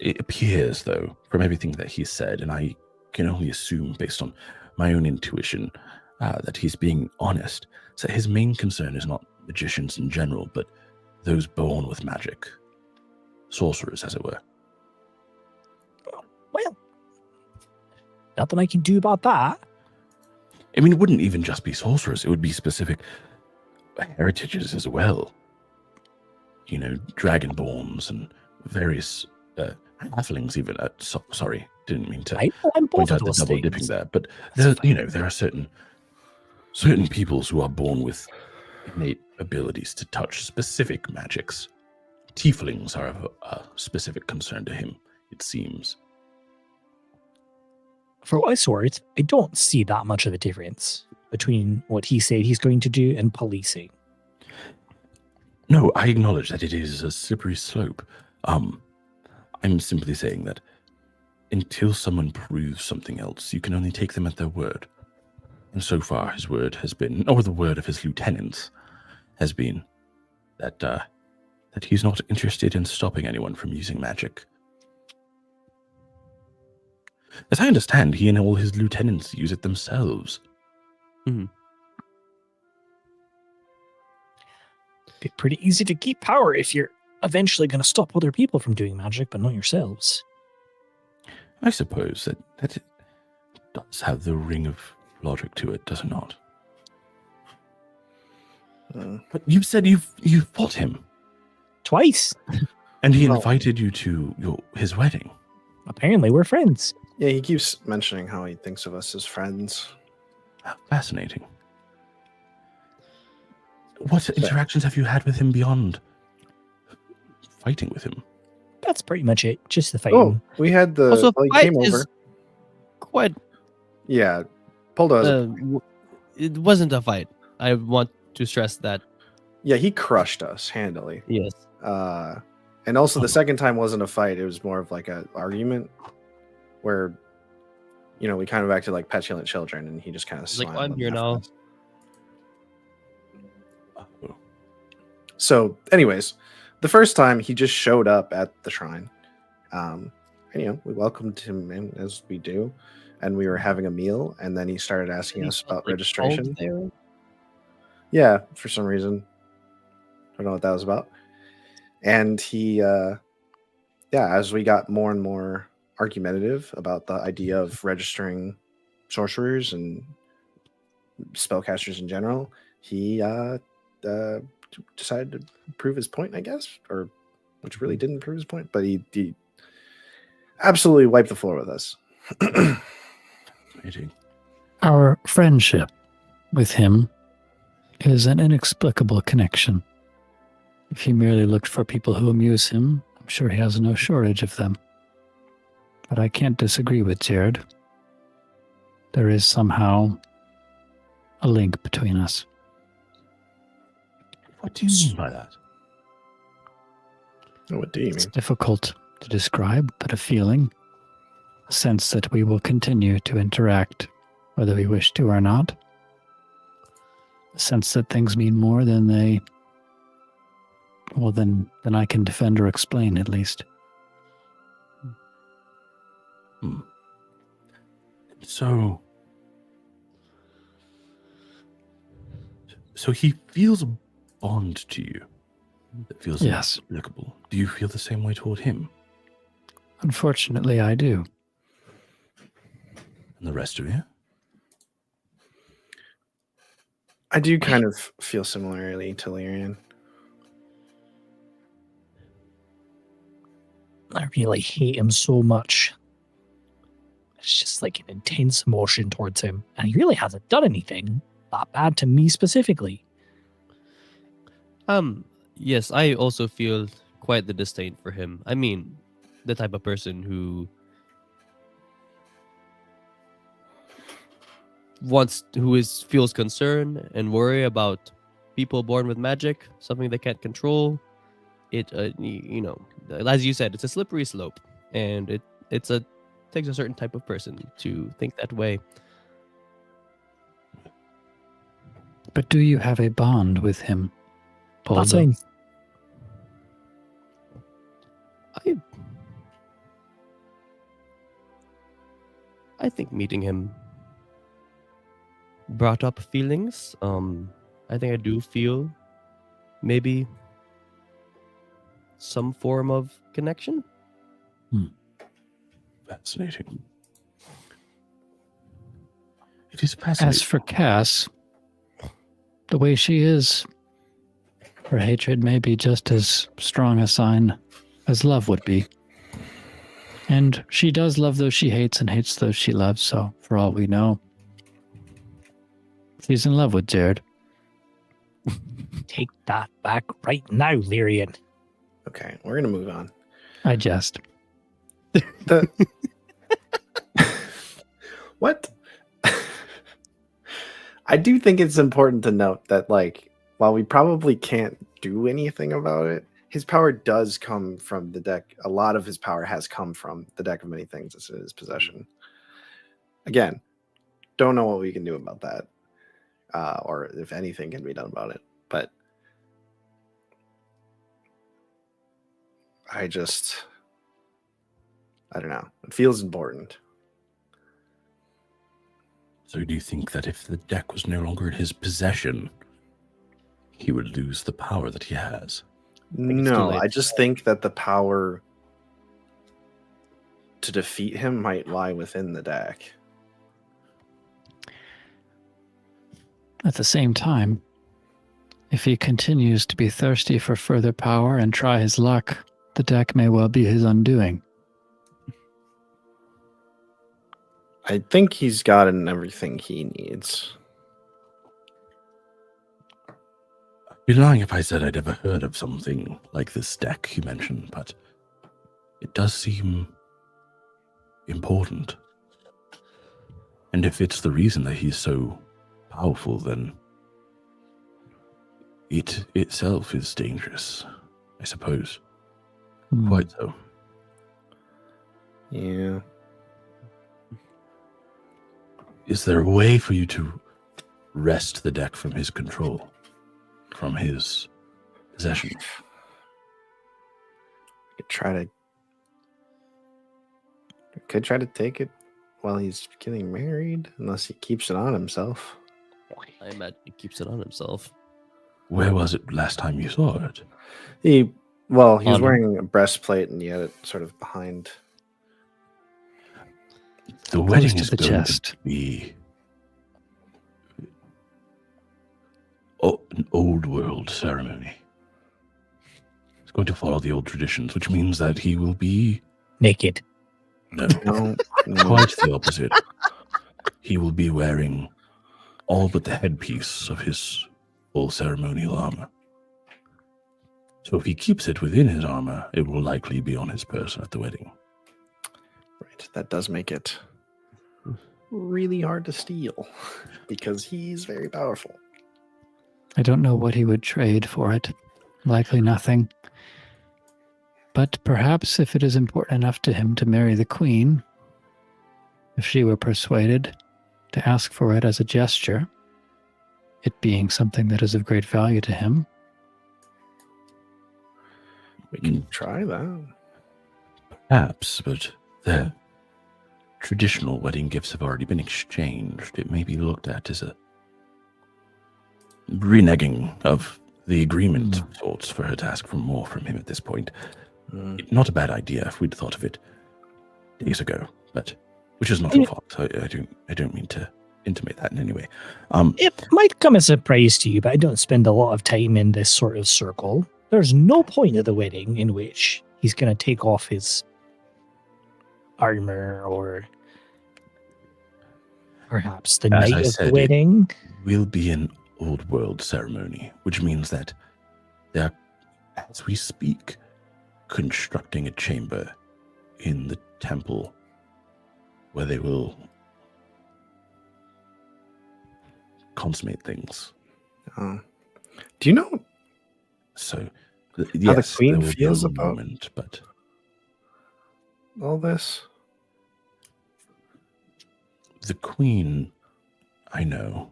Speaker 1: It appears, though, from everything that he said, and I can only assume based on my own intuition, that he's being honest, so his main concern is not magicians in general, but those born with magic. Sorcerers, as it were.
Speaker 4: Well, nothing I can do about that.
Speaker 1: I mean, it wouldn't even just be sorcerers. It would be specific heritages as well. You know, dragonborns and various halflings even. Sorry, didn't mean to point out the double dipping there. But there are certain peoples who are born with innate abilities to touch specific magics. Tieflings are of a specific concern to him, it seems.
Speaker 4: For what it's worth, I don't see that much of a difference between what he said he's going to do and policing.
Speaker 1: No, I acknowledge that it is a slippery slope. I'm simply saying that until someone proves something else, you can only take them at their word. And so far, his word has been, or the word of his lieutenants, has been that he's not interested in stopping anyone from using magic. As I understand, he and all his lieutenants use it themselves.
Speaker 5: Mm-hmm.
Speaker 4: Be pretty easy to keep power if you're eventually going to stop other people from doing magic, but not yourselves.
Speaker 1: I suppose that it does have the ring of logic to it, does it not? But you said you've fought him
Speaker 4: Twice.
Speaker 1: and he invited you to his wedding.
Speaker 4: Apparently, we're friends.
Speaker 2: Yeah, he keeps mentioning how he thinks of us as friends.
Speaker 1: Fascinating. What interactions have you had with him beyond fighting with him?
Speaker 4: That's pretty much it. Just the fighting.
Speaker 2: Oh, we had the
Speaker 5: Also,
Speaker 2: he
Speaker 5: fight
Speaker 2: came over.
Speaker 5: is quite.
Speaker 2: Yeah, Poldo.
Speaker 5: It wasn't a fight. I want to stress that.
Speaker 2: Yeah, he crushed us handily.
Speaker 5: Yes.
Speaker 2: And also the second time wasn't a fight. It was more of like an argument where, we kind of acted like petulant children, and he just kind of
Speaker 5: Like, I'm here now.
Speaker 2: So, anyways, the first time he just showed up at the shrine, and we welcomed him in as we do, and we were having a meal, and then he started asking us about registration. Yeah, for some reason, I don't know what that was about. And he, as we got more and more argumentative about the idea of registering sorcerers and spellcasters in general, he decided to prove his point, I guess, which really didn't prove his point, but he absolutely wiped the floor with us.
Speaker 3: Our friendship with him is an inexplicable connection. If he merely looked for people who amuse him, I'm sure he has no shortage of them. But I can't disagree with Jared. There is somehow a link between us.
Speaker 1: What do you mean by that?
Speaker 2: What do you
Speaker 3: It's
Speaker 2: mean?
Speaker 3: difficult to describe, but a feeling, a sense that we will continue to interact, whether we wish to or not. A sense that things mean more than than I can defend or explain, at least.
Speaker 1: So he feels a bond to you that feels
Speaker 3: Yes.
Speaker 1: inexplicable. Do you feel the same way toward him?
Speaker 3: Unfortunately, I do.
Speaker 1: And the rest of you?
Speaker 2: I do kind of feel similarly to Lyrian.
Speaker 4: I really hate him so much. It's just like an intense emotion towards him. And he really hasn't done anything that bad to me specifically.
Speaker 5: Yes, I also feel quite the disdain for him. I mean, the type of person who feels concern and worry about people born with magic, something they can't control. It as you said, it's a slippery slope, and it takes a certain type of person to think that way.
Speaker 3: But do you have a bond with him,
Speaker 4: That's
Speaker 3: Poldo?
Speaker 5: I think meeting him brought up feelings. I think I do feel maybe some form of connection.
Speaker 1: Fascinating. It is fascinating.
Speaker 3: As for Cass, the way she is, her hatred may be just as strong a sign as love would be. And she does love those she hates and hates those she loves, so for all we know, she's in love with Jared.
Speaker 4: Take that back right now, Lyrian.
Speaker 2: Okay, we're gonna move on.
Speaker 3: I jest.
Speaker 2: The what? I do think it's important to note that, like, while we probably can't do anything about it, his power does come from the deck. A lot of his power has come from the deck of many things that's in his possession. Again, don't know what we can do about that, or if anything can be done about it. But I don't know. It feels important.
Speaker 1: So do you think that if the deck was no longer in his possession, he would lose the power that he has?
Speaker 2: No, I just think that the power to defeat him might lie within the deck.
Speaker 3: At the same time, if he continues to be thirsty for further power and try his luck, the deck may well be his undoing.
Speaker 2: I think he's gotten everything he needs.
Speaker 1: I'd be lying if I said I'd ever heard of something like this deck you mentioned, but it does seem important. And if it's the reason that he's so powerful, then it itself is dangerous, I suppose. Quite so.
Speaker 2: Yeah.
Speaker 1: Is there a way for you to wrest the deck from his control, from his possession?
Speaker 2: Could try to take it while he's getting married, unless he keeps it on himself.
Speaker 5: I imagine he keeps it on himself.
Speaker 1: Where was it last time you saw it?
Speaker 2: He was
Speaker 5: On him.
Speaker 2: wearing a breastplate, and he had it sort of behind.
Speaker 1: The wedding
Speaker 3: to
Speaker 1: is
Speaker 3: the
Speaker 1: going
Speaker 3: chest.
Speaker 1: to be an old world ceremony. It's going to follow the old traditions, which means that he will be
Speaker 4: Naked.
Speaker 2: No.
Speaker 1: quite the opposite. He will be wearing all but the headpiece of his full ceremonial armor. So if he keeps it within his armor, it will likely be on his person at the wedding.
Speaker 2: Right. That does make it really hard to steal because he's very powerful.
Speaker 3: I don't know what he would trade for it. Likely nothing. But perhaps if it is important enough to him to marry the queen, if she were persuaded to ask for it as a gesture, it being something that is of great value to him.
Speaker 2: We can try that.
Speaker 1: Perhaps, but the traditional wedding gifts have already been exchanged. It may be looked at as a reneging of the agreement of sorts for her to ask for more from him at this point. Not a bad idea if we'd thought of it days ago, but which is not your fault. So I don't mean to intimate that in any way.
Speaker 4: It might come as a surprise to you, but I don't spend a lot of time in this sort of circle. There's no point at the wedding in which he's going to take off his armor or Perhaps the
Speaker 1: As I
Speaker 4: night of
Speaker 1: said,
Speaker 4: the wedding.
Speaker 1: Will be an old world ceremony, which means that they are, as we speak, constructing a chamber in the temple where they will consummate things.
Speaker 2: Do you know
Speaker 1: So,
Speaker 2: how
Speaker 1: yes,
Speaker 2: the queen
Speaker 1: there will be a
Speaker 2: feels about
Speaker 1: moment, but
Speaker 2: all this?
Speaker 1: the queen, I know,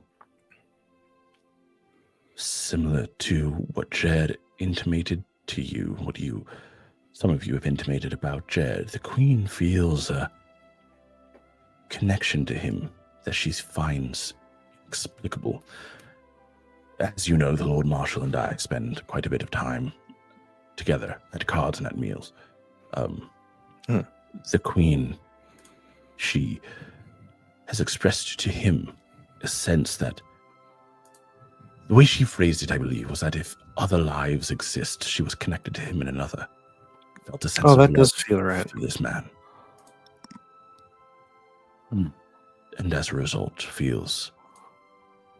Speaker 1: similar to what Jed intimated to you, some of you have intimated about Jed, the queen feels a connection to him that she finds inexplicable. As you know, the Lord Marshal and I spend quite a bit of time together at cards and at meals. The queen, she has expressed to him a sense that the way she phrased it, I believe, was that if other lives exist, she was connected to him in another. Felt a sense of
Speaker 2: that
Speaker 1: love
Speaker 2: does feel right.
Speaker 1: for this man. And as a result, feels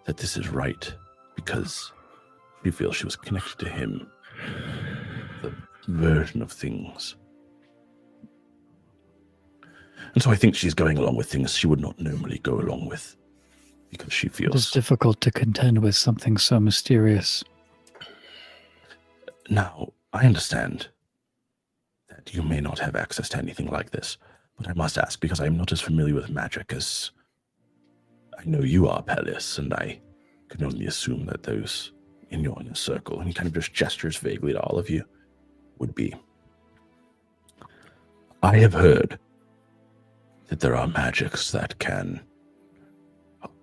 Speaker 1: that this is right because she feels she was connected to him, the version of things. And so I think she's going along with things she would not normally go along with because she feels...
Speaker 3: It is difficult to contend with something so mysterious.
Speaker 1: Now, I understand that you may not have access to anything like this, but I must ask because I am not as familiar with magic as I know you are, Palace, and I can only assume that those in your inner circle, and he kind of just gestures vaguely to all of you, would be. I have heard that there are magics that can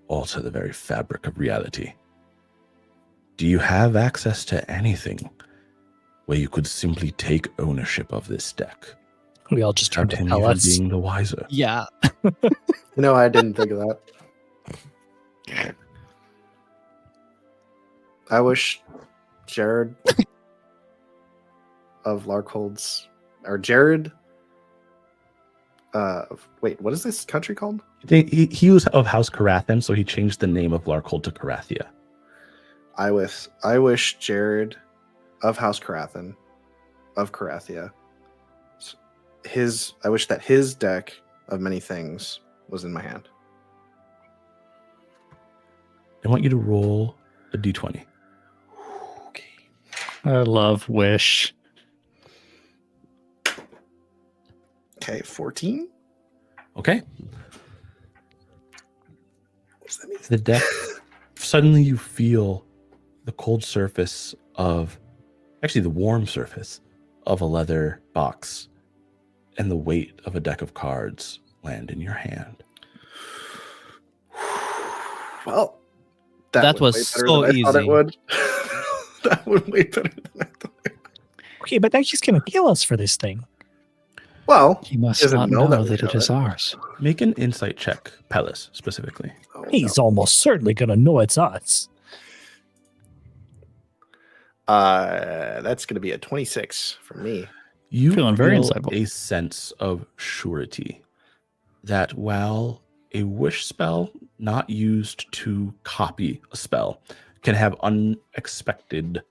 Speaker 1: alter the very fabric of reality. Do you have access to anything where you could simply take ownership of this deck?
Speaker 4: We all just turned to
Speaker 1: him
Speaker 4: Palace.
Speaker 1: even being the wiser.
Speaker 5: Yeah.
Speaker 2: No, I didn't think of that. I wish Jared of Larkhold's, or Jared. Wait, what is this country called?
Speaker 1: He was of House Carathan, so he changed the name of Larkhold to Carathia.
Speaker 2: I wish Jared of House Carathan, of Carathia, I wish that his deck of many things was in my hand.
Speaker 1: I want you to roll a d20.
Speaker 2: Okay.
Speaker 3: I love Wish.
Speaker 2: Okay, 14.
Speaker 1: Okay.
Speaker 2: What does that mean?
Speaker 1: The deck, suddenly you feel the cold surface of, actually the warm surface of a leather box and the weight of a deck of cards land in your hand.
Speaker 2: Well,
Speaker 5: That was
Speaker 2: way better
Speaker 5: so
Speaker 2: than I thought it
Speaker 5: easy.
Speaker 2: would. That would way better than I thought it would.
Speaker 4: Okay, but now she's going to kill us for this thing.
Speaker 2: Well,
Speaker 3: He must
Speaker 2: doesn't
Speaker 3: not
Speaker 2: know
Speaker 3: know
Speaker 2: that we
Speaker 3: that it
Speaker 2: have
Speaker 3: is
Speaker 2: it.
Speaker 3: ours.
Speaker 1: Make an insight check, Palace, specifically.
Speaker 2: oh,
Speaker 4: He's almost certainly going to know it's us.
Speaker 2: that's going to be a 26 for me.
Speaker 1: You
Speaker 3: Feeling very
Speaker 1: feel
Speaker 3: insightful.
Speaker 1: a sense of surety that while a wish spell not used to copy a spell can have unexpected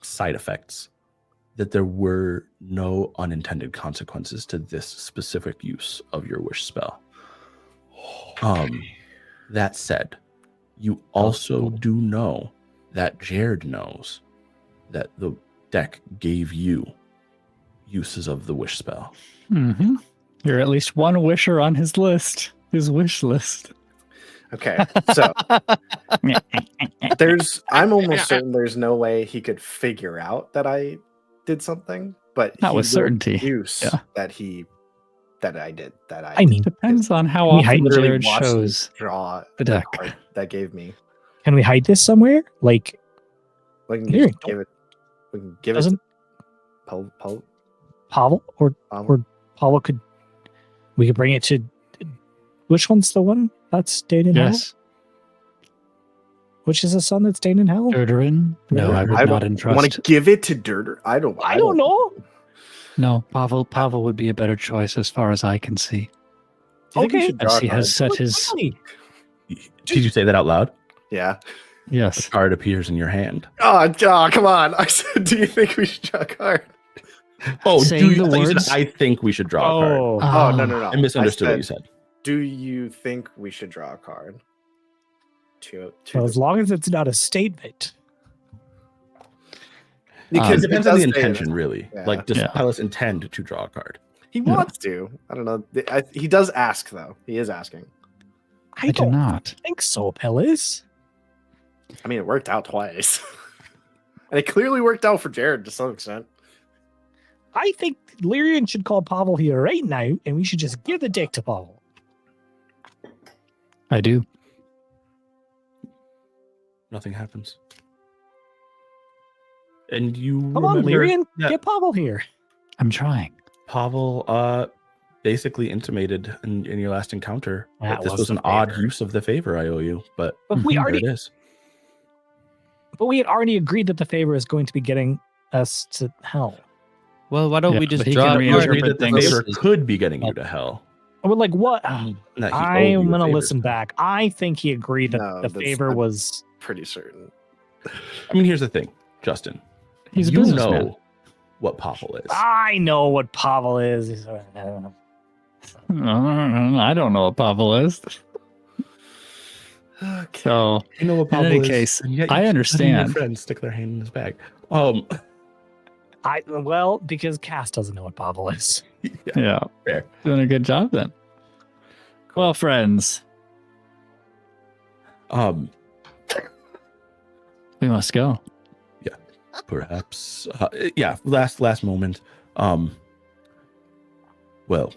Speaker 1: side effects, that there were no unintended consequences to this specific use of your wish spell. That said, you also do know that Jared knows that the deck gave you uses of the wish spell.
Speaker 3: Mm-hmm. You're at least one wisher on his list, his wish list.
Speaker 2: Okay, so I'm almost certain there's no way he could figure out that I did something, but
Speaker 3: Not
Speaker 2: he
Speaker 3: with
Speaker 2: will
Speaker 3: certainty.
Speaker 2: deduce
Speaker 3: Yeah.
Speaker 2: that I did.
Speaker 4: I mean,
Speaker 3: Depends on how
Speaker 4: Can we
Speaker 3: often
Speaker 2: literally
Speaker 3: Jared
Speaker 2: watched him
Speaker 3: shows.
Speaker 2: draw
Speaker 3: the deck.
Speaker 2: card that gave me.
Speaker 4: can we hide this somewhere? Like,
Speaker 2: We can
Speaker 4: Here,
Speaker 2: just give it. We can give it.
Speaker 4: doesn't
Speaker 2: To
Speaker 4: Pavel or Pavel could, we could bring it to, which one's the one that's staying in hell?
Speaker 3: Yes.
Speaker 4: Which is the son that's staying in hell?
Speaker 3: Durderin? No, I would not
Speaker 2: want
Speaker 3: entrust.
Speaker 2: to give it to Dirter. I don't
Speaker 4: know.
Speaker 3: No, Pavel would be a better choice as far as I can see.
Speaker 2: Do you think we
Speaker 4: Okay.
Speaker 2: should draw
Speaker 3: As he
Speaker 2: a
Speaker 3: has
Speaker 2: card?
Speaker 3: set his...
Speaker 1: Did you say that out loud?
Speaker 2: Yeah.
Speaker 3: Yes.
Speaker 1: The card appears in your hand.
Speaker 2: Oh, come on. I said, do you think we should draw a card?
Speaker 1: Oh,
Speaker 3: Saying
Speaker 1: I
Speaker 3: the
Speaker 1: thought you said,
Speaker 3: words?
Speaker 1: I think we should draw a card.
Speaker 2: Oh, no, no, no.
Speaker 1: I misunderstood what you
Speaker 2: said,
Speaker 1: said.
Speaker 2: Do you think we should draw a card?
Speaker 4: Well, as long as it's not a statement.
Speaker 2: Because
Speaker 1: it depends on the intention, really.
Speaker 2: Yeah.
Speaker 1: Like, does Palace intend to draw a card?
Speaker 2: He wants to. I don't know. He does ask, though. He is asking.
Speaker 3: I do not
Speaker 4: think so, Pellis.
Speaker 2: I mean, it worked out twice. And it clearly worked out for Jared to some extent.
Speaker 4: I think Lyrian should call Pavel here right now, and we should just give the deck to Pavel.
Speaker 3: I do.
Speaker 1: Nothing happens. And you
Speaker 4: Come on, Lyrian,
Speaker 1: that
Speaker 4: get Pavel here.
Speaker 3: I'm trying.
Speaker 1: Pavel basically intimated in your last encounter that this was an
Speaker 2: the
Speaker 1: odd
Speaker 2: favor.
Speaker 1: use of the favor I owe you, but
Speaker 4: we
Speaker 1: there
Speaker 4: already
Speaker 1: it is.
Speaker 4: But we had already agreed that the favor is going to be getting us to hell.
Speaker 5: Well, why don't we just
Speaker 3: but he
Speaker 5: draw
Speaker 3: can
Speaker 5: a
Speaker 1: You
Speaker 5: card?
Speaker 1: agreed
Speaker 3: reinterpret
Speaker 1: that the
Speaker 3: things.
Speaker 1: favor could be getting you to hell.
Speaker 4: We're like, what?
Speaker 1: Not he owed you
Speaker 4: I'm
Speaker 1: a
Speaker 4: going to
Speaker 1: favor.
Speaker 4: listen back. I think he agreed that
Speaker 2: No,
Speaker 4: the
Speaker 2: that's
Speaker 4: favor
Speaker 2: not-
Speaker 4: was...
Speaker 2: Pretty certain.
Speaker 1: I mean, here's the thing, Justin.
Speaker 3: He's a
Speaker 1: you
Speaker 3: businessman.
Speaker 1: know what Pavel is.
Speaker 4: I know what Pavel is.
Speaker 3: I don't know what Pavel is.
Speaker 2: Okay.
Speaker 3: So,
Speaker 1: You know what Pavel
Speaker 3: any
Speaker 1: is.
Speaker 3: case,
Speaker 1: and yet
Speaker 3: I
Speaker 1: you keep letting
Speaker 3: understand.
Speaker 1: Your friends stick their hand in his bag.
Speaker 4: Well, because Cass doesn't know what Pavel is.
Speaker 3: yeah.
Speaker 1: Fair.
Speaker 3: Doing a good job then. Well, friends, we must go.
Speaker 1: Perhaps. Last moment. Well,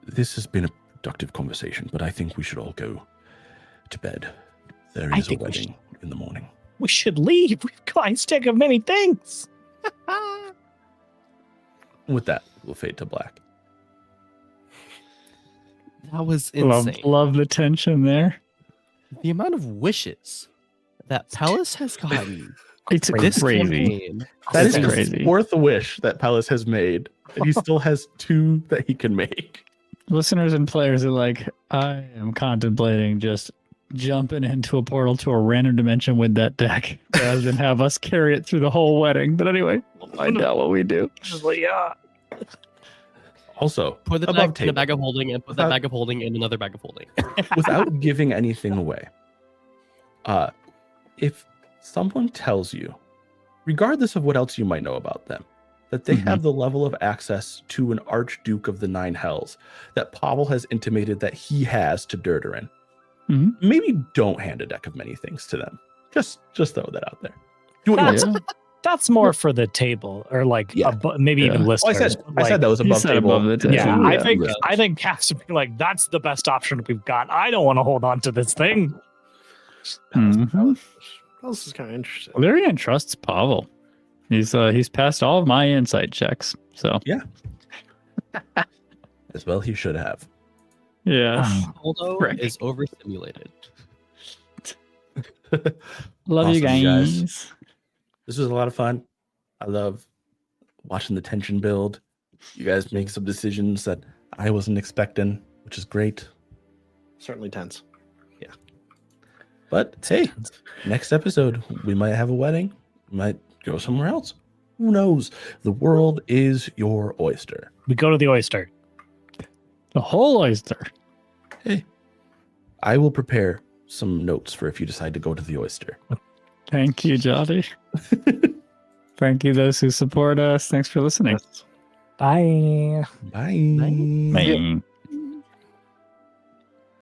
Speaker 1: this has been a productive conversation, but I think we should all go to bed. There
Speaker 4: I
Speaker 1: is a
Speaker 4: think we
Speaker 1: wedding in the morning.
Speaker 4: We should leave. We've got a stack of many things.
Speaker 1: With that, we'll fade to black.
Speaker 5: That was insane.
Speaker 3: Love the tension there.
Speaker 5: The amount of wishes that Palace has gotten.
Speaker 3: It's
Speaker 5: This
Speaker 3: crazy.
Speaker 5: campaign.
Speaker 1: That is
Speaker 3: That's
Speaker 1: the
Speaker 3: crazy.
Speaker 1: fourth wish that Palace has made, and he still has two that he can make.
Speaker 3: Listeners and players are like, I am contemplating just jumping into a portal to a random dimension with that deck rather than have us carry it through the whole wedding. But anyway, we'll find out what we do.
Speaker 4: Just like, yeah.
Speaker 1: Also,
Speaker 5: Put the
Speaker 1: above
Speaker 5: deck in a
Speaker 1: table,
Speaker 5: bag of holding and put that bag of holding in another bag of holding.
Speaker 1: without giving anything away, if someone tells you, regardless of what else you might know about them, that they have the level of access to an Archduke of the Nine Hells that Pavel has intimated that he has to Durderin, maybe don't hand a deck of many things to them. Just throw that out there. Do what you
Speaker 4: That's,
Speaker 1: want.
Speaker 4: that's more for the table, or like maybe even
Speaker 1: Well,
Speaker 4: listeners.
Speaker 1: I said that was
Speaker 3: He
Speaker 1: above
Speaker 3: said
Speaker 1: table.
Speaker 3: above the table.
Speaker 4: Yeah,
Speaker 3: Yeah.
Speaker 4: I think Cass would be like, that's the best option we've got. I don't want to hold on to this thing.
Speaker 2: This is kind of interesting.
Speaker 3: Lyrian trusts Pavel. He's passed all of my insight checks. So
Speaker 1: As well, he should have.
Speaker 3: yeah.
Speaker 5: Although
Speaker 3: Right.
Speaker 5: is overstimulated.
Speaker 3: Love you
Speaker 1: Awesome, you guys.
Speaker 3: guys.
Speaker 1: This was a lot of fun. I love watching the tension build. You guys make some decisions that I wasn't expecting, which is great.
Speaker 2: Certainly tense.
Speaker 1: But hey, next episode, we might have a wedding. We might go somewhere else. Who knows? The world is your oyster.
Speaker 4: We go to the oyster.
Speaker 3: The whole oyster.
Speaker 1: Hey, I will prepare some notes for if you decide to go to the oyster.
Speaker 3: Thank you, Jolly. Thank you, those who support us. Thanks for listening.
Speaker 4: Bye.
Speaker 1: Bye.
Speaker 3: Bye.